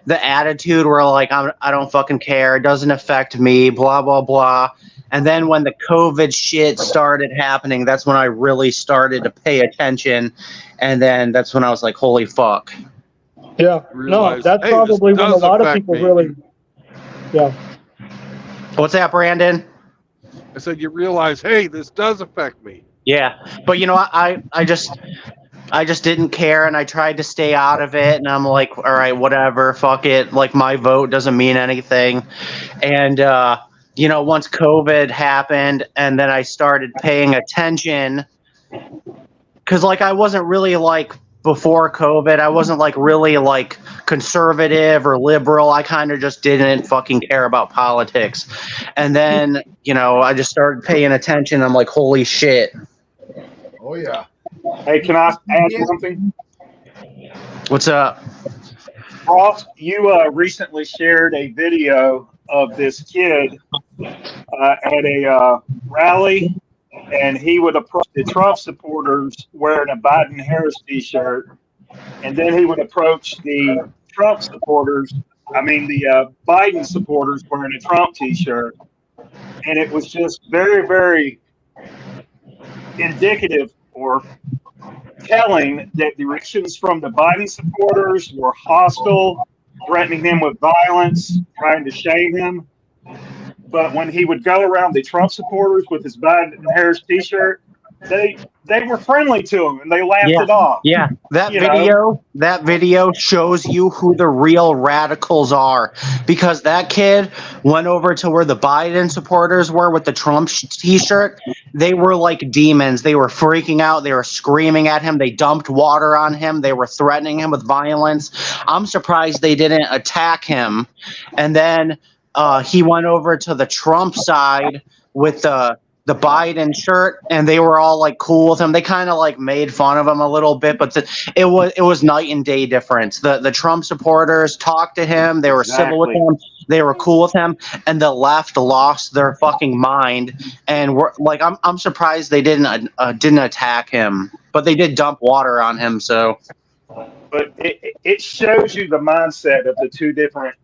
attitude where like, I don't fucking care. It doesn't affect me, blah, blah, blah. And then when the COVID shit started happening, that's when I really started to pay attention. And then that's when I was like, holy fuck. Yeah. Realize, No, that's hey, probably this when a does lot of affect people me. really. Yeah. What's that, Brandon? I said, you realize, hey, this does affect me. Yeah. But, you know, I just didn't care, and I tried to stay out of it, and I'm like, all right, whatever, fuck it. Like, my vote doesn't mean anything. And, you know, once COVID happened, and then I started paying attention, because, like, I wasn't really, like, before COVID, I wasn't, like, really, like, conservative or liberal. I kind of just didn't fucking care about politics. And then, you know, I just started paying attention. I'm like, holy shit. Oh yeah. Hey, can I add something? What's up? Ross, you recently shared a video of this kid at a rally, and he would approach the Trump supporters wearing a Biden-Harris T-shirt, and then he would approach the Trump supporters, the Biden supporters wearing a Trump T-shirt, and it was just very, very indicative or telling that the reactions from the Biden supporters were hostile, threatening him with violence, trying to shame him. But when he would go around the Trump supporters with his Biden and Harris T-shirt, they were friendly to him and they laughed it off. Yeah, that video shows you who the real radicals are, because that kid went over to where the Biden supporters were with the Trump T-shirt. They were like demons. They were freaking out. They were screaming at him. They dumped water on him. They were threatening him with violence. I'm surprised they didn't attack him. And then he went over to the Trump side with the Biden shirt, and they were all like cool with him. They kind of like made fun of him a little bit, but it was night and day difference. The Trump supporters talked to him. They were civil with him. They were cool with him, and the left lost their fucking mind. And we're like, I'm surprised they didn't attack him, but they did dump water on him. So, but it shows you the mindset of the two different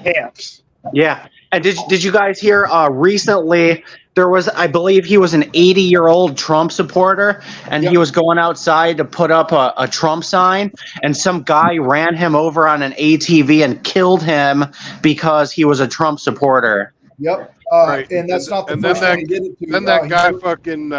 camps. Yeah. And did you guys hear recently there was, I believe he was an 80-year-old Trump supporter, and he was going outside to put up a Trump sign, and some guy ran him over on an ATV and killed him because he was a Trump supporter. Yep. Right. And that's not the and first then time he did it to. Then that guy fucking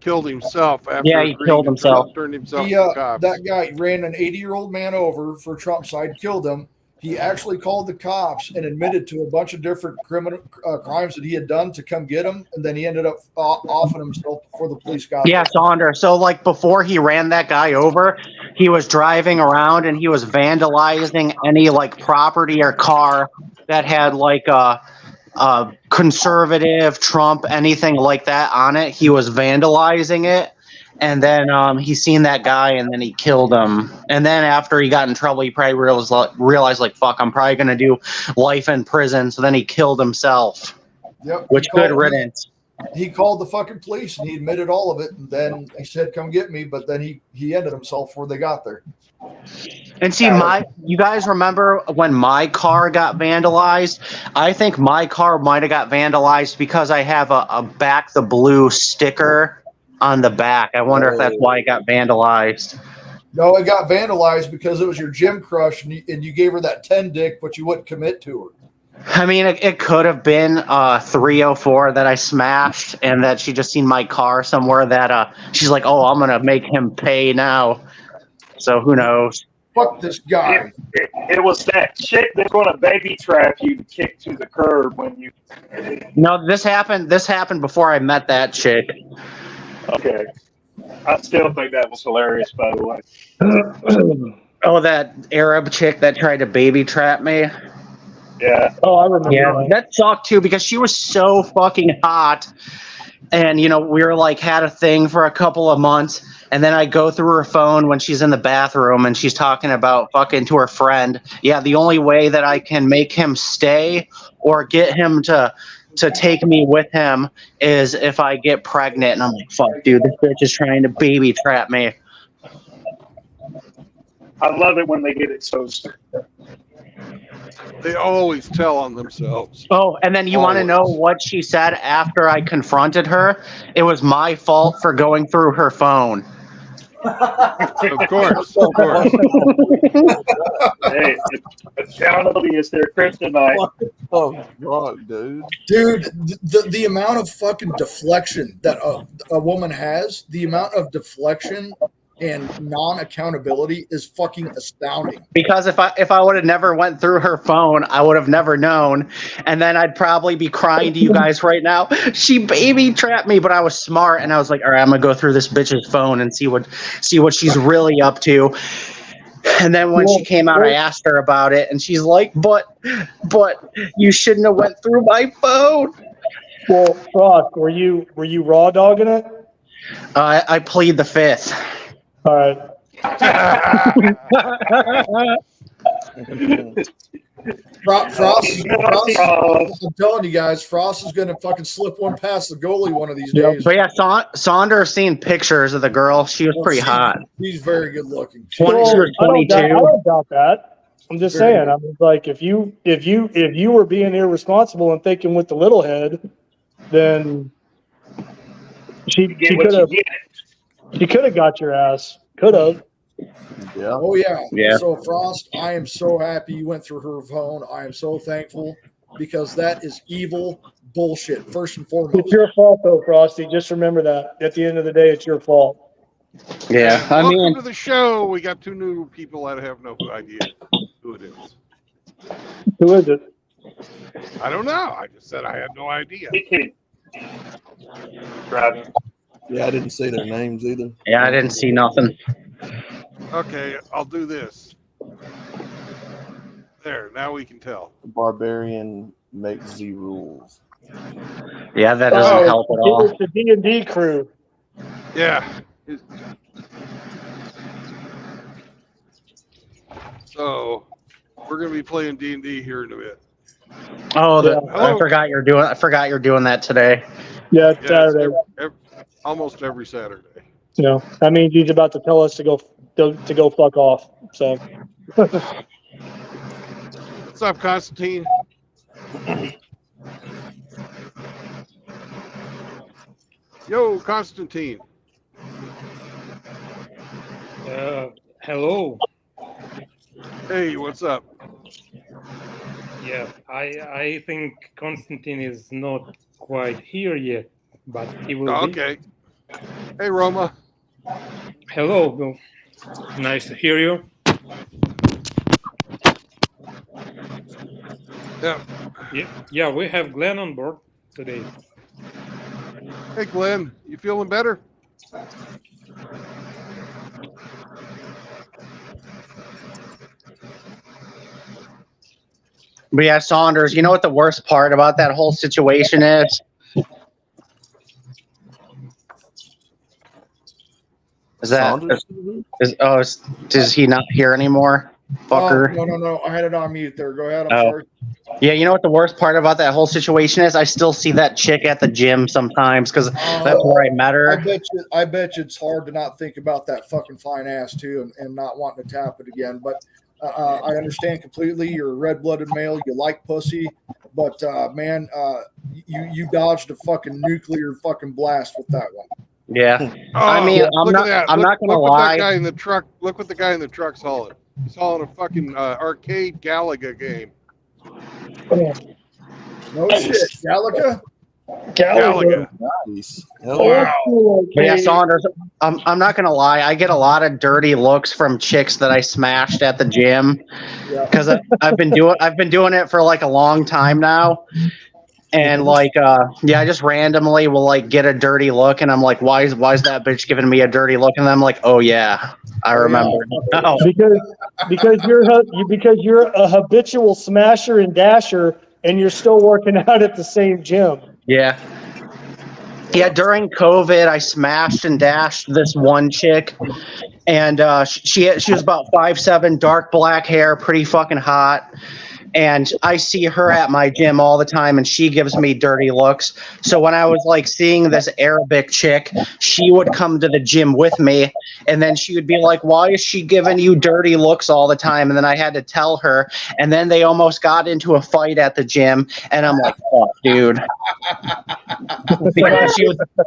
killed himself after he killed himself. Turned himself to cops. That guy ran an 80-year-old man over for Trump's side, killed him. He actually called the cops and admitted to a bunch of different criminal crimes that he had done to come get him, and then he ended up offing himself before the police got him. Yeah, Saunders. So, like, before he ran that guy over, he was driving around and he was vandalizing any, like, property or car that had, like, a conservative, Trump, anything like that on it. He was vandalizing it. And then he seen that guy, and then he killed him. And then after he got in trouble, he probably realized like, fuck, I'm probably going to do life in prison. So then he killed himself. Yep. Which good riddance. He called the fucking police, and he admitted all of it. And then he said, come get me. But then he ended himself before they got there. And see, you guys remember when my car got vandalized? I think my car might have got vandalized because I have a Back the Blue sticker on the back. I wonder if that's why it got vandalized. No, it got vandalized because it was your gym crush, and you gave her that 10 dick, but you wouldn't commit to her. I mean, it could have been 304 that I smashed, and that she just seen my car somewhere that she's like, oh, I'm gonna make him pay now. So who knows? Fuck this guy. It was that chick that's going to baby trap you to kick to the curb when you. No, this happened before I met that chick. Okay. I still think that was hilarious, by the way. Oh, that Arab chick that tried to baby trap me? Yeah. Oh, I remember. Yeah, that sucked too, because she was so fucking hot. And, you know, we were like, had a thing for a couple of months. And then I go through her phone when she's in the bathroom and she's talking about fucking to her friend. Yeah, the only way that I can make him stay or get him to take me with him is if I get pregnant. And I'm like, fuck, dude, this bitch is trying to baby trap me. I love it when they get exposed. They always tell on themselves. Oh, and then you want to know what she said after I confronted her? It was my fault for going through her phone. Of course, of course. Hey, accountability is their kryptonite. Oh God, dude. Dude, the amount of fucking deflection that a woman has, the amount of deflection and non-accountability is fucking astounding. Because if I would have never went through her phone, I would have never known, and then I'd probably be crying to you guys right now. She baby trapped me, but I was smart, and I was like, all right, I'm gonna go through this bitch's phone and see what she's really up to. And then when she came out, I asked her about it, and she's like, but you shouldn't have went through my phone. Well, Frost, were you raw dogging it? I plead the fifth. All right. Frost, I'm telling you guys, Frost is going to fucking slip one past the goalie one of these days. But yeah, Saunders seen pictures of the girl. She was pretty hot. She's very good looking. She was 22. I don't doubt that. I'm just saying. I mean, like, if you were being irresponsible and thinking with the little head, then she could have got your ass. Could have. Yeah. Oh yeah. Yeah. So Frost, I am so happy you went through her phone. I am so thankful because that is evil bullshit. First and foremost. It's your fault though, Frosty. Just remember that. At the end of the day, it's your fault. Yeah. Welcome to the show. We got two new people that have no idea who it is. Who is it? I don't know. I just said I had no idea. Driving. Yeah, I didn't see their names either. Yeah, I didn't see nothing. Okay, I'll do this. There, now we can tell. Barbarian makes the rules. Yeah, that doesn't help at all. It's the D&D crew. Yeah. So, we're going to be playing D&D here in a bit. Oh, I forgot you're doing that today. Yeah, it's Saturday. Almost every Saturday. You know, that means he's about to tell us to go fuck off. So. What's up, Constantine? Yo, Constantine. Hello. Hey, what's up? Yeah, I think Constantine is not quite here yet, but he will be. Okay. Hey, Roma. Hello. Bill. Nice to hear you. Yeah. Yeah, we have Glenn on board today. Hey, Glenn. You feeling better? But yeah, Saunders, you know what the worst part about that whole situation is? Is he not here anymore? Fucker. Oh, no. I had it on mute there. Go ahead. I'm sorry. Yeah, you know what the worst part about that whole situation is? I still see that chick at the gym sometimes because that's where I met her. I bet you it's hard to not think about that fucking fine ass too and not wanting to tap it again. But I understand completely. You're a red-blooded male. You like pussy. But, man, you dodged a fucking nuclear fucking blast with that one. Yeah. I mean, I'm not going to lie. That guy in the truck, look what the guy in the truck's hauling. He's hauling a fucking arcade Galaga game. No shit. Galaga? Galaga. Nice. Wow. But yeah, Saunders, I'm not going to lie. I get a lot of dirty looks from chicks that I smashed at the gym because I've been doing it for like a long time now. And like, I just randomly will like get a dirty look, and I'm like, why is that bitch giving me a dirty look? And I'm like, oh yeah, I remember. Oh. Because you're a habitual smasher and dasher, and you're still working out at the same gym. Yeah. Yeah, during COVID, I smashed and dashed this one chick, and she was about 5'7", dark black hair, pretty fucking hot. and I see her at my gym all the time, and she gives me dirty looks. So when I was like seeing this Arabic chick, she would come to the gym with me, and then she would be like, "Why is she giving you dirty looks all the time?" And then I had to tell her, and then they almost got into a fight at the gym, and I'm like, "Fuck, dude." Because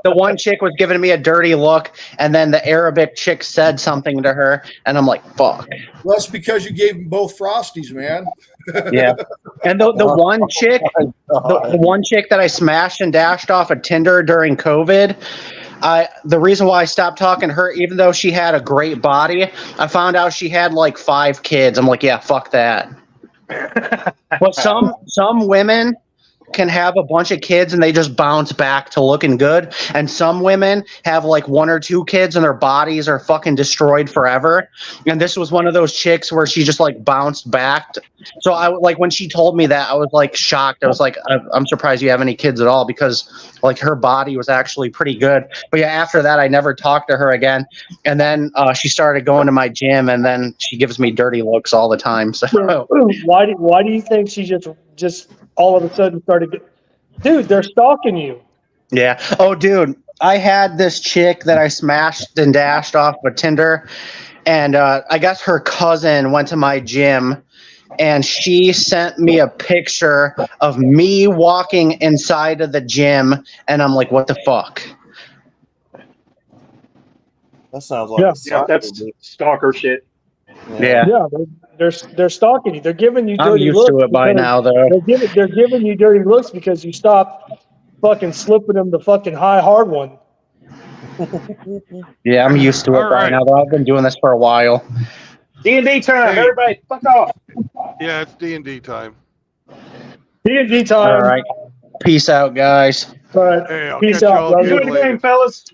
the one chick was giving me a dirty look, and then the Arabic chick said something to her, and I'm like, "Fuck." Well, that's because you gave them both Frosties, man. Yeah, and the one chick, the one chick that I smashed and dashed off of Tinder during COVID, the reason why I stopped talking to her, even though she had a great body, I found out she had like 5 kids. I'm like, yeah, fuck that. But some women can have a bunch of kids and they just bounce back to looking good, and some women have like 1 or 2 kids and their bodies are fucking destroyed forever. And this was one of those chicks where she just like bounced back. So I like, when she told me that, I was like shocked. I was like, I'm surprised you have any kids at all, because like her body was actually pretty good. But yeah, after that I never talked to her again, and then she started going to my gym, and then she gives me dirty looks all the time. So why do you think she just all of a sudden started dude, they're stalking you? Yeah. Oh, dude, I had this chick that I smashed and dashed off of Tinder, and I guess her cousin went to my gym, and she sent me a picture of me walking inside of the gym, and I'm like, what the fuck? That sounds like yeah, that's stalker shit. Yeah. They're stalking you. They're giving you dirty I'm used looks to it by now, though. They're giving you dirty looks because you stopped fucking slipping them the fucking high hard one. Yeah, I'm used to it by now, though. I've been doing this for a while. D&D time, Hey. everybody, fuck off. Yeah, it's D&D time. D&D time. All right. Peace out, guys. All right. Hey, I'll Peace catch out, y'all brother. again Enjoy the later. game, fellas.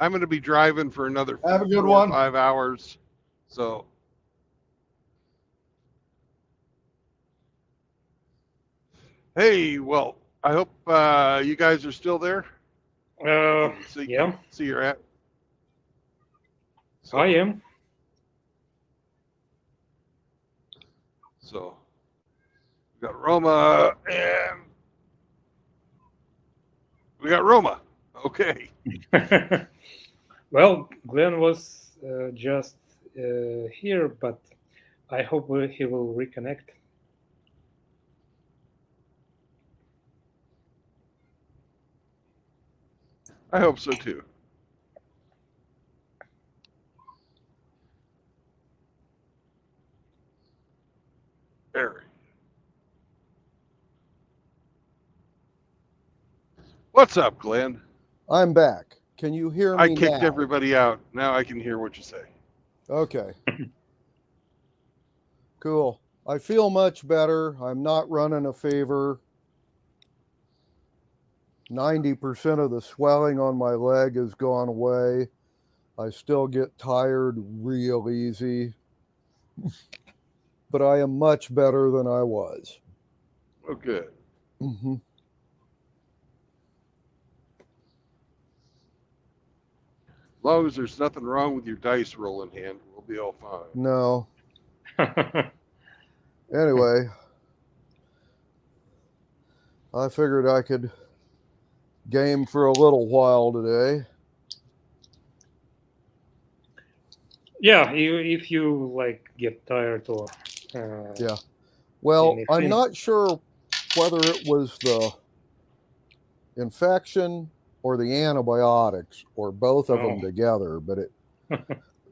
I'm going to be driving for another Have a good 4 or one. 5 hours. So, hey, well, I hope you guys are still there. Yeah, See you're at. So, I am. So, we got Roma and we got Roma. Okay. Well, Glenn was just here, but I hope he will reconnect. I hope so too. Eric. What's up, Glenn? I'm back. Can you hear me I kicked now? everybody out. Now I can hear what you say. Okay. Cool. I feel much better. I'm not running a fever. 90% of the swelling on my leg has gone away. I still get tired real easy. But I am much better than I was. Oh, good. Mm-hmm. As long as there's nothing wrong with your dice rolling hand, we'll be all fine. No. Anyway, I figured I could game for a little while today. Yeah, if you like get tired or Yeah. Well, anything. I'm not sure whether it was the infection or the antibiotics or both of them together, but it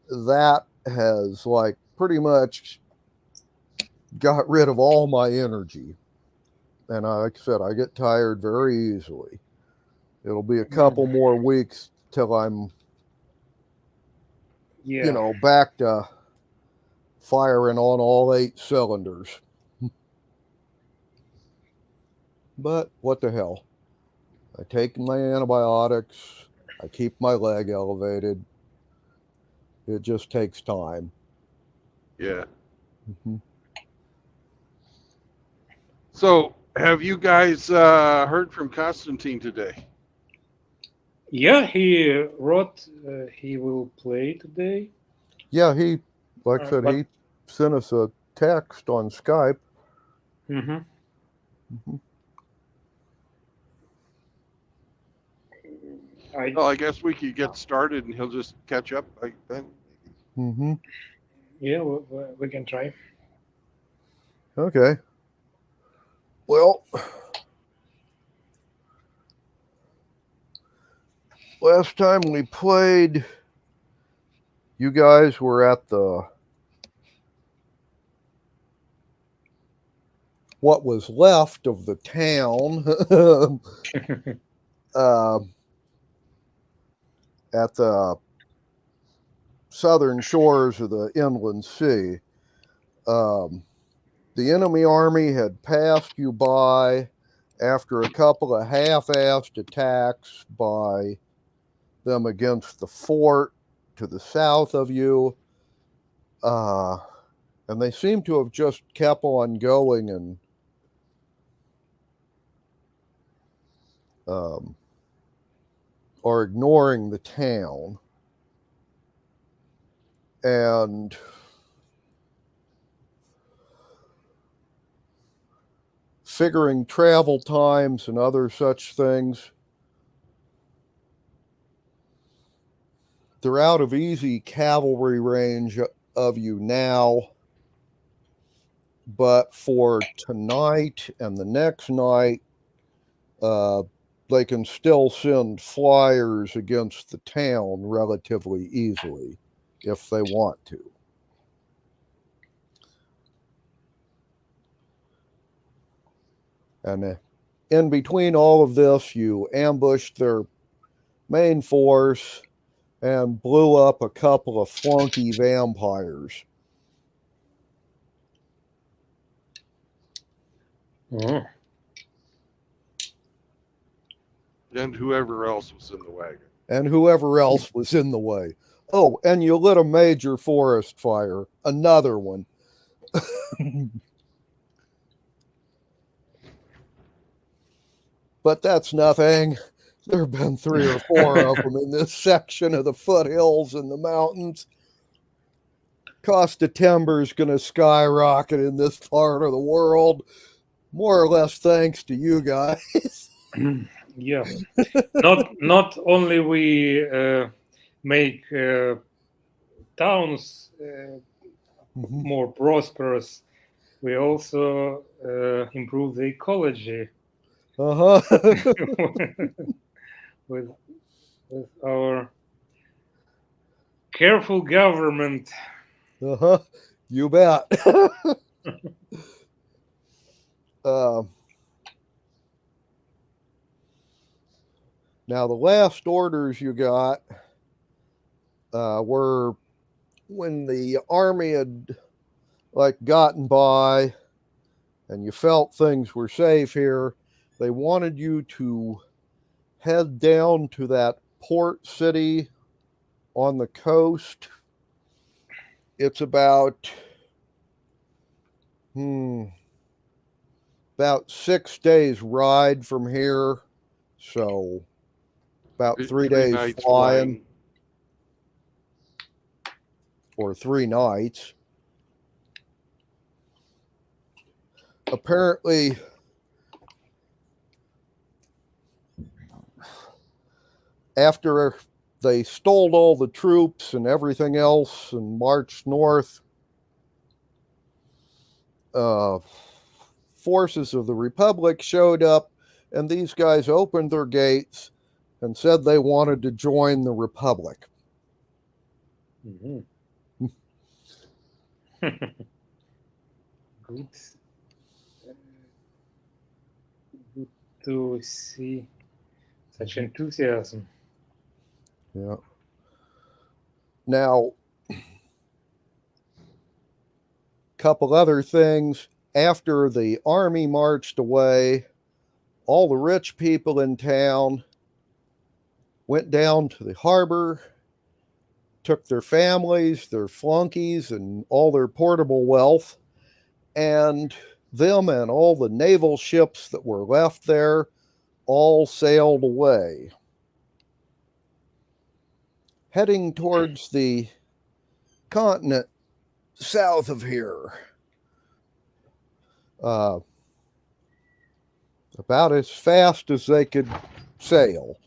that has like pretty much got rid of all my energy. And like I said, I get tired very easily. It'll be a couple more weeks till I'm, you know, back to firing on all 8 cylinders. But what the hell? I take my antibiotics. I keep my leg elevated. It just takes time. Yeah. Mm-hmm. So, have you guys heard from Constantine today? Yeah, he wrote he will play today. Yeah, he, like I said, but- he sent us a text on Skype. Mm-hmm. Well, I guess we could get started and he'll just catch up like then. Mm-hmm. Yeah, we can try. Okay. Well, last time we played, you guys were at what was left of the town at the southern shores of the inland sea. The enemy army had passed you by after a couple of half-assed attacks by them against the fort to the south of you. And they seem to have just kept on going and are ignoring the town. And figuring travel times and other such things, they're out of easy cavalry range of you now. But for tonight and the next night, they can still send flyers against the town relatively easily if they want to. And in between all of this, you ambushed their main force and blew up a couple of flunky vampires. Oh. And whoever else was in the wagon. And whoever else was in the way. Oh, and you lit a major forest fire. Another one. But that's nothing. There have been 3 or 4 of them in this section of the foothills and the mountains. Cost of timber is going to skyrocket in this part of the world, more or less thanks to you guys. Yeah, not only we make towns more prosperous, we also improve the ecology. with our careful government. You bet. Now, the last orders you got were when the army had gotten by and you felt things were safe here. They wanted you to head down to that port city on the coast. It's about 6 days ride from here. So about 3 days flying. Or 3 nights. Apparently, after they stole all the troops and everything else and marched north, forces of the Republic showed up, and these guys opened their gates and said they wanted to join the Republic. Mm-hmm. Good to see such enthusiasm. Yeah. Now, couple other things. After the army marched away, all the rich people in town went down to the harbor, took their families, their flunkies, and all their portable wealth, and them and all the naval ships that were left there all sailed away, heading towards the continent south of here. about as fast as they could sail.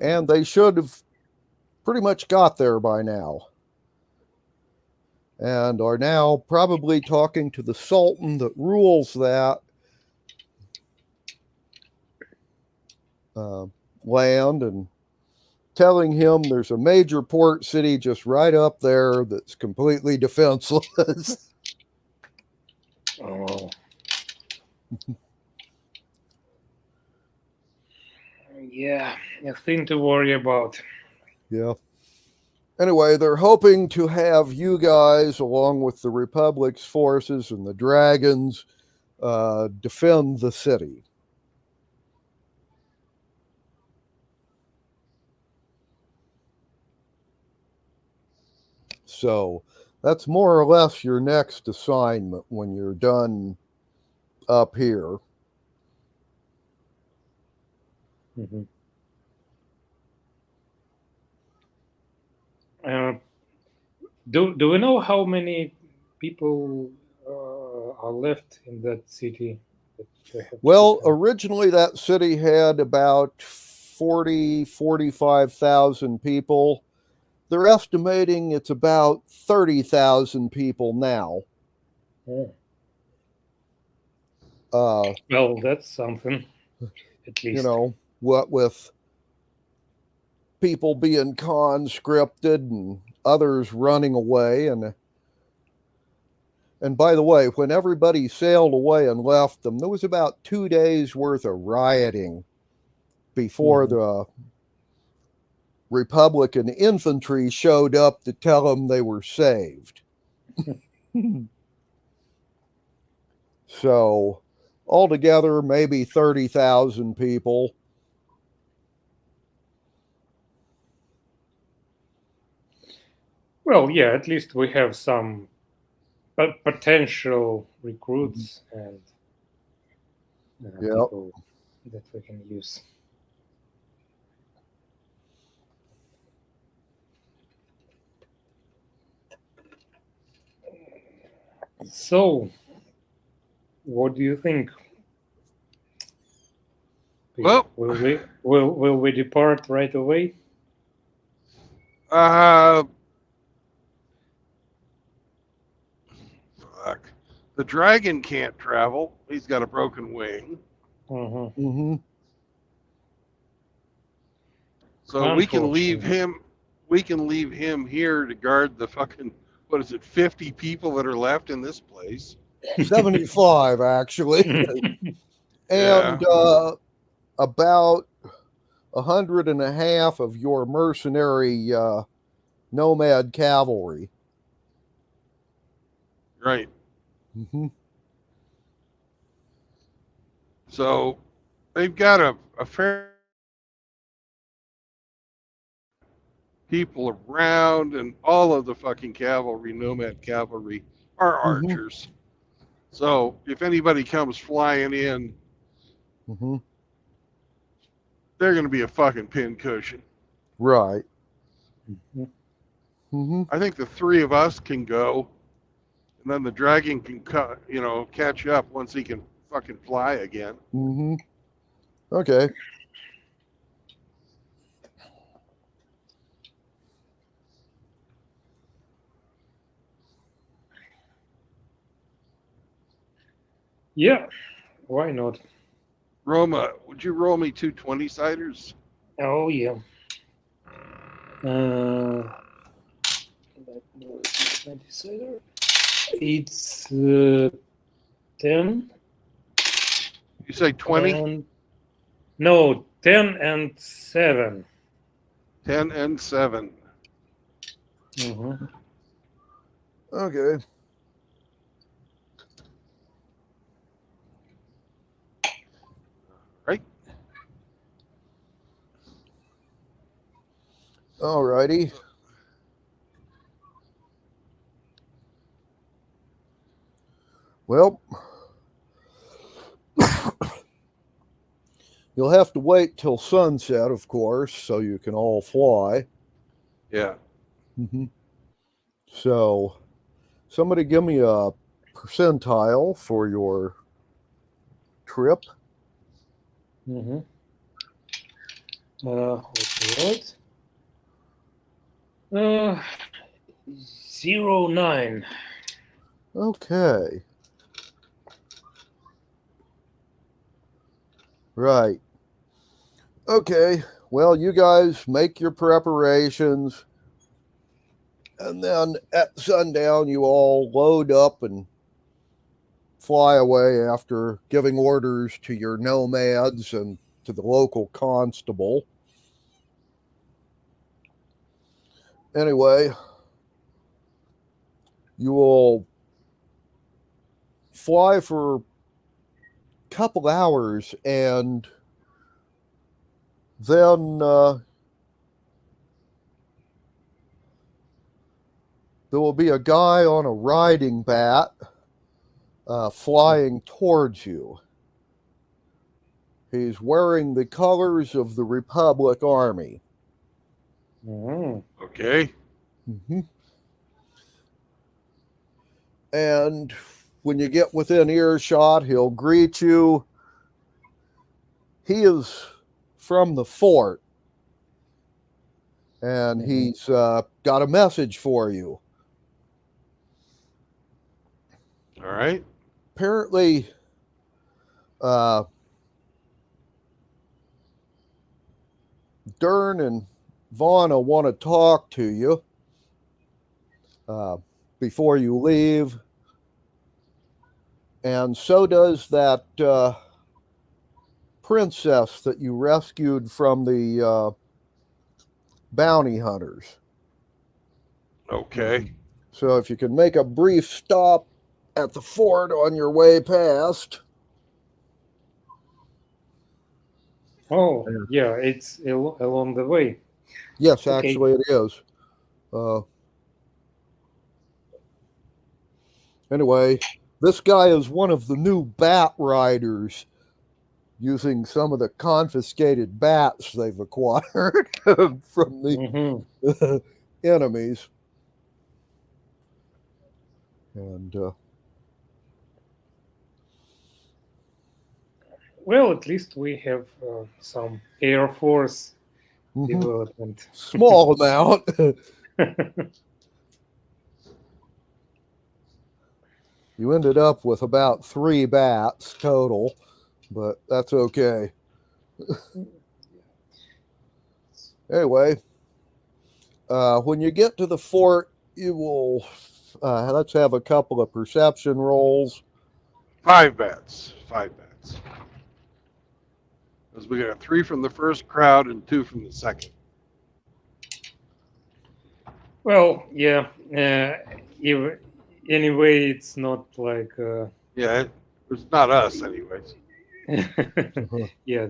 And they should have pretty much got there by now. And are now probably talking to the Sultan that rules that land and telling him there's a major port city just right up there that's completely defenseless. Oh. Yeah, nothing to worry about. Yeah. Anyway, they're hoping to have you guys, along with the Republic's forces and the dragons, defend the city. So that's more or less your next assignment when you're done up here. Mm-hmm. Do we know how many people are left in that city? Well, originally that city had about 45,000 people. They're estimating it's about 30,000 people now. Oh. Well, that's something, at least. You know, what with people being conscripted and others running away. And by the way, when everybody sailed away and left them, there was about 2 days worth of rioting before the Republican infantry showed up to tell them they were saved. So altogether, maybe 30,000 people. Well, yeah, at least we have some potential recruits and people that we can use. So, what do you think? Well, will we depart right away? Fuck. The dragon can't travel. He's got a broken wing. So we can leave him. We can leave him here to guard the fucking, what is it, 50 people that are left in this place. 75 actually. And about 150 of your mercenary nomad cavalry. Right. So they've got a fair people around, and all of the fucking cavalry, nomad cavalry, are archers. So if anybody comes flying in, they're going to be a fucking pincushion. Right. I think the three of us can go, and then the dragon can catch up once he can fucking fly again. Okay. Yeah, why not? Roma, would you roll me 2 20-siders? Oh, yeah. It's 10. You say 20? No, 10 and 7. 10 and 7. Okay. Right. All righty. Well, you'll have to wait till sunset, of course, so you can all fly. Yeah. So, somebody give me a percentile for your trip. Mm-hmm. What? 09. Okay. Right. Okay. Well, you guys make your preparations. And then at sundown, you all load up and fly away after giving orders to your nomads and to the local constable. Anyway, you will fly for a couple hours, and then there will be a guy on a riding bat flying towards you. He's wearing the colors of the Republic Army. Okay. Mm-hmm. And when you get within earshot, he'll greet you. He is from the fort, and he's got a message for you. All right. Apparently, Dern and Vonna want to talk to you before you leave. And so does that princess that you rescued from the bounty hunters. Okay. So if you can make a brief stop at the fort on your way past. Oh, yeah, it's along the way. Yes, Okay. actually it is. Anyway, this guy is one of the new bat riders, using some of the confiscated bats they've acquired from the enemies. And Well, at least we have some Air Force development. Small amount. You ended up with about 3 bats total, but that's okay. Anyway, when you get to the fort, you will let's have a couple of perception rolls. 5 bats. 5 bats. Because we got 3 from the first crowd and 2 from the second. Well, yeah. Anyway, it's not like. Yeah, it's not us, anyways. Yeah,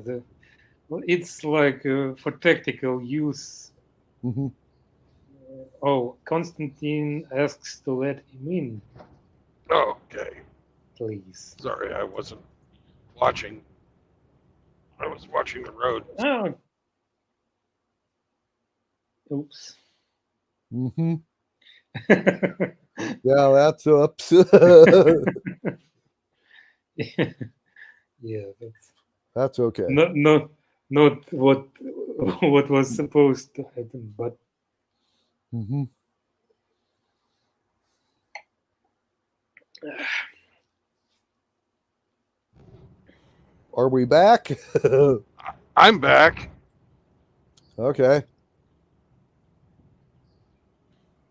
it's like for tactical use. Mm-hmm. Oh, Constantine asks to let him in. Okay. Please. Sorry, I wasn't watching. I was watching the road. Oh. Oops. Mm-hmm. Yeah, that's ups. Yeah, that's okay. Not what was supposed to happen, but. Mm-hmm. Are we back? I'm back. Okay.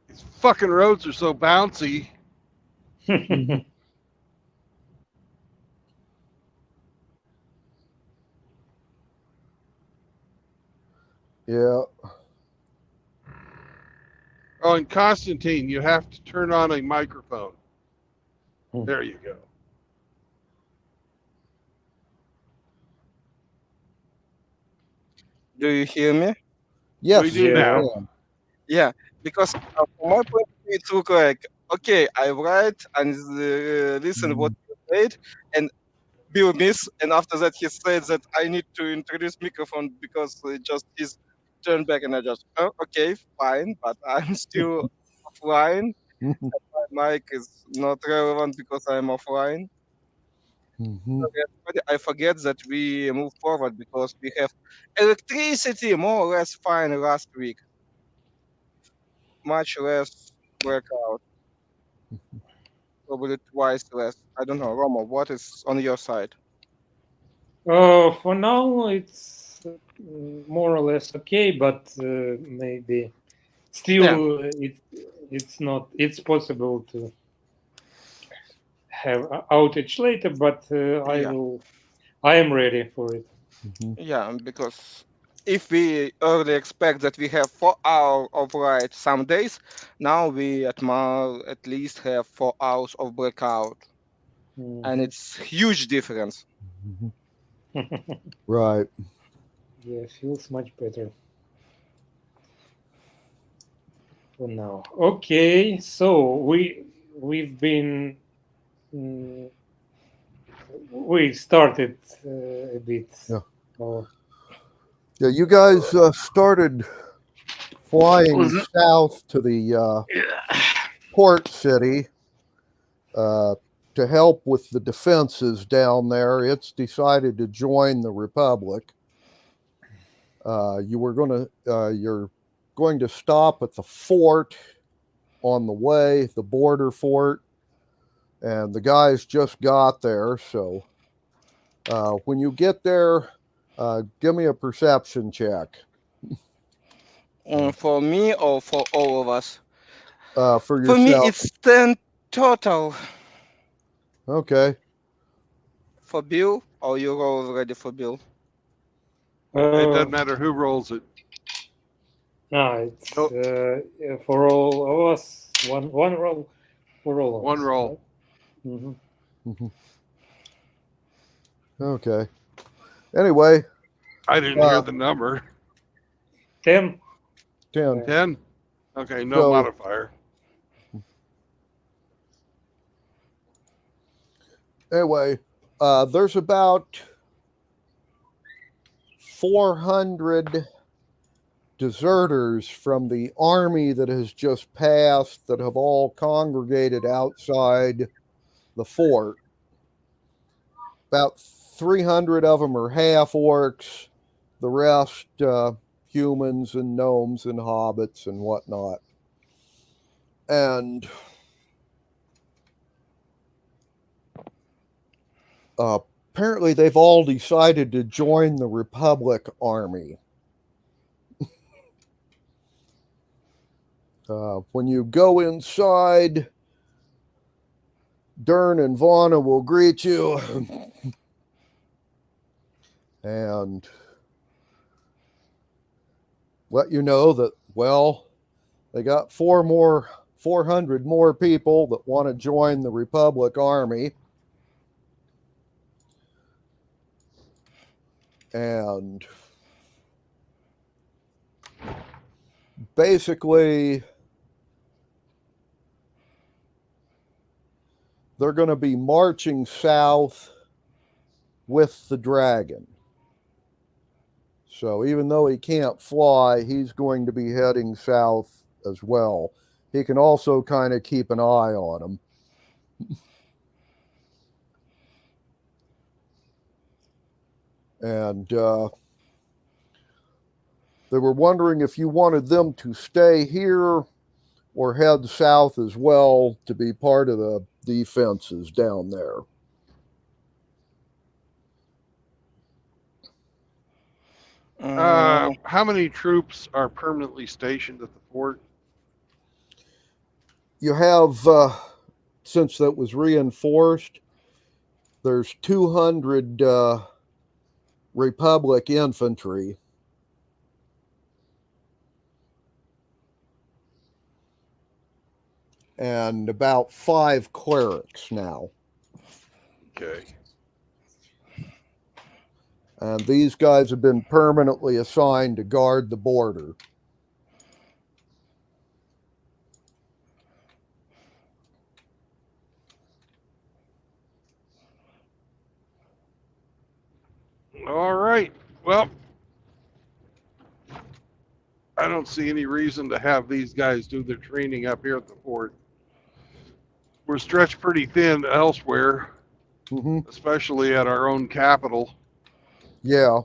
These fucking roads are so bouncy. Yeah. Oh, and Constantine, you have to turn on a microphone. There you go. Do you hear me? Yes. We do now. Yeah, because from my point of view, it look like, okay, I write and listen what you said, and Bill miss, and after that he said that I need to introduce microphone because just his turn back, and I just, oh, okay, fine, but I'm still offline. mic is not relevant because I'm offline. Mm-hmm. I forget that we move forward because we have electricity more or less fine last week. Much less blackout. Probably twice less. I don't know. Romo, what is on your side? For now, it's more or less okay, but maybe still it's not. It's possible to have outage later, but I am ready for it. Mm-hmm. Yeah, because if we early expect that we have 4 hours of light some days, now we at least have 4 hours of blackout, and it's huge difference. Right. Yeah, feels much better for now. Okay, so we've been we started a bit. Yeah. Oh. Yeah, you guys started flying south to the port city to help with the defenses down there. It's decided to join the Republic. You're going to stop at the fort on the way, the border fort, and the guys just got there. So when you get there, give me a perception check. For me or for all of us? For yourself. For me, it's 10 total. Okay. For Bill, or you roll already for Bill? It doesn't matter who rolls it. No, it's for all of us. One roll for all of us. One roll. Right? Mm-hmm. Mm-hmm. Okay. Anyway. I didn't hear the number. 10. 10. 10? Okay, no modifier. Anyway, there's about 400 deserters from the army that has just passed that have all congregated outside the fort. About 300 of them are half orcs, the rest humans and gnomes and hobbits and whatnot. And apparently they've all decided to join the Republic Army. When you go inside, Dern and Vaughna will greet you and let you know that, well, they got 400 more people that want to join the Republic Army. And basically, they're going to be marching south with the dragon. So even though he can't fly, he's going to be heading south as well. He can also kind of keep an eye on him. And they were wondering if you wanted them to stay here or head south as well to be part of the defenses down there. How many troops are permanently stationed at the fort? You have, since that was reinforced, there's 200 Republic infantry. And about 5 clerics now. Okay. And these guys have been permanently assigned to guard the border. All right. Well, I don't see any reason to have these guys do their training up here at the fort. we're stretched pretty thin elsewhere, especially at our own capital. Yeah.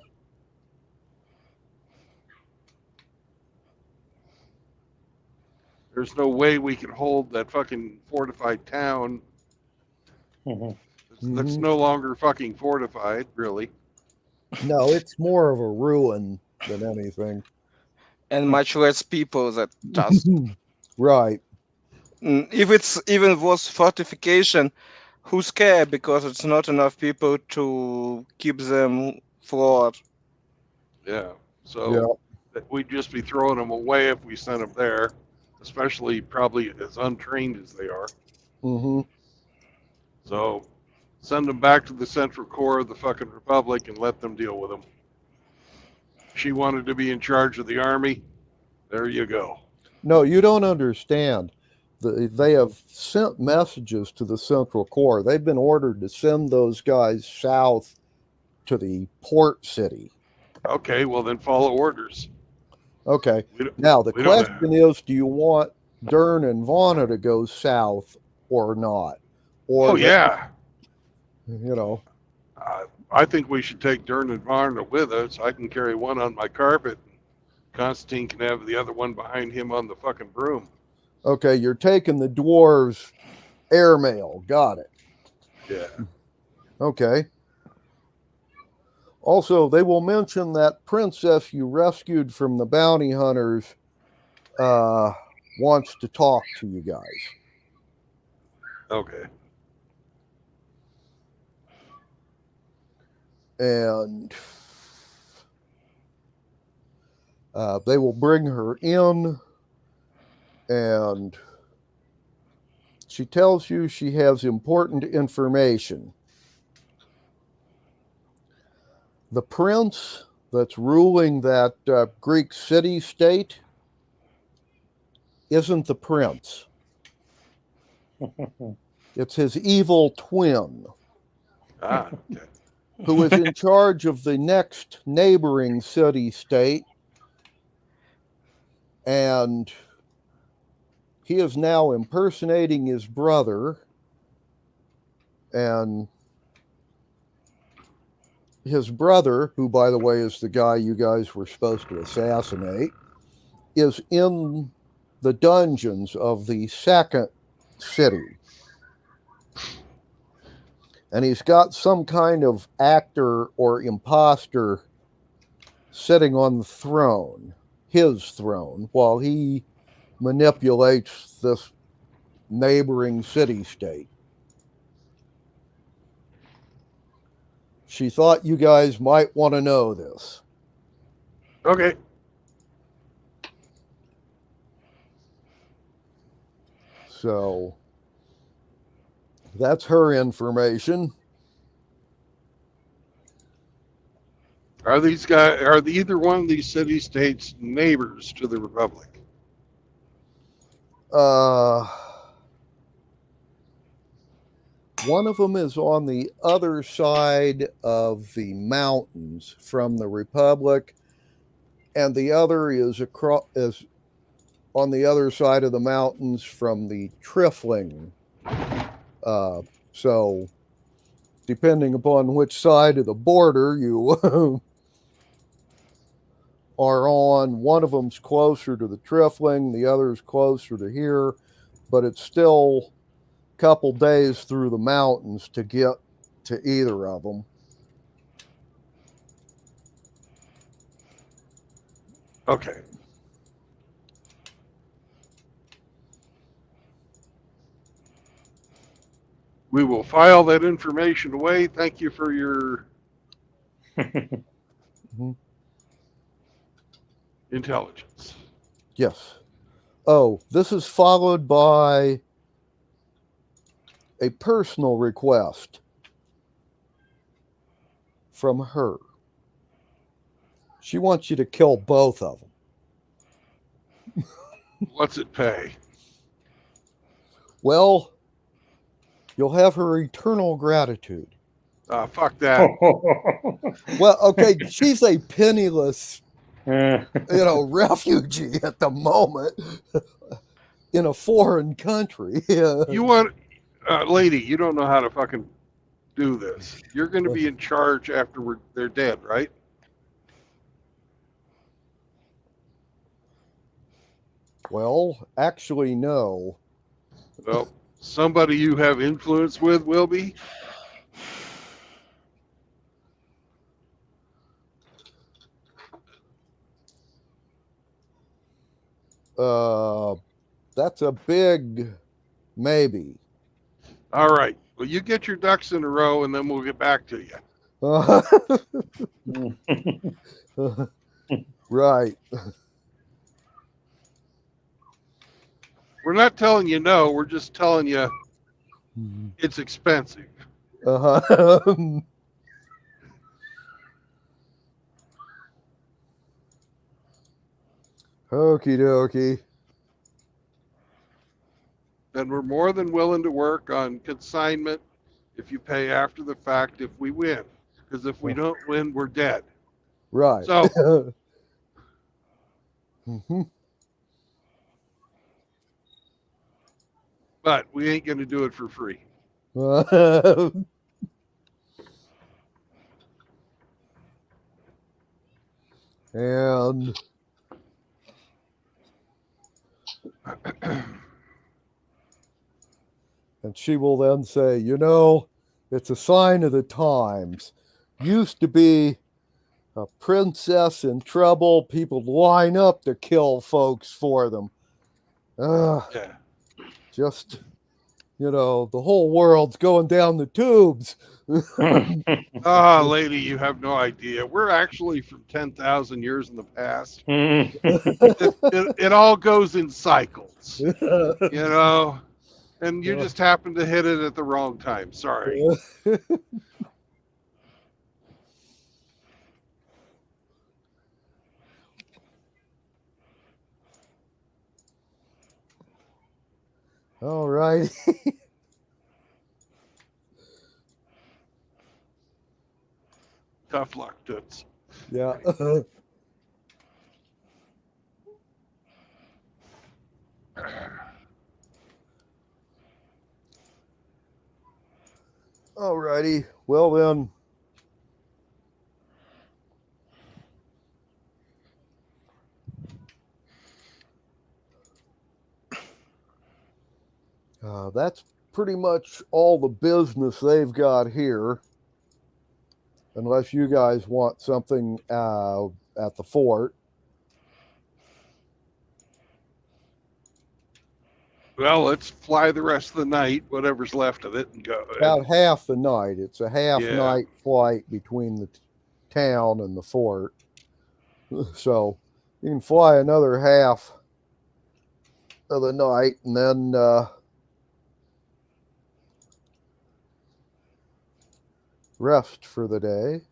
There's no way we can hold that fucking fortified town. That's no longer fucking fortified, really. No, it's more of a ruin than anything. And much less people that just. Right. If it's even was fortification, who's scared because it's not enough people to keep them floored. Yeah. So we'd just be throwing them away if we sent them there, especially probably as untrained as they are. So send them back to the Central Core of the fucking Republic and let them deal with them. She wanted to be in charge of the army. There you go. No, you don't understand. They have sent messages to the Central Core. They've been ordered to send those guys south to the port city. Okay, well then follow orders. Okay. Now the question is, do you want Dern and Vonna to go south or not? Or you know. I think we should take Dern and Varna with us. I can carry one on my carpet. Constantine can have the other one behind him on the fucking broom. Okay, you're taking the dwarves' airmail. Got it. Yeah. Okay. Also, they will mention that princess you rescued from the bounty hunters wants to talk to you guys. Okay. And they will bring her in, and she tells you she has important information. The prince that's ruling that Greek city-state isn't the prince. It's his evil twin. Okay. Who is in charge of the next neighboring city-state. And he is now impersonating his brother. And his brother, who, by the way, is the guy you guys were supposed to assassinate, is in the dungeons of the second city. And he's got some kind of actor or imposter sitting on the throne, his throne, while he manipulates this neighboring city-state. She thought you guys might want to know this. Okay. So that's her information. Are either one of these city-states neighbors to the Republic? One of them is on the other side of the mountains from the Republic, and the other is on the other side of the mountains from the Trifling. So, depending upon which side of the border you are on, one of them's closer to the Trifling, the other's closer to here, but it's still a couple days through the mountains to get to either of them. Okay. We will file that information away. Thank you for your intelligence. Yes. Oh, this is followed by a personal request from her. She wants you to kill both of them. What's it pay? Well, you'll have her eternal gratitude. Fuck that. Well, okay, she's a penniless, refugee at the moment in a foreign country. You want? Lady, you don't know how to fucking do this. You're going to be in charge after they're dead, right? Well, actually, no. Well, somebody you have influence with will be. That's a big maybe. All right. Well, you get your ducks in a row, and then we'll get back to you. Right. We're not telling you no. We're just telling you it's expensive. Uh-huh. Okie dokie. Then we're more than willing to work on consignment if you pay after the fact if we win. Because if we don't win, we're dead. Right. So, but we ain't going to do it for free. And she will then say, you know, it's a sign of the times. Used to be a princess in trouble, people line up to kill folks for them. Yeah. Just, you know, the whole world's going down the tubes. Lady, you have no idea. We're actually from 10,000 years in the past. It all goes in cycles, you know, and you just happen to hit it at the wrong time. Sorry. All right. Tough luck, Toots. Yeah. All righty. Well then. That's pretty much all the business they've got here. Unless you guys want something at the fort. Well, let's fly the rest of the night, whatever's left of it, and go. About half the night. It's a half night flight between the town and the fort. So you can fly another half of the night and then rest for the day.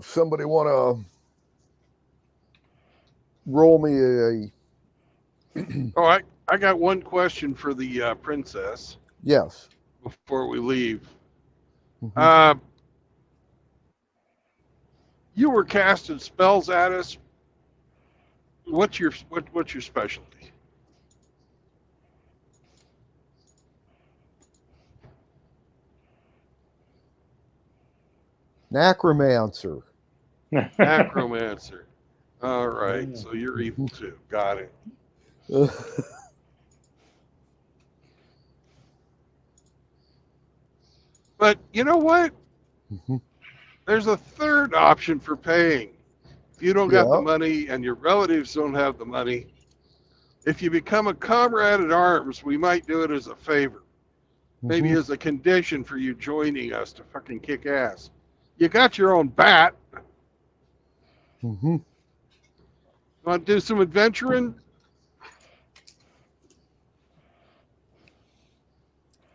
Somebody want to roll me a... Oh, I got one question for the princess. Yes. Before we leave. Mm-hmm. You were casting spells at us. What's your specialty? Necromancer. Necromancer. All right. So you're evil too. Got it. But you know what? There's a third option for paying. If you don't got the money and your relatives don't have the money, if you become a comrade at arms, we might do it as a favor. Maybe as a condition for you joining us to fucking kick ass. You got your own bat. Want to do some adventuring?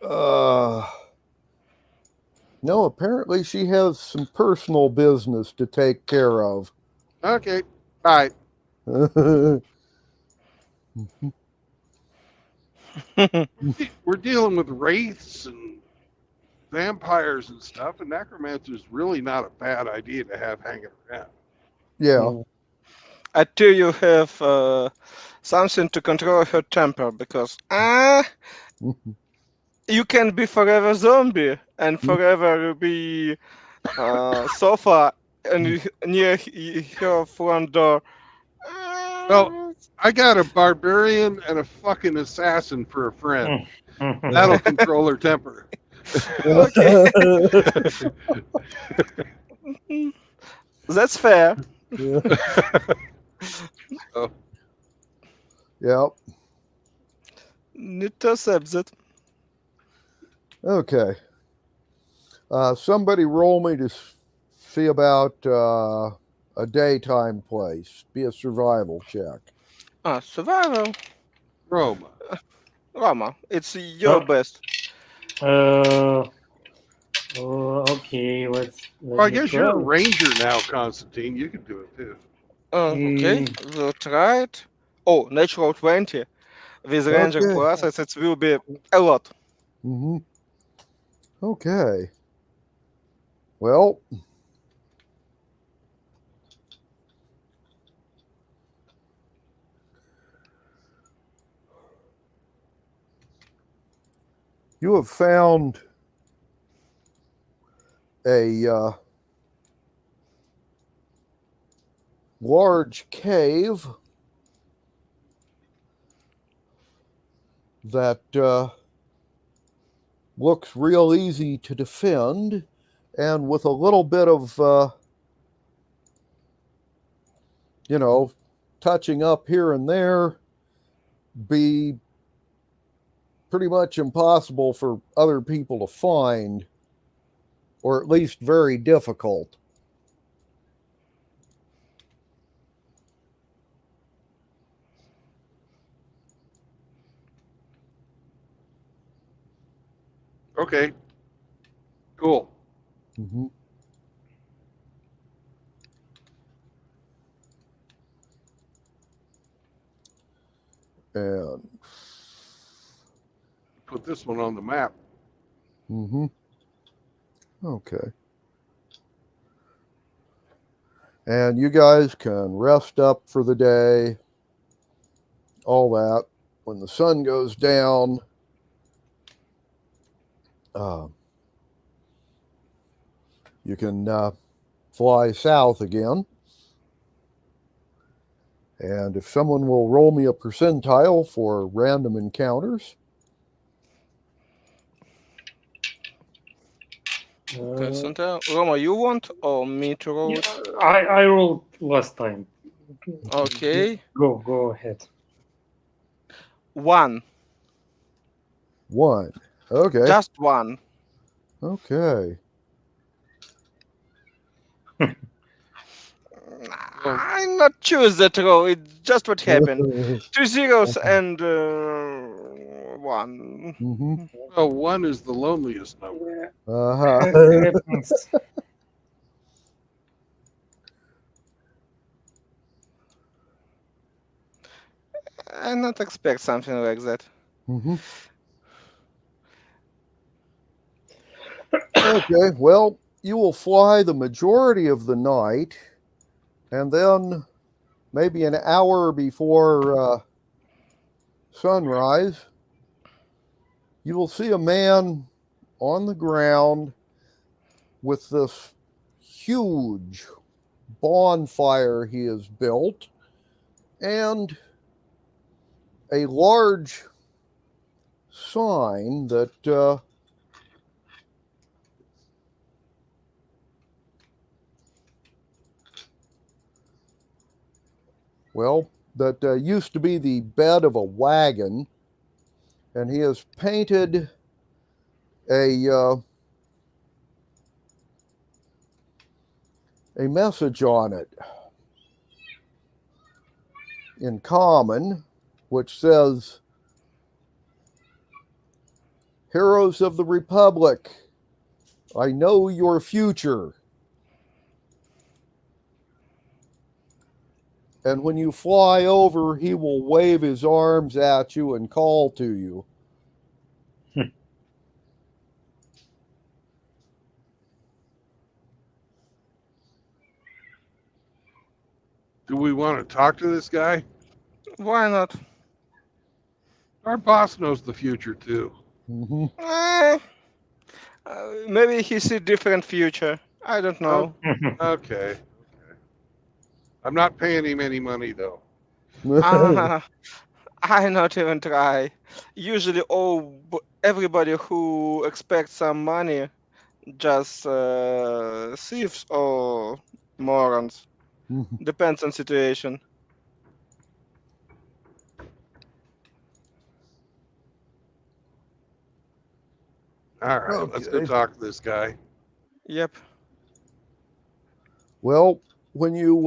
No, apparently she has some personal business to take care of. Okay, bye. We're dealing with wraiths and vampires and stuff, and necromancer is really not a bad idea to have hanging around. Yeah. until you have something to control her temper, because you can be forever zombie and forever be sofa and near her front door. Well, I got a barbarian and a fucking assassin for a friend. That'll control her temper. Okay. That's fair. Yeah. Oh. Yep. Need to accept that. Okay. Somebody roll me to see about a daytime place. Be a survival check. Survival. Roma. Roma, it's your best. Okay, let's. Well, I guess you're a ranger now, Constantine. You can do it too. Okay, we'll try it. Oh, natural 20. With ranger Okay. process, it will be a lot. Mm-hmm. Okay. Well, you have found a large cave that looks real easy to defend, and with a little bit of touching up here and there, be pretty much impossible for other people to find, or at least very difficult. Okay. Cool. Mm-hmm. And put this one on the map. Mm-hmm. Okay. And you guys can rest up for the day, all that. When the sun goes down, you can fly south again. And if someone will roll me a percentile for random encounters. Percentile. Roma, you want or me to roll it? I rolled last time. Okay. Go ahead. 1. 1. Okay. Just 1. Okay. I'm not choose that roll. It's just what happened. 2 zeros and 1. Mm-hmm. Oh, 1 is the loneliest number. Uh-huh. I not expect something like that. Mm-hmm. Okay, well, you will fly the majority of the night, and then maybe an hour before sunrise, you will see a man on the ground with this huge bonfire he has built and a large sign that that used to be the bed of a wagon, and he has painted a message on it in common, which says, "Heroes of the Republic, I know your future." And when you fly over, he will wave his arms at you and call to you. Do we want to talk to this guy? Why not? Our boss knows the future too. Maybe he sees different future. I don't know. Okay. I'm not paying him any money though. I not even try. Usually, everybody who expects some money just thieves or morons. Depends on situation. All right, let's go talk to this guy. Yep. Well, when you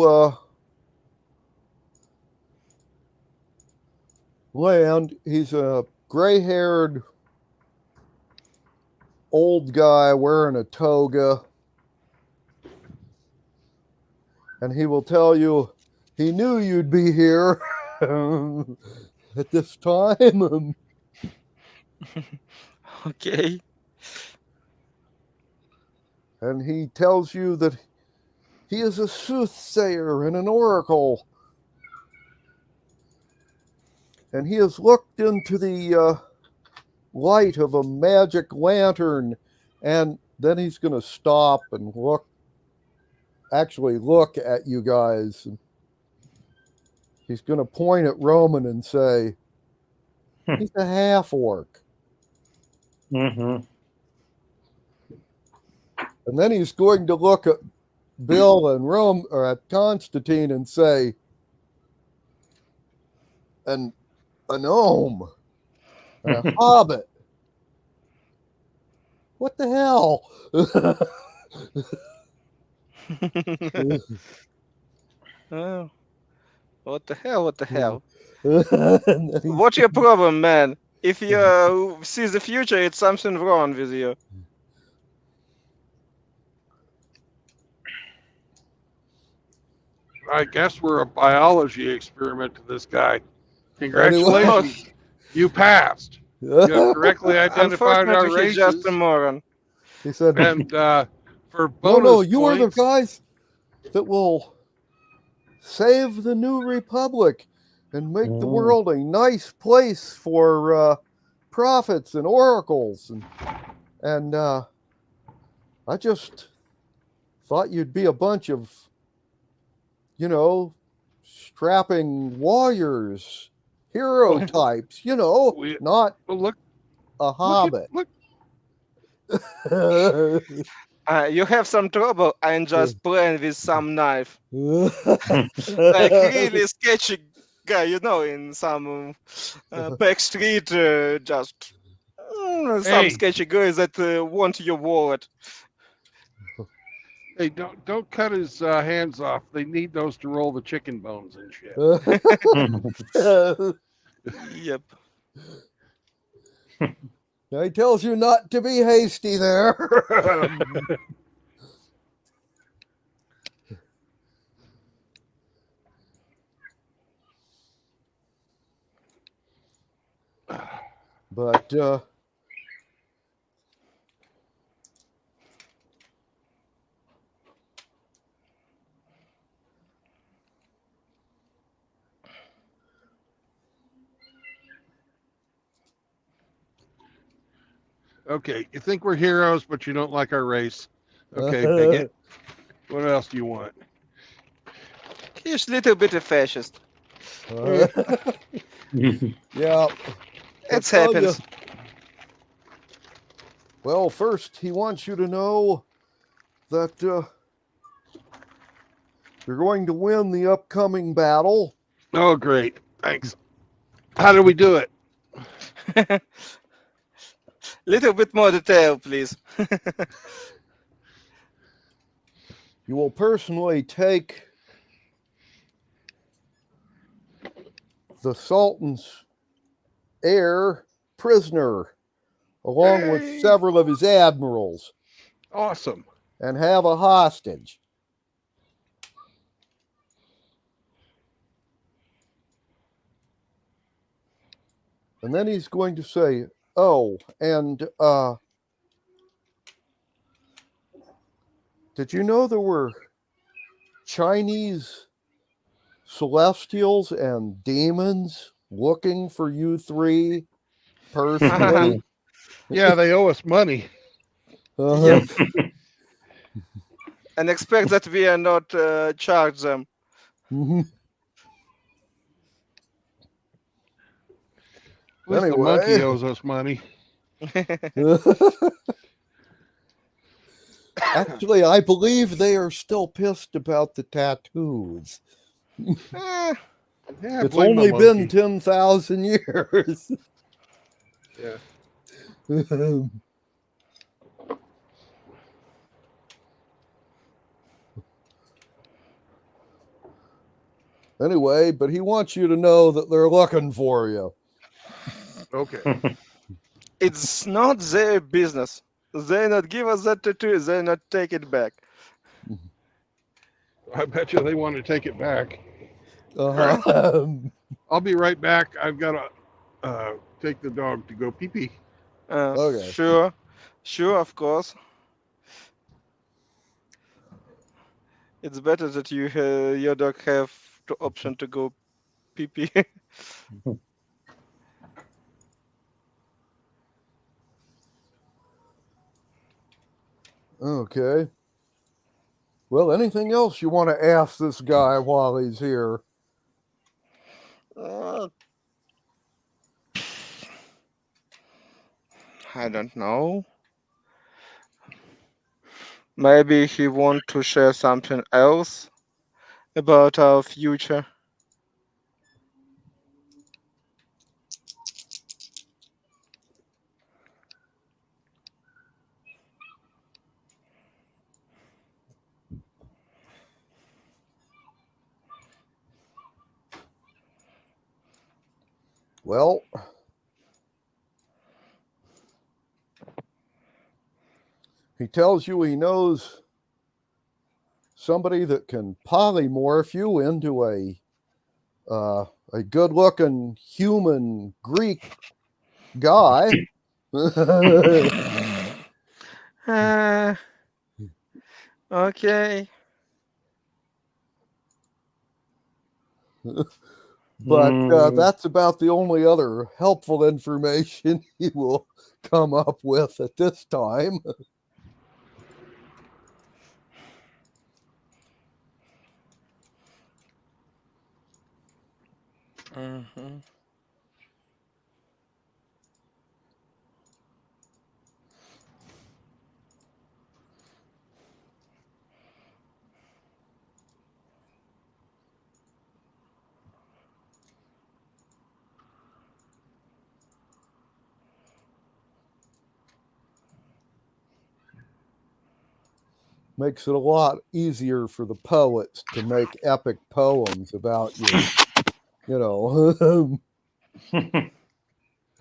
land, he's a gray-haired old guy wearing a toga, and he will tell you he knew you'd be here at this time. Okay. And he tells you that he is a soothsayer and an oracle. And he has looked into the light of a magic lantern. And then he's going to stop and look at you guys. And he's going to point at Roman and say, he's a half-orc. Mm-hmm. And then he's going to look at Bill and Rome, or at Constantine, and say, a gnome, and a hobbit. What the hell? Oh, what the hell? What the hell? What's your problem, man? If you see the future, it's something wrong with you. I guess we're a biology experiment to this guy. Congratulations. You passed. You have correctly identified our races. He's just a moron. He said, and for bonus no, you points, are the guys that will save the new republic and make the world a nice place for prophets and oracles. And I just thought you'd be a bunch of, strapping warriors, hero types, not a hobbit. You have some trouble. I'm just playing with some knife. Like really sketchy guy, in some back street, just some sketchy guys that want your wallet. Hey, don't cut his hands off. They need those to roll the chicken bones and shit. Yep. Now he tells you not to be hasty there. But okay, you think we're heroes, but you don't like our race. Okay, bigot. What else do you want? He's a little bit a fascist. Yeah. It happens. Well, first, he wants you to know that you're going to win the upcoming battle. Oh, great. Thanks. How do we do it? Little bit more detail, please. You will personally take the Sultan's heir prisoner, along with several of his admirals. Awesome. And have a hostage. And then he's going to say, and did you know there were Chinese celestials and demons looking for you three personally. Yeah, they owe us money. Yep. And expect that we are not charge them. At least the monkey owes us money. Actually, I believe they are still pissed about the tattoos. Eh, Yeah, It's blame the only been monkey. 10,000 years. Yeah. Anyway, but he wants you to know that they're looking for you. Okay. it's not their business. They not give us that tattoo. They not take it back. I bet you they want to take it back. Uh-huh. I'll be right back. I've got to take the dog to go pee pee. Okay. Sure, of course. It's better that your dog have the option to go pee pee. Okay. Well, anything else you want to ask this guy while he's here? I don't know. Maybe he want to share something else about our future. Well, he tells you he knows somebody that can polymorph you into a good-looking human Greek guy. Okay. But that's about the only other helpful information he will come up with at this time. Mm-hmm. Makes it a lot easier for the poets to make epic poems about you. You know.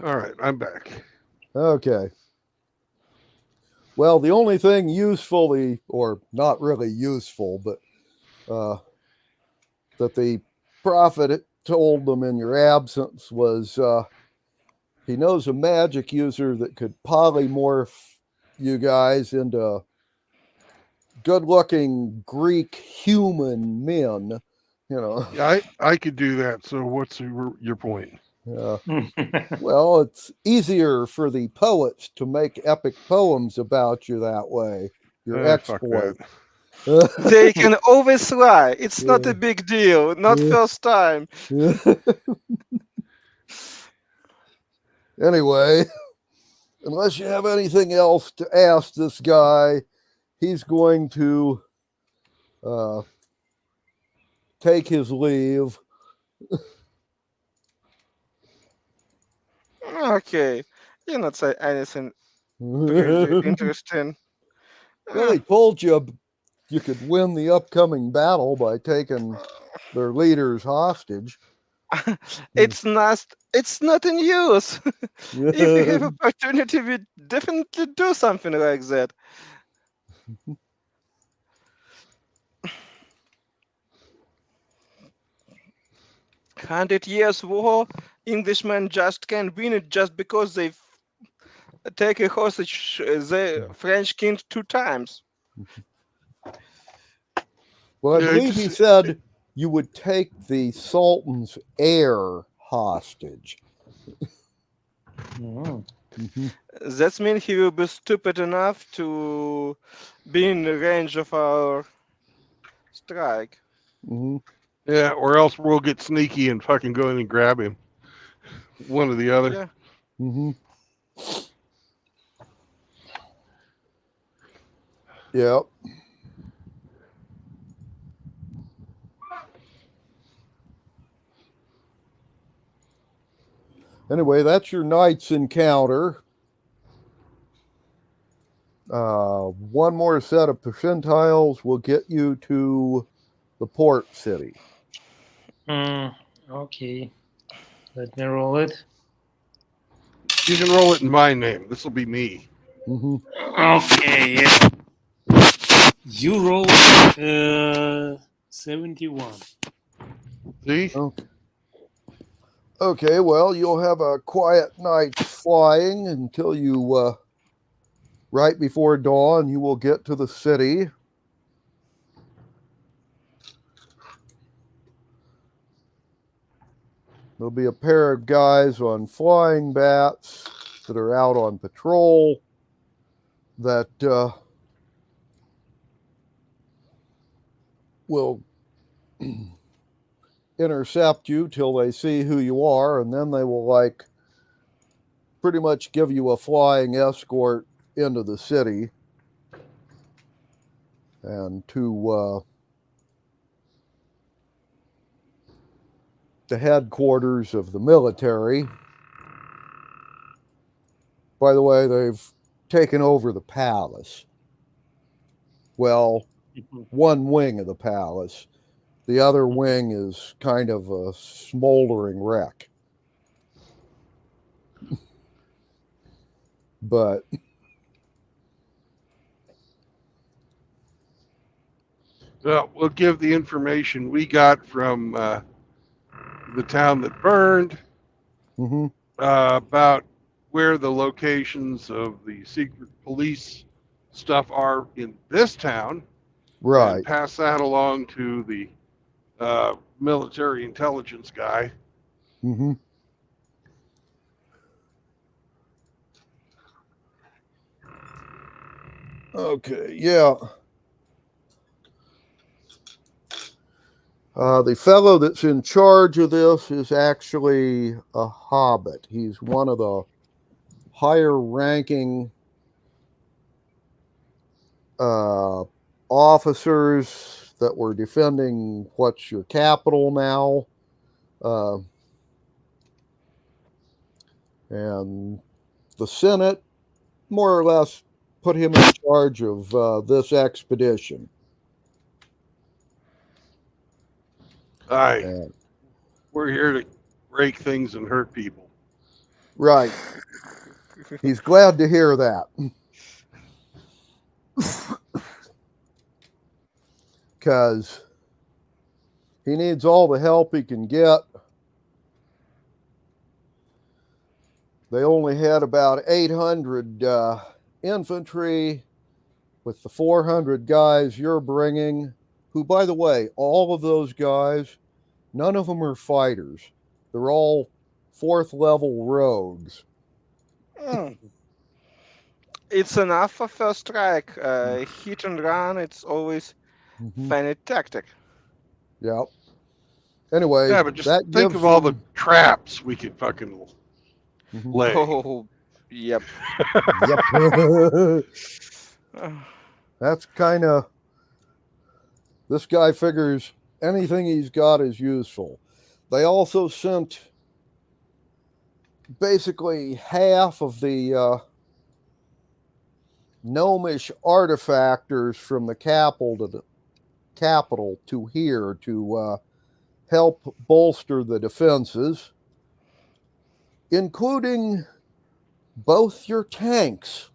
All right, I'm back. Okay. Well, the only thing usefully, or not really useful, but that the prophet told them in your absence was he knows a magic user that could polymorph you guys into good-looking Greek human men. You know. Yeah, I could do that. So what's your point? Well, it's easier for the poets to make epic poems about you that way. Your exploit. They can always lie. It's not a big deal. Not first time. Anyway, unless you have anything else to ask this guy, he's going to take his leave. Okay. You not say anything really interesting. Well, he told you you could win the upcoming battle by taking their leaders hostage. It's not in use. If you have opportunity, we definitely do something like that. 100 years war, Englishmen just can't win it just because they take a hostage the French king 2 times. Well, I believe he said you would take the Sultan's heir hostage. That means he will be stupid enough to be in the range of our strike. Yeah, or else we'll get sneaky and fucking go in and grab him. One or the other. Yeah. Yep. Anyway, that's your night's encounter. One more set of percentiles will get you to the port city. Okay. Let me roll it. You can roll it in my name. This will be me. Okay. You roll 71. See? Okay, well, you'll have a quiet night flying until you, right before dawn, you will get to the city. There'll be a pair of guys on flying bats that are out on patrol that will intercept you till they see who you are, and then they will like pretty much give you a flying escort into the city and to the headquarters of the military. By the way, they've taken over the palace. Well, one wing of the palace. The other wing is kind of a smoldering wreck. But well, we'll give the information we got from the town that burned about where the locations of the secret police stuff are in this town. Right. And pass that along to the military intelligence guy. Okay, yeah. The fellow that's in charge of this is actually a hobbit. He's one of the higher ranking officers that were defending what's your capital now. And the Senate more or less put him in charge of this expedition. Aye. We're here to break things and hurt people. Right. He's glad to hear that. Because he needs all the help he can get. They only had about 800 infantry with the 400 guys you're bringing, who, by the way, all of those guys, none of them are fighters. They're all 4th level rogues. It's enough for first strike. Hit and run, it's always funny tactic. Yep. Anyway, yeah, but just think of all the traps we could fucking lay. Oh, yep. Yep. That's kind of, this guy figures anything he's got is useful. They also sent basically half of the gnomish artifactors from the capital to here to help bolster the defenses, including both your tanks.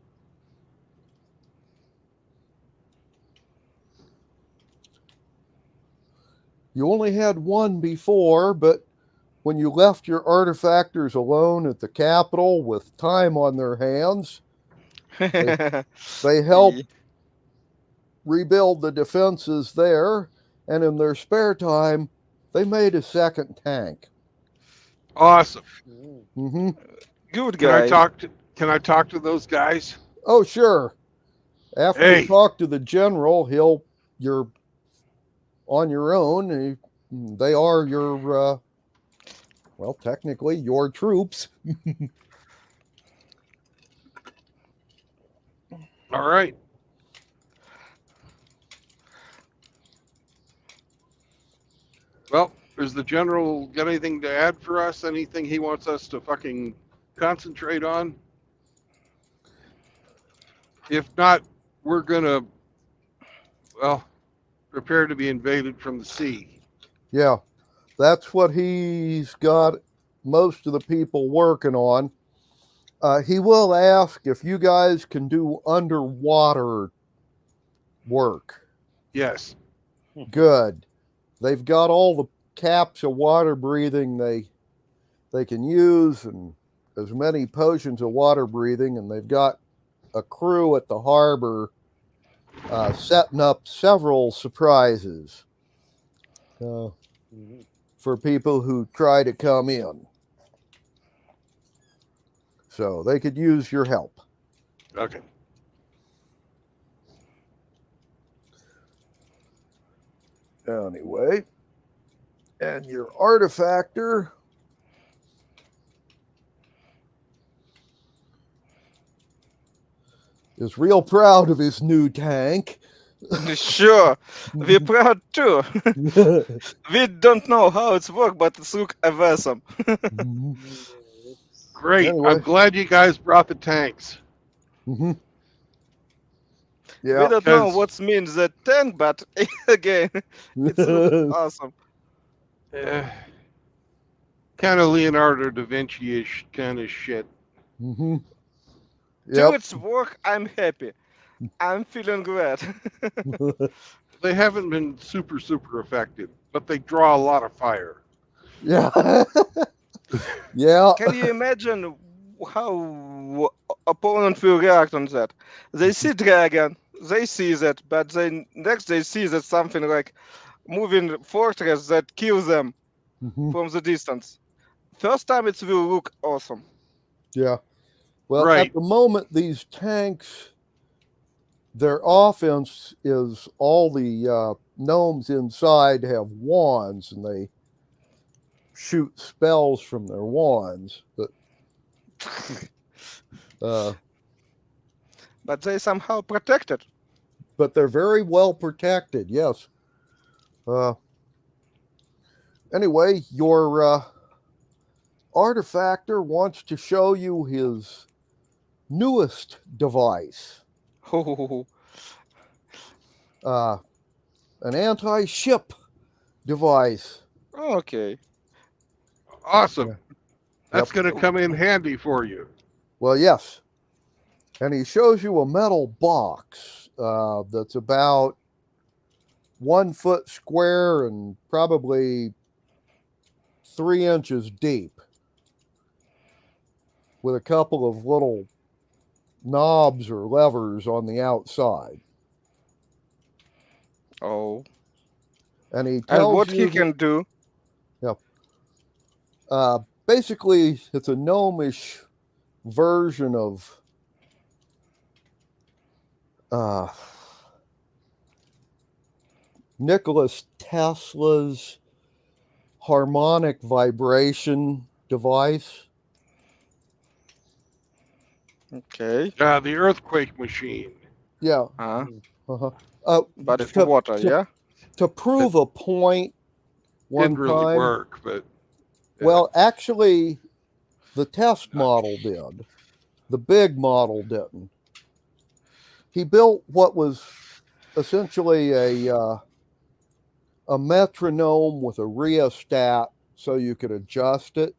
You only had one before, but when you left your artifactors alone at the Capitol with time on their hands, they helped rebuild the defenses there, and in their spare time, they made a second tank. Awesome. Mm-hmm. Good Can guy. I talk to those guys? Oh, sure. After Hey. you talk to the general, you're on your own. They are your, well, technically your troops. All right. Well, does the general got anything to add for us? Anything he wants us to fucking concentrate on? If not, we're gonna, well, prepare to be invaded from the sea. Yeah, that's what he's got most of the people working on. He will ask if you guys can do underwater work. Yes. Good. They've got all the caps of water breathing they can use, and as many potions of water breathing, and they've got a crew at the harbor setting up several surprises for people who try to come in. So they could use your help. Okay. Anyway, and your artifactor is real proud of his new tank. Sure, we're proud too. We don't know how it's work, but it's look awesome. Great. Anyway. I'm glad you guys brought the tanks. Mm-hmm. We Yeah. don't know what means the tank, but again, it's look awesome. Kind of Leonardo da Vinci-ish kind of shit. Mm-hmm. Do its work, I'm happy. I'm feeling glad. They haven't been super effective, but they draw a lot of fire. Yeah. Yeah. Can you imagine how opponent will react on that? They see dragon, they see that, but then next they see that something like moving fortress that kills them from the distance. First time it will look awesome. Yeah. Well, right. At the moment, these tanks, their offense is all the gnomes inside have wands, and they shoot spells from their wands. But they somehow protected. But they're very well protected, yes. Anyway, your artifactor wants to show you his newest device. An anti-ship device. Okay. Awesome. Yeah. That's going to come in handy for you. Well, yes. And he shows you a metal box that's about 1 foot square and probably 3 inches deep, with a couple of little knobs or levers on the outside. Oh. And he tells what you he can do. Yeah. Basically, it's a gnomish version of Nikola Tesla's harmonic vibration device. Okay. The earthquake machine. Yeah. But it's water, yeah? To prove a point one didn't really time. work, but... Yeah. Well, actually, the test model did. The big model didn't. He built what was essentially a metronome with a rheostat so you could adjust it.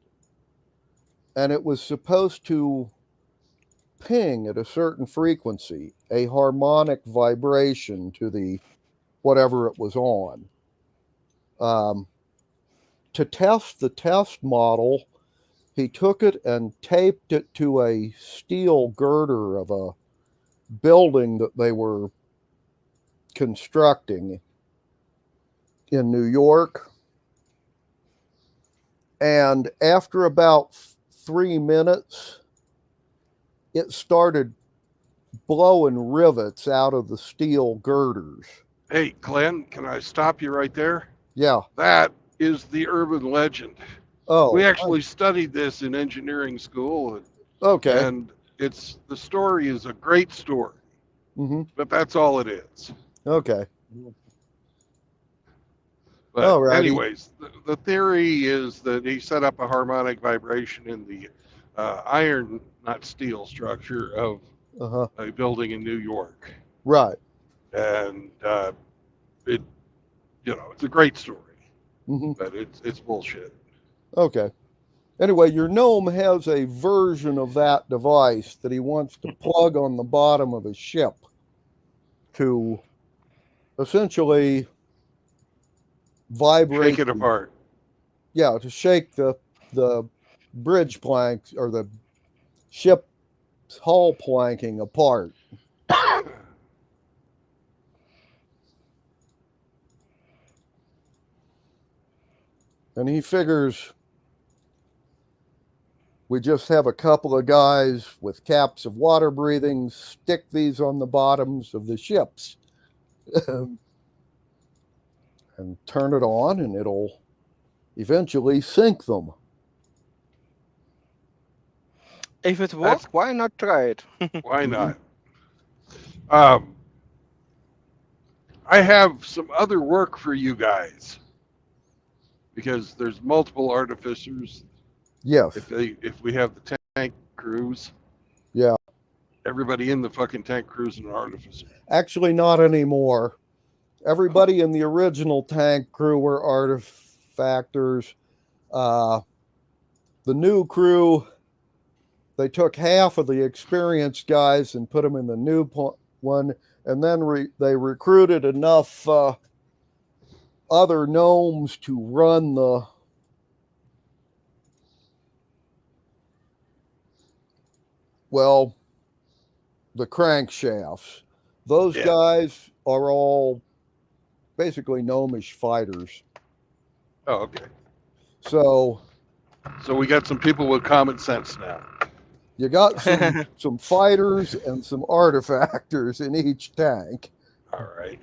And it was supposed to ping at a certain frequency, a harmonic vibration to the whatever it was on. To test the test model, he took it and taped it to a steel girder of a building that they were constructing. in New York. And after about 3 minutes, it started blowing rivets out of the steel girders. Hey, Glenn, can I stop you right there? Yeah. That is the urban legend. Oh. We actually studied this in engineering school. Okay. And the story is a great story. Mm-hmm. But that's all it is. Okay. But Alrighty. anyways, the theory is that he set up a harmonic vibration in the iron, not steel structure of a building in New York. Right. And it's a great story, Mm-hmm. but it's bullshit. Okay. Anyway, your gnome has a version of that device that he wants to plug on the bottom of his ship to essentially vibrate. Shake it apart. Yeah, to shake the bridge planks or the ship's hull planking apart. And he figures we just have a couple of guys with caps of water breathing, stick these on the bottoms of the ships and turn it on, and it'll eventually sink them. If it works, why not try it? Why not? I have some other work for you guys because there's multiple artificers. Yes. If we have the tank crews, yeah, everybody in the fucking tank crew's an artificer. Actually, not anymore. Everybody in the original tank crew were artifactors. The new crew, they took half of the experienced guys and put them in the new one, and then they recruited enough other gnomes to run the crankshafts. Those guys are all basically gnomish fighters. Oh, okay. So we got some people with common sense now. You got some fighters and some artifactors in each tank. All right.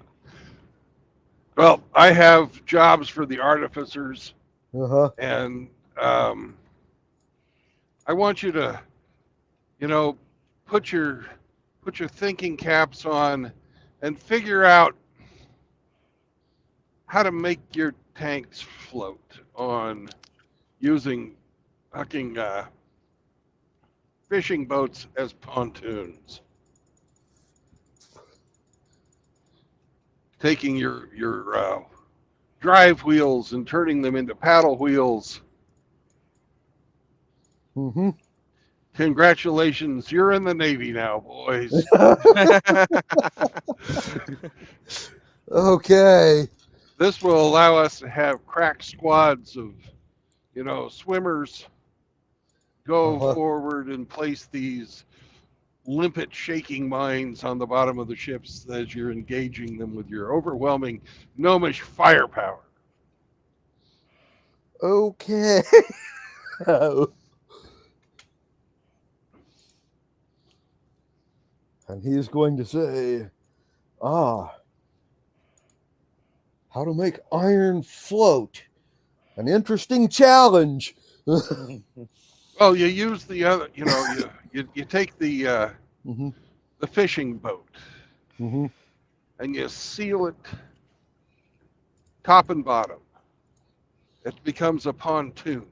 Well, I have jobs for the artificers, and I want you to, put your thinking caps on and figure out how to make your tanks float on using fucking fishing boats as pontoons. Taking your drive wheels and turning them into paddle wheels. Mm-hmm. Congratulations, you're in the Navy now, boys. Okay. This will allow us to have crack squads of, swimmers go forward and place these limpet shaking mines on the bottom of the ships as you're engaging them with your overwhelming gnomish firepower. Okay. And he's going to say, how to make iron float. An interesting challenge. Well, you use the other, you take the the fishing boat and you seal it top and bottom. It becomes a pontoon.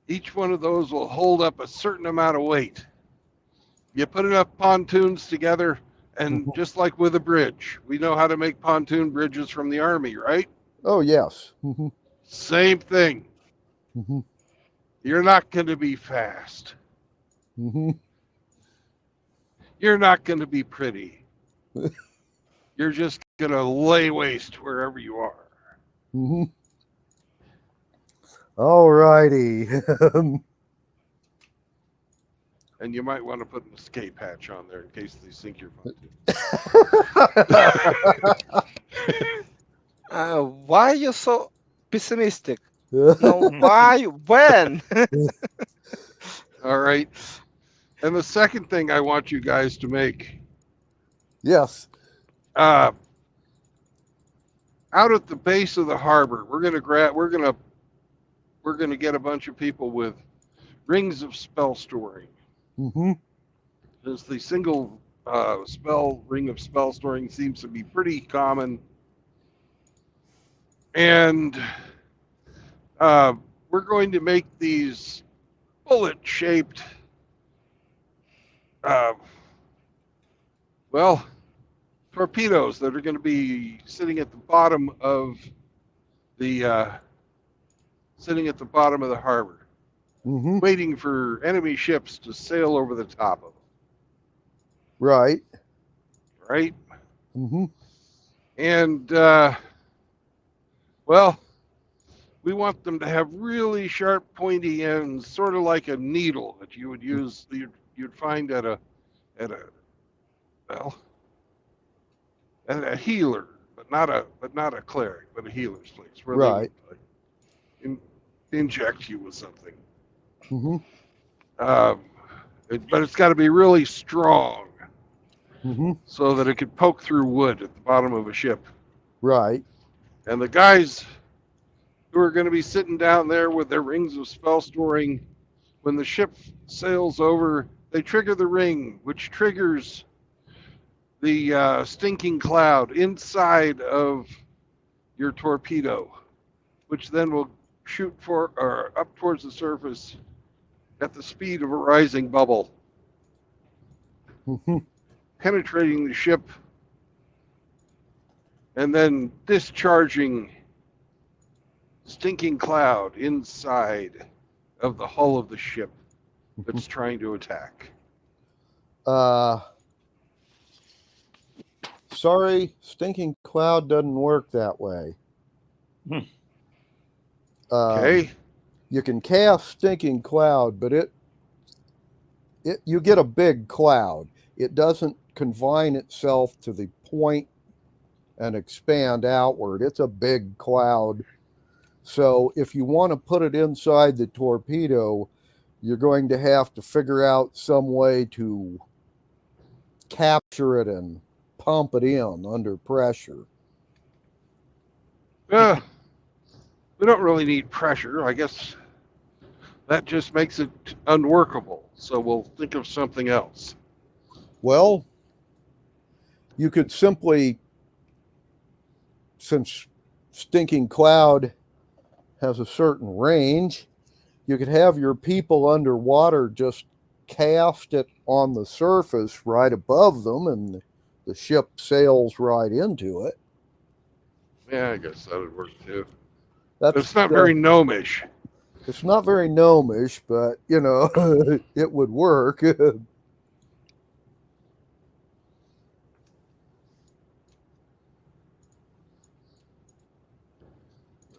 Each one of those will hold up a certain amount of weight. You put enough pontoons together, and just like with a bridge, we know how to make pontoon bridges from the Army, right? Oh, yes. Same thing. You're not going to be fast. You're not going to be pretty. You're just going to lay waste wherever you are. All righty. And you might want to put an escape hatch on there in case they sink your pontoon. Why are you so pessimistic? No, why? When? All right. And the second thing I want you guys to make. Yes. Out at the base of the harbor, we're gonna get a bunch of people with rings of spell storing. Mm-hmm. As the single ring of spell storing seems to be pretty common, and we're going to make these bullet-shaped, torpedoes that are going to be sitting at the bottom of the harbor, waiting for enemy ships to sail over the top of them. Right. Right. Mm-hmm. And we want them to have really sharp, pointy ends, sort of like a needle that you would use. You'd find at a healer, but not a cleric, but a healer's place, where right. They would inject you with something. Mm-hmm. But it's got to be really strong, so that it could poke through wood at the bottom of a ship. Right. And the guys who are going to be sitting down there with their rings of spell storing, when the ship sails over, they trigger the ring, which triggers the stinking cloud inside of your torpedo, which then will shoot up towards the surface at the speed of a rising bubble, penetrating the ship and then discharging stinking cloud inside of the hull of the ship that's trying to attack. Sorry, stinking cloud doesn't work that way. Okay. You can cast stinking cloud, but you get a big cloud. It doesn't confine itself to the point and expand outward. It's a big cloud. So if you want to put it inside the torpedo, you're going to have to figure out some way to capture it and pump it in under pressure. We don't really need pressure. I guess that just makes it unworkable. So we'll think of something else. Well, you could simply, since stinking cloud has a certain range, you could have your people underwater just cast it on the surface right above them, and the ship sails right into it. Yeah, I guess that would work too. It's not very gnomish. It's not very gnomish, but it would work. Let's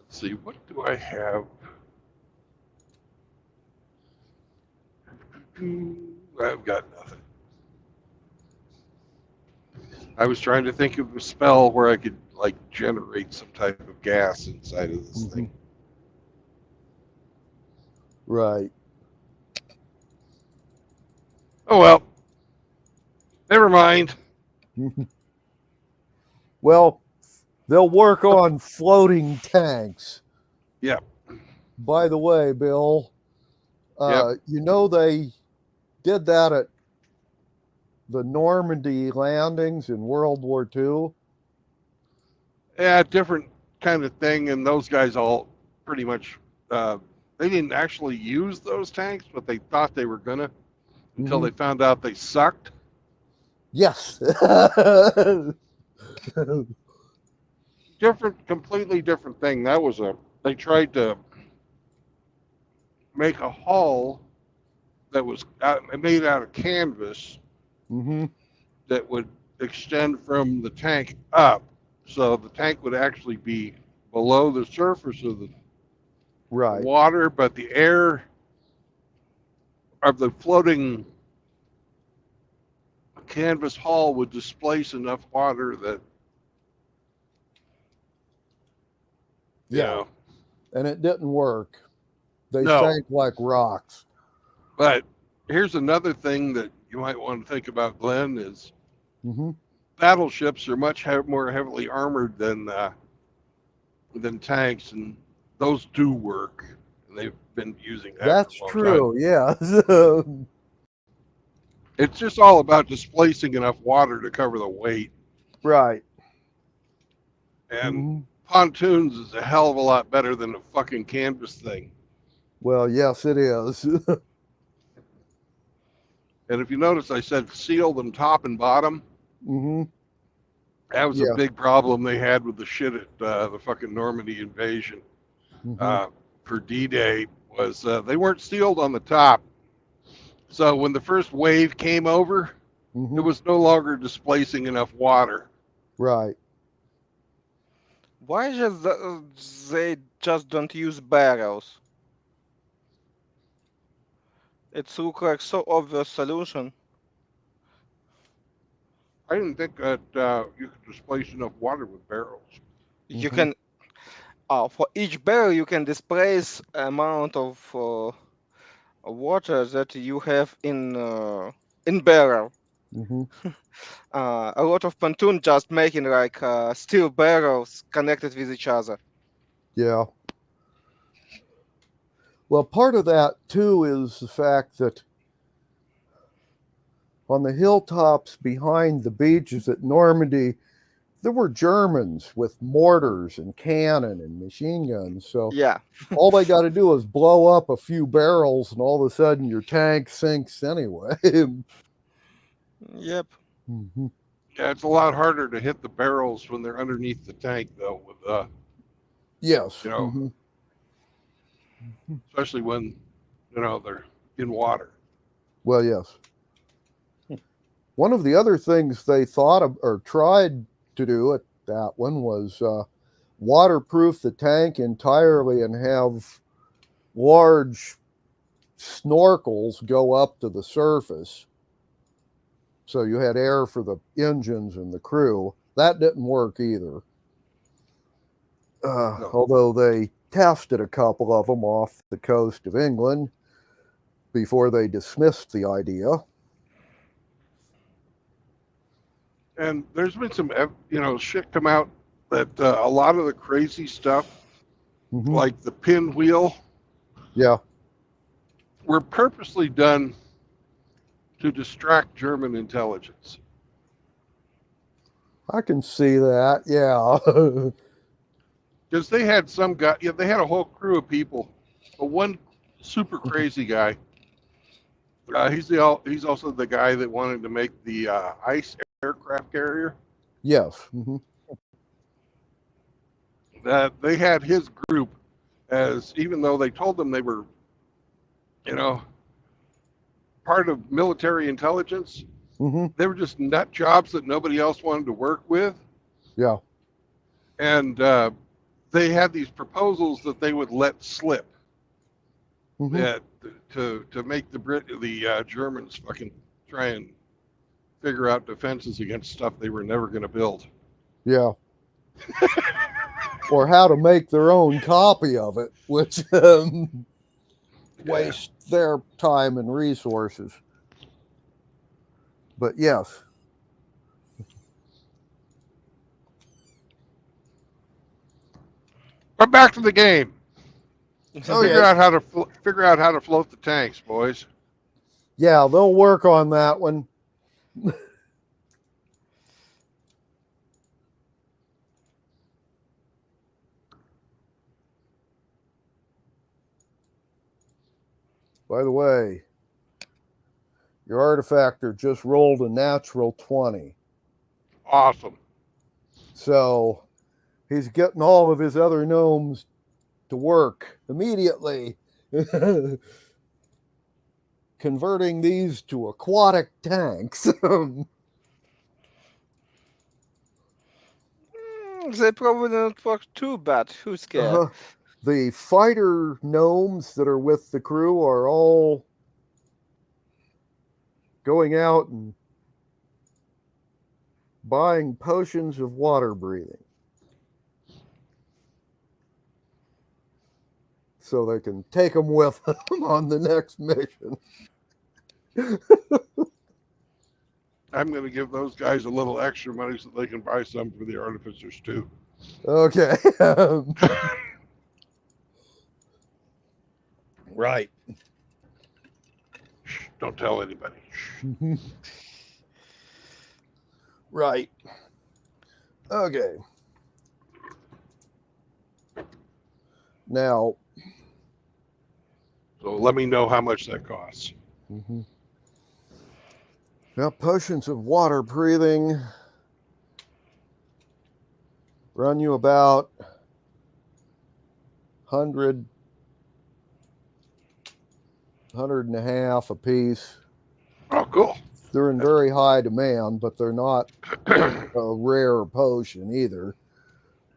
see, what do I have? I've got nothing. I was trying to think of a spell where I could generate some type of gas inside of this thing. Right. Oh well. Never mind. Well, they'll work on floating tanks. Yep. By the way, Bill, they did that at the Normandy landings in World War II. Yeah, different kind of thing, and those guys all pretty much, they didn't actually use those tanks, but they thought they were gonna until they found out they sucked. Yes. Completely different thing. They tried to make a hull that was made out of canvas that would extend from the tank up. So the tank would actually be below the surface of the water, but the air of the floating canvas hull would displace enough water that Yeah. And it didn't work. They No. sank like rocks. But here's another thing that you might want to think about, Glenn, is battleships are much more heavily armored than tanks, and those do work. And they've been using that. That's for a long true. time. Yeah. It's just all about displacing enough water to cover the weight. Right. And pontoons is a hell of a lot better than a fucking canvas thing. Well, yes, it is. And if you notice, I said seal them top and bottom. That was a big problem they had with the shit at the fucking Normandy invasion for D-Day was they weren't sealed on the top. So when the first wave came over, it was no longer displacing enough water. Right. Why they just don't use barrels? It looks like so obvious solution. I didn't think that you could displace enough water with barrels. You can, for each barrel, you can displace amount of water that you have in barrel. A lot of pontoon just making like steel barrels connected with each other. Yeah. Well, part of that too is the fact that on the hilltops behind the beaches at Normandy, there were Germans with mortars and cannon and machine guns. So yeah, all they got to do is blow up a few barrels, and all of a sudden your tank sinks anyway. Yep. Yeah, it's a lot harder to hit the barrels when they're underneath the tank, though. With yes, you know, especially when they're in water. Well, yes. One of the other things they thought of or tried to do at that one was waterproof the tank entirely and have large snorkels go up to the surface. So you had air for the engines and the crew. That didn't work either. No. Although they tested a couple of them off the coast of England before they dismissed the idea. And there's been some, shit come out that a lot of the crazy stuff, like the pinwheel, were purposely done to distract German intelligence. I can see that, yeah. Because they had some guy, they had a whole crew of people, but one super crazy guy. He's also the guy that wanted to make the ice aircraft carrier. Yes. That they had his group as, even though they told them they were, part of military intelligence, they were just nut jobs that nobody else wanted to work with. Yeah. And they had these proposals that they would let slip that to make the Germans fucking try and figure out defenses against stuff they were never going to build. Yeah. Or how to make their own copy of it, which waste their time and resources. But yes. But back to the game. Oh, figure out how to float the tanks, boys. Yeah, they'll work on that one. By the way, your artifactor just rolled a natural 20. Awesome. So he's getting all of his other gnomes to work immediately. Converting these to aquatic tanks. They probably don't work too bad. Who's scared? The fighter gnomes that are with the crew are all going out and buying potions of water breathing. so they can take them with them on the next mission. I'm going to give those guys a little extra money so they can buy some for the artificers too. Okay. Right. Shh, don't tell anybody. Right. Okay. Now. So let me know how much that costs. Mm-hmm. Now, potions of water breathing run you about 100 and a half a piece. Oh, cool. They're in very high demand, but they're not a rare potion either.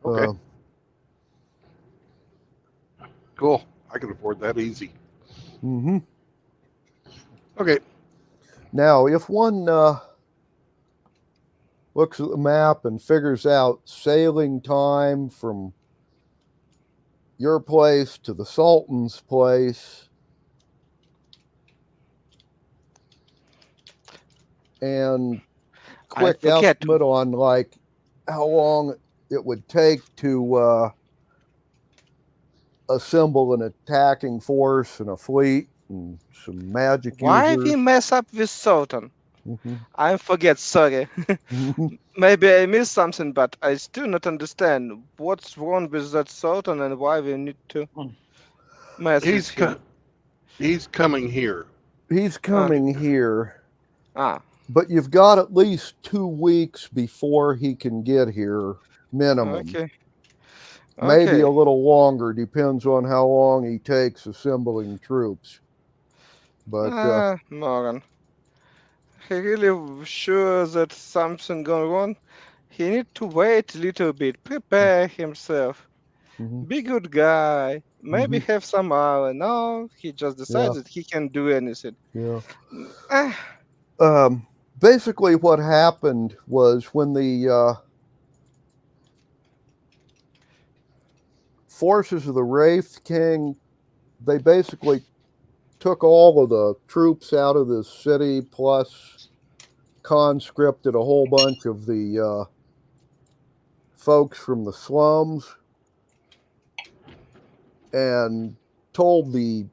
Okay. Cool. I can afford that easy. Mm-hmm. Okay. Now, if one looks at the map and figures out sailing time from your place to the Sultan's place, and quick estimate on like how long it would take to assemble an attacking force and a fleet and some magic Why users. we mess up with Sultan? Mm-hmm. I forget, sorry. Maybe I missed something, but I still not understand what's wrong with that Sultan and why we need to mess with him. He's coming here. He's coming here. Ah. But you've got at least 2 weeks before he can get here, minimum. Okay. Maybe a little longer, depends on how long he takes assembling troops. But Morgan, he really sure that something going on. He need to wait a little bit, prepare himself. Mm-hmm. Be good guy. Maybe have some hour. No, he just decides that he can do anything. Yeah. Basically, what happened was when the forces of the Wraith King, they basically took all of the troops out of the city, plus conscripted a whole bunch of the folks from the slums, and told the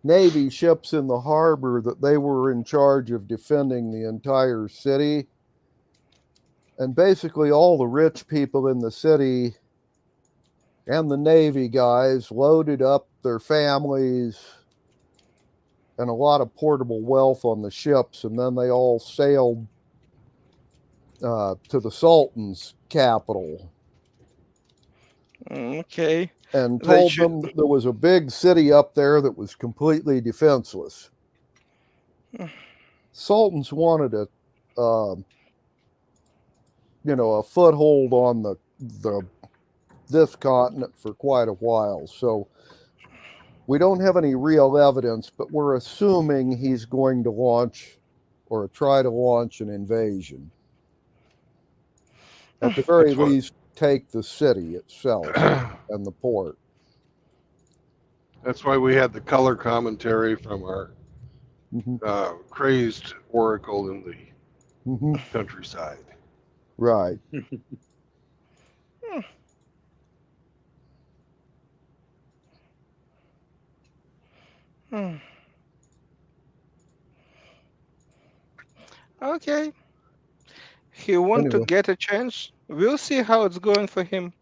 Navy ships in the harbor that they were in charge of defending the entire city. And basically all the rich people in the city and the Navy guys loaded up their families and a lot of portable wealth on the ships, and then they all sailed to the Sultan's capital. Okay. And told them that there was a big city up there that was completely defenseless. Sultans wanted a foothold on this continent for quite a while. So we don't have any real evidence, but we're assuming he's going to launch or try to launch an invasion. At the very least, take the city itself and the port. That's why we had the color commentary from our crazed oracle in the countryside. Right. Okay. He want to get a chance. We'll see how it's going for him.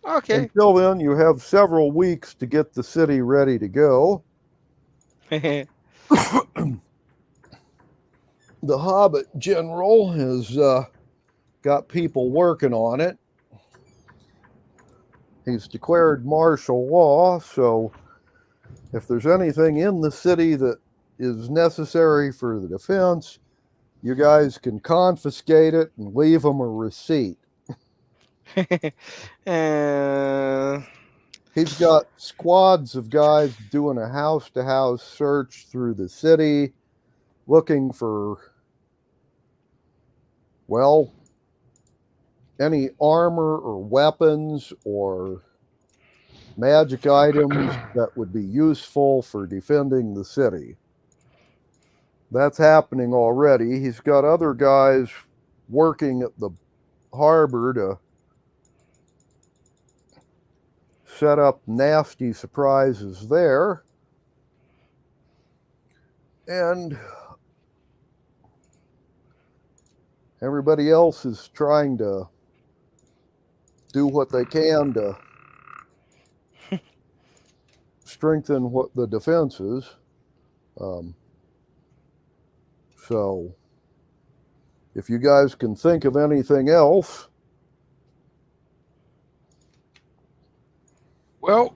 Okay. Until then, you have several weeks to get the city ready to go. The Hobbit General has got people working on it. He's declared martial law, so if there's anything in the city that is necessary for the defense, you guys can confiscate it and leave them a receipt. He's got squads of guys doing a house-to-house search through the city, looking for, well, any armor or weapons or magic items that would be useful for defending the city. That's happening already. He's got other guys working at the harbor to set up nasty surprises there. And everybody else is trying to do what they can to strengthen what the defense is. So if you guys can think of anything else. Well,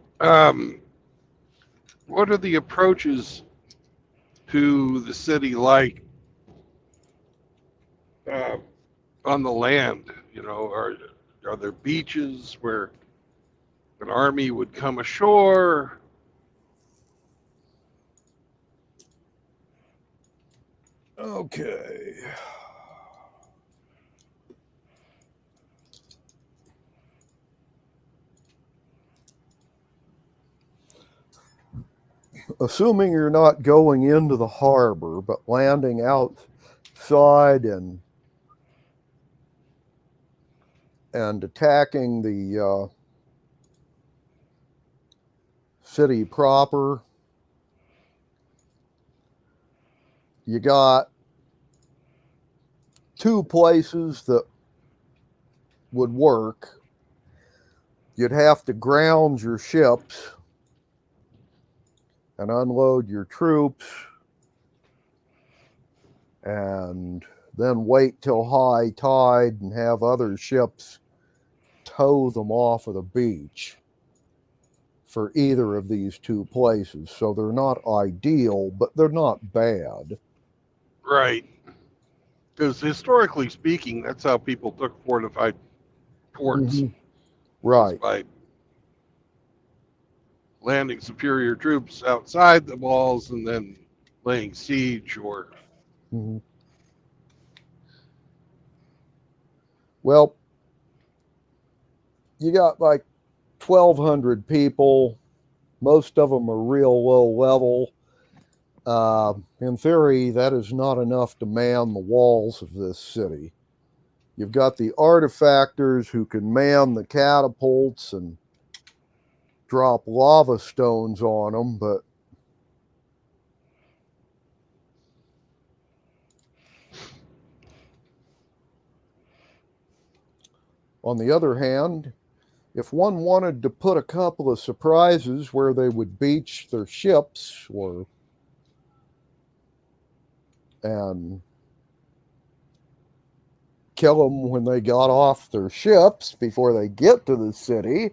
what are the approaches to the city like on the land? You know, are there beaches where an army would come ashore? Okay. Assuming you're not going into the harbor, but landing outside and attacking the city proper, you got two places that would work. You'd have to ground your ships and unload your troops and then wait till high tide and have other ships tow them off of the beach for either of these two places. So they're not ideal, but they're not bad. Right. Because historically speaking, that's how people took fortified ports. Mm-hmm. Right. By landing superior troops outside the walls and then laying siege or... Mm-hmm. Well, you got like 1,200 people. Most of them are real low level. In theory, that is not enough to man the walls of this city. You've got the artifactors who can man the catapults and drop lava stones on them, but on the other hand, if one wanted to put a couple of surprises where they would beach their ships and kill them when they got off their ships before they get to the city,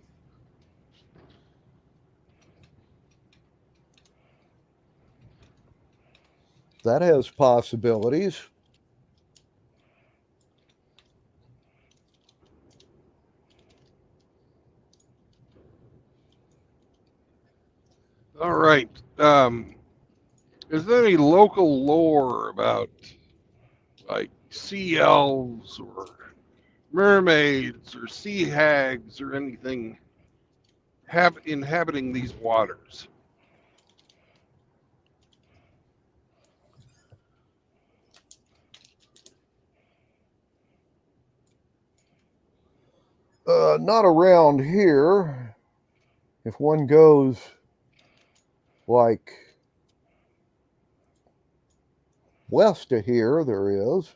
that has possibilities. All right. Is there any local lore about like sea elves or mermaids or sea hags or anything inhabiting these waters? Not around here. If one goes like west of here, there is.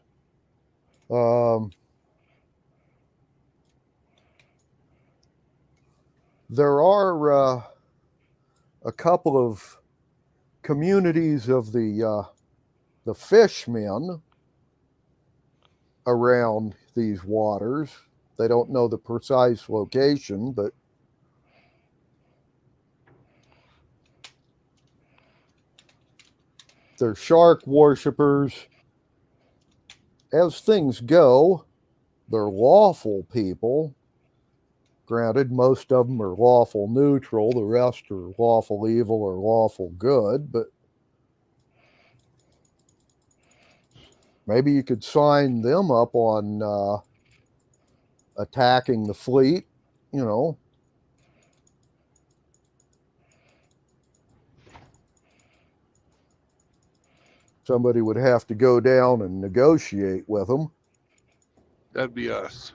There are a couple of communities of the fishmen around these waters. They don't know the precise location, but they're shark worshippers. As things go, they're lawful people. Granted, most of them are lawful neutral. The rest are lawful evil or lawful good, but maybe you could sign them up on attacking the fleet, you know. Somebody would have to go down and negotiate with them. That'd be us.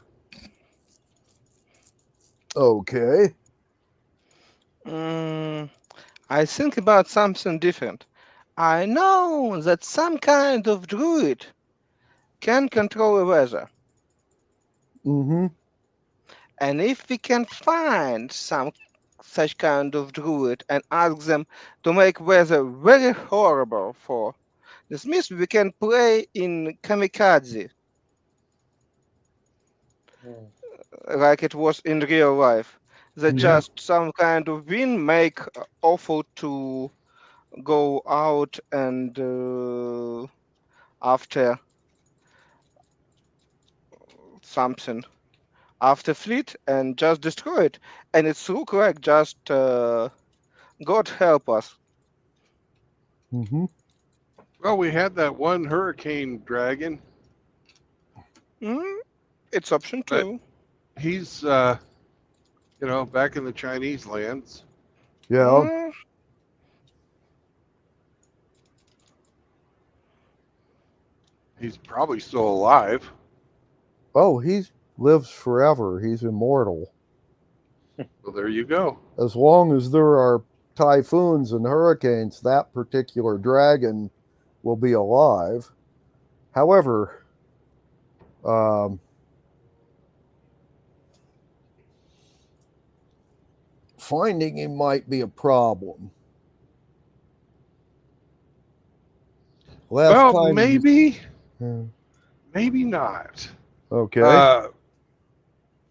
Okay. I think about something different. I know that some kind of druid can control the weather. Mm-hmm. And if we can find some such kind of druid and ask them to make weather very horrible for, this means we can play in kamikaze like it was in real life. That just some kind of wind make awful to go out and after something after fleet and just destroy it, and it's look like just God help us. Mm-hmm. Well, we had that one hurricane dragon. It's option two. He's back in the Chinese lands. Yeah. He's probably still alive. Oh, he lives forever. He's immortal. Well, there you go. As long as there are typhoons and hurricanes, that particular dragon will be alive. However, finding him might be a problem. Maybe not. Okay.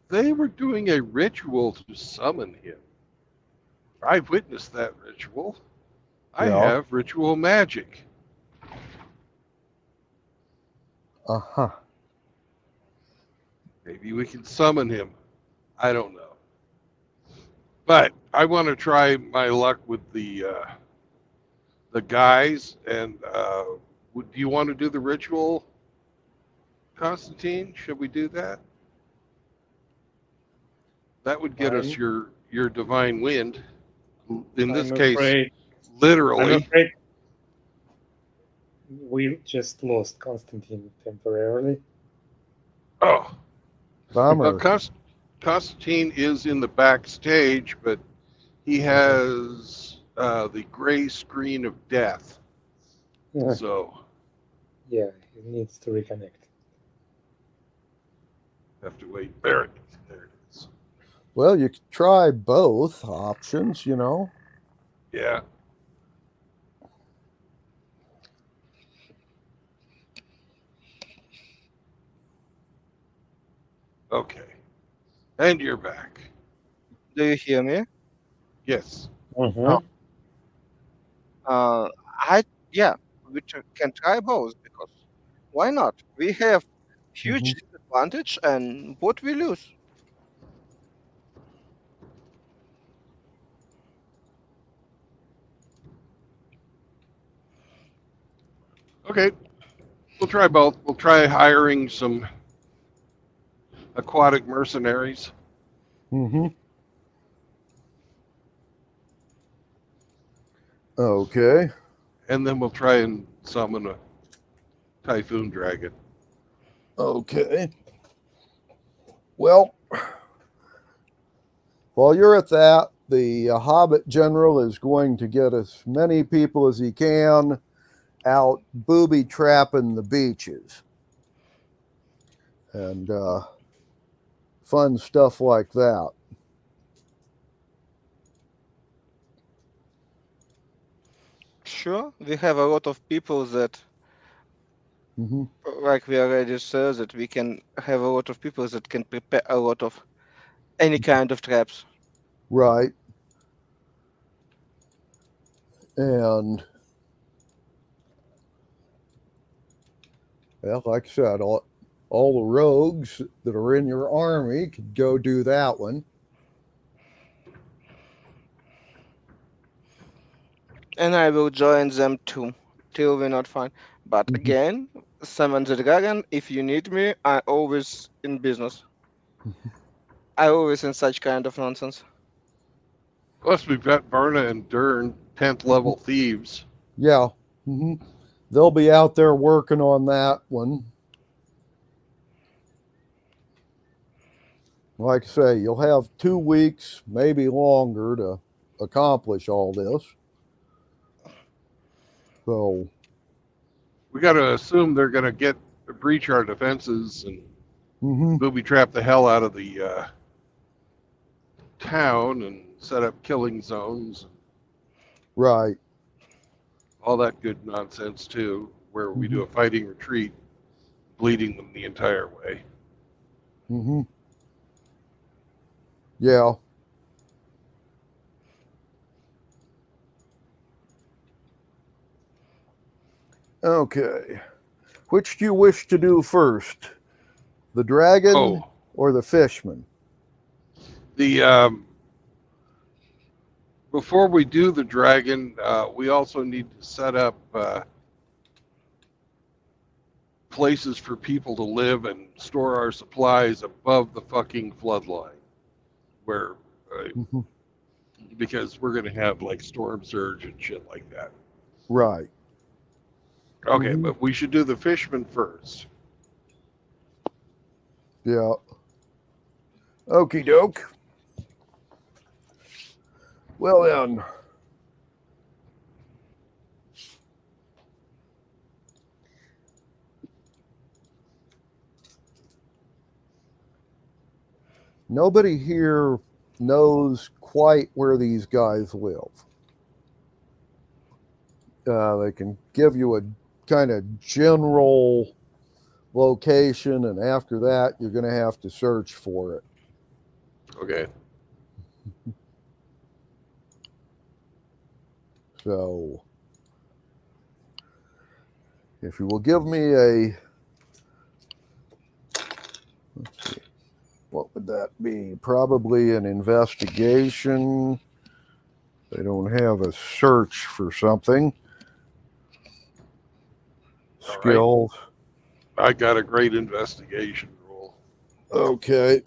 They were doing a ritual to summon him. I witnessed that ritual. I have ritual magic. Uh-huh. Maybe we can summon him. I don't know. But I want to try my luck with the guys. And do you want to do the ritual, Constantine? Should we do that? That would get us your divine wind. In this case, literally. I'm afraid we just lost Constantine temporarily. Oh. Bummer. Constantine is in the backstage, but he has the gray screen of death. Yeah. So. Yeah, he needs to reconnect. Have to wait. There it is. Well, you could try both options, you know. Yeah. Okay. And you're back. Do you hear me? Yes. Mm-hmm. We can try both because why not? We have huge disadvantage, and what we lose? Okay. We'll try both. We'll try hiring some aquatic mercenaries. Mm-hmm. Okay. And then we'll try and summon a typhoon dragon. Okay. Well, while you're at that, the Hobbit General is going to get as many people as he can out booby trapping the beaches. And fun stuff like that. Sure, we have a lot of people that, like we already said, that we can have a lot of people that can prepare a lot of any kind of traps. Right. And, well, like I said, all the rogues that are in your army could go do that one. And I will join them too, till we're not fine. But again, summon the dragon. If you need me, I'm always in business. I always in such kind of nonsense. Plus, we've got Verna and Dern, 10th level thieves. Yeah. They'll be out there working on that one. Like I say, you'll have 2 weeks, maybe longer, to accomplish all this. So We got to assume they're going to breach our defenses and booby trap the hell out of the town and set up killing zones. Right. All that good nonsense too, where we do a fighting retreat, bleeding them the entire way. Yeah. Okay. Which do you wish to do first? The dragon or the fishman? The before we do the dragon, we also need to set up places for people to live and store our supplies above the fucking flood line, where because we're gonna have like storm surge and shit like that. Right. Okay, but we should do the fishman first. Yeah. Okie doke. Well then. Nobody here knows quite where these guys live. They can give you a kind of general location, and after that, you're going to have to search for it. Okay. So, if you will give me a, let's see, what would that be? Probably an investigation. They don't have a search for something. Skills. I got a great investigation roll. Okay.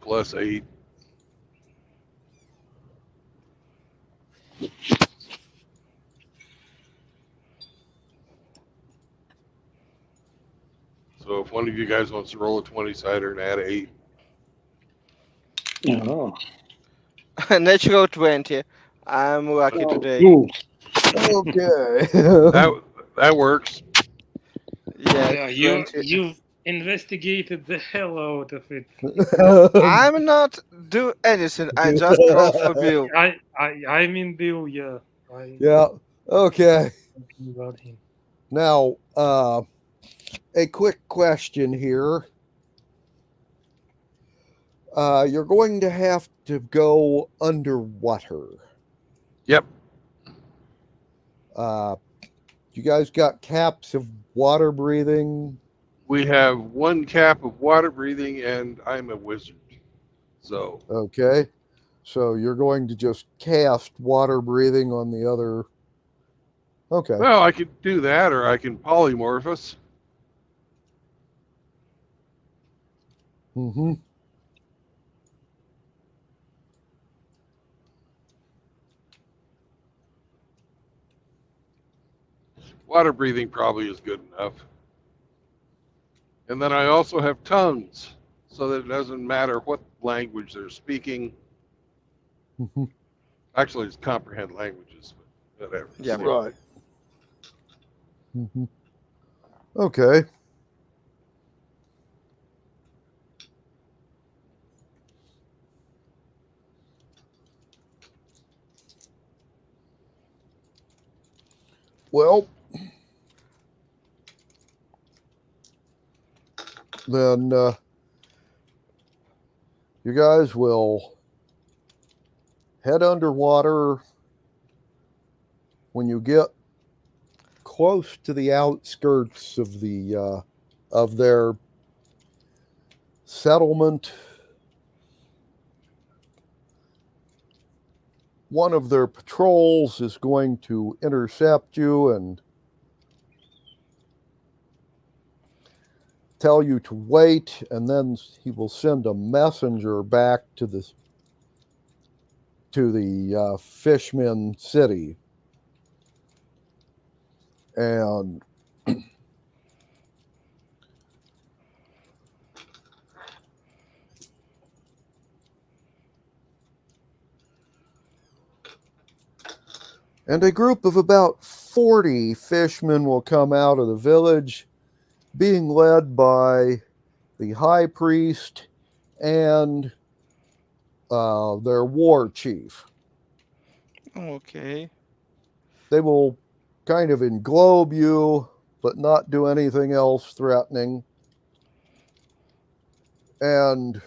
+8. So if one of you guys wants to roll a 20-sider and add 8. Oh. Natural 20. I'm lucky today. Okay. that works. Yeah, you've investigated the hell out of it. I'm not do anything. I just roll for Bill. I mean Bill. Yeah. Yeah. Okay. Talking about him. Now, a quick question here. You're going to have to go underwater. Yep. You guys got caps of water breathing? We have 1 cap of water breathing, and I'm a wizard. So. Okay. So you're going to just cast water breathing on the other. Okay. Well, I could do that, or I can polymorph us. Water breathing probably is good enough. And then I also have tongues, so that it doesn't matter what language they're speaking. Actually, it's comprehend languages, but whatever. Yeah. Right. Okay. Well, then you guys will head underwater. When you get close to the outskirts of the of their settlement, one of their patrols is going to intercept you and tell you to wait, and then he will send a messenger back to the Fishman City. And a group of about 40 fishermen will come out of the village, being led by the high priest and their war chief. Okay. They will kind of englobe you, but not do anything else threatening. And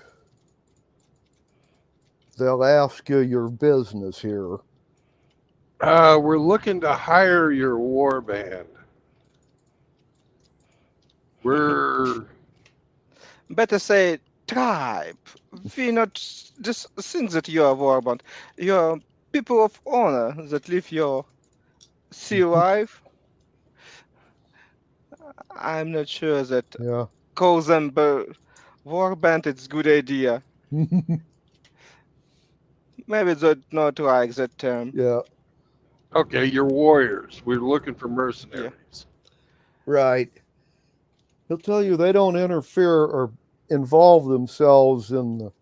they'll ask you your business here. We're looking to hire your war band. We're better say tribe. We not just think that you are war band. You are people of honor that live your sea life. I'm not sure that call them war band. It's good idea. Maybe they not like that term. Yeah. Okay, you're warriors. We're looking for mercenaries. Yeah. Right. He'll tell you they don't interfere or involve themselves in the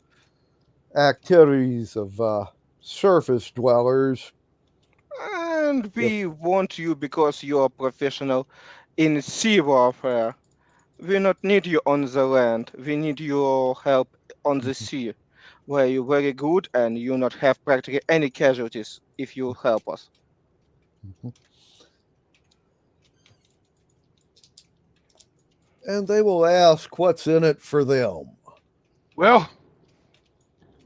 activities of surface dwellers. And we want you because you are professional in sea warfare. We not need you on the land. We need your help on the sea, where you're very good and you not have practically any casualties if you help us. And they will ask what's in it for them. Well,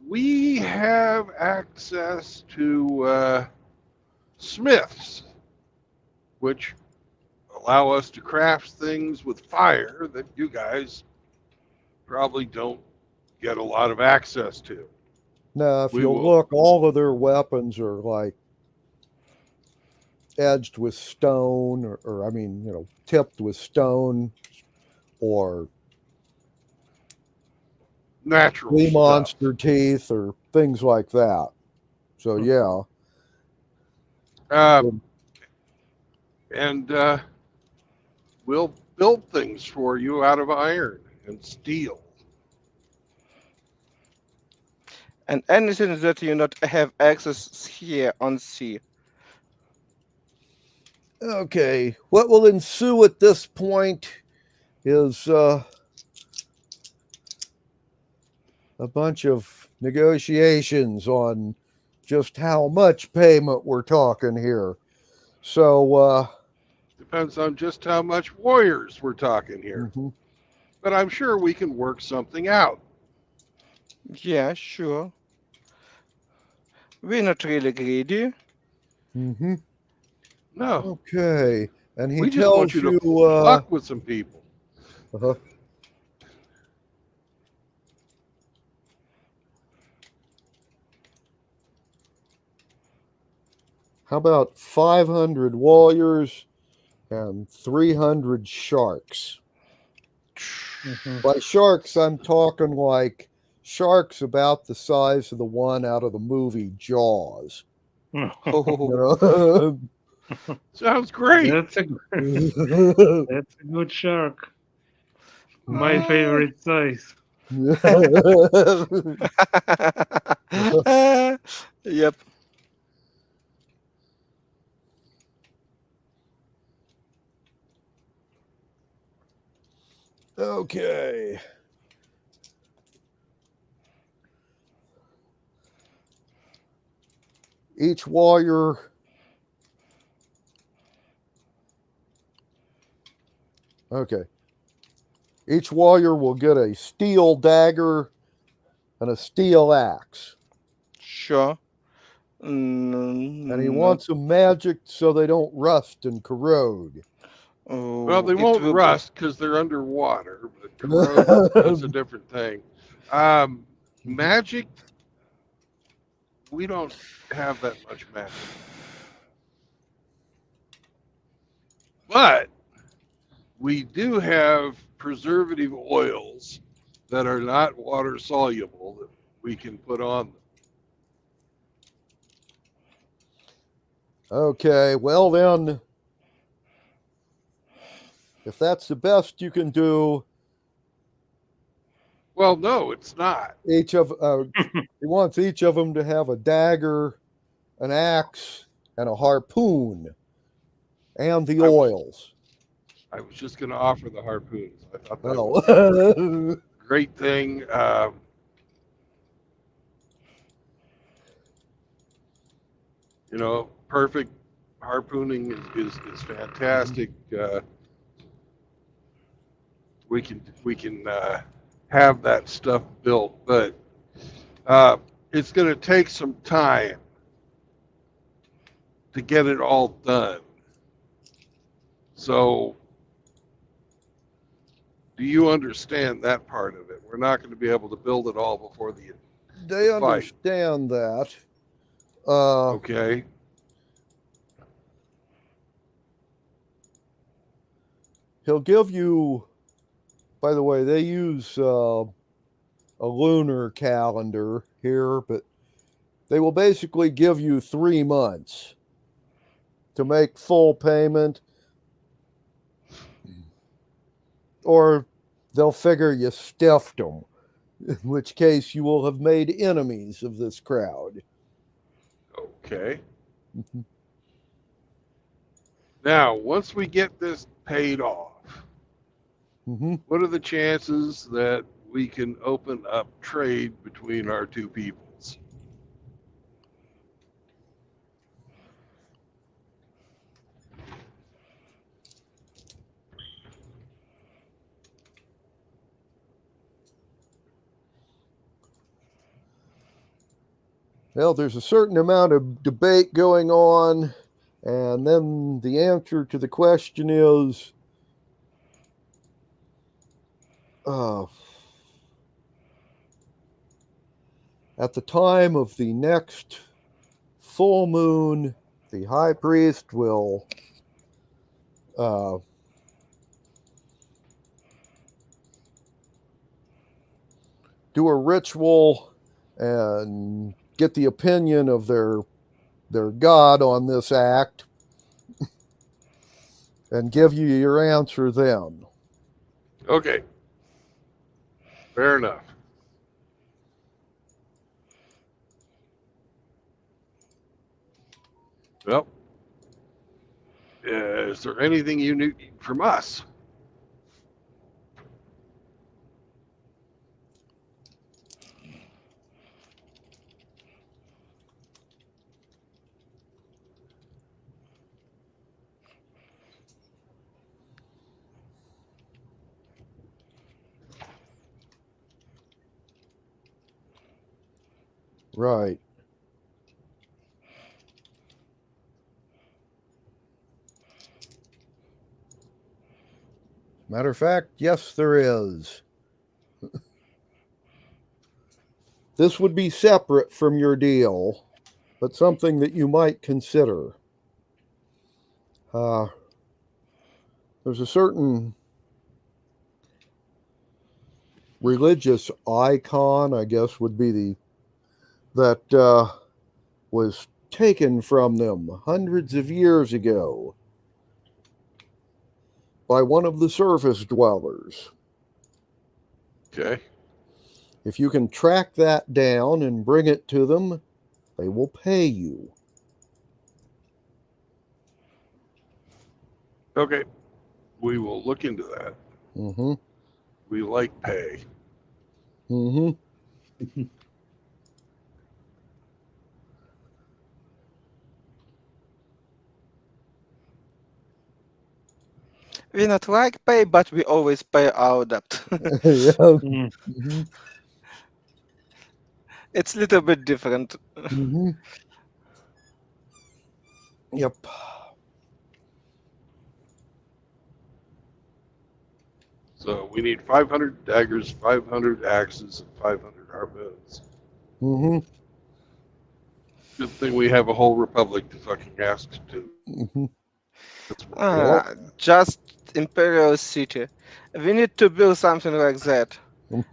we have access to smiths, which allow us to craft things with fire that you guys probably don't get a lot of access to. Now, if you look, all of their weapons are like edged with stone, or I mean, you know, tipped with stone, or natural sea monster teeth, or things like that. So yeah. And we'll build things for you out of iron and steel. And anything that you not have access here on sea. Okay, what will ensue at this point is a bunch of negotiations on just how much payment we're talking here. So depends on just how much warriors we're talking here. But I'm sure we can work something out. Yeah, sure. We're not really greedy. No. Okay. And he we just tells want you to fuck with some people. How about 500 warriors and 300 sharks? By sharks, I'm talking like sharks about the size of the one out of the movie Jaws. You know? Sounds great. That's a good shark. My favorite size. Yep. Okay. Each warrior each warrior will get a steel dagger and a steel axe. Sure. And he wants them magic so they don't rust and corrode. Well, they won't rust because they're underwater, but corrode, that's a different thing. Magic, we don't have that much magic. But we do have preservative oils that are not water soluble that we can put on them. Okay, well then, if that's the best you can do, well, no, it's not. Each of he wants each of them to have a dagger, an axe, and a harpoon, and the oils. I was just going to offer the harpoons. I thought that Oh. was a great thing. You know, perfect harpooning is fantastic. We can have that stuff built, but it's going to take some time to get it all done. So, do you understand that part of it? We're not going to be able to build it all before the They fight. understand that. Okay. He'll give you, by the way, they use a lunar calendar here, but they will basically give you 3 months to make full payment, or they'll figure you stiffed them, in which case you will have made enemies of this crowd. Okay. Now, once we get this paid off, what are the chances that we can open up trade between our two peoples? Well, there's a certain amount of debate going on, and then the answer to the question is at the time of the next full moon, the high priest will do a ritual and get the opinion of their god on this act and give you your answer then. Okay. Fair enough. Well, is there anything you need from us? Right. Matter of fact, yes, there is. This would be separate from your deal, but something that you might consider. There's a certain religious icon, I guess would be that was taken from them hundreds of years ago by one of the surface dwellers. Okay. If you can track that down and bring it to them, they will pay you. Okay. We will look into that. Mm-hmm. We like pay. Mm-hmm. We not like pay, but we always pay our debt. Mm-hmm. It's a little bit different. Mm-hmm. Yep. So we need 500 daggers, 500 axes, and 500 harpoons. Mm-hmm. Good thing we have a whole republic to fucking ask to. Mm-hmm. Just Imperial City. We need to build something like that.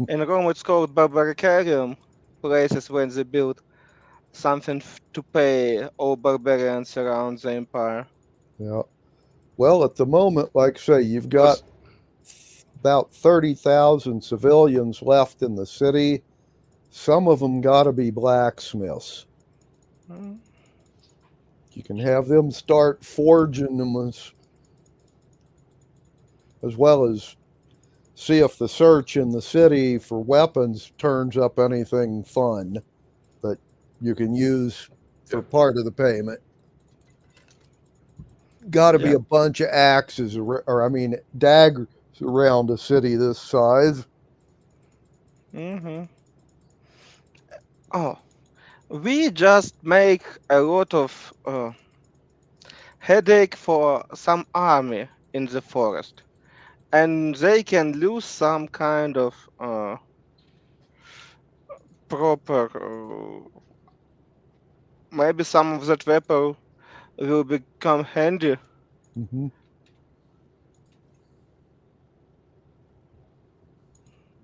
In Rome, it's called Barbaricarium. Places when they build something to pay all barbarians around the empire. Yeah. Well, at the moment, like I say, you've got about 30,000 civilians left in the city. Some of them got to be blacksmiths. You can have them start forging them as well as see if the search in the city for weapons turns up anything fun that you can use for part of the payment. Got to be a bunch of axes, daggers around a city this size. Oh, we just make a lot of headache for some army in the forest, and they can lose some kind of proper. Maybe some of that weapon will become handy.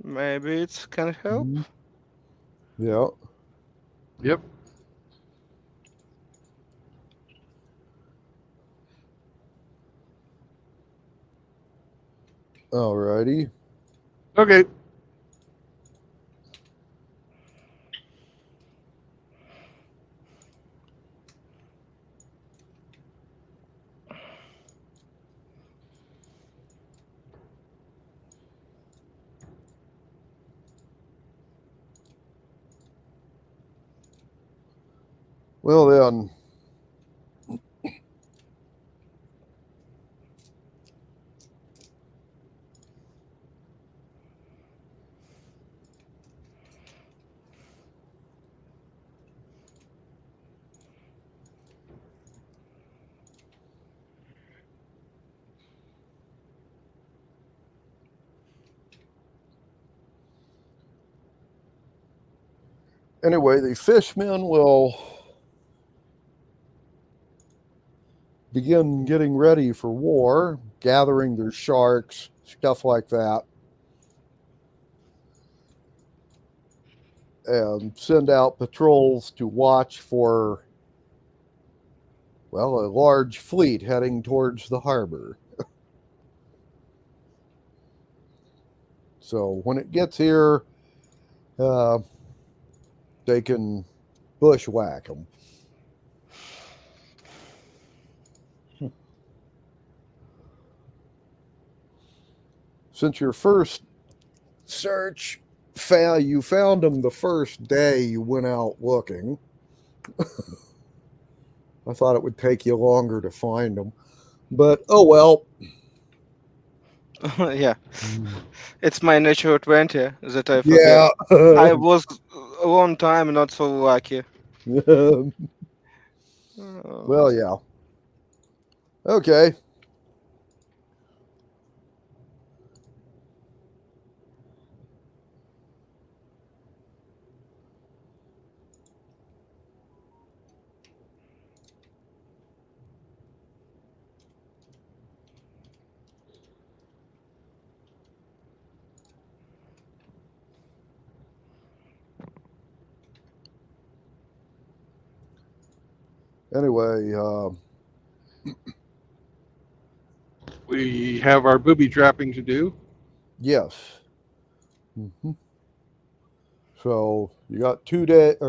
Maybe it can help. Yeah. Yep. Alrighty. Okay. Well then, anyway, the fishmen will begin getting ready for war, gathering their sharks, stuff like that, and send out patrols to watch for, well, a large fleet heading towards the harbor. So when it gets here, they can bushwhack them. Since your first search, you found them the first day you went out looking. I thought it would take you longer to find them, but oh well. Yeah, it's my natural 20 that I forget. Yeah. I was a long time not so lucky. Well, yeah. Okay. Anyway, we have our booby trapping to do. Yes. So you got 2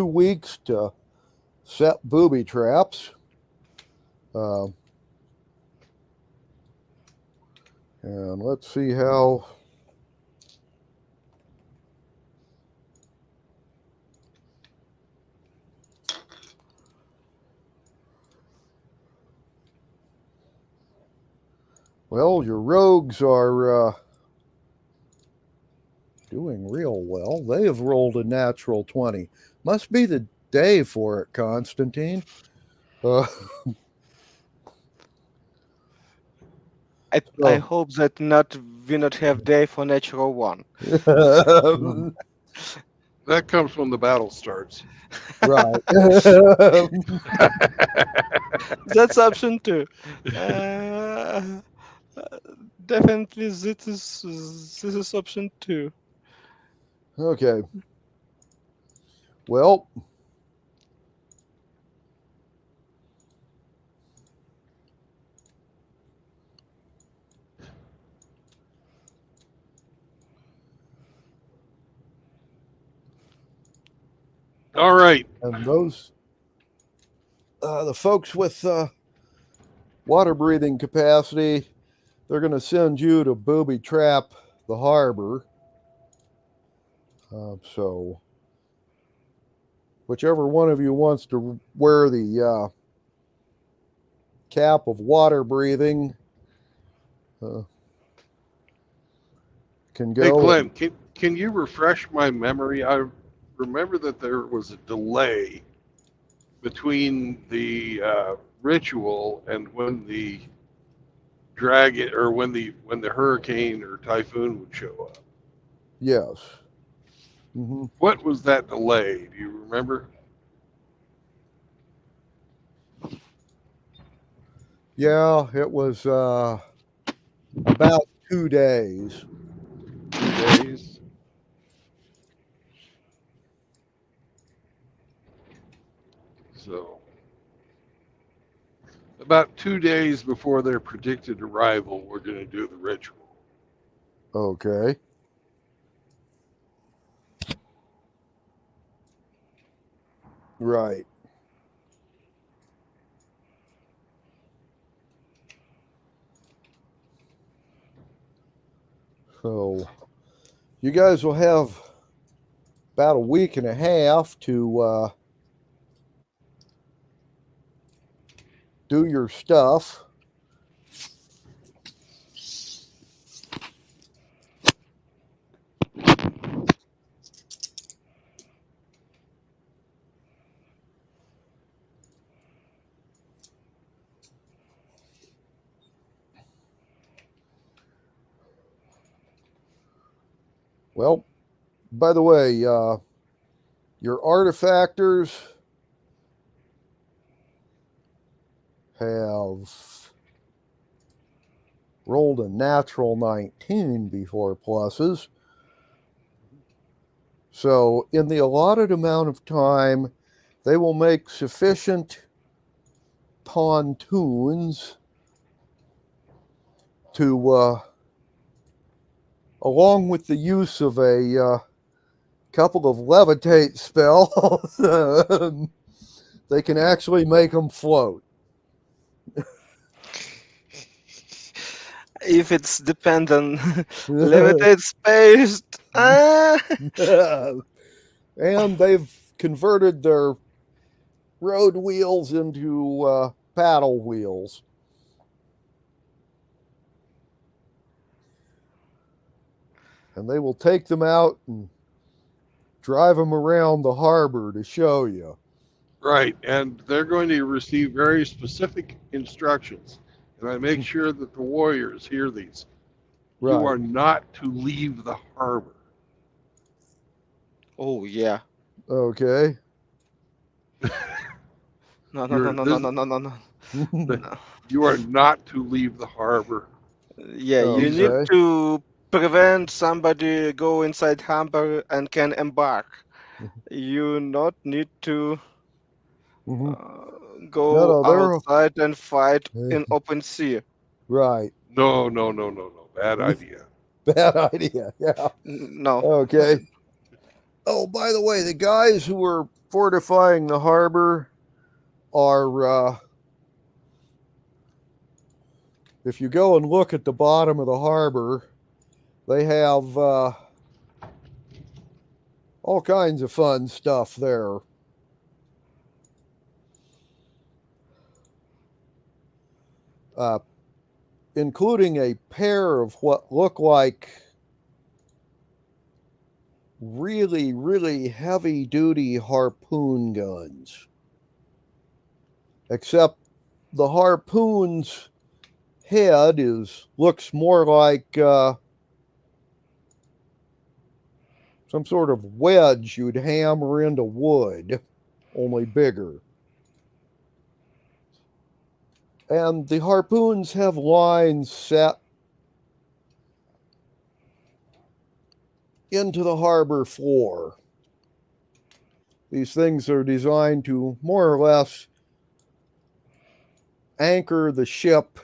weeks to set booby traps. And let's see how. Well, your rogues are doing real well. They have rolled a natural 20. Must be the day for it, Constantine. I hope that we not have day for natural 1. That comes when the battle starts. Right. That's option 2. Definitely, this is option 2. Okay. Well, all right. And those, the folks with water breathing capacity, they're going to send you to booby trap the harbor. So, whichever one of you wants to wear the cap of water breathing can go. Hey, Glenn, can you refresh my memory? I remember that there was a delay between the ritual and when the dragon or when the hurricane or typhoon would show up. Yes. Mm-hmm. What was that delay? Do you remember? Yeah, it was about 2 days. 2 days. So, about 2 days before their predicted arrival, we're going to do the ritual. Okay. Right. So, you guys will have about a week and a half to do your stuff. Well, by the way, your artifactors have rolled a natural 19 before pluses. So in the allotted amount of time, they will make sufficient pontoons to, along with the use of a couple of levitate spells, they can actually make them float. If it's dependent limited space. And they've converted their road wheels into paddle wheels. And they will take them out and drive them around the harbor to show you. Right, and they're going to receive very specific instructions. And I make sure that the warriors hear these. Right. You are not to leave the harbor. Oh, yeah. Okay. No. You are not to leave the harbor. Yeah, you need to prevent somebody go inside harbor and can embark. You not need to go outside and fight in open sea. Right. No. Bad idea. Bad idea. Yeah. No. Okay. Oh, by the way, the guys who are fortifying the harbor are, if you go and look at the bottom of the harbor, they have all kinds of fun stuff there. Including a pair of what look like really, really heavy-duty harpoon guns. Except the harpoon's head looks more like some some sort of wedge you'd hammer into wood, only bigger. And the harpoons have lines set into the harbor floor. These things are designed to more or less anchor the ship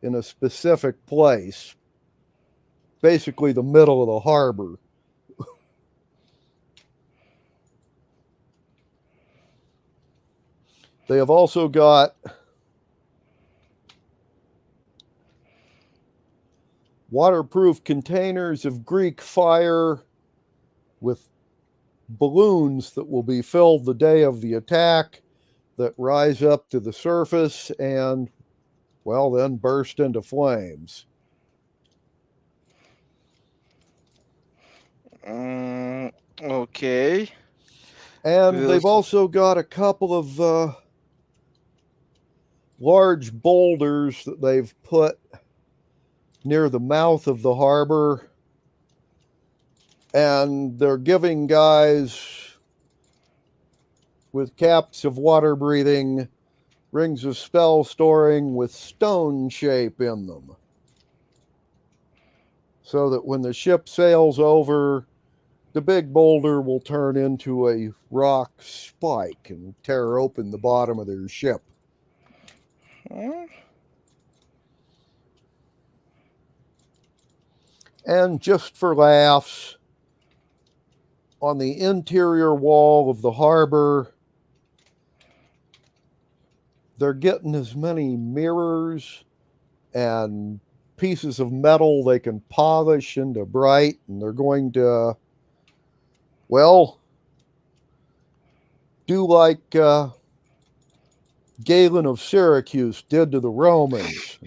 in a specific place, basically the middle of the harbor. They have also got waterproof containers of Greek fire with balloons that will be filled the day of the attack that rise up to the surface and, well, then burst into flames. Okay. And they've also got a couple of large boulders that they've put near the mouth of the harbor. And they're giving guys with caps of water breathing rings of spell storing with stone shape in them, so that when the ship sails over, the big boulder will turn into a rock spike and tear open the bottom of their ship. And just for laughs, on the interior wall of the harbor, they're getting as many mirrors and pieces of metal they can polish into bright, and they're going to, well, do like Galen of Syracuse did to the Romans.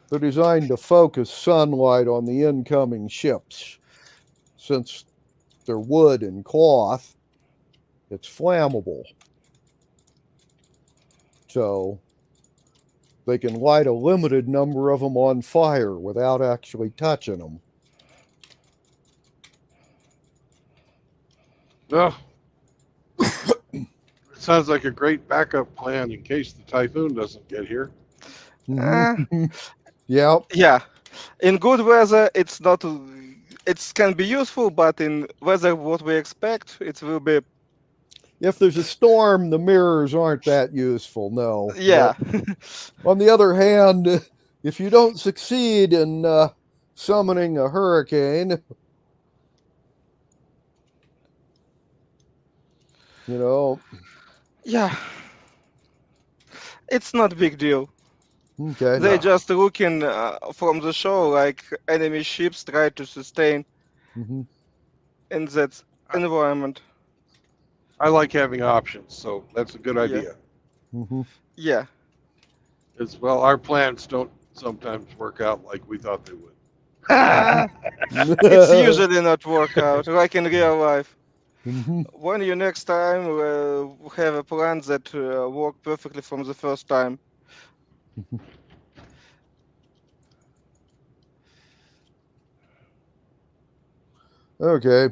They're designed to focus sunlight on the incoming ships. Since they're wood and cloth, it's flammable. So they can light a limited number of them on fire without actually touching them. Oh. It sounds like a great backup plan in case the typhoon doesn't get here. Yeah. Yeah. In good weather, it's not. It can be useful, but in weather what we expect, it will be. If there's a storm, the mirrors aren't that useful. No. Yeah. On the other hand, if you don't succeed in summoning a hurricane, you know. Yeah. It's not a big deal. Okay. They just looking from the show like enemy ships try to sustain in that environment. I like having options, so that's a good idea. Yeah. As well, our plans don't sometimes work out like we thought they would. It's usually not work out like in real life. When you next time have a plan that work perfectly from the first time. Okay.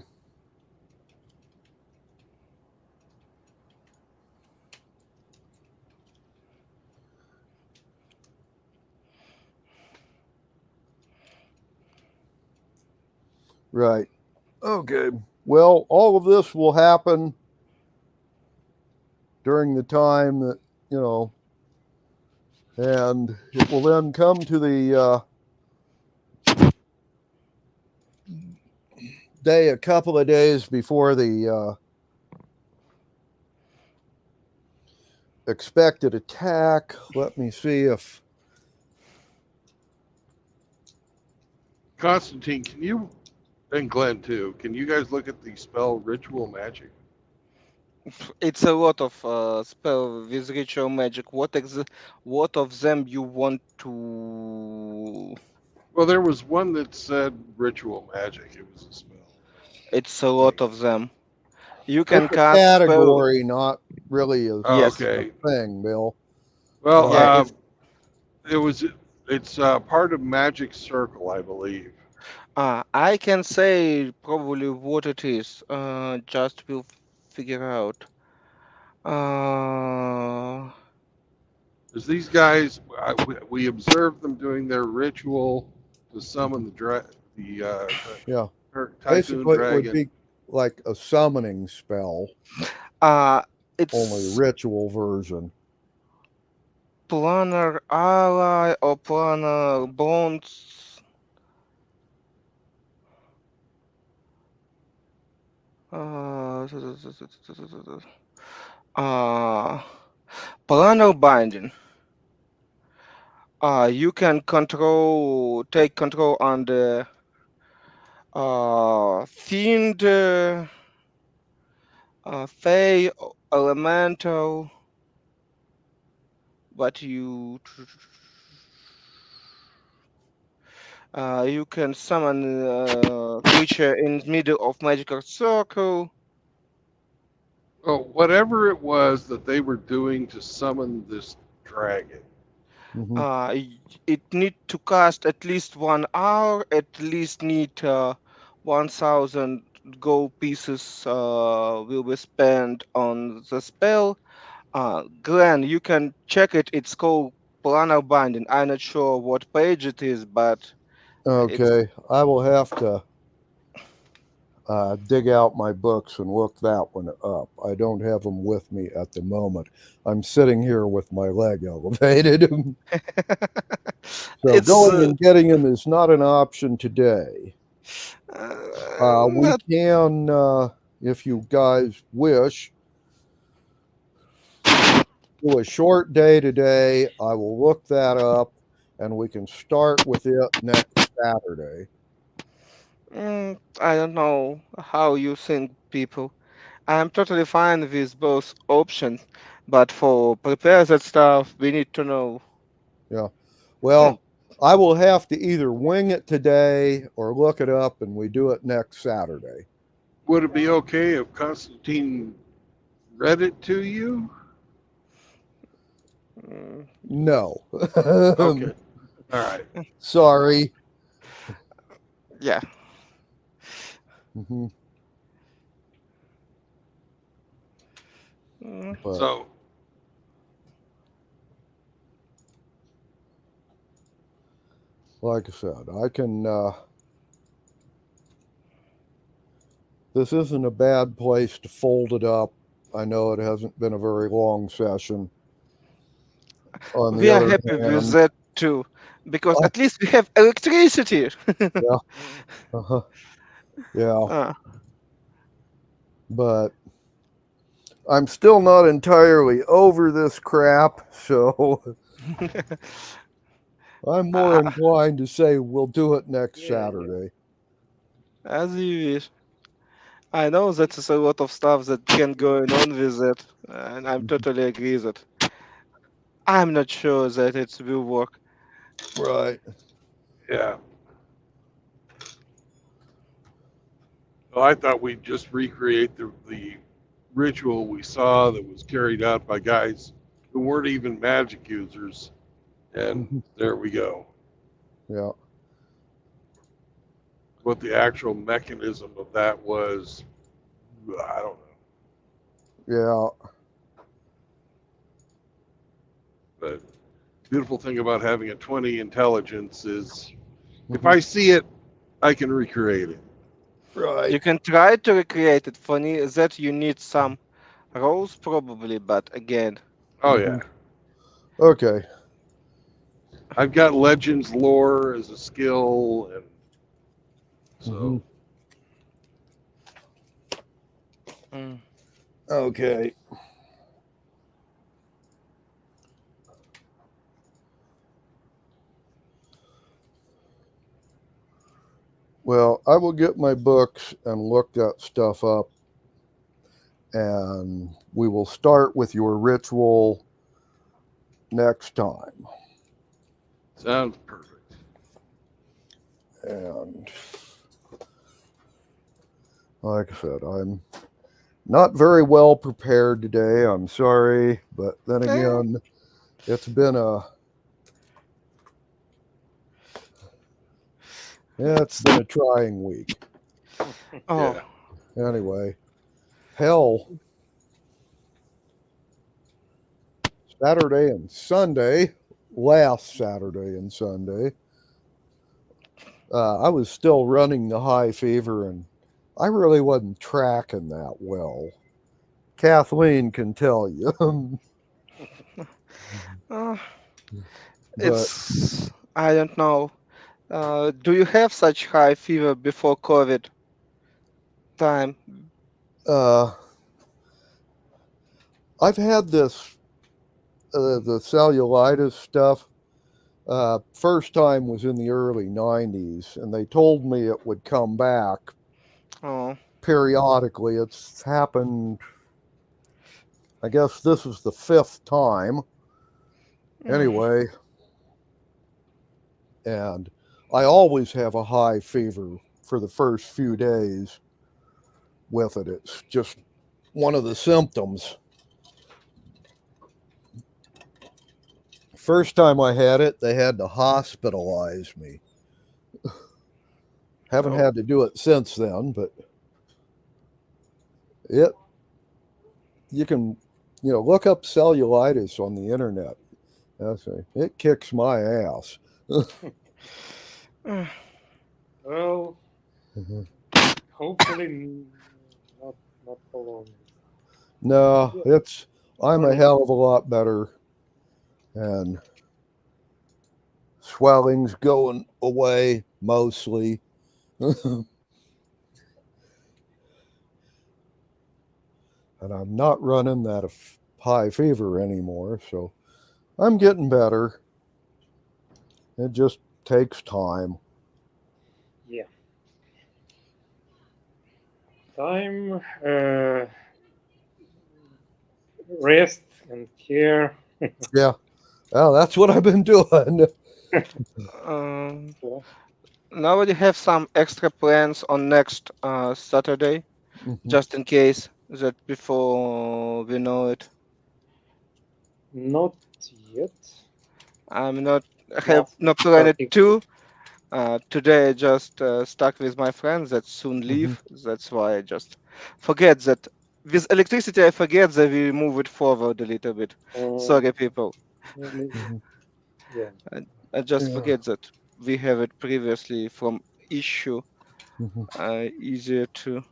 Right. Okay. Well, all of this will happen during the time that, you know, and it will then come to the day a couple of days before the expected attack. Let me see if Constantine, can you, and Glenn too, can you guys look at the spell Ritual Magic? It's a lot of spell with ritual magic. What of them you want to? Well, there was one that said Ritual Magic. It was a spell. It's a lot of them. You can it's a cast category, spell. not really a okay. thing, Bill. Well, Yeah, it's part of Magic Circle, I believe. I can say probably what it is. Just will figure out. Because these guys, we observed them doing their ritual to summon Yeah. Typhoon Basically, it would Dragon. be like a summoning spell, It's only ritual version. planar ally or planar bonds. Planar binding. You can take control on the fiend, fey, elemental, but you can summon a creature in the middle of magical circle. Oh, whatever it was that they were doing to summon this dragon. It need to cast at least 1 hour. At least need 1,000 gold pieces will be spent on the spell. Glenn, you can check it. It's called Planar Binding. I'm not sure what page it is, but Okay, I will have to dig out my books and look that one up. I don't have them with me at the moment. I'm sitting here with my leg elevated. So going and getting him is not an option today. We can, if you guys wish, do a short day today. I will look that up, and we can start with it next Saturday. I don't know how you think, people. I'm totally fine with both options, but for prepare that stuff, we need to know. Yeah. Well, I will have to either wing it today or look it up, and we do it next Saturday. Would it be okay if Constantine read it to you? No. Okay. All right. Sorry. Yeah. Mm-hmm. So, like I said, I can. This isn't a bad place to fold it up. I know it hasn't been a very long session. We are happy with that too, because at least we have electricity. Yeah. Yeah. But I'm still not entirely over this crap, so I'm more inclined to say we'll do it next Saturday. As you wish. I know that's a lot of stuff that can go on with it, and I'm totally agree with it. I'm not sure that it will work. Right. Yeah. Well, I thought we'd just recreate the ritual we saw that was carried out by guys who weren't even magic users. And there we go. Yeah. What the actual mechanism of that was, I don't know. Yeah. But the beautiful thing about having a 20 intelligence is if I see it, I can recreate it. Right. You can try to recreate it. Funny that you need some rolls probably, but again. Oh yeah. Okay. I've got Legends lore as a skill, and so. Okay. Well, I will get my books and look that stuff up, and we will start with your ritual next time. Sounds perfect. And like I said, I'm not very well prepared today. I'm sorry, but then again, it's been Yeah, it's been a trying week. Oh. Yeah. Anyway, hell, Saturday and Sunday, last Saturday and Sunday, I was still running the high fever, and I really wasn't tracking that well. Kathleen can tell you. Uh, But it's I don't know. Do you have such high fever before COVID time? I've had this, the cellulitis stuff. First time was in the early 90s, and they told me it would come back Oh. periodically. It's happened, I guess this is the 5th time. Anyway, and I always have a high fever for the first few days with it. It's just one of the symptoms. First time I had it, they had to hospitalize me. Haven't had to do it since then, but you can, look up cellulitis on the internet. It kicks my ass. Well, hopefully not for long. No, I'm a hell of a lot better, and swelling's going away mostly. And I'm not running that high fever anymore, so I'm getting better. It just takes time. Yeah. Time, rest and care. Yeah. Well, that's what I've been doing. Now you have some extra plans on next Saturday, just in case that before we know it. Not yet. I'm not have no planned too. Today I just stuck with my friends that soon leave. That's why I just forget that with electricity I forget that we move it forward a little bit. Sorry, people. Yeah. I just forget that we have it previously from issue. Easier to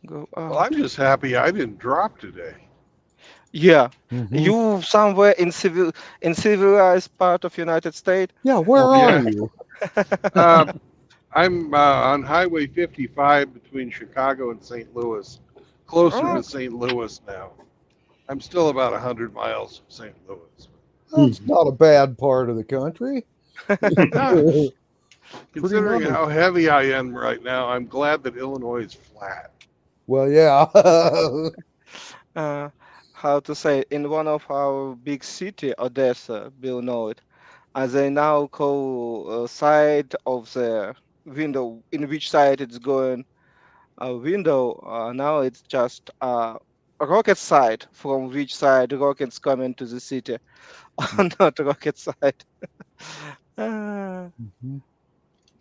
go out. Well, I'm just happy I didn't drop today. Yeah, you somewhere in civilized part of United States. Yeah, where are you? I'm on Highway 55 between Chicago and St. Louis, closer to St. Louis now. I'm still about 100 miles from St. Louis. That's not a bad part of the country. Considering how heavy I am right now, I'm glad that Illinois is flat. Well, yeah. How to say, in one of our big city, Odessa, Bill know it, as they now call side of the window, in which side it's going, a window, now it's just a rocket side, from which side rockets come into the city, not rocket side.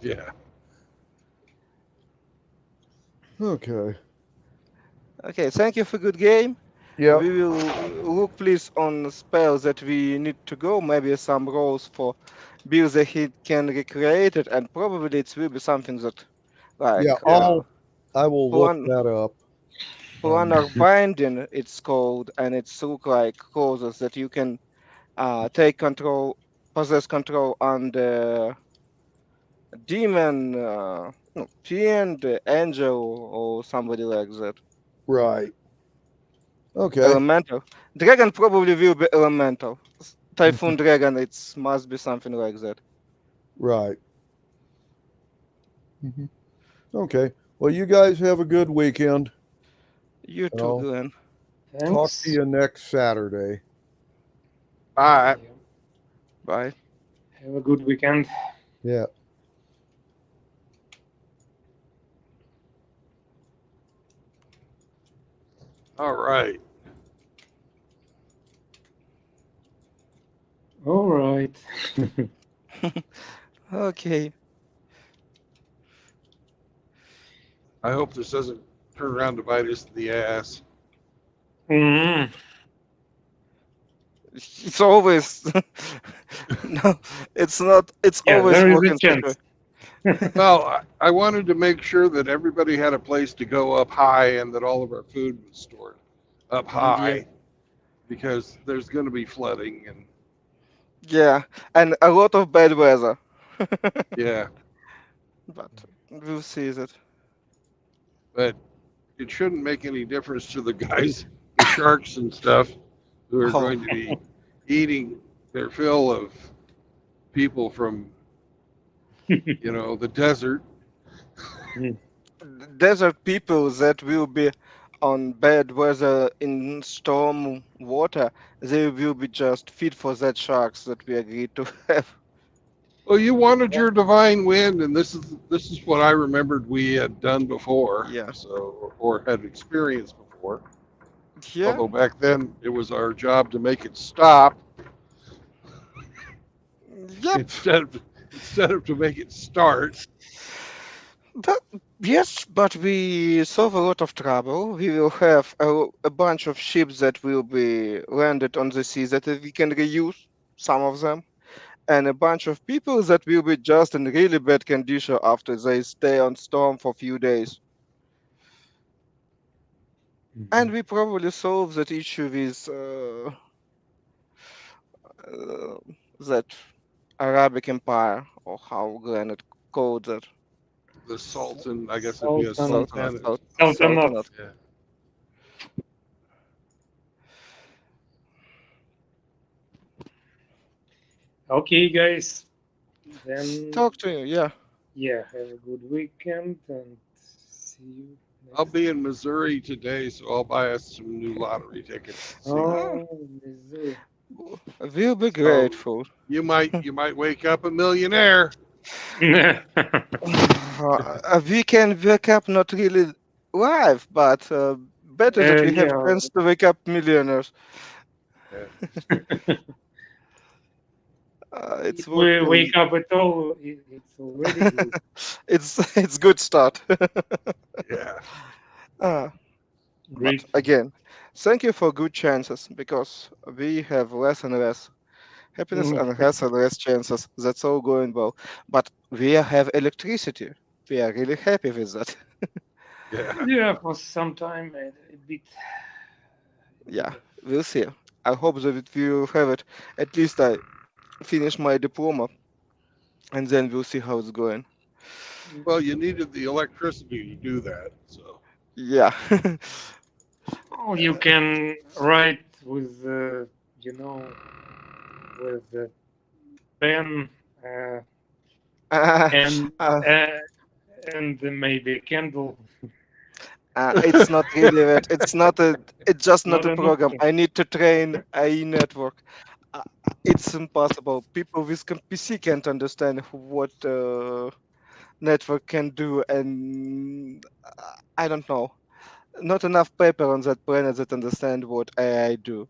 Yeah. Okay. Okay, thank you for good game. Yeah. We will look please on spells that we need to go, maybe some roles for builds that he can recreate it, and probably it will be something that like I will look that up. Planner Binding it's called, and it's look like clauses that you can take control, possess control on the demon, fiend, angel, or somebody like that. Right. Okay. Elemental. Dragon probably will be elemental. Typhoon Dragon, it must be something like that. Right. Okay. Well, you guys have a good weekend. You too, Glenn. Talk to you next Saturday. Bye. Bye. Have a good weekend. Yeah. All right. All right. Okay. I hope this doesn't turn around to bite us in the ass. Mm-hmm. It's always no. It's not. It's Yeah, always there is a working this chance. way. Well, I wanted to make sure that everybody had a place to go up high and that all of our food was stored up high because there's going to be flooding and Yeah, and a lot of bad weather. yeah, But we'll see that. but it shouldn't make any difference to the guys, the sharks and stuff, who are Oh. going to be eating their fill of people from, the desert. Desert people that will be on bad weather in storm water, they will be just fit for that sharks that we agreed to have. Well, you wanted your divine wind, and this is what I remembered we had done before. Yeah. So, or had experienced before. Yeah. Although back then it was our job to make it stop. Yep. Instead of to make it start. But, yes, but we solve a lot of trouble. We will have a bunch of ships that will be landed on the sea that we can reuse, some of them, and a bunch of people that will be just in really bad condition after they stay on storm for a few days. And we probably solve that issue with that Arabic Empire, or how Granite called that. The Sultan, I guess it'd be a Sultanate. Sultanate. Sultanate. Yeah. Okay, guys. Then Talk to you, yeah. yeah, have a good weekend and see you. I'll be in Missouri today, so I'll buy us some new lottery tickets. Oh, Missouri. We'll be grateful. You might wake up a millionaire. We can wake up not really live, but better that we have yeah. chance to wake up millionaires. It's If we working. wake up at all, it's already good. it's good start. Yeah. But again, thank you for good chances, because we have less and less happiness and less chances. That's all going well. But we have electricity. We are really happy with that. Yeah, for some time a bit. Yeah, we'll see. I hope that we will have it. At least I finish my diploma, and then we'll see how it's going. Well, you needed the electricity to do that, so. Yeah. Oh, you can write with, with the pen and maybe a candle. It's not really that. It's not a. It's just not a an program. option. I need to train a network. It's impossible. People with PC can't understand what network can do, and I don't know. Not enough people on that planet that understand what AI do.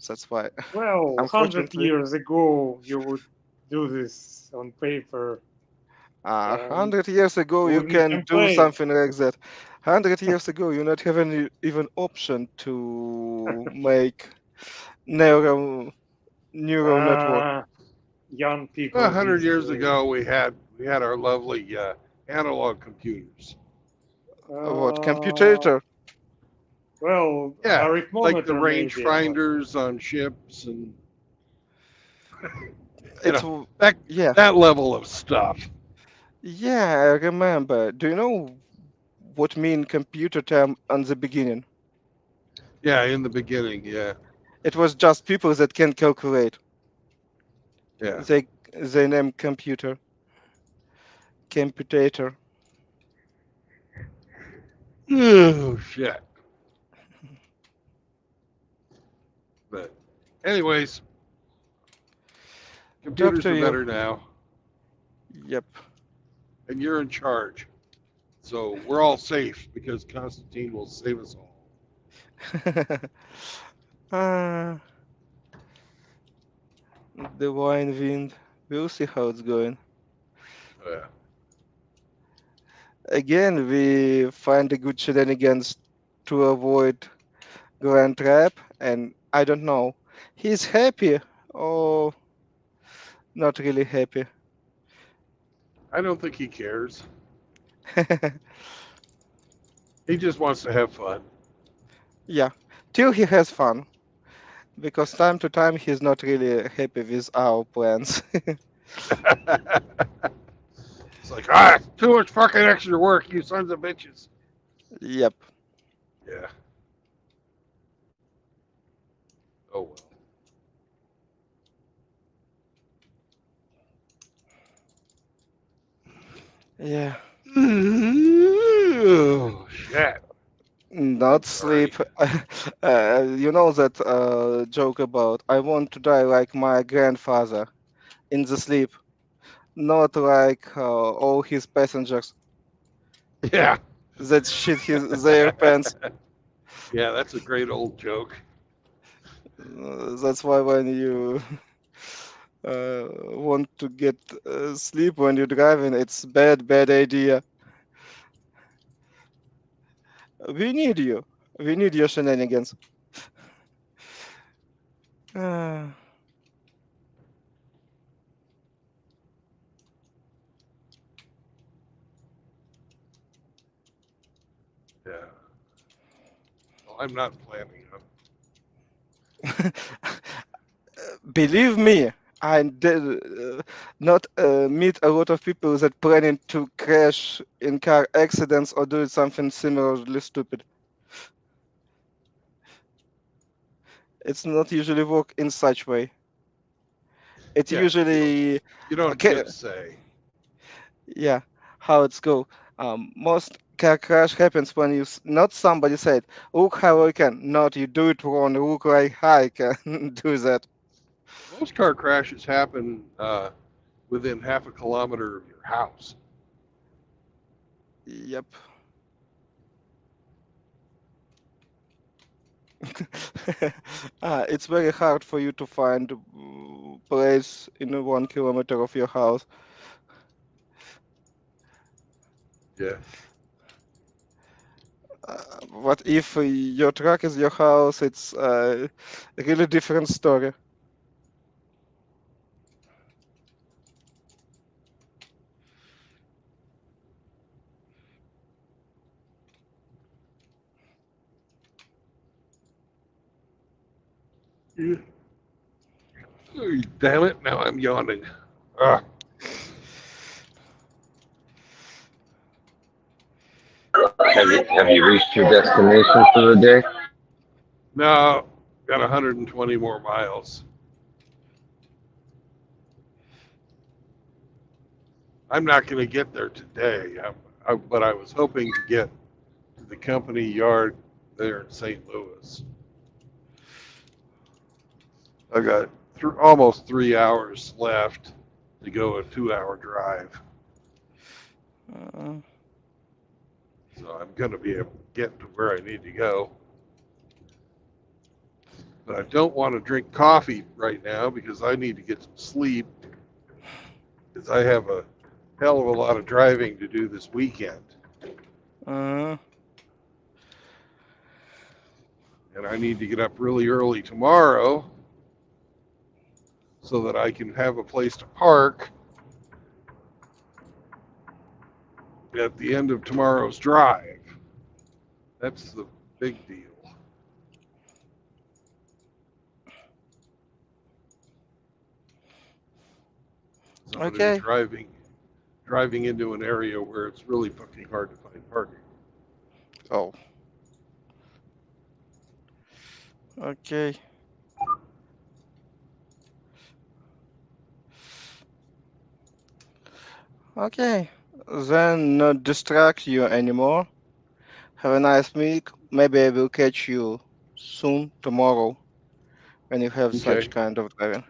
That's why. Well, 100 Unfortunately, years ago, you would do this on paper. 100 years ago, you wouldn't can do complain. something like that. 100 years ago, you not have any even option to make neural network. Young people. 100 years these ago, we had our lovely analog computers. What computator? Well, Yeah, arithmometer like the maybe. rangefinders on ships and It's that level of stuff. Yeah, I remember. Do you know what mean computer term on the beginning? Yeah, in the beginning, yeah. It was just people that can calculate. Yeah. They name computer. Computator. Oh shit. But anyways, computers are you. better now. Yep. And you're in charge. So we're all safe because Constantine will save us all. Divine wind, We'll see how it's going. Yeah. Again, we find a good shenanigans to avoid Grand Trap, and I don't know. He's happy or not really happy. I don't think he cares. He just wants to have fun. Yeah, till he has fun. Because time to time he's not really happy with our plans. It's like, too much fucking extra work, you sons of bitches. Yep. Yeah. Oh well. Yeah. Oh shit. Not sleep. You know that joke about I want to die like my grandfather in the sleep, not like all his passengers Yeah. that shit their pants. Yeah, that's a great old joke. That's why when you want to get sleep when you're driving, it's bad idea. We need you. We need your shenanigans. Yeah. Well, I'm not planning on. Believe me, I did not meet a lot of people that planning to crash in car accidents or do something similarly stupid. It's not usually work in such way. It's Yeah, usually you don't okay. get to say. Yeah, how it's go. Most car crash happens when you not somebody said, "Look how I can." Not you do it wrong. Look like I can do that. Most car crashes happen within half a kilometer of your house. Yep. It's very hard for you to find place in 1 kilometer of your house. Yeah. What if your truck is your house? It's a really different story. Yeah. Oh, damn it! Now I'm yawning. Ah. Have you reached your destination for the day? No, got 120 more miles. I'm not going to get there today, but I was hoping to get to the company yard there in St. Louis. I've got almost 3 hours left to go a 2-hour drive. So I'm going to be able to get to where I need to go. But I don't want to drink coffee right now because I need to get some sleep because I have a hell of a lot of driving to do this weekend. And I need to get up really early tomorrow so that I can have a place to park at the end of tomorrow's drive. That's the big deal. So I'm going to be driving into an area where it's really fucking hard to find parking. Oh. Okay. Okay. Then not distract you anymore. Have a nice week. Maybe I will catch you soon tomorrow when you have such kind of driving.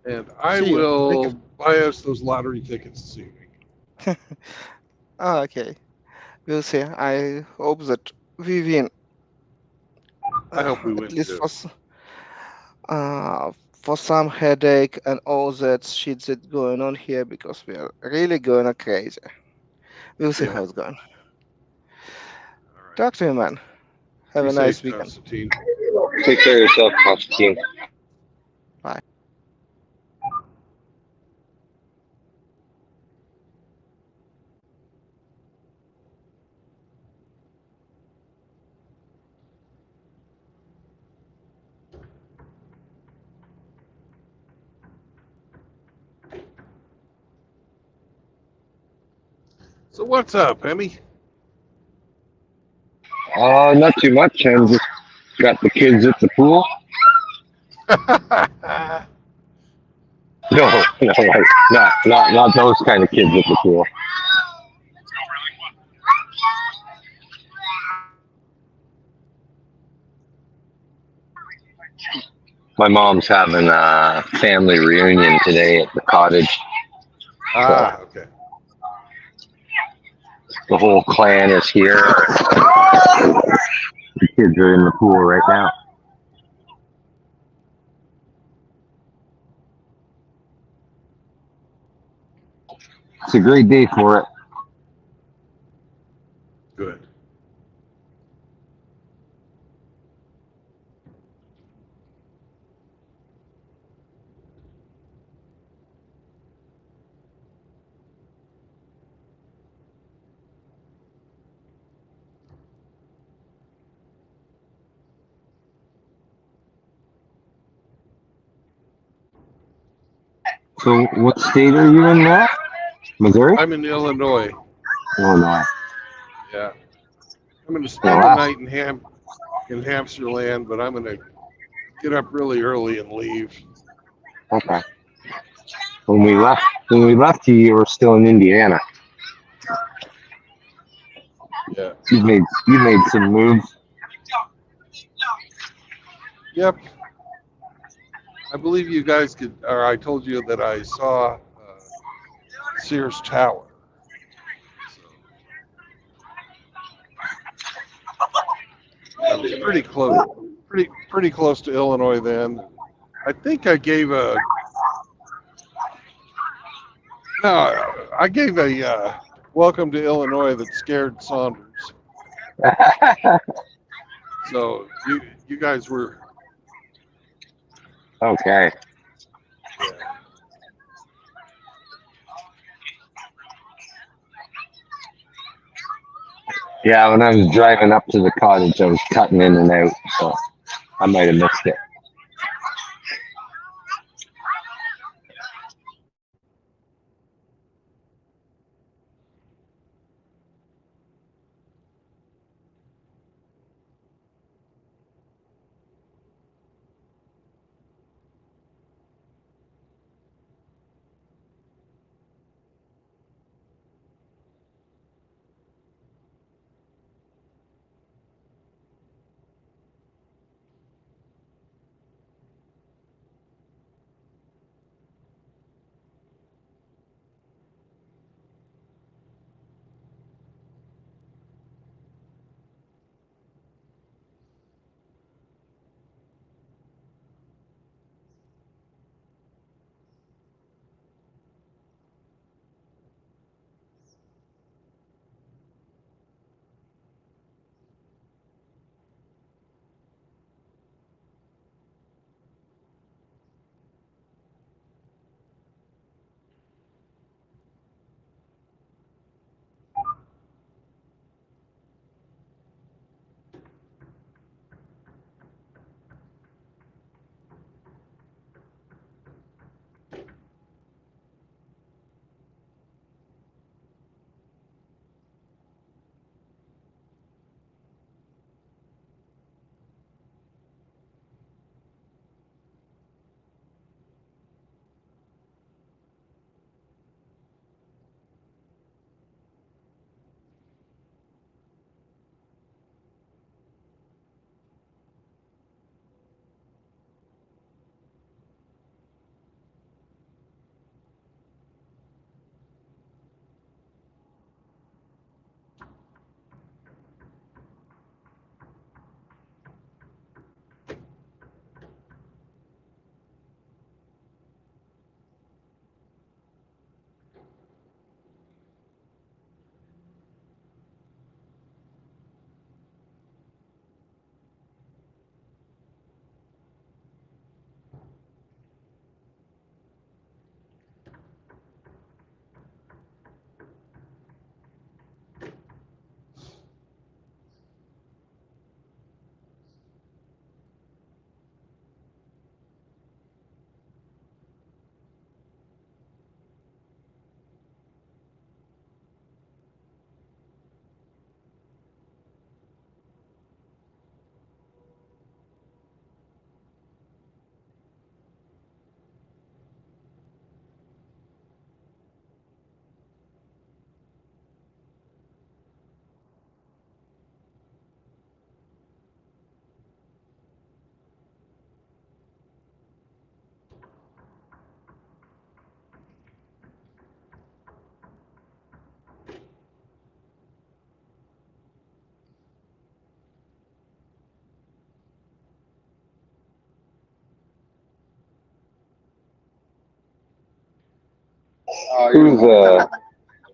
And I will buy us those lottery tickets this evening. Okay. We'll see. I hope that we win. I hope we win At least too. for some headache and all that shit that's going on here because we are really going crazy. We'll see how it's going. Talk to you, man. Have Be a nice safe, weekend. Constantine. Take care of yourself, Constantine. Bye. So what's up, Emmy? Not too much. I'm just got the kids at the pool. No, like, not those kind of kids at the pool. My mom's having a family reunion today at the cottage. Okay. The whole clan is here. The kids are in the pool right now. It's a great day for it. Good. So, what state are you in now? Missouri? I'm in Illinois. Illinois. Yeah. I'm going to spend the night in Hampshire land, but I'm going to get up really early and leave. Okay. When we left you were still in Indiana. Yeah. You made some moves. Yep. I believe you guys or I told you that I saw Sears Tower. I was pretty close to Illinois then. I think I gave a welcome to Illinois that scared Saunders. So you guys were okay. Yeah, when I was driving up to the cottage, I was cutting in and out, so I might have missed it.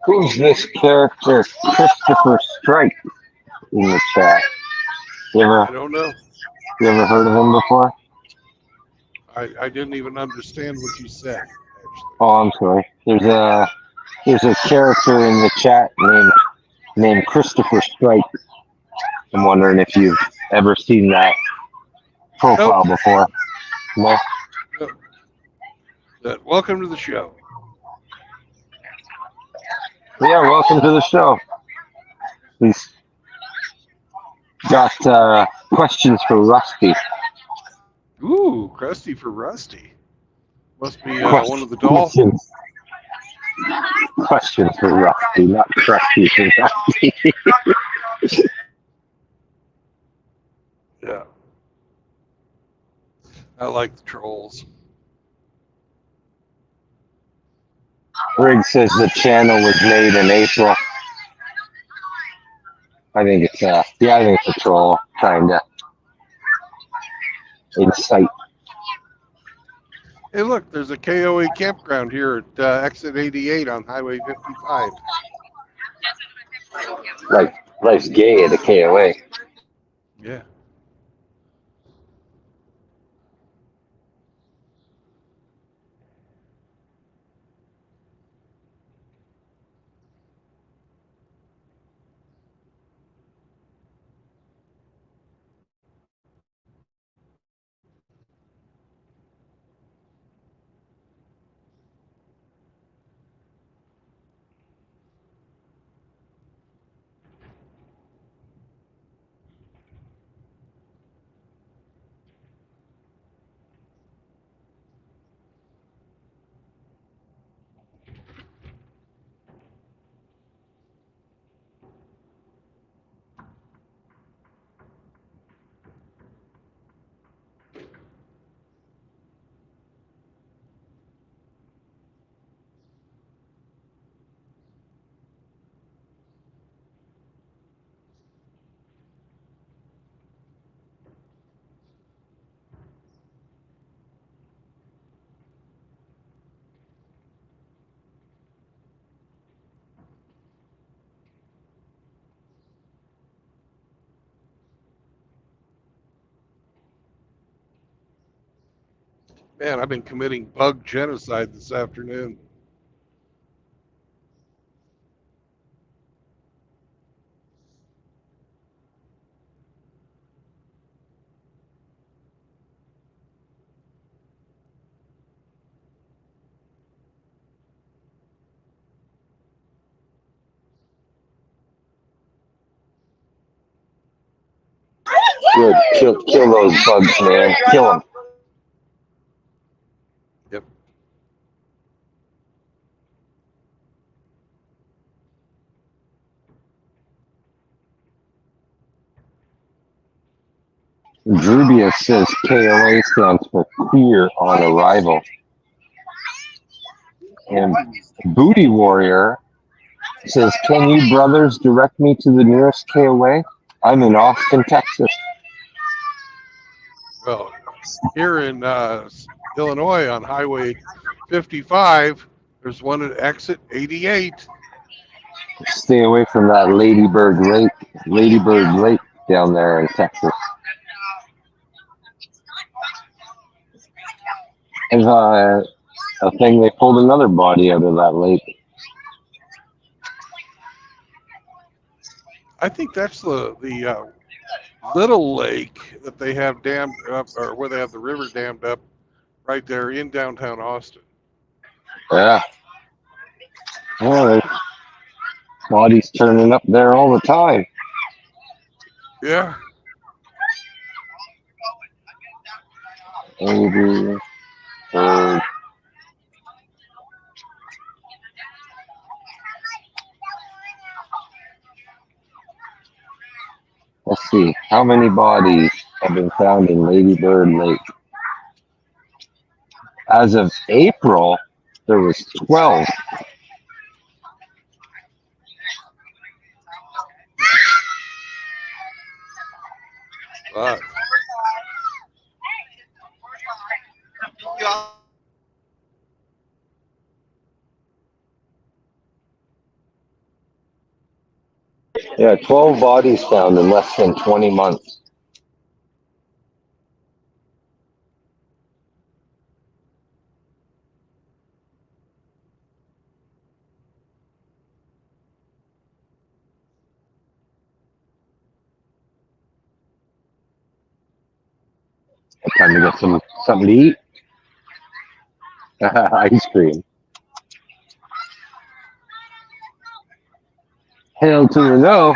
Who's this character, Christopher Strike, in the chat? I don't know. You ever heard of him before? I didn't even understand what you said. Actually. Oh, I'm sorry. There's a character in the chat named Christopher Strike. I'm wondering if you've ever seen that profile before. No? Welcome to the show. Yeah, welcome to the show. He's got questions for Rusty. Ooh, Crusty for Rusty. Must be one of the dolls. Questions for Rusty, not Crusty for Rusty. Yeah. I like the trolls. Riggs says the channel was made in April. I think it's I think it's a troll trying to incite. Hey, look, there's a KOA campground here at exit 88 on Highway 55. Life's gay at a KOA. Yeah. Man, I've been committing bug genocide this afternoon. Good. Kill those bugs, man. Kill them. Yep. Drubia says KOA stands for queer on arrival. And Booty Warrior says, can you brothers direct me to the nearest KOA? I'm in Austin, Texas. Well, here in Illinois on Highway 55, there's one at exit 88. Stay away from that Ladybird Lake down there in Texas. And a thing, they pulled another body out of that lake. I think that's the little lake that they have dammed up, or where they have the river dammed up right there in downtown Austin. Yeah. Well, there's bodies turning up there all the time. Yeah. Maybe. Let's see. How many bodies have been found in Ladybird Lake? As of April, there was 12. Wow. Yeah, 12 bodies found in less than 20 months. Time to get something to eat. Ice cream. Hail to the no.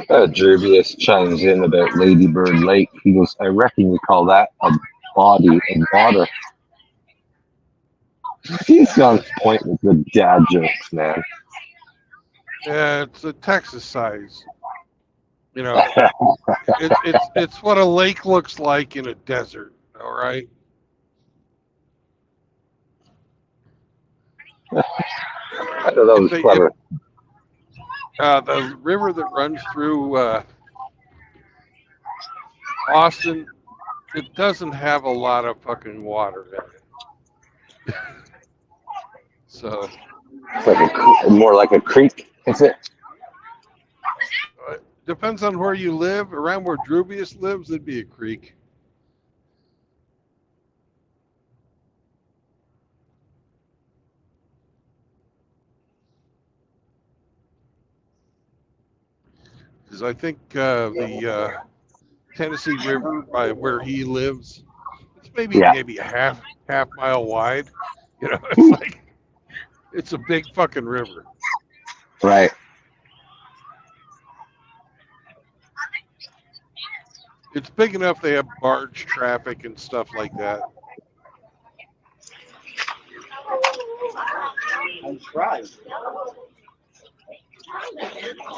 Jervius chimes in about Ladybird Lake. He goes, I reckon you call that a body of water. He's on point with the dad jokes, man. Yeah, it's a Texas size. You know, it's what a lake looks like in a desert. All right. I thought that was clever. The river that runs through Austin, it doesn't have a lot of fucking water in it. So it's like more like a creek, is it? Depends on where you live. Around where Drubius lives, it'd be a creek. Because I think the Tennessee River, by where he lives, it's maybe a half mile wide. You know, it's like it's a big fucking river. Right. It's big enough they have barge traffic and stuff like that.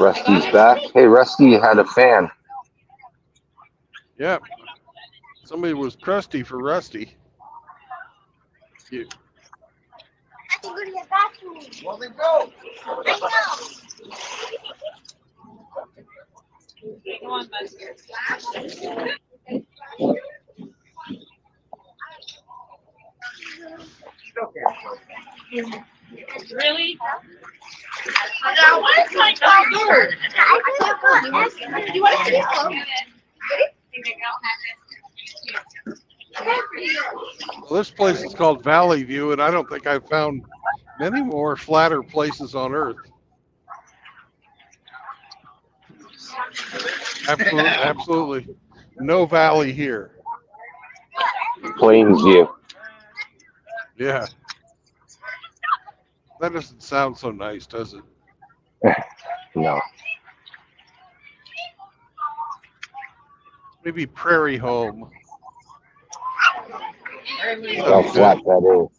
Rusty's back. Hey, Rusty had a fan. Yeah. Somebody was crusty for Rusty. You. Well, then go. Right now. Really? Now, where's my dog? You want to see Well, this place is called Valley View, and I don't think I've found many more flatter places on Earth. Absolutely, absolutely. No valley here. Plains View. Yeah. That doesn't sound so nice, does it? No. Maybe Prairie Home. How flat that is.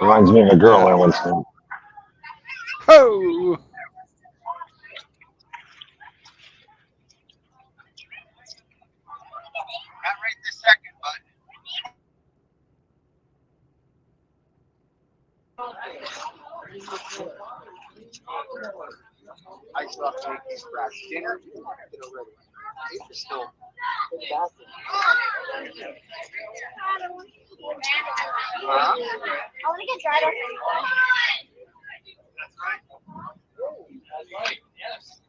Reminds me of a girl I once knew. Oh! I still have to make these brats dinner. It's still I want to get dried up. That's right. That's right. Yes.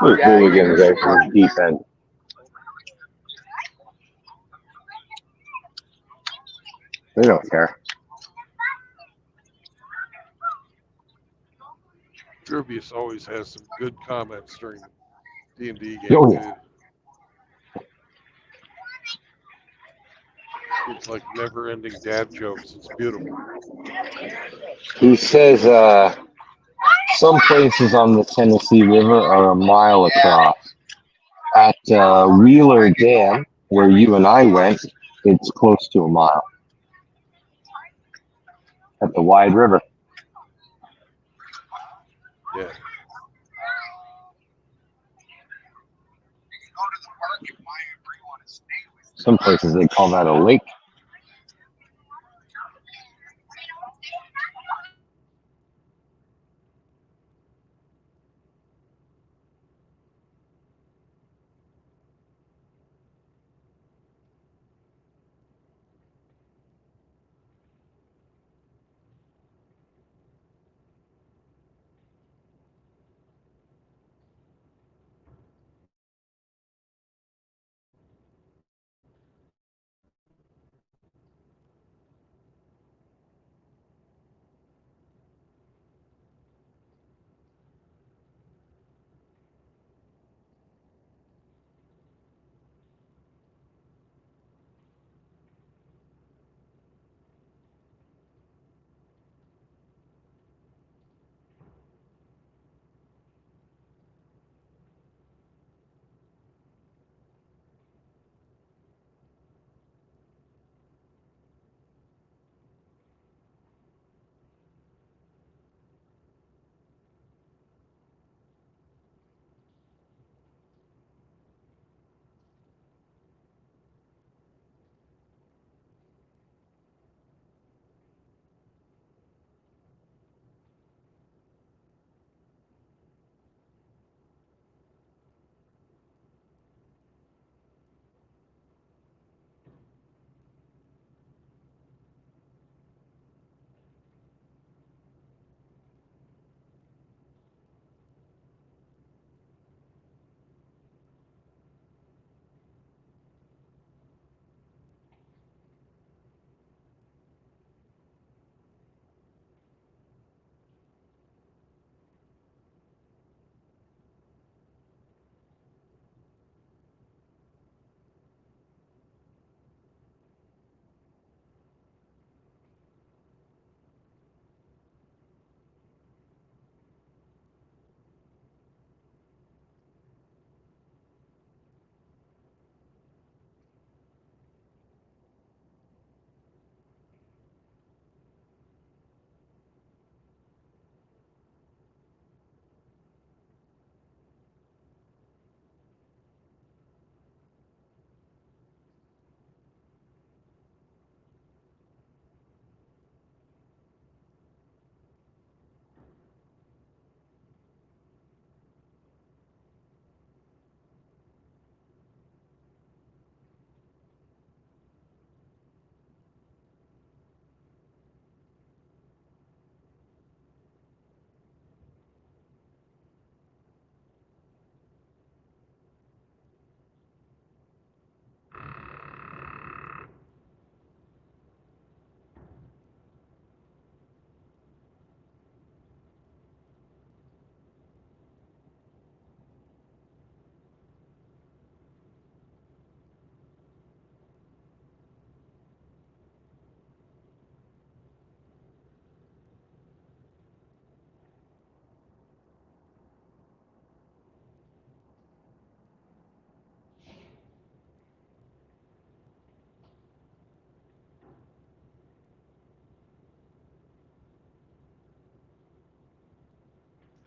The hooligans there from the deep end. They don't care. Grobius always has some good comments during D&D games. Oh, Too. It's like never-ending dad jokes. It's beautiful. he says some places on the Tennessee River are a mile across. At Wheeler Dam, where you and I went, it's close to a mile. At the Wide River. Yeah. Some places they call that a lake.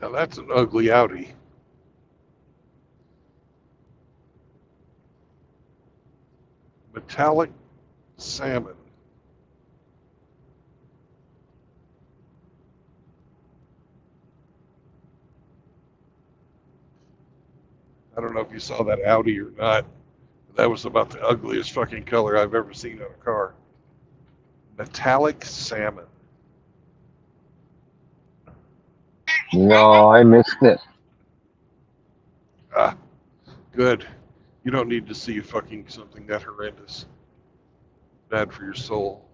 Now that's an ugly Audi. Metallic salmon. I don't know if you saw that Audi or not. That was about the ugliest fucking color I've ever seen on a car. Metallic salmon. No, I missed it. Ah, good. You don't need to see fucking something that horrendous. Bad for your soul.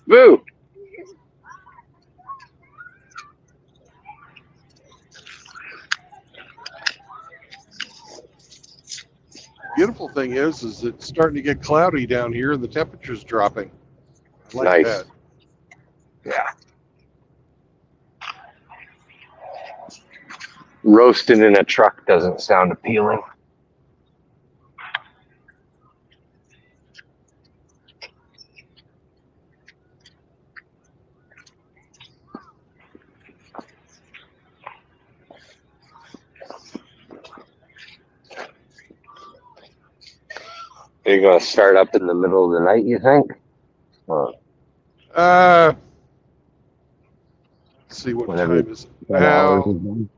Boo! Beautiful thing is it's starting to get cloudy down here and the temperature's dropping. I like Nice. that. Yeah. Roasting in a truck doesn't sound appealing. Are you going to start up in the middle of the night, you think? Let's see what Whenever time is it 10 hours now. is done.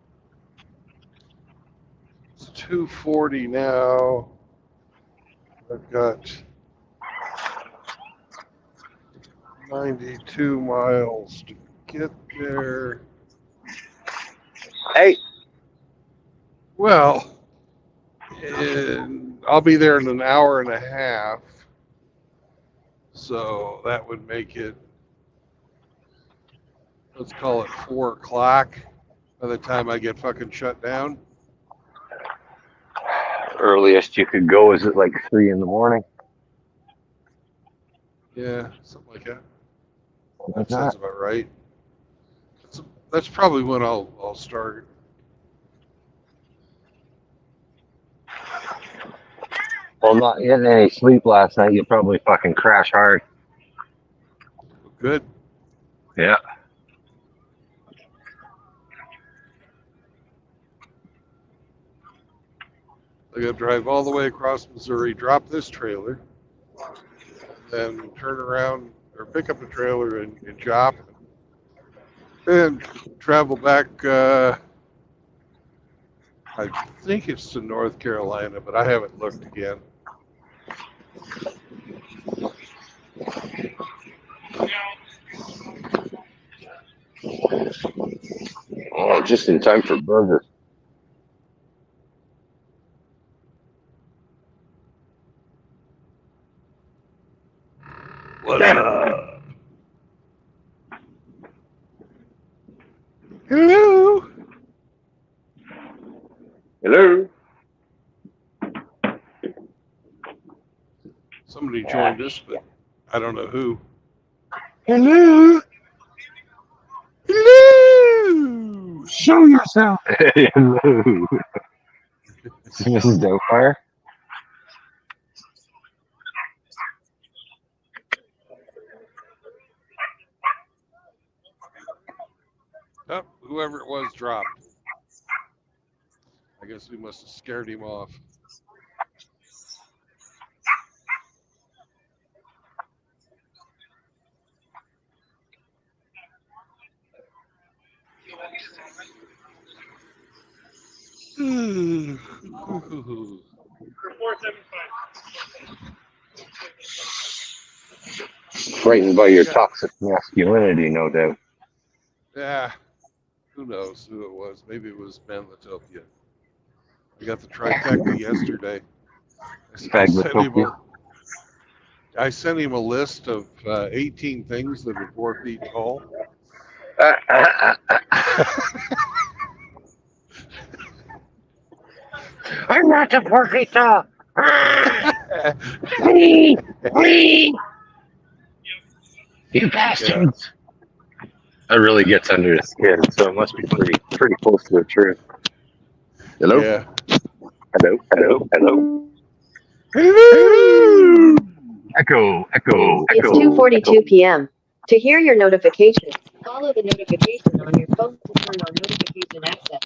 It's 2:40 now. I've got 92 miles to get there. Hey. Well, I'll be there in an hour and a half. So that would make it, let's call it 4 o'clock by the time I get fucking shut down. Earliest you could go is at like 3 in the morning. Yeah, something like that. Like That sounds about right. That's probably when I'll start. Well, not getting any sleep last night, you probably fucking crash hard. Good. Yeah. I got to drive all the way across Missouri, drop this trailer, then turn around or pick up the trailer in Joplin, and travel back. I think it's to North Carolina, but I haven't looked again. Oh, just in time for burgers. What's up? Hello. Hello. Somebody joined us, but I don't know who. Hello. Hello. Show yourself. Hello. Mrs. Doubtfire. Oh, whoever it was dropped. I guess we must have scared him off. Frightened by your toxic masculinity, no doubt. Yeah, who knows who it was? Maybe it was Ben Latopia. We got the trifecta yesterday. I sent him a list of 18 things that are 4 feet tall. I'm not a 4 feet tall. Please, please. You bastards. That really gets under his skin, so it must be pretty close to the truth. Hello? Yeah. Hello, hello, hello. Echo, echo, It's echo. 2:42 p.m. To hear your notifications, follow the notification on your phone to turn on notification access.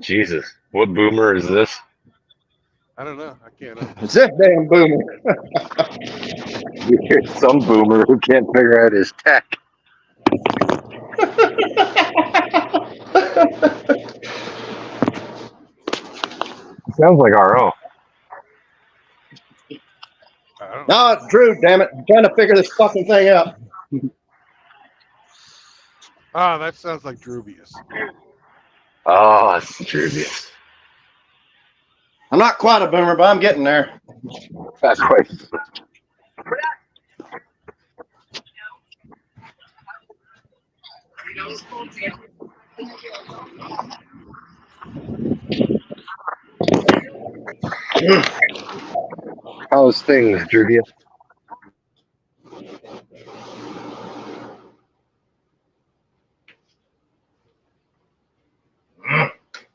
Jesus, what boomer is this? I don't know. I can't. It's this damn boomer. You're some boomer who can't figure out his tech. Sounds like RO. No, it's Drew, damn it. I'm trying to figure this fucking thing out. Ah, that sounds like Drubius. Oh, it's Drubius. I'm not quite a boomer, but I'm getting there. That's quite. How's things, Drubius?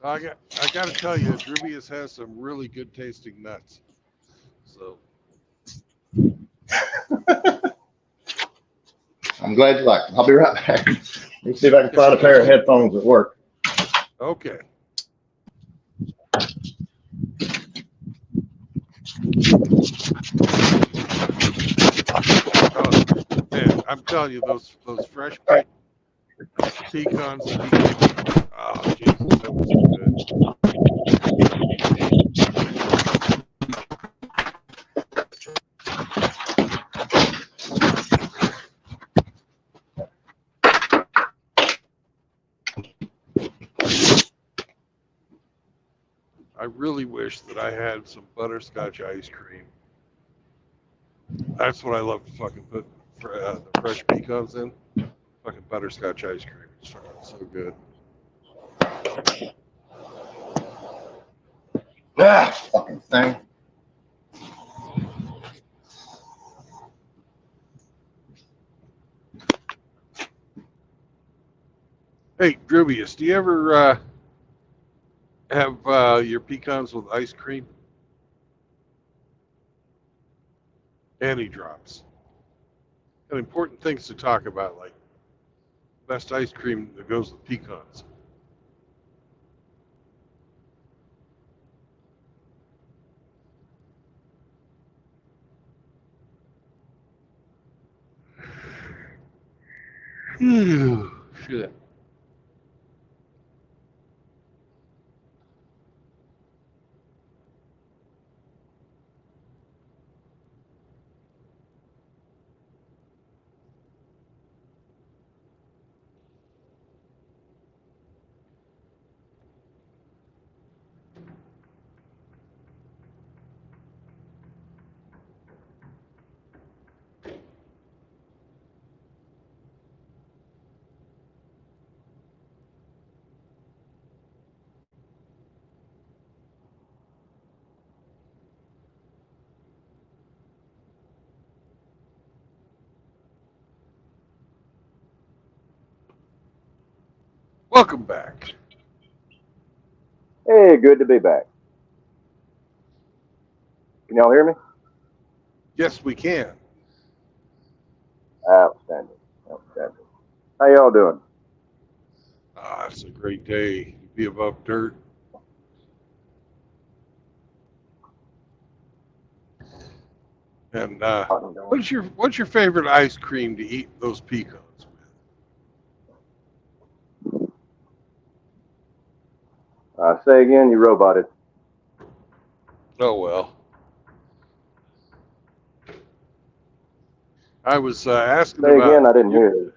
I got to tell you, Drubius has some really good tasting nuts. So I'm glad you like them. I'll be right back. Let me see if I can find a pair of headphones that work. okay. Oh, man, I'm telling you, those fresh pecans. Oh, Jesus, that was so good. I really wish that I had some butterscotch ice cream. That's what I love to fucking put the fresh pecans in. Fucking butterscotch ice cream. It's fucking so good. Ah, fucking thing. Hey, Drubius, do you ever have your pecans with ice cream? Annie drops. And important things to talk about, like best ice cream that goes with pecans. Shit. Welcome back. Hey, good to be back. Can y'all hear me? Yes, we can. Outstanding. Outstanding. How y'all doing? It's a great day to be above dirt. And what's your favorite ice cream to eat those pecans with? Say again, you roboted. Oh well. I was asking Say about. again, I didn't hear you.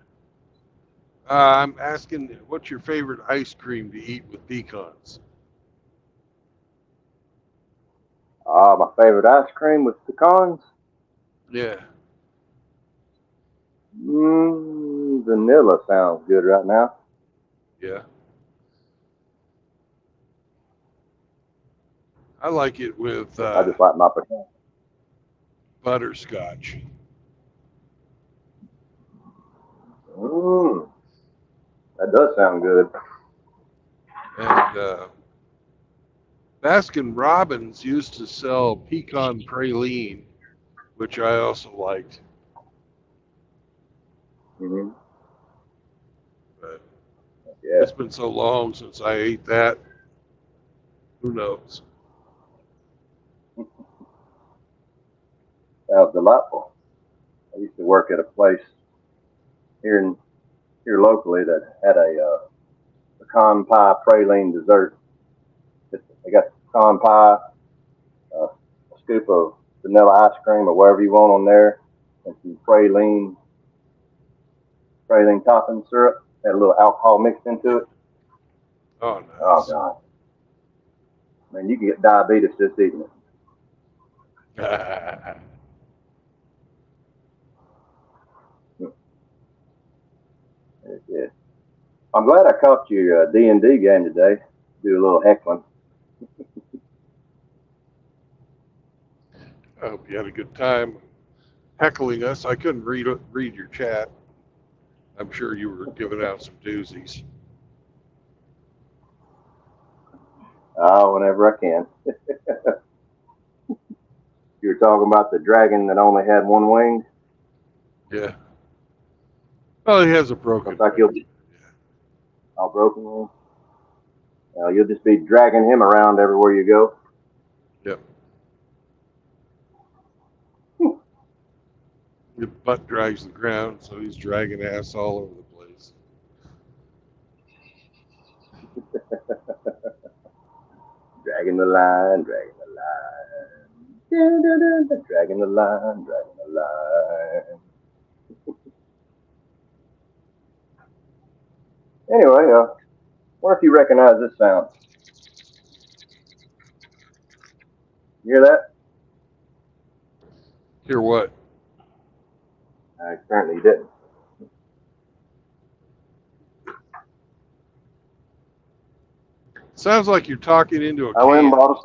I'm asking, what's your favorite ice cream to eat with pecans? My favorite ice cream with pecans? Yeah. Vanilla sounds good right now. Yeah. I like it with I just like my pecan. Butterscotch. That does sound good. And Baskin Robbins used to sell pecan praline, which I also liked. Mm-hmm. But yeah. It's been so long since I ate that. Who knows? That was delightful. I used to work at a place here locally that had a pecan pie praline dessert. They got pecan pie, a scoop of vanilla ice cream or whatever you want on there, and some praline topping syrup. Had a little alcohol mixed into it. Oh, nice. Oh God, man, you can get diabetes just eating it. Yeah. I'm glad I caught your D&D game today. Do a little heckling. I hope you had a good time heckling us. I couldn't read your chat. I'm sure you were giving out some doozies. Whenever I can. You were talking about the dragon that only had one wing? Yeah. Well, he has a broken Looks like all broken wing. You'll just be dragging him around everywhere you go. Yep. Your butt drags the ground, so he's dragging ass all over the place. Dragging the line, dragging the line. Dragging the line, dragging the line. Anyway, wonder if you recognize this sound. You hear that? Hear what? Apparently you didn't. Sounds like you're talking into a I went and can. bought a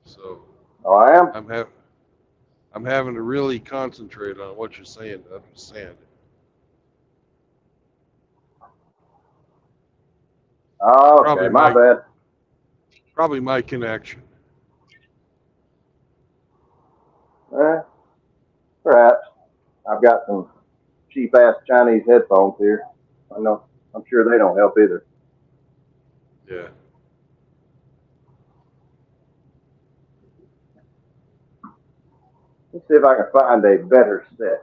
So. Oh, I am? I'm having to really concentrate on what you're saying to understand it. Oh, okay, my bad. Probably my connection. Perhaps. I've got some cheap ass Chinese headphones here. I know. I'm sure they don't help either. Yeah. Let's see if I can find a better set.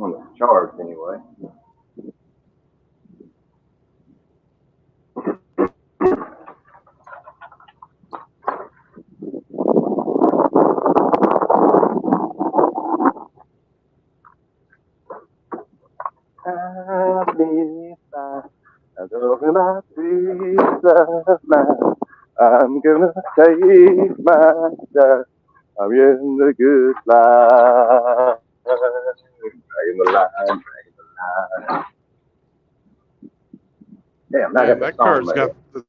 On the charged anyway. I'm gonna peace of mind. I'm gonna take my time. I'm in the good life. Dragging the line, dragging the line. Damn, now I got that the song car's ready. got the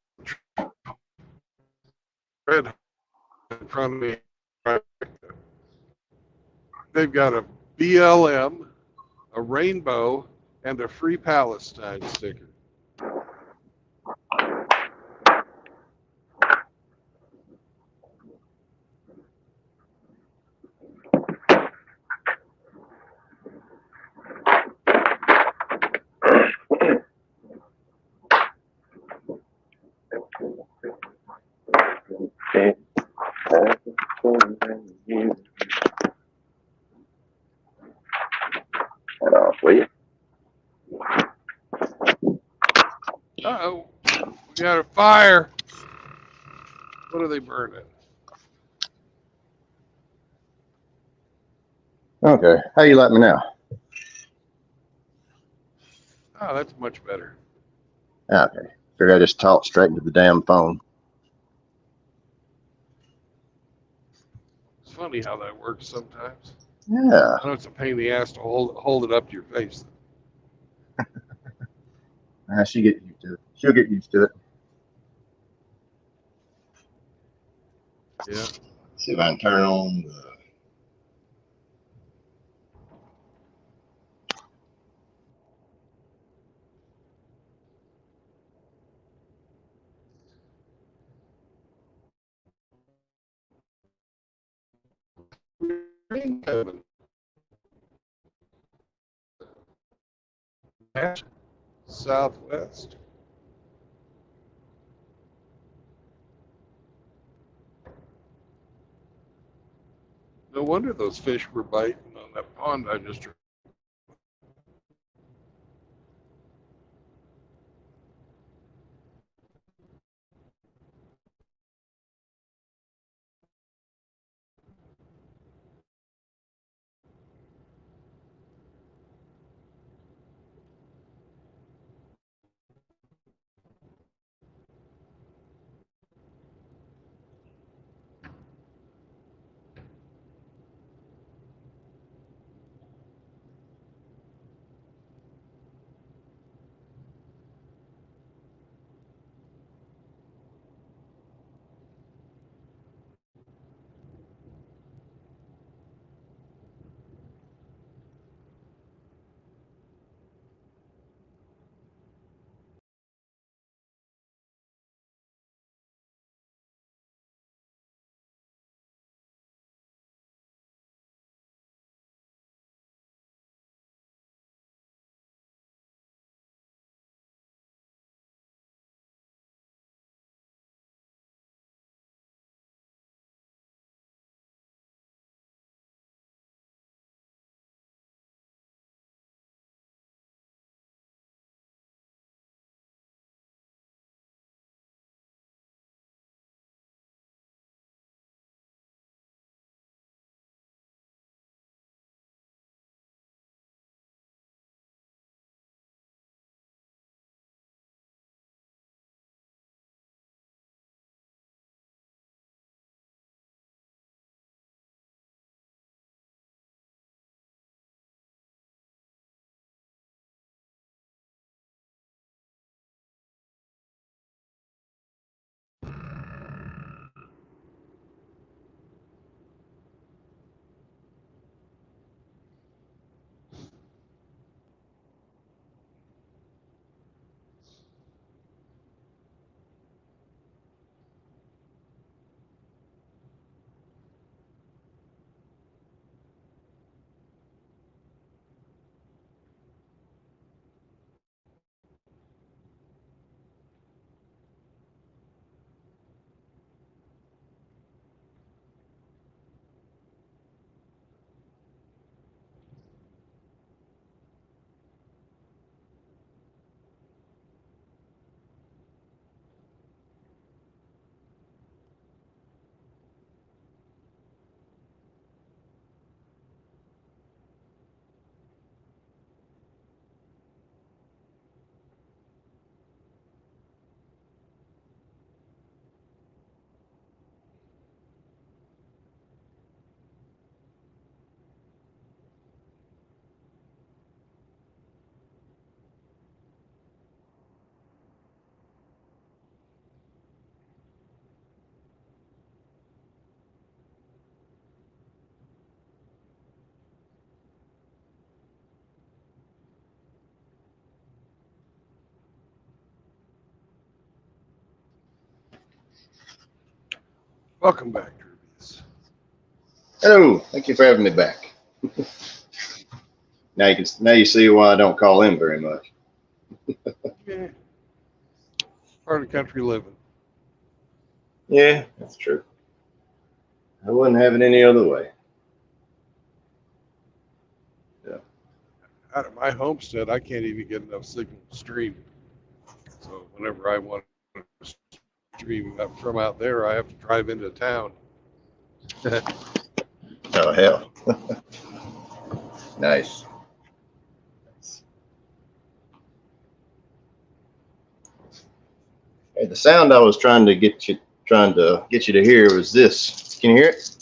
red in front of me. they've got a BLM, a rainbow, and a Free Palestine sticker. Head off, will you? Uh-oh, we got a fire. What are they burning? Okay, how you like me now? Oh, that's much better. Okay, figured I just talk straight into the damn phone. It's funny how that works sometimes. Yeah. I know it's a pain in the ass to hold it up to your face. She'll get used to it. She'll get used to it. Yeah. See if I can turn on the. Southwest. No wonder those fish were biting on that pond I just. Welcome back, Derbies. Hello. Thank you for having me back. Now you see why I don't call in very much. Yeah. Part of country living. Yeah, that's true. I wouldn't have it any other way. Yeah. Out of my homestead, I can't even get enough signal to stream. So whenever I want to stream up from out there, I have to drive into town. Oh, hell. Nice. Hey, the sound I was trying to get you to hear was this. Can you hear it?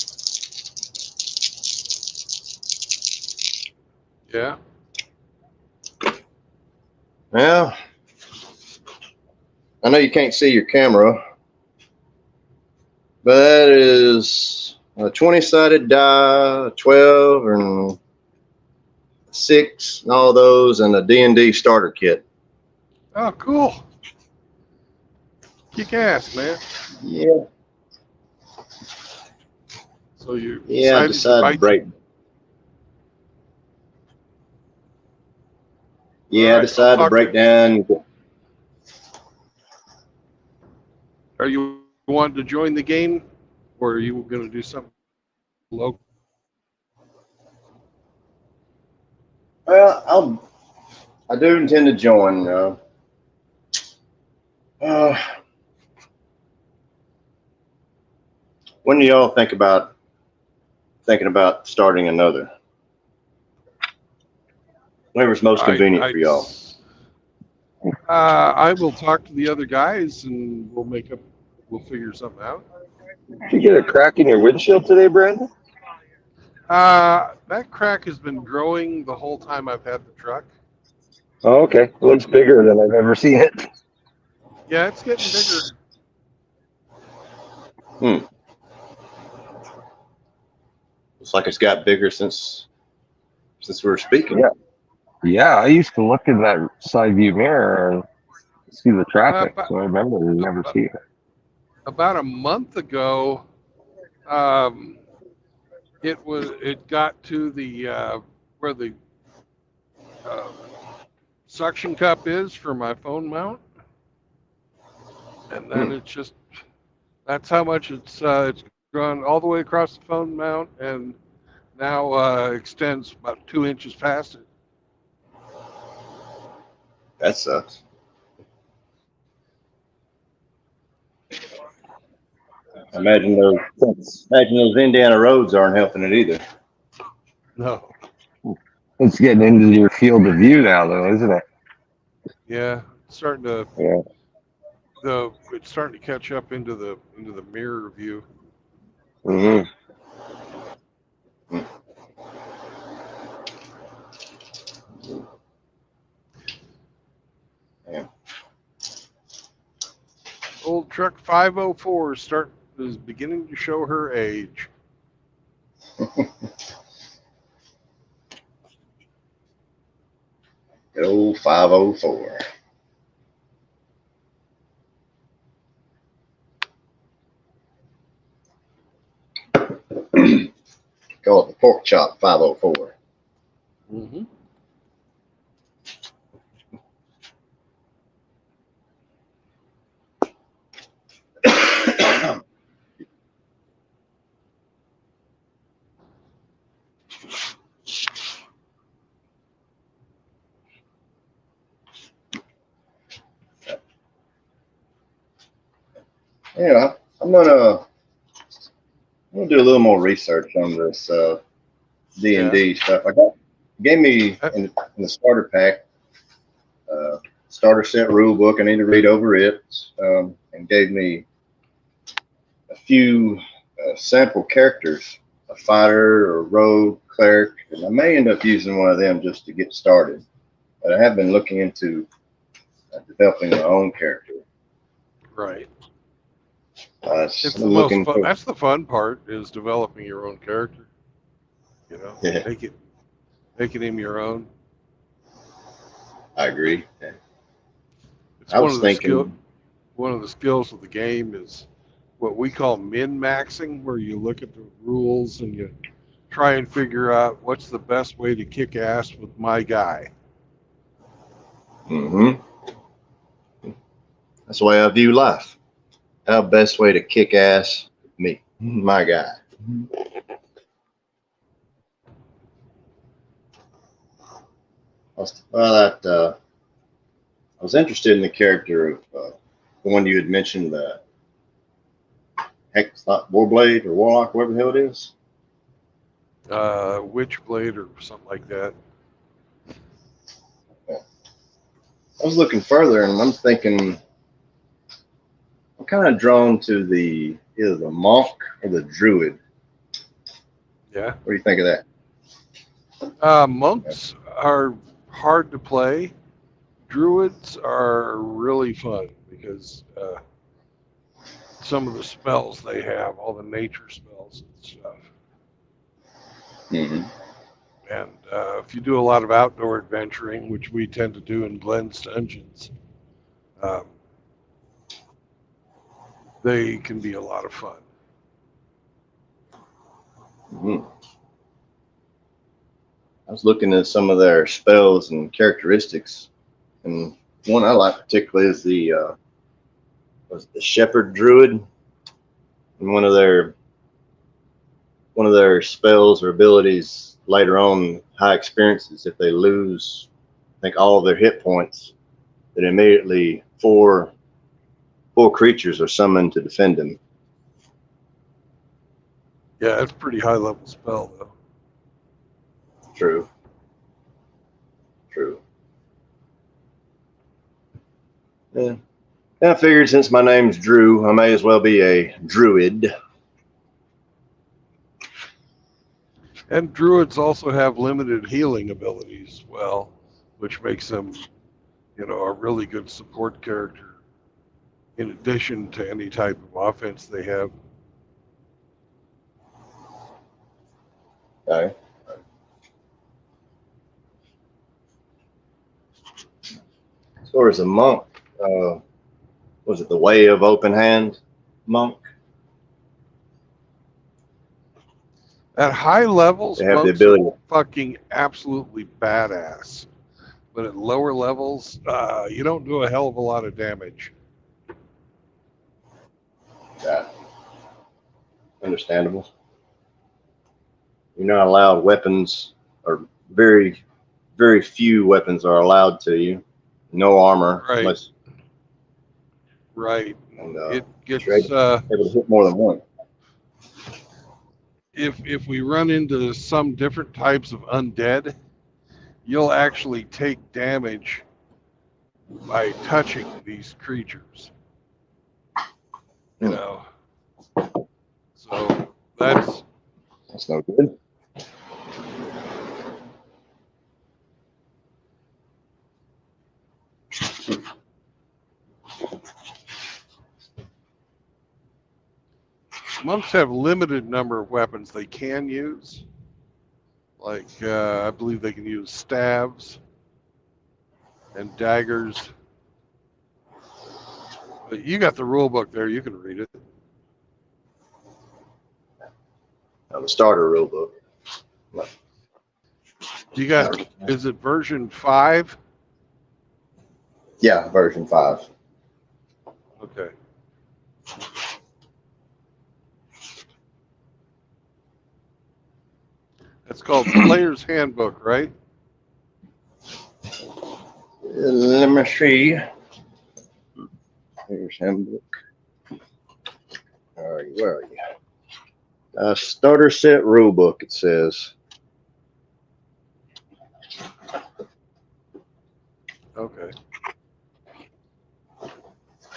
Yeah. Well, I know you can't see your camera, but that is a 20-sided die, 12 and 6, and all those, and a D&D starter kit. Oh, cool. Kick ass, man. Yeah. So you Yeah, I decided to break. Yeah, I decided to break down. Are you wanting to join the game, or are you going to do something local? Well, I do intend to join. When do y'all thinking about starting another? Whatever's most convenient for y'all. I will talk to the other guys, and we'll figure something out. Did you get a crack in your windshield today, Brandon? That crack has been growing the whole time I've had the truck. Oh, okay. It looks bigger than I've ever seen it. Yeah, it's getting bigger. Looks like it's got bigger since we were speaking. Yeah. Yeah, I used to look in that side view mirror and see the traffic, so I remember never seeing it. About a month ago, it got to the where the suction cup is for my phone mount, and then that's how much it's gone all the way across the phone mount, and now extends about 2 inches past it. That sucks. Imagine those Indiana roads aren't helping it either. No. It's getting into your field of view now, though, isn't it? Yeah, it's starting to. Yeah. It's starting to catch up into the mirror view. Mm-hmm. Yeah. Old truck 504 is beginning to show her age. Good old 504. Call it the pork chop 504. Mm-hmm. Yeah, I'm gonna do a little more research on this D&D stuff. Gave me in the starter pack, starter set rule book. I need to read over it, and gave me a few sample characters, a fighter or rogue, cleric, and I may end up using one of them just to get started. But I have been looking into developing my own character. Right. That's the fun part, is developing your own character. You know, making him your own. I agree. It's one of the skills of the game is what we call min-maxing, where you look at the rules and you try and figure out what's the best way to kick ass with my guy. Mm-hmm. That's the way I view life. How best way to kick ass with me, my guy. I was interested in the character of the one you had mentioned, the Warblade or Warlock, whatever the hell it is. Witchblade or something like that. I was looking further, and I'm thinking, I'm kind of drawn to either the monk or the druid. Yeah. What do you think of that? Monks are hard to play. Druids are really fun because some of the spells they have, all the nature spells and stuff. Mm-hmm. And if you do a lot of outdoor adventuring, which we tend to do in Glenn's Dungeons, they can be a lot of fun. Mm-hmm. I was looking at some of their spells and characteristics, and one I like particularly is the Shepherd Druid. And one of their spells or abilities later on, high experiences, if they lose, I think, all of their hit points, then immediately four creatures are summoned to defend them. Yeah, that's a pretty high level spell, though. True. Yeah. I figured since my name's Drew, I may as well be a druid. And druids also have limited healing abilities as well, which makes them, a really good support character in addition to any type of offense they have. Okay. As far as a monk, was it the Way of Open Hand monk? At high levels, They have the monks ability. are fucking absolutely badass. But at lower levels, you don't do a hell of a lot of damage. Yeah. Understandable. You're not allowed weapons, or very, very few weapons are allowed to you. No armor. Right. Unless, Right. and, It gets able to hit more than one. if we run into some different types of undead, you'll actually take damage by touching these creatures. So that's no good. monks have limited number of weapons they can use. Like I believe they can use staves and daggers. But you got the rule book there, you can read it. The starter rule book. You got, is it version 5? Yeah, version 5. Okay. It's called Player's Handbook, right? Let me see. Player's Handbook. All right, where are you? Starter set rule book, it says. Okay.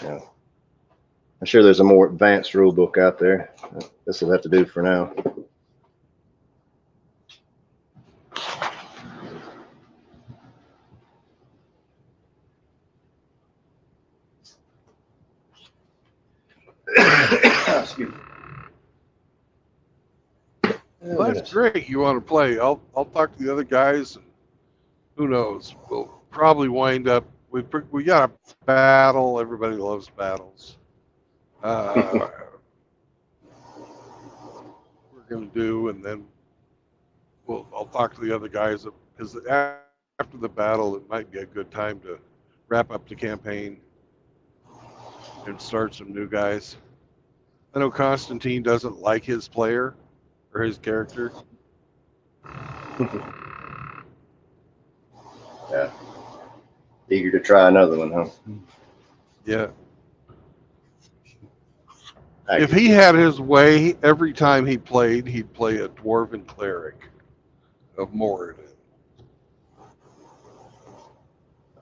Yeah. I'm sure there's a more advanced rule book out there. This will have to do for now. Excuse me. Well, that's great. You want to play? I'll talk to the other guys. And who knows? We'll probably wind up. We got a battle. Everybody loves battles. going to do, and then I'll talk to the other guys because after the battle, it might be a good time to wrap up the campaign and start some new guys. I know Constantine doesn't like his player or his character. Yeah. Eager to try another one, huh? Yeah. If he had his way, every time he played, he'd play a dwarven cleric of Moradin.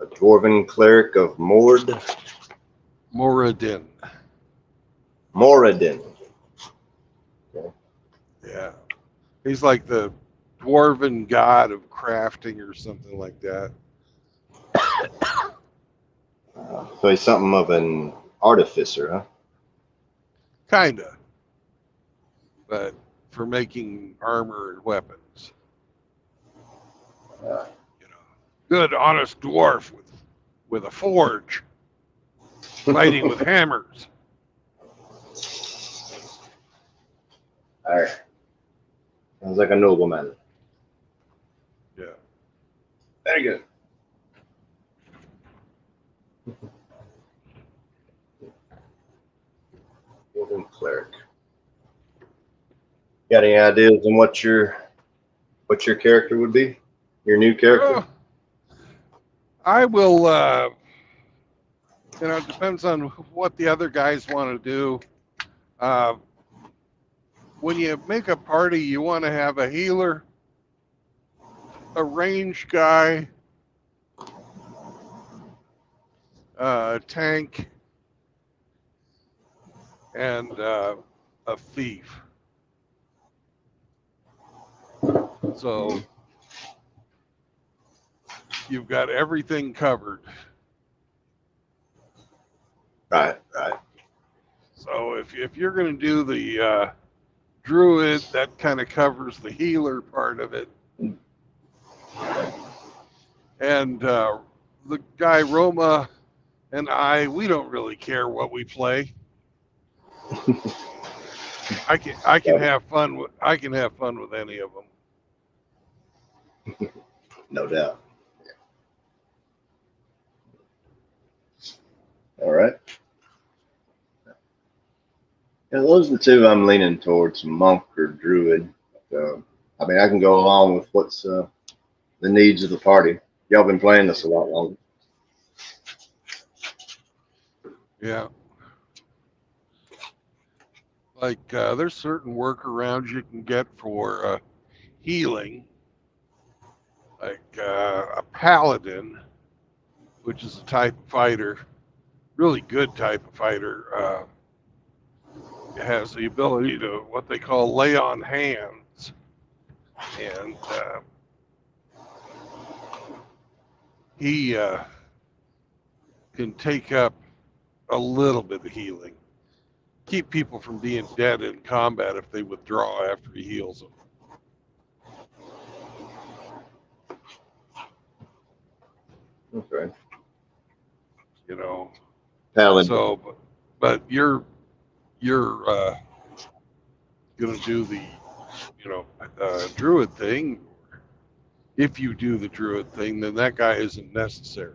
A dwarven cleric of Moradin. Moradin. Okay. Yeah. He's like the dwarven god of crafting or something like that. So he's something of an artificer, huh? Kinda. But for making armor and weapons. Good, honest dwarf with a forge. Fighting with hammers. All right. Sounds like a nobleman. Yeah. Very good. Dwarven cleric. Got any ideas on what your character would be? Your new character? I will, it depends on what the other guys want to do. When you make a party, you want to have a healer, a ranged guy, a tank, and a thief. So you've got everything covered. Right. So if you're going to do the druid, that kind of covers the healer part of it. And the guy Roma and we don't really care what we play. I can have fun with any of them. No doubt. All right. Yeah, those are the two I'm leaning towards, monk or druid. I mean, I can go along with what's the needs of the party. Y'all been playing this a lot longer. Yeah. Like there's certain workarounds you can get for healing. Like a paladin, which is a type of fighter, really good type of fighter, has the ability to what they call lay on hands. And he can take up a little bit of healing. Keep people from being dead in combat if they withdraw after he heals them. Okay. Paladin. So, but you're gonna do the druid thing. If you do the druid thing, then that guy isn't necessary.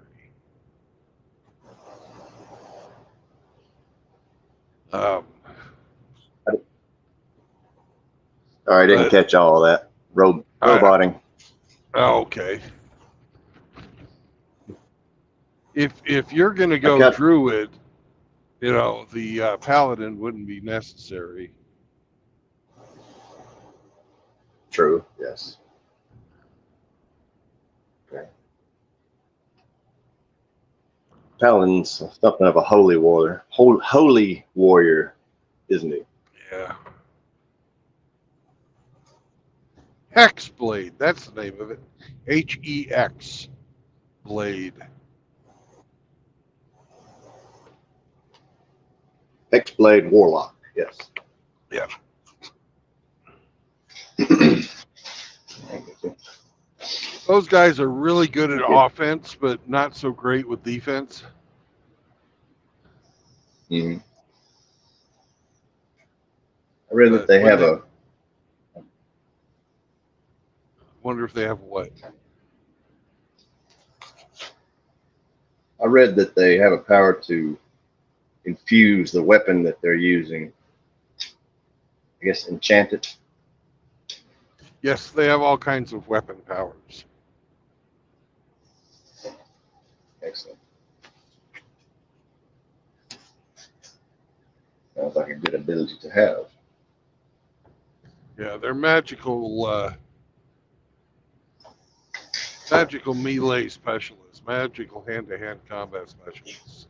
I didn't catch all of that. Roboting. Okay. If you're going to go druid, the paladin wouldn't be necessary. True. Yes. Okay. Paladin's something of a holy warrior. Holy warrior, isn't he? Yeah. Hexblade, that's the name of it. Hex blade. Hexblade warlock, yes. Yeah. Those guys are really good at offense, but not so great with defense. Mm-hmm. I read that they have Wonder if they have what? I read that they have a power to infuse the weapon that they're using. I guess enchant it. Yes, they have all kinds of weapon powers. Excellent. Sounds like a good ability to have. Yeah, they're magical melee specialists, magical hand-to-hand combat specialists.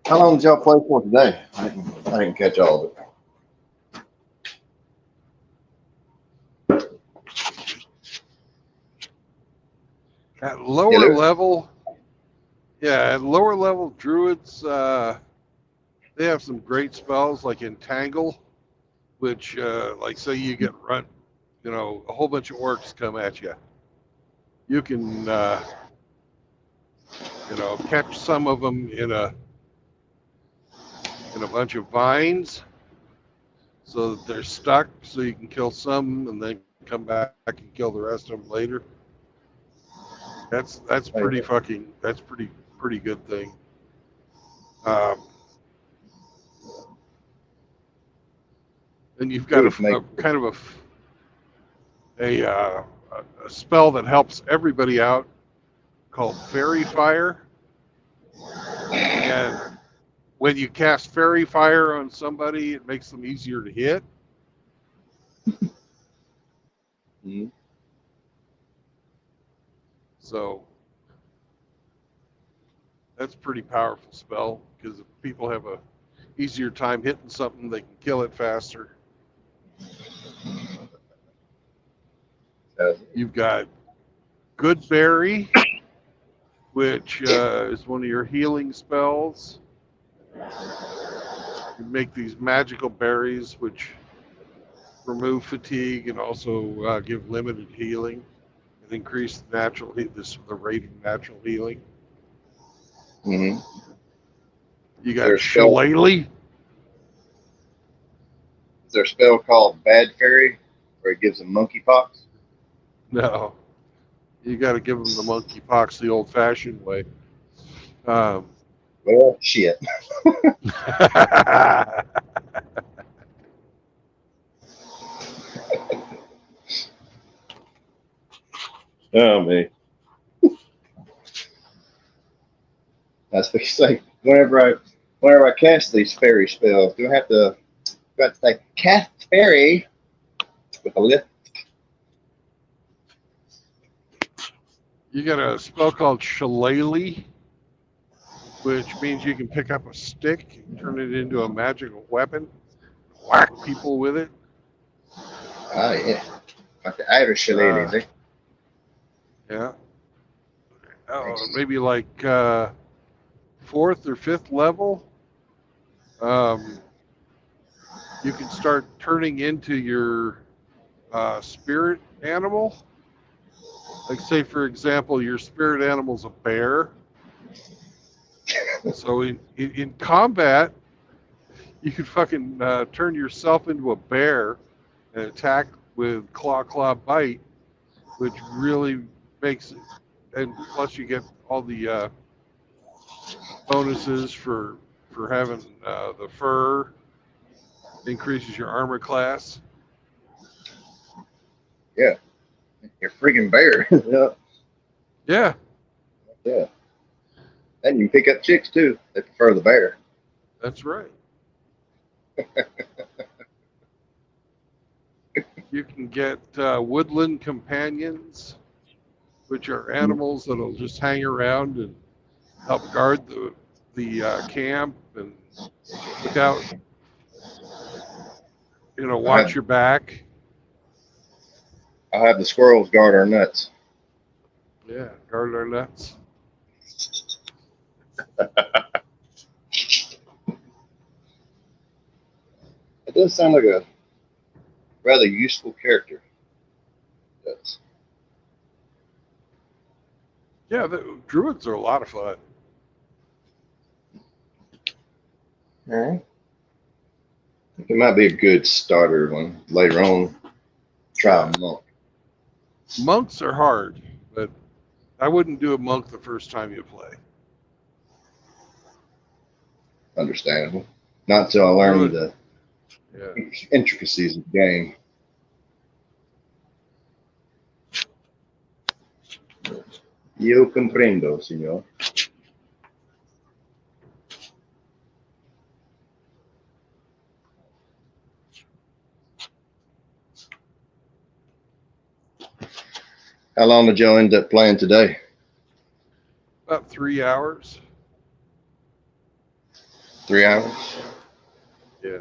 How long did y'all play for today? I didn't catch all of it. At lower level, at lower level druids, they have some great spells like Entangle, which, like, say you get run, a whole bunch of orcs come at you. You can, catch some of them in a bunch of vines, so that they're stuck. So you can kill some and then come back and kill the rest of them later. That's pretty fucking. That's pretty good thing. And you've got a kind of a spell that helps everybody out called Fairy Fire. And when you cast Fairy Fire on somebody, it makes them easier to hit. Mm-hmm. So that's a pretty powerful spell, because if people have a easier time hitting something, they can kill it faster. You've got Good Berry, which is one of your healing spells. You make these magical berries which remove fatigue and also give limited healing and increase the rate of natural healing. Mm-hmm. You got Shillelagh. Is there a spell called Bad Fairy where it gives them monkeypox? No. You got to give them the monkeypox the old-fashioned way. Well, shit. Oh, man. That's what you say. Whenever I cast these fairy spells, do I have to say cast fairy with a lift? You got a spell called Shillelagh, which means you can pick up a stick and turn it into a magical weapon, whack people with it. Oh, yeah. Like the Irish Shillelagh, eh? Yeah. Oh, maybe like 4th or 5th level, you can start turning into your spirit animal. Like, say, for example, your spirit animal's a bear. So in combat, you could fucking turn yourself into a bear and attack with claw bite, which really makes it, and plus you get all the bonuses for having the fur, increases your armor class. Yeah. You're freaking bear. Yeah. Yeah. And you can pick up chicks too. They prefer the bear. That's right. You can get woodland companions, which are animals that'll just hang around and help guard the camp and look out, watch your back. I'll have the squirrels guard our nuts. Yeah, guard our nuts. It does sound like a rather useful character. It does. Yeah, the druids are a lot of fun. All right. I think it might be a good starter one later on. Try a monk. Monks are hard, but I wouldn't do a monk the first time you play. Understandable. Not until I learned the Yeah. intricacies of the game. Yo comprendo, señor. How long did y'all end up playing today? About 3 hours. 3 hours? Yeah.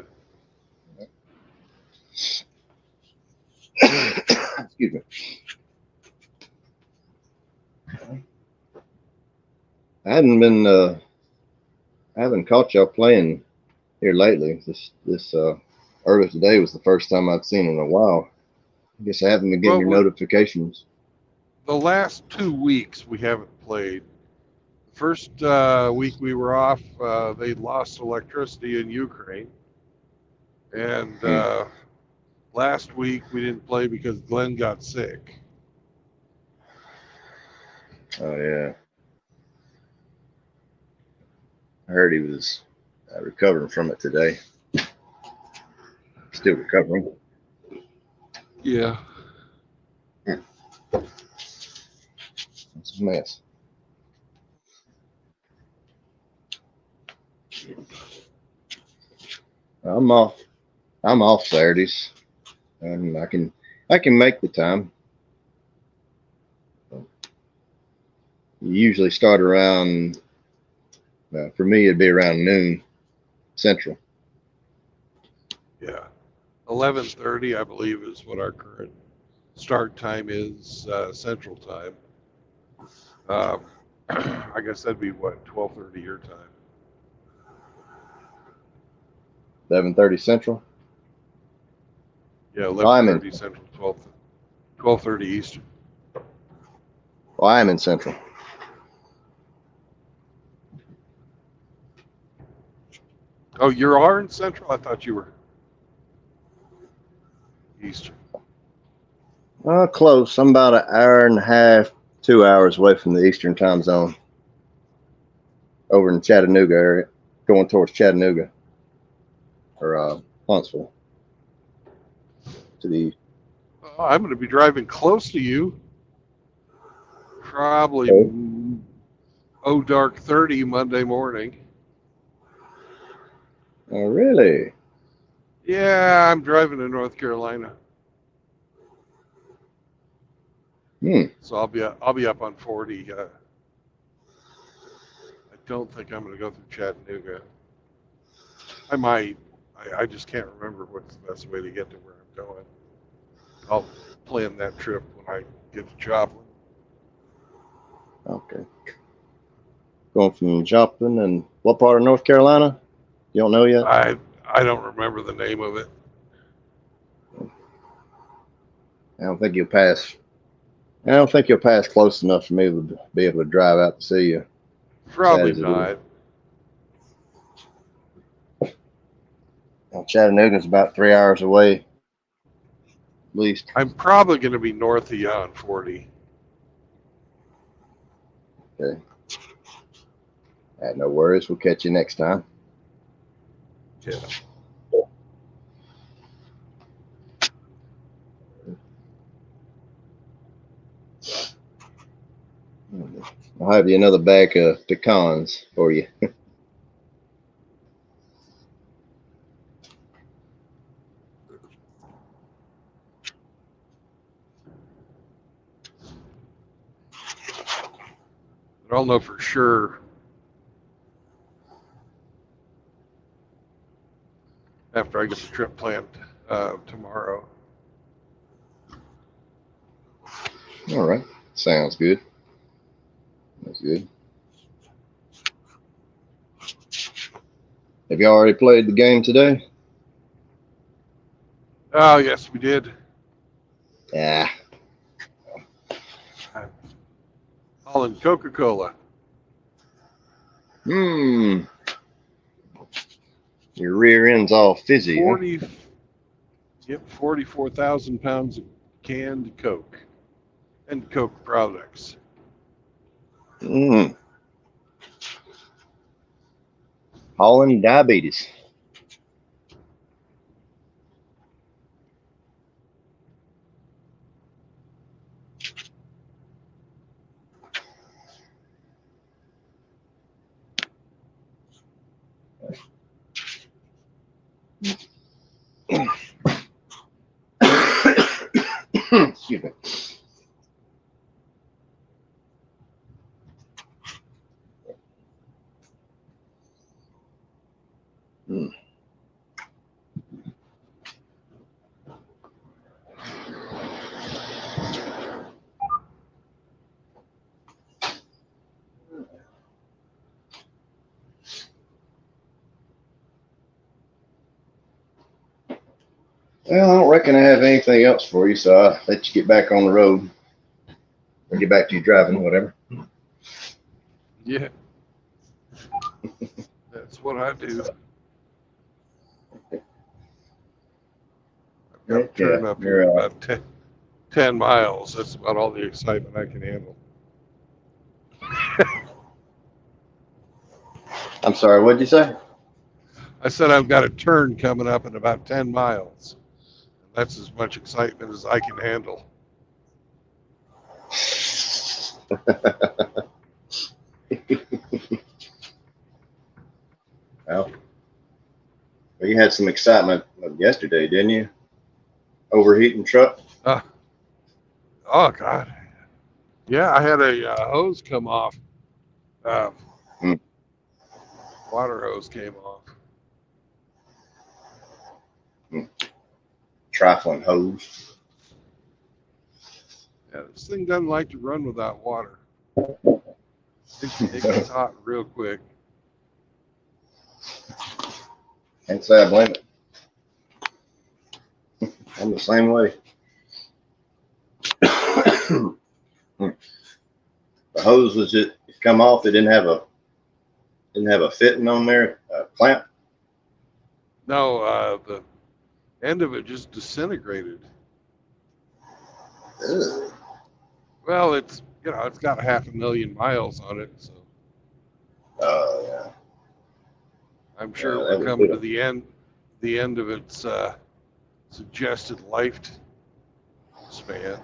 Excuse me. I haven't caught y'all playing here lately. This earlier today was the first time I'd seen in a while. I guess I haven't been getting your notifications. The last 2 weeks we haven't played. The first week we were off, they lost electricity in Ukraine. And last week we didn't play because Glenn got sick. Oh, yeah. I heard he was recovering from it today. Still recovering. Yeah. It's a mess. I'm off Saturdays. I can make the time. You usually start around, for me, it'd be around noon Central. Yeah. 11:30, I believe, is what our current start time is, Central Time. I guess that'd be what, 12:30 your time. 11:30 Central? Yeah, 11:30 Central, 12:30 Eastern. Well, I am in Central. Oh, you are in Central? I thought you were Eastern. Close. I'm about an hour and a half, 2 hours away from the Eastern time zone. Over in Chattanooga area, going towards Chattanooga or Huntsville. To the east. I'm going to be driving close to you. Probably dark 30 Monday morning. Oh, really? Yeah, I'm driving to North Carolina. So I'll be up on 40. I don't think I'm going to go through Chattanooga. I might. I just can't remember what's the best way to get to where I'm going. I'll plan that trip when I get to Joplin. Okay. Going from Joplin, and what part of North Carolina? You don't know yet? I don't remember the name of it. I don't think you'll pass close enough for me to be able to drive out to see you. Probably not. Well, Chattanooga's about 3 hours away, at least. I'm probably going to be north of you on 40. Okay. No worries. We'll catch you next time. Yeah. I'll have you another bag of pecans for you. I don't know for sure. After I get the trip planned tomorrow. All right. Sounds good. That's good. Have you already played the game today? Oh, yes, we did. Yeah. hauling Coca-Cola. Your rear end's all fizzy. 44,000 pounds of canned Coke and Coke products. Hauling diabetes. Excuse me. Well, I don't reckon I have anything else for you, so I'll let you get back on the road. Or get back to your driving, whatever. Yeah. That's what I do. I've got to turn up here about 10 miles. That's about all the excitement I can handle. I'm sorry, what'd you say? I said I've got a turn coming up in about 10 miles. That's as much excitement as I can handle. Well, you had some excitement yesterday, didn't you? Overheating truck? Oh, God. Yeah, I had a hose come off. Water hose came off. Trifling hose. Yeah, this thing doesn't like to run without water. It gets hot real quick. Can't say I blame it. I'm the same way. The hose was just come off. It didn't have a fitting on there, clamp. No, the end of it just disintegrated. Ugh. Well, it's got 500,000 miles on it, so. Oh yeah. I'm sure we're coming to the end of its suggested life span.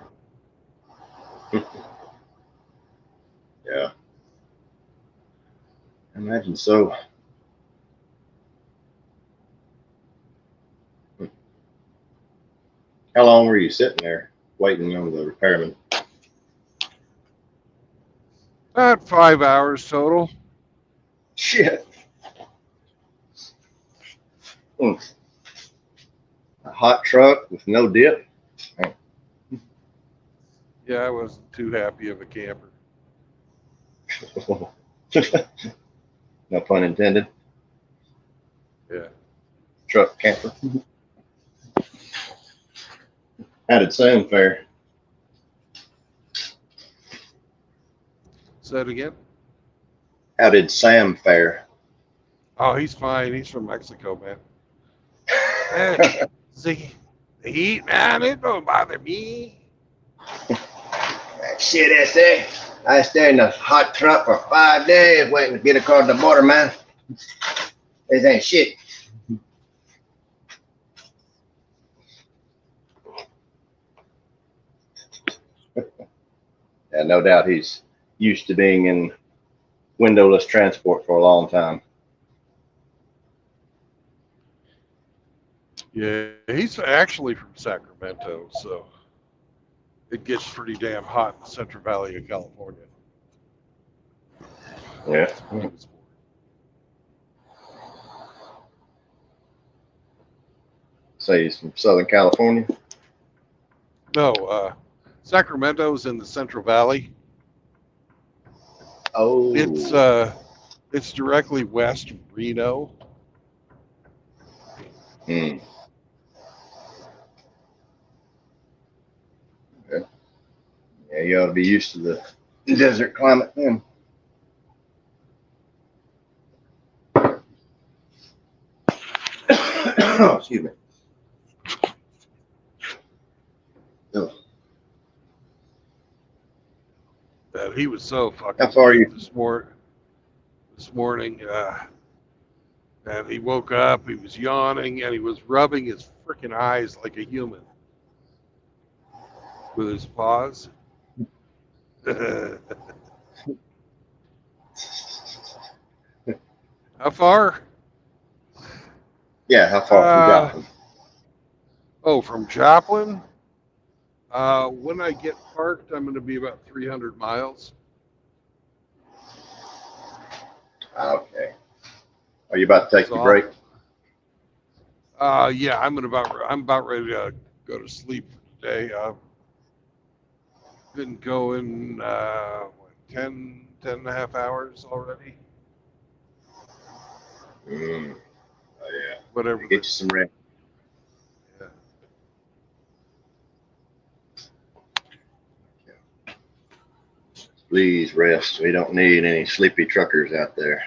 Yeah. I imagine so. How long were you sitting there waiting on the repairman? About 5 hours total. Shit. A hot truck with no dip. Yeah, I wasn't too happy of a camper. No pun intended. Yeah. Truck camper. How did Sam fare? Say it again? How did Sam fare? Oh, he's fine. He's from Mexico, man. Hey, see, the heat, man, it don't bother me. Shit, SA. I stayed in a hot truck for 5 days waiting to get across the border, man. This ain't shit. Yeah, no doubt he's used to being in windowless transport for a long time. Yeah, he's actually from Sacramento, so it gets pretty damn hot in the Central Valley of California. Yeah. Say he's from Southern California? No, Sacramento's in the Central Valley. Oh. It's directly west of Reno. Hmm. Okay. Yeah, you ought to be used to the desert climate then. Excuse me. Oh. He was so fucking. How far are you? This morning, and he woke up. He was yawning, and he was rubbing his freaking eyes like a human with his paws. How far? Yeah, how far from Joplin? Oh, from Joplin? When I get parked, I'm going to be about 300 miles. Okay. Are you about to take your break? Yeah, I'm about ready to go to sleep for today. Been going 10 and a half hours already. Oh yeah. Whatever. Get you some rest. Yeah. Please rest. We don't need any sleepy truckers out there.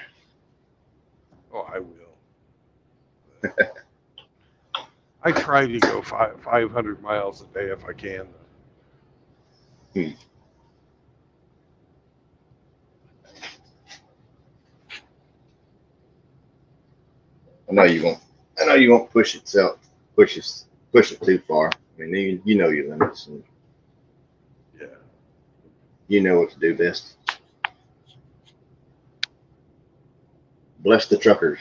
Oh, I will. I try to go 500 miles a day if I can. I know you won't push it too far. I mean, you know your limits. And yeah. You know what to do best. Bless the truckers.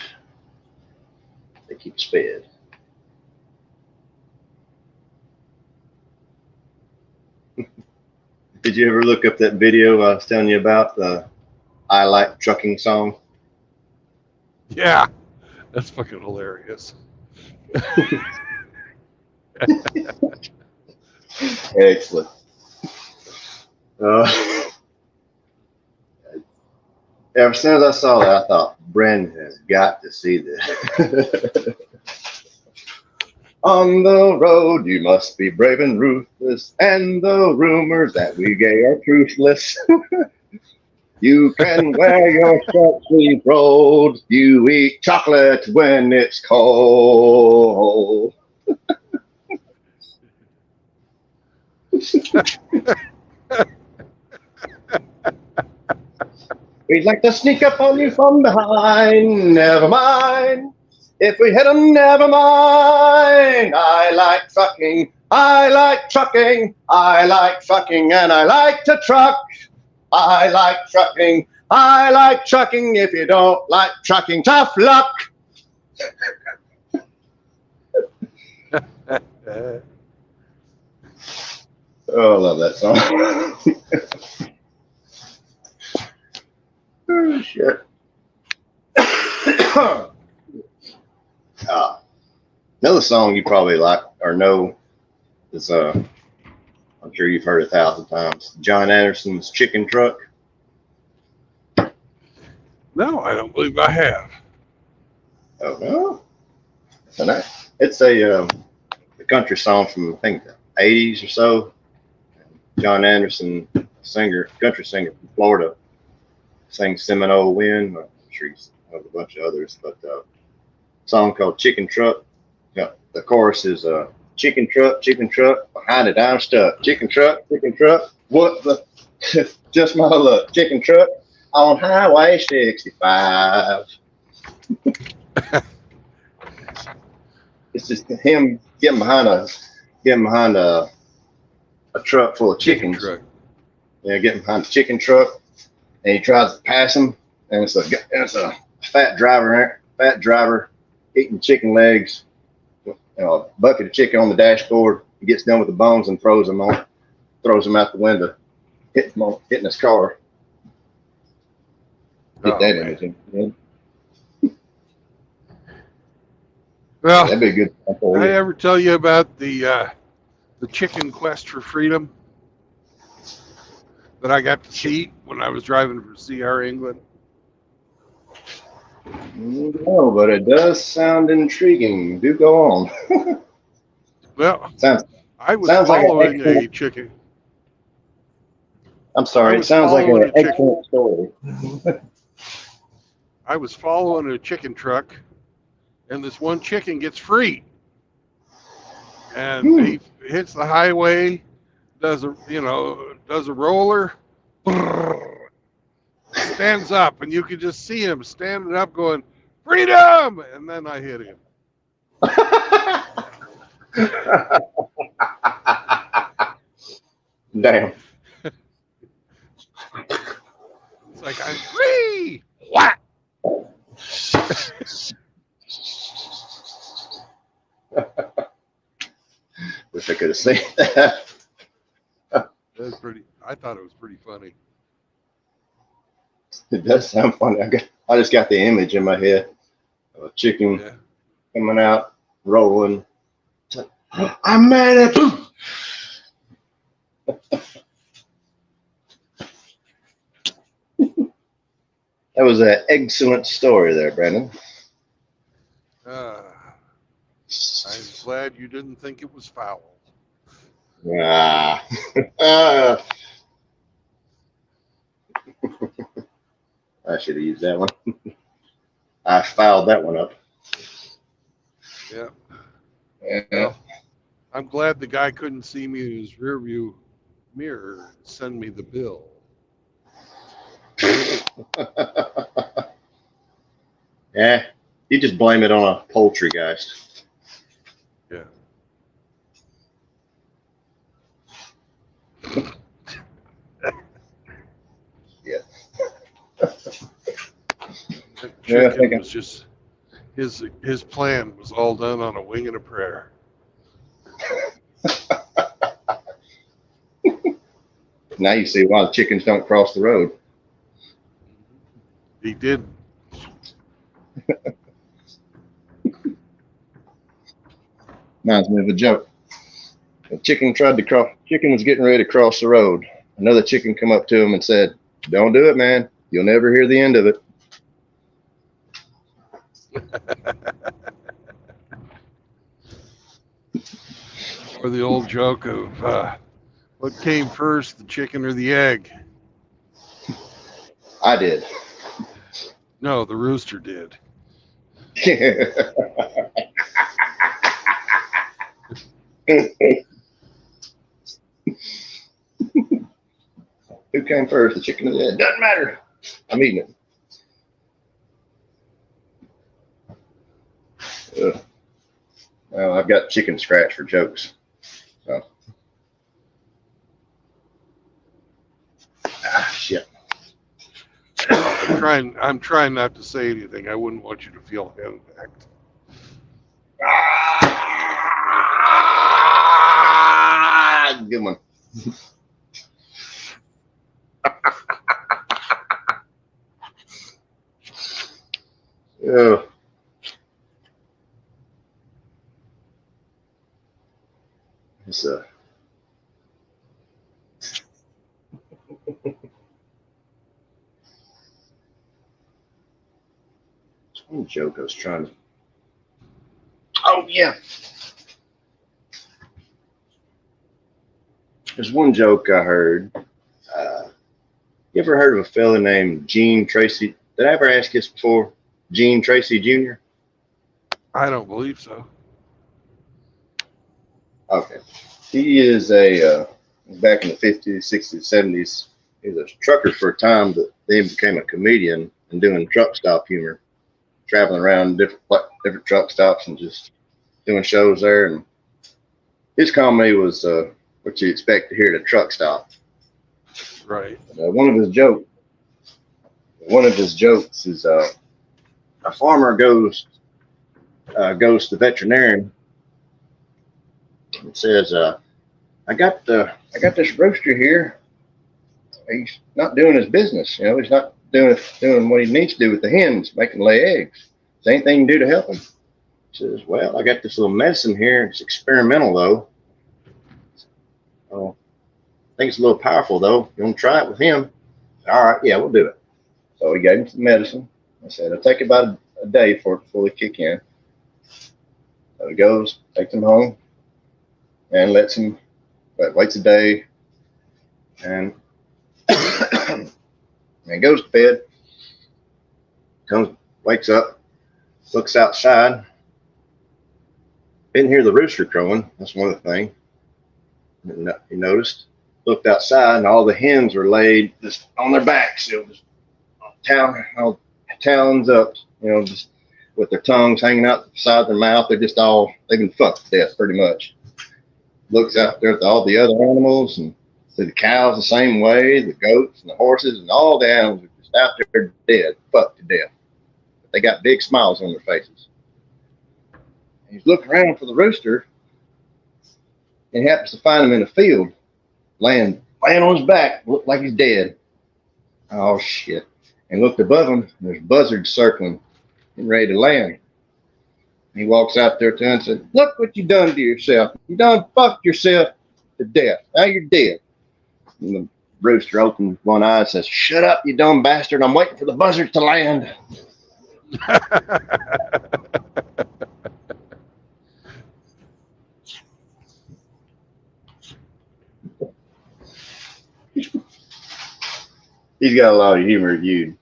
They keep us fed. Did you ever look up that video I was telling you about, the I Like Trucking song? Yeah, that's fucking hilarious. Excellent. Ever since I saw that, I thought, Brendan has got to see this. On the road, you must be brave and ruthless, and the rumors that we gay are truthless. You can wear your short sleeve road. You eat chocolate when it's cold. We'd like to sneak up on you from behind. Never mind. If we hit them, never mind. I like trucking. I like trucking. I like trucking, and I like to truck. I like trucking. I like trucking. If you don't like trucking, tough luck. Oh, I love that song. Oh, shit. Another song you probably like or know is, I'm sure you've heard 1,000 times, John Anderson's Chicken Truck. No, I don't believe I have. Oh, no? It's a country song from, I think, the 80s or so. John Anderson, country singer from Florida, sang Seminole Wind. I'm sure he's a bunch of others, but a song called Chicken Truck. Yeah, the chorus is chicken truck, behind it I'm stuck. Chicken truck, what the? Just my luck. Chicken truck on Highway 65. It's just him getting behind a truck full of chickens. Yeah, getting behind the chicken truck, and he tries to pass him, and it's a fat driver eating chicken legs, a bucket of chicken on the dashboard. He gets done with the bones and throws them out the window, hitting his car. Get that image. Well, that'd be a good. Did I ever tell you about the chicken quest for freedom that I got to see when I was driving for CR England? No, but it does sound intriguing. Do go on. Well, I was sounds like following a chicken. I'm sorry. It sounds like an excellent story. I was following a chicken truck, and this one chicken gets free, and he hits the highway, does a roller, stands up, and you could just see him standing up, going freedom, and then I hit him. Damn. It's like, I'm free. What? Wish I could have seen that. That's pretty. I thought it was pretty funny. It does sound funny. I just got the image in my head of a chicken coming out, rolling. I'm mad at you. That was an excellent story there, Brandon. I'm glad you didn't think it was foul. I should have used that one. I fouled that one up. Yeah. Yeah. Well, I'm glad the guy couldn't see me in his rear view mirror and send me the bill. Yeah, you just blame it on a poultry guys. Yeah. Yeah. Chicken was just his plan was all done on a wing and a prayer. Now you see why the chickens don't cross the road. He did. Reminds me of a joke. A chicken tried to cross. Chicken was getting ready to cross the road. Another chicken come up to him and said, "Don't do it, man. You'll never hear the end of it." Or the old joke of what came first, the chicken or the egg? I did. No, the rooster did. Who came first, the chicken or the egg? Doesn't matter. I'm eating it. Well, I've got chicken scratch for jokes. So. Shit. I'm trying not to say anything. I wouldn't want you to feel henpecked. Good one. Yeah. It's one joke I was trying to. Oh yeah. There's one joke I heard. You ever heard of a fella named Gene Tracy? Did I ever ask this before? Gene Tracy Jr.? I don't believe so. Okay. He is a, back in the 50s, 60s, 70s, he was a trucker for a time, but then became a comedian and doing truck stop humor, traveling around different truck stops and just doing shows there. And his comedy was what you expect to hear at a truck stop. Right. One of his jokes is a farmer goes to the veterinarian and says, I got this rooster here. He's not doing his business. You know, he's not doing what he needs to do with the hens, making lay eggs. Is there anything you can do to help him? He says, well, I got this little medicine here. It's experimental though. Oh, I think it's a little powerful though. You want to try it with him? All right, yeah, we'll do it. So he gave him some medicine. I said, it'll take about a day for it to fully kick in. So he goes, takes him home, and waits a day, and And goes to bed. Wakes up, looks outside. Didn't hear the rooster crowing. That's one of the things he noticed. Looked outside, and all the hens were laid just on their backs, just talons up, just with their tongues hanging out the side of their mouth. They've been fucked to death pretty much. Looks out there at all the other animals, and the cows the same way, the goats and the horses, and all the animals are just out there dead, fucked to death. But they got big smiles on their faces. And he's looking around for the rooster, and he happens to find him in a field, laying on his back, looked like he's dead. Oh shit. And looked above him, and there's buzzards circling, getting ready to land. And he walks out there to him and said, "Look what you done to yourself. You done fucked yourself to death. Now you're dead." And the rooster opens one eye and says, "Shut up, you dumb bastard. I'm waiting for the buzzard to land." He's got a lot of humor. You'd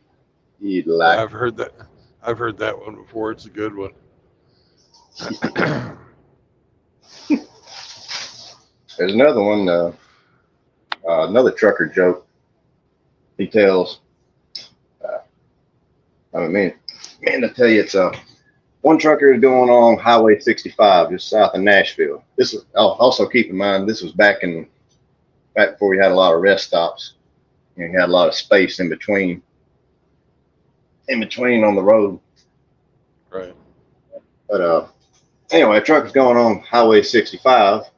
like. I've heard that one before. It's a good one. There's another one. Another trucker joke. He tells. I tell you, it's one trucker is going on Highway 65 just south of Nashville. This is also keep in mind this was back before we had a lot of rest stops. You had a lot of space in between on the road. Right. But anyway, a trucker's going on Highway 65.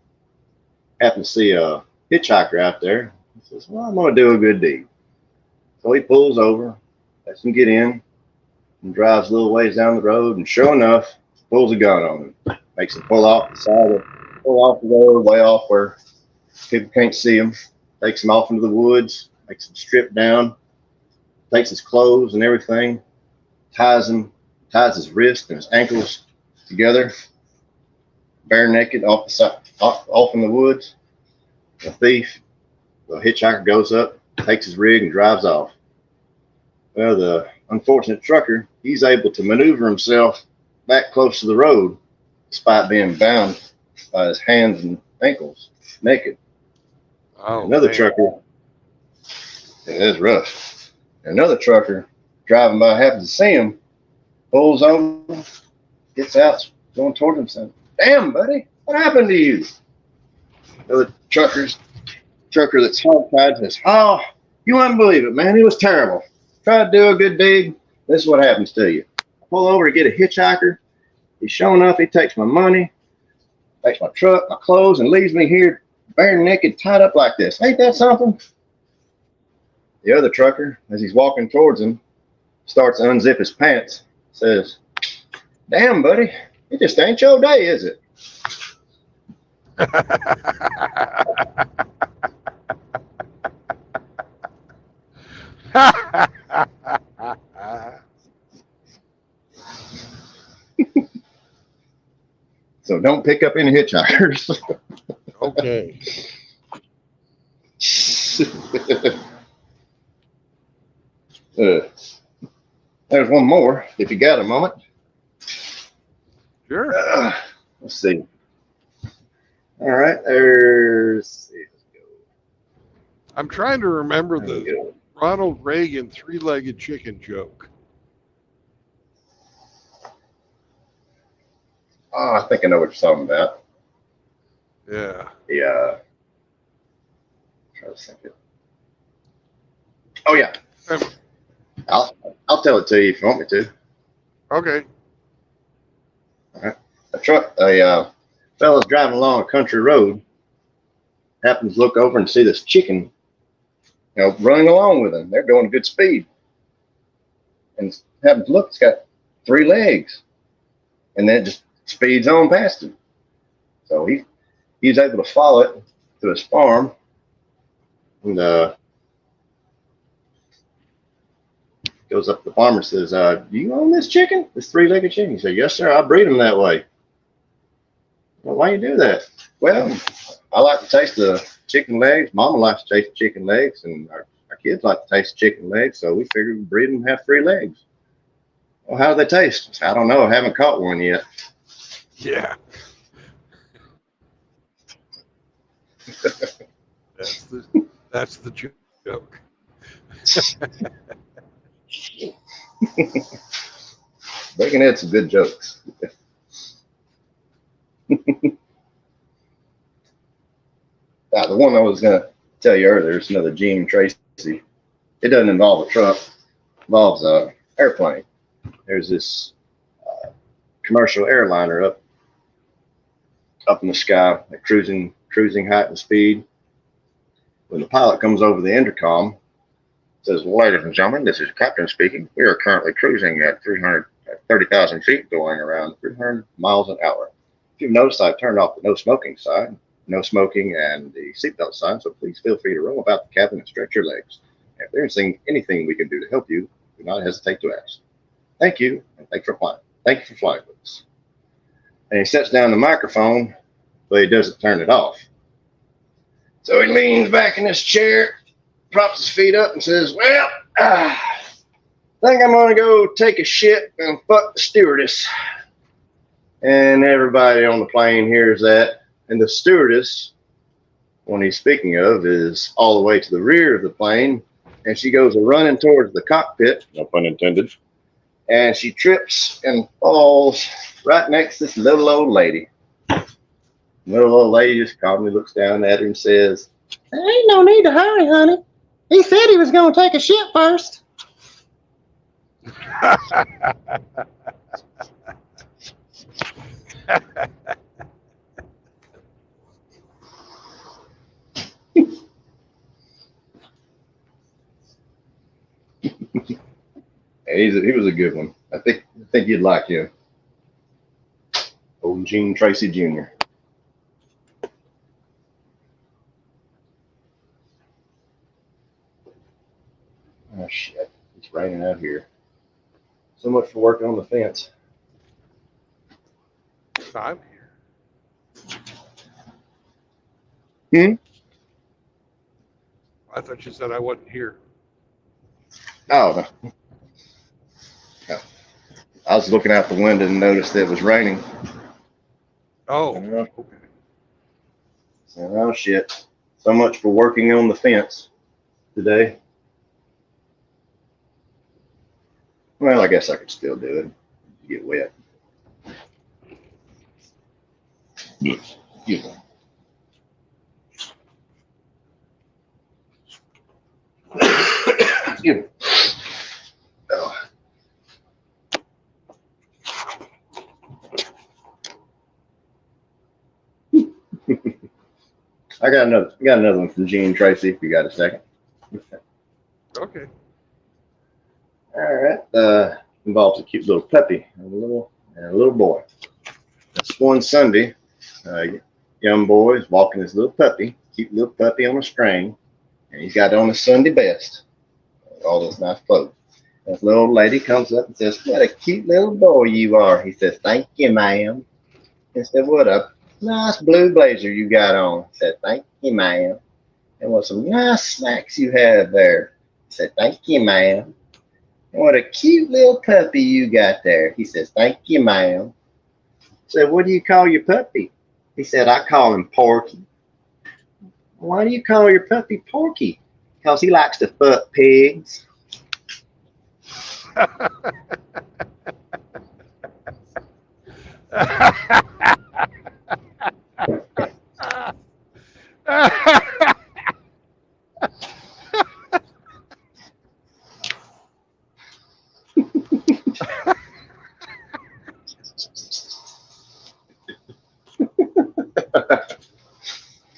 Happened to see a hitchhiker out there. He says, "Well, I'm going to do a good deed." So he pulls over, lets him get in, and drives a little ways down the road. And sure enough, pulls a gun on him. Makes him pull off the road, way off where people can't see him. Takes him off into the woods. Makes him strip down, takes his clothes and everything, ties his wrist and his ankles together, bare naked, off in the woods. The hitchhiker goes up, takes his rig and drives off. Well, the unfortunate trucker, he's able to maneuver himself back close to the road, despite being bound by his hands and ankles, naked. Another trucker. Yeah, that's rough. Another trucker driving by happens to see him, pulls over, gets out, going toward him, saying, "Damn, buddy, what happened to you?" Another trucker that's hog-tied says, "Oh, you wouldn't believe it, man. It was terrible. Try to do a good deed. This is what happens to you. I pull over to get a hitchhiker. He's showing up. He takes my money, takes my truck, my clothes, and leaves me here bare naked, tied up like this. Ain't that something?" The other trucker, as he's walking towards him, starts to unzip his pants, says, "Damn, buddy, it just ain't your day, is it?" So don't pick up any hitchhikers. Okay. There's one more, if you got a moment. Sure. Let's see. All right, let's go. I'm trying to remember the Ronald Reagan three-legged chicken joke. Oh, I think I know what you're talking about. Yeah. Yeah. Try to think it. Oh yeah. I'll tell it to you if you want me to. Okay. All right. A fella's driving along a country road, happens to look over and see this chicken, running along with him. They're going at good speed. And happens to look, it's got 3 legs. And then it just speeds on past him. So he's able to follow it to his farm. And goes up to the farmer and says, "Do you own this chicken? This 3-legged chicken?" He said, "Yes, sir. I breed them that way." "Well, why you do that?" "Well, I like to taste the chicken legs. Mama likes to taste the chicken legs, and our kids like to taste chicken legs, so we figured we'd breed them and have 3 legs. Well, how do they taste? I don't know. I haven't caught one yet. Yeah. That's the joke. Bacon had some good jokes. The one I was going to tell you earlier is another Gene Tracy. It doesn't involve a truck. It involves a airplane. There's this commercial airliner up in the sky at cruising height and speed. When the pilot comes over the intercom, says, "Ladies and gentlemen, this is Captain speaking. We are currently cruising at 30,000 feet, going around 300 miles an hour. If you've noticed, I've turned off the no smoking sign, no smoking, and the seatbelt sign, so please feel free to roll about the cabin and stretch your legs. If there's anything we can do to help you, do not hesitate to ask. Thank you, and thanks for flying. Thank you for flying with us." And he sets down the microphone, but he doesn't turn it off. So he leans back in his chair, props his feet up, and says, "Well, I think I'm going to go take a shit and fuck the stewardess." And everybody on the plane hears that. And the stewardess, one he's speaking of, is all the way to the rear of the plane. And she goes running towards the cockpit, no pun intended. And she trips and falls right next to this little old lady. The little old lady just calmly looks down at her and says, "There ain't no need to hurry, honey. He said he was going to take a shit first." He was a good one. I think you'd like him. Old Gene Tracy Jr. Oh shit! It's raining out here. So much for working on the fence. I'm here. I thought you said I wasn't here. Oh, no. No. I was looking out the window and noticed that it was raining. Oh, okay. Oh shit! So much for working on the fence today. Well, I guess I could still do it. Get wet. Excuse me. Excuse me. Oh. I got another one from Gene Tracy. If you got a second. Okay. All right. Involves a cute little puppy and a little boy. This one Sunday, young boy is walking his little puppy, cute little puppy on a string, and he's got on his Sunday best, all this nice clothes. This little old lady comes up and says, "What a cute little boy you are." He says, "Thank you, ma'am." He said, "What a nice blue blazer you got on." He said, "Thank you, ma'am." "And what some nice snacks you have there." He said, "Thank you, ma'am." "And what a cute little puppy you got there." He says, "Thank you, ma'am." I said, "What do you call your puppy?" He said, "I call him Porky." "Why do you call your puppy Porky?" "Because he likes to fuck pigs."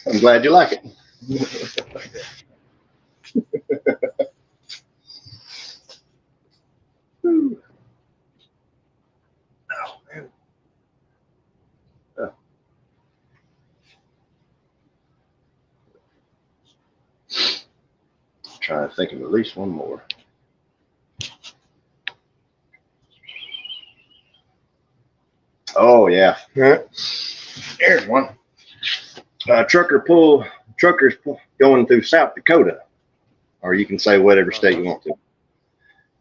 I'm glad you like it. Oh, man. Oh. Trying to think of at least one more. Oh yeah, there's one. Truckers going through South Dakota, or you can say whatever state you want to.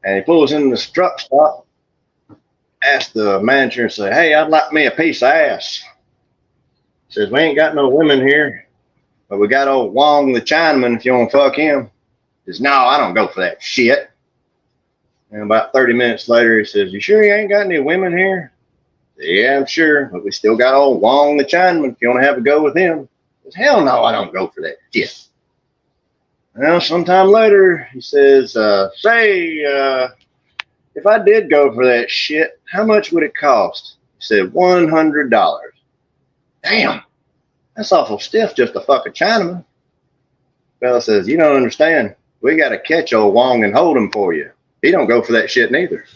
And he pulls in the truck stop, asks the manager and say, "Hey, I'd like me a piece of ass." Says, "We ain't got no women here, but we got old Wong the Chinaman if you want to fuck him." Says, "No, I don't go for that shit." And about 30 minutes later, he says, "You sure you ain't got any women here?" "Yeah, I'm sure, but we still got old Wong the Chinaman if you want to have a go with him." He says, "Hell no, I don't go for that shit." Well, sometime later, he says, "Say, if I did go for that shit, how much would it cost?" He said, $100. "Damn, that's awful stiff just to fuck a Chinaman." Fella says, "You don't understand. We got to catch old Wong and hold him for you. He don't go for that shit neither."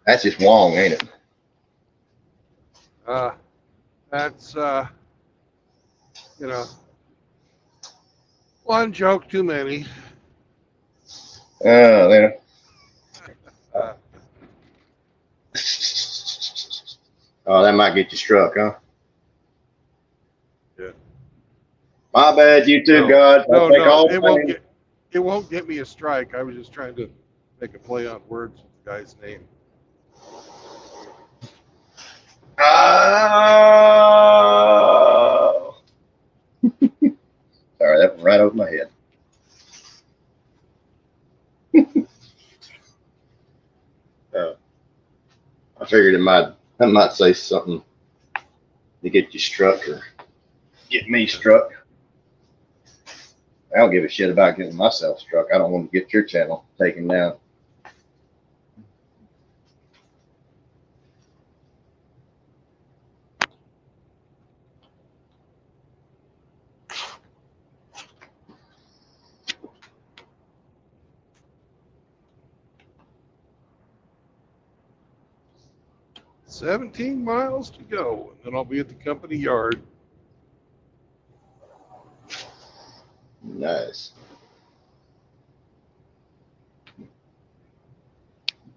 That's just Wong, ain't it? That's one joke too many. There. Oh, that might get you struck, huh? Yeah. My bad, you too, God. No, All it won't get me a strike. I was just trying to make a play on words with the guy's name. Oh. Sorry, that went right over my head. I figured I might say something to get you struck or get me struck. I don't give a shit about getting myself struck. I don't want to get your channel taken down. $17 miles to go, and then I'll be at the company yard. Nice.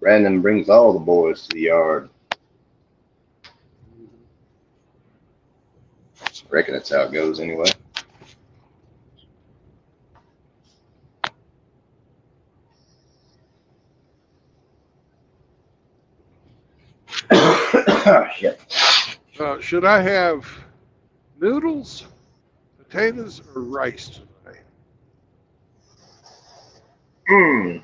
Brandon brings all the boys to the yard. I reckon that's how it goes anyway. Shit. Should I have noodles, potatoes, or rice tonight?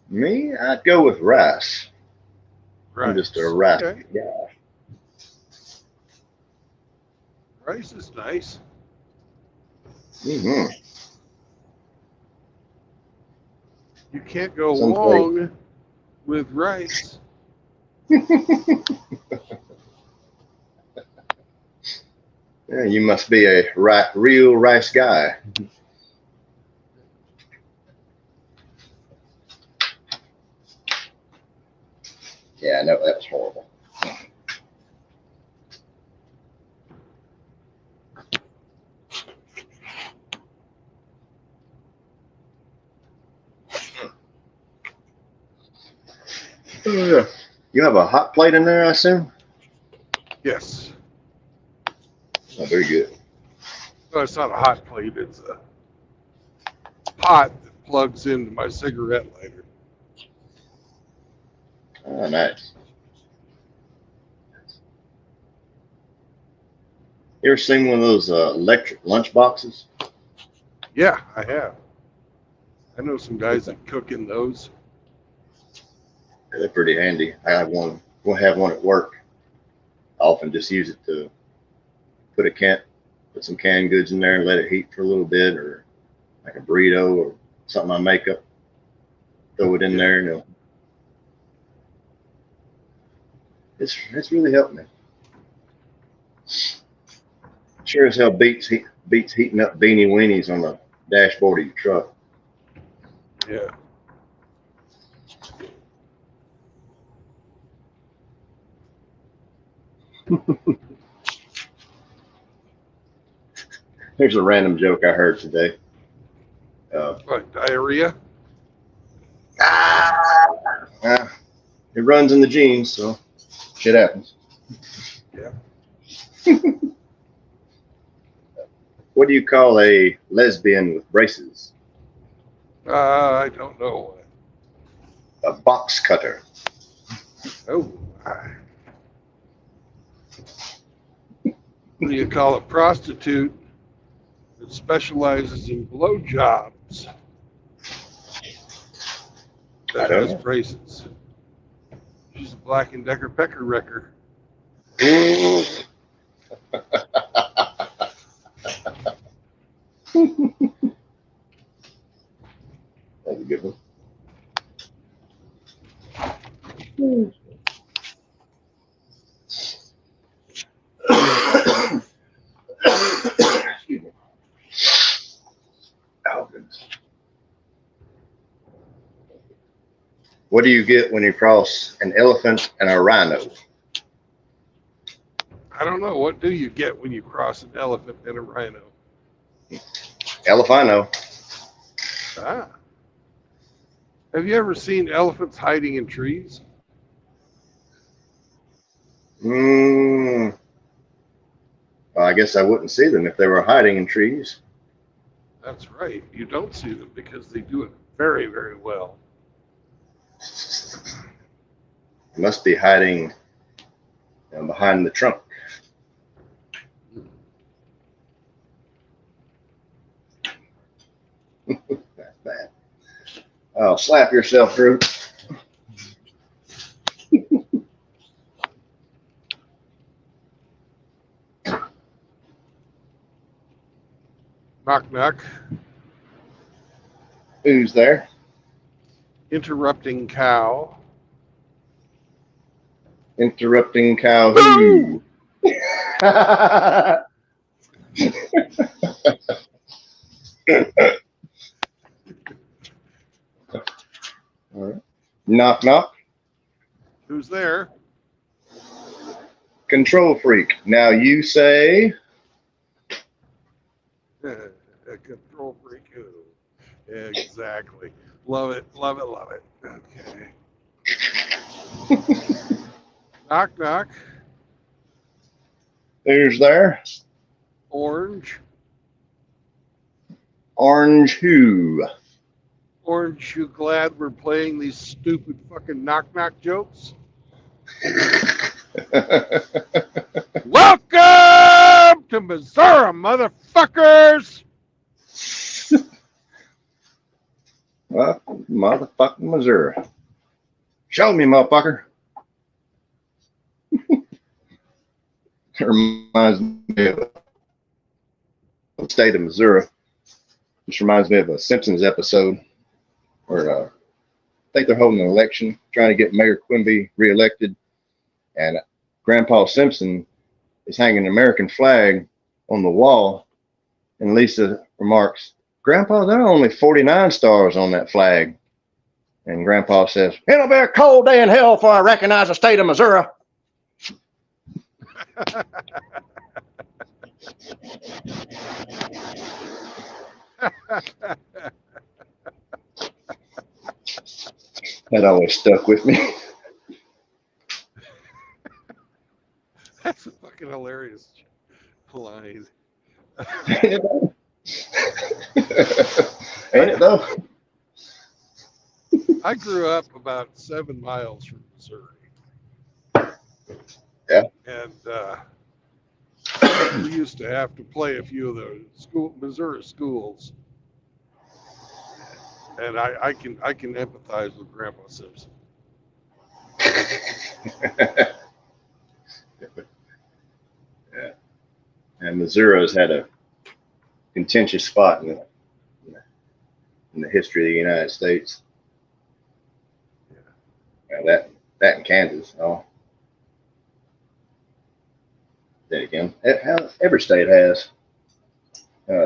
Me, I'd go with rice. I'm just a rice guy. Rice is nice. Mm-hmm. You can't go wrong with rice. Yeah, you must be a real rice guy. Yeah, I know that was horrible. You have a hot plate in there, I assume? Yes. Oh, very good. No, it's not a hot plate. It's a pot that plugs into my cigarette lighter. Oh, nice. You ever seen one of those electric lunch boxes? Yeah, I have. I know some guys that cook in those. Yeah, they're pretty handy. I have one. We'll have one at work. I often just use it to put some canned goods in there and let it heat for a little bit, or like a burrito or something I make up. Throw it in there, and it's really helped me. Sure as hell beats heating up beanie weenies on the dashboard of your truck. Yeah. Here's a random joke I heard today. Like diarrhea? It runs in the genes, so shit happens. Yeah. What do you call a lesbian with braces? I don't know. A box cutter. Oh. What do you call a prostitute that specializes in blowjobs? That don't has know. braces. She's a Black and Decker pecker wrecker. That's a good one. Excuse me. Oh, goodness. What do you get when you cross an elephant and a rhino? I don't know. What do you get when you cross an elephant and a rhino? Elephino. Ah. Have you ever seen elephants hiding in trees? Well, I guess I wouldn't see them if they were hiding in trees. That's right. You don't see them because they do it very, very well. They must be hiding behind the trunk. That's bad. Oh, slap yourself, Drew. Knock, knock. Who's there? Interrupting cow. Interrupting cow. Who? All right. Knock, knock. Who's there? Control freak. Now you say. A control freak. Exactly. Love it. Love it. Love it. Okay. Knock, knock. Who's there? Orange. Orange who? Orange, you glad we're playing these stupid fucking knock knock jokes? Welcome to Missouri, motherfuckers! Well, motherfucking Missouri. Show me, motherfucker. It reminds me of the state of Missouri. This reminds me of a Simpsons episode where I think they're holding an election, trying to get Mayor Quimby reelected, and Grandpa Simpson is hanging an American flag on the wall, and Lisa remarks, "Grandpa, there are only 49 stars on that flag." And Grandpa says, "It'll be a cold day in hell before I recognize the state of Missouri." That always stuck with me. That's a fucking hilarious line. Ain't it though? I grew up about 7 miles from Missouri. Yeah. And we used to have to play a few of the Missouri schools. And I can empathize with Grandpa Simpson. Yeah. And Missouri's had a contentious spot in the history of the United States. Yeah. That in Kansas. Oh. Then again, every state has.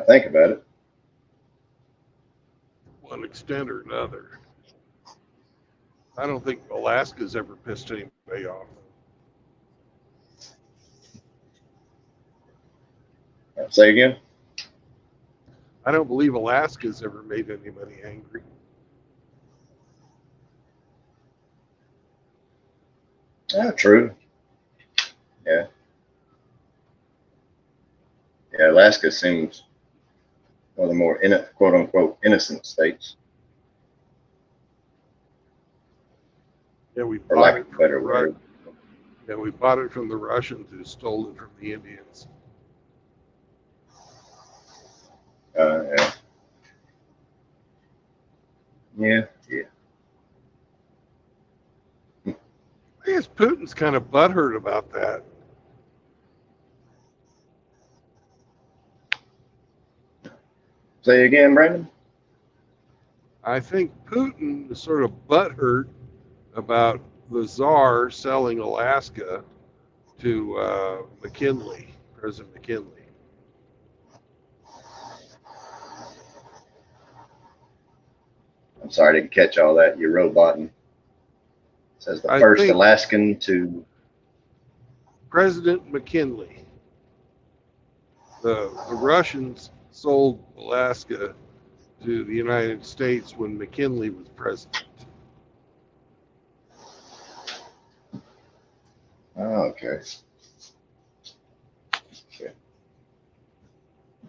Think about it. One extent or another. I don't think Alaska's ever pissed anybody off. Say again? I don't believe Alaska's ever made anybody angry. True. Yeah. Yeah, Alaska seems one of the more quote unquote innocent states. Yeah, we For bought lack it of a from better the word. Yeah, we bought it from the Russians who stole it from the Indians. Yeah. Yeah. I guess Putin's kind of butthurt about that. Say again, Brandon? I think Putin is sort of butthurt about the Tsar selling Alaska to McKinley, President McKinley. I'm sorry, I didn't catch all that. You're roboting. It says the first Alaskan to President McKinley. The Russians sold Alaska to the United States when McKinley was president. Oh, okay.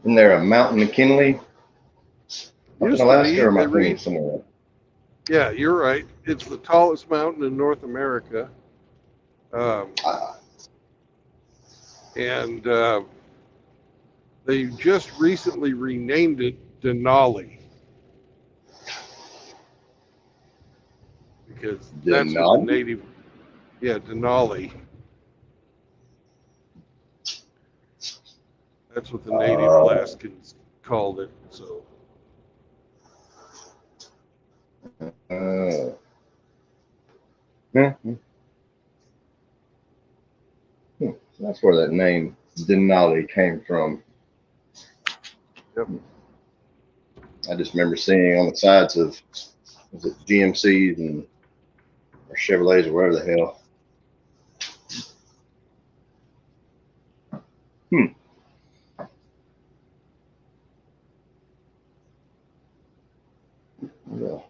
Isn't there a Mountain McKinley up in Alaska, or am I thinking somewhere else? Yeah, you're right. It's the tallest mountain in North America. And they just recently renamed it Denali. Because that's what the native, Denali. That's what the native Alaskans called it. So. That's where that name Denali came from. Yep. I just remember seeing on the sides of was it GMCs and or Chevrolets or whatever the hell. Yeah.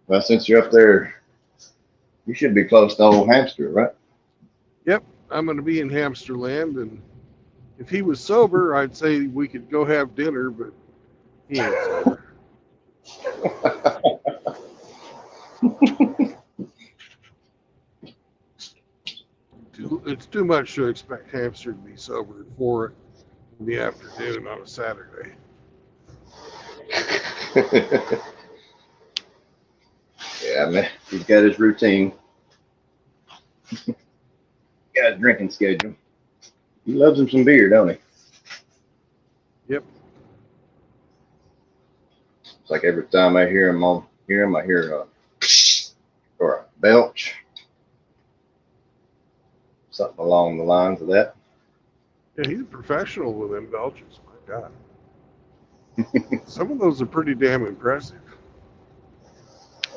Well, since you're up there, you should be close to Old Hamster, right? Yep, I'm going to be in Hamsterland, and if he was sober, I'd say we could go have dinner, but he ain't sober. It's too much to expect Hamster to be sober at 4 in the afternoon on a Saturday. Yeah, man, he's got his routine. Got his drinking schedule. He loves him some beer, don't he? Yep. It's like every time I hear him, I hear a or a belch. Something along the lines of that. Yeah, he's a professional with them belches. My God. Some of those are pretty damn impressive.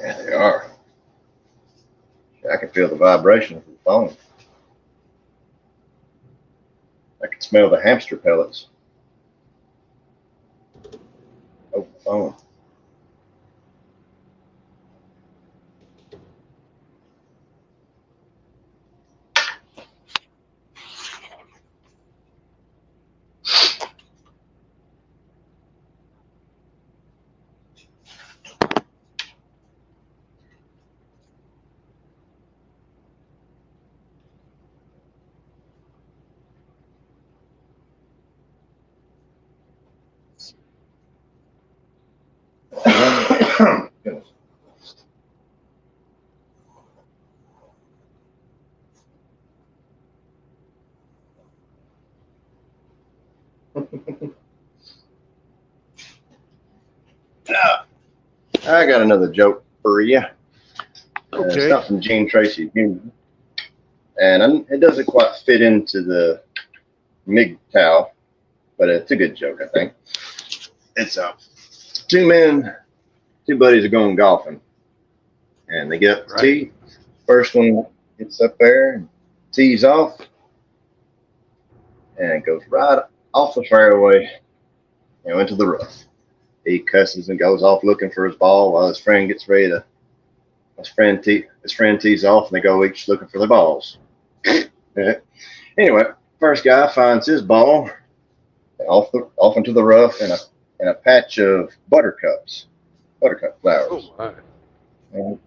Yeah, they are. I can feel the vibration of the phone. I can smell the hamster pellets. Oh, the phone. I got another joke for you. Okay. It's not from Gene Tracy Jr. And it doesn't quite fit into the MGTOW, but it's a good joke, I think. It's two buddies are going golfing, and they get up the tee. First one gets up there and tees off, and it goes right off the fairway and went to the rough. He cusses and goes off looking for his ball while his friend gets ready to. His friend tees off, and they go each looking for their balls. Yeah. Anyway, first guy finds his ball off into the rough in a patch of buttercup flowers. Oh,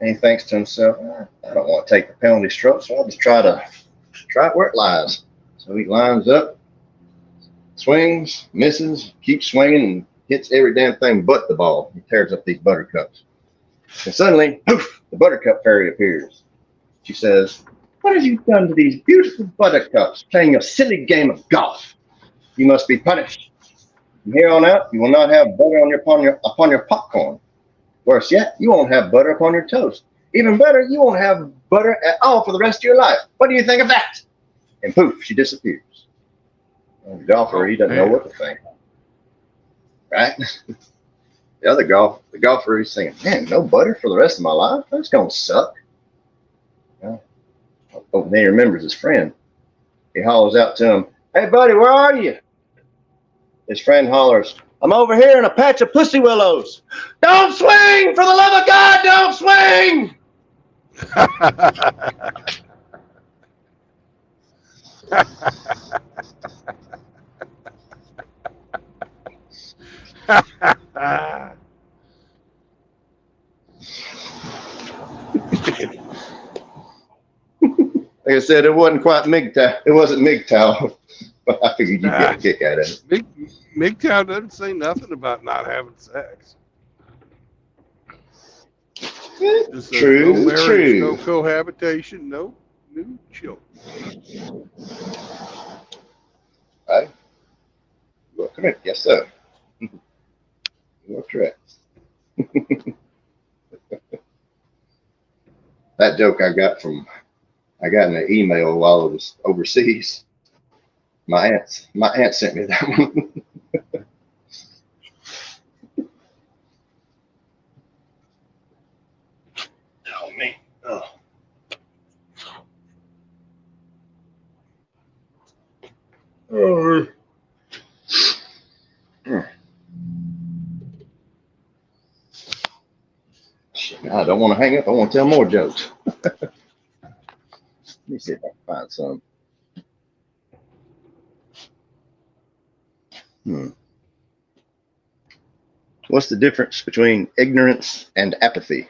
and he thinks to himself, I don't want to take the penalty stroke, so I'll just try it where it lies. So he lines up, swings, misses, keeps swinging, and hits every damn thing but the ball. He tears up these buttercups. And suddenly, poof, the buttercup fairy appears. She says, what have you done to these beautiful buttercups, playing a silly game of golf? You must be punished. From here on out, you will not have butter upon your popcorn. Worse yet, you won't have butter upon your toast. Even better, you won't have butter at all for the rest of your life. What do you think of that? And poof, she disappears. And the golfer, he doesn't know what to think. Right? The golfer, he's saying, man, no butter for the rest of my life? That's going to suck. Oh, then he remembers his friend. He hollers out to him, hey, buddy, where are you? His friend hollers, I'm over here in a patch of pussy willows. Don't swing! For the love of God, don't swing! Like I said, it wasn't quite MGTOW. It wasn't MGTOW, but I figured you'd get a kick out of it. MGTOW doesn't say nothing about not having sex. Just True, no marriage, true. no cohabitation, no new children. Right? You are correct. Yes, sir. You are correct. That joke I got in an email while I was overseas. My aunt sent me that one. Oh man. Oh. Oh. Shit, I don't want to hang up. I want to tell more jokes. Let me see if I can find some. What's the difference between ignorance and apathy?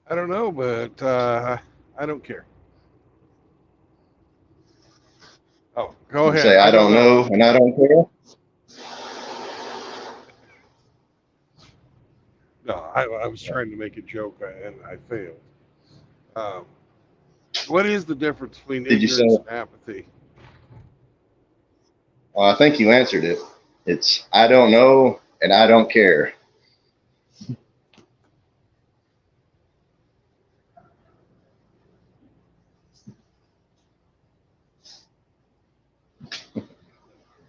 I don't know, but I don't care. Oh, go ahead. Say I don't know and I don't care. No, I was trying to make a joke and I failed. What is the difference between ignorance and apathy? Well, I think you answered it. It's I don't know and I don't care.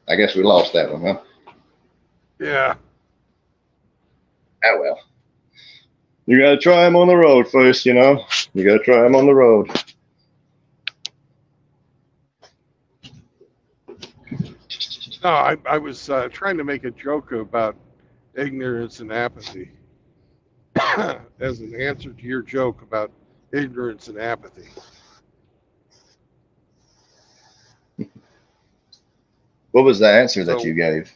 I guess we lost that one, huh? Yeah. Oh well. You gotta try them on the road first, you know. You gotta try them on the road. No, I was trying to make a joke about ignorance and apathy as an answer to your joke about ignorance and apathy. What was the answer that you gave?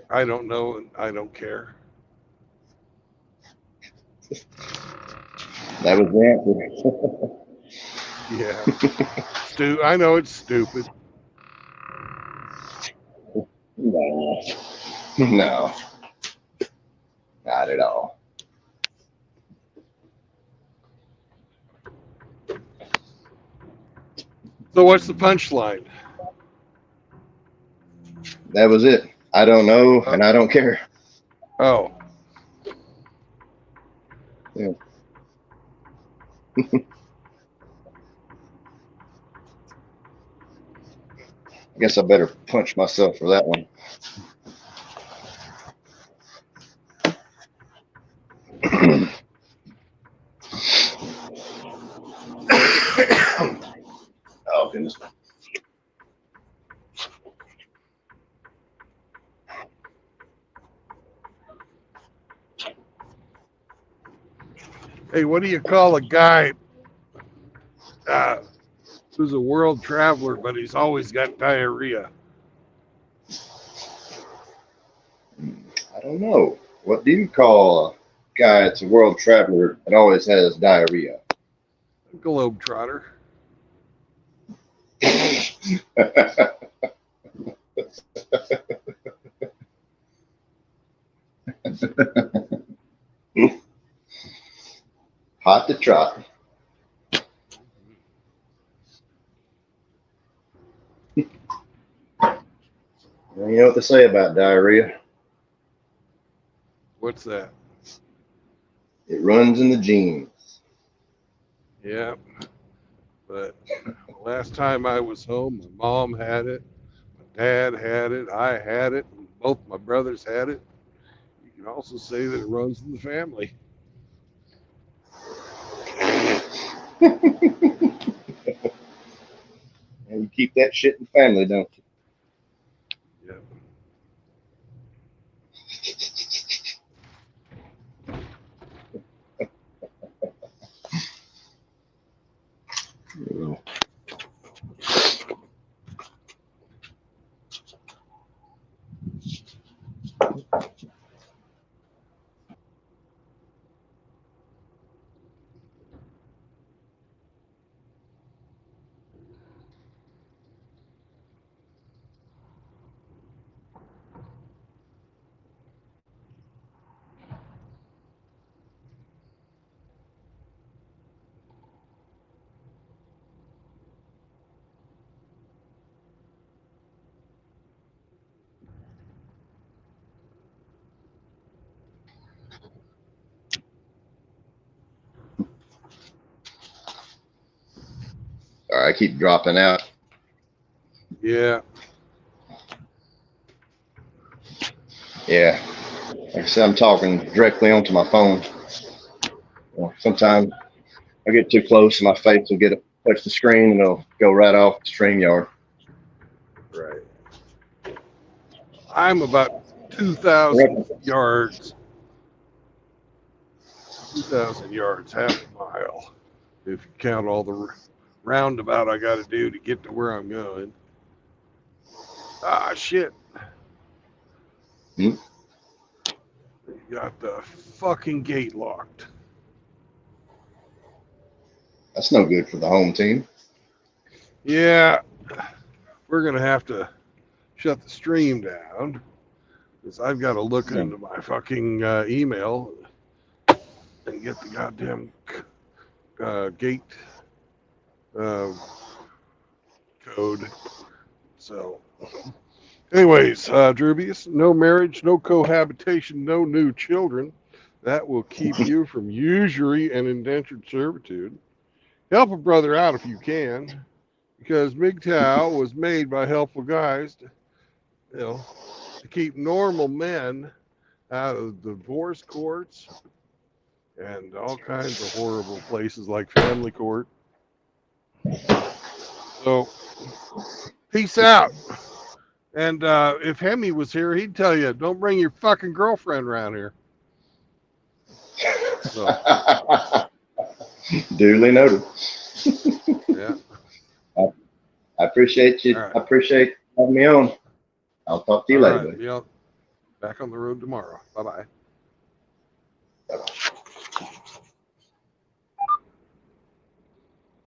I don't know and I don't care. That was the answer. Yeah. I know it's stupid. No. No. Not at all. So what's the punchline? That was it. I don't know and I don't care. Oh. Yeah. I guess I better punch myself for that one. Oh, goodness. Hey, what do you call a guy who's a world traveler, but he's always got diarrhea? I don't know. What do you call a guy that's a world traveler that always has diarrhea? Globetrotter. Hot to trot. You know what they say about diarrhea? What's that? It runs in the genes. Yeah. But last time I was home, my mom had it, my dad had it, I had it, and both my brothers had it. You can also say that it runs in the family. And you keep that shit in the family, don't you? Yeah. All right, I keep dropping out. Yeah. Yeah. Like I said, I'm talking directly onto my phone. Sometimes I get too close and my face will touch the screen and it'll go right off the StreamYard. Right. I'm about 2,000 yards. 2,000 yards, half a mile. If you count all the roundabout I got to do to get to where I'm going. Ah, shit. Hmm? You got the fucking gate locked. That's no good for the home team. Yeah. We're going to have to shut the stream down because I've got to look into my fucking email and get the goddamn gate code. So, anyways, Drubius, no marriage, no cohabitation, no new children. That will keep you from usury and indentured servitude. Help a brother out if you can, because MGTOW was made by helpful guys to keep normal men out of divorce courts and all kinds of horrible places like family court. So, peace out. And if Hemi was here, he'd tell you, don't bring your fucking girlfriend around here. So. Duly noted. Yeah. I appreciate you. Right. I appreciate having me on. I'll talk to you later. Right. Back on the road tomorrow. Bye-bye. Bye-bye.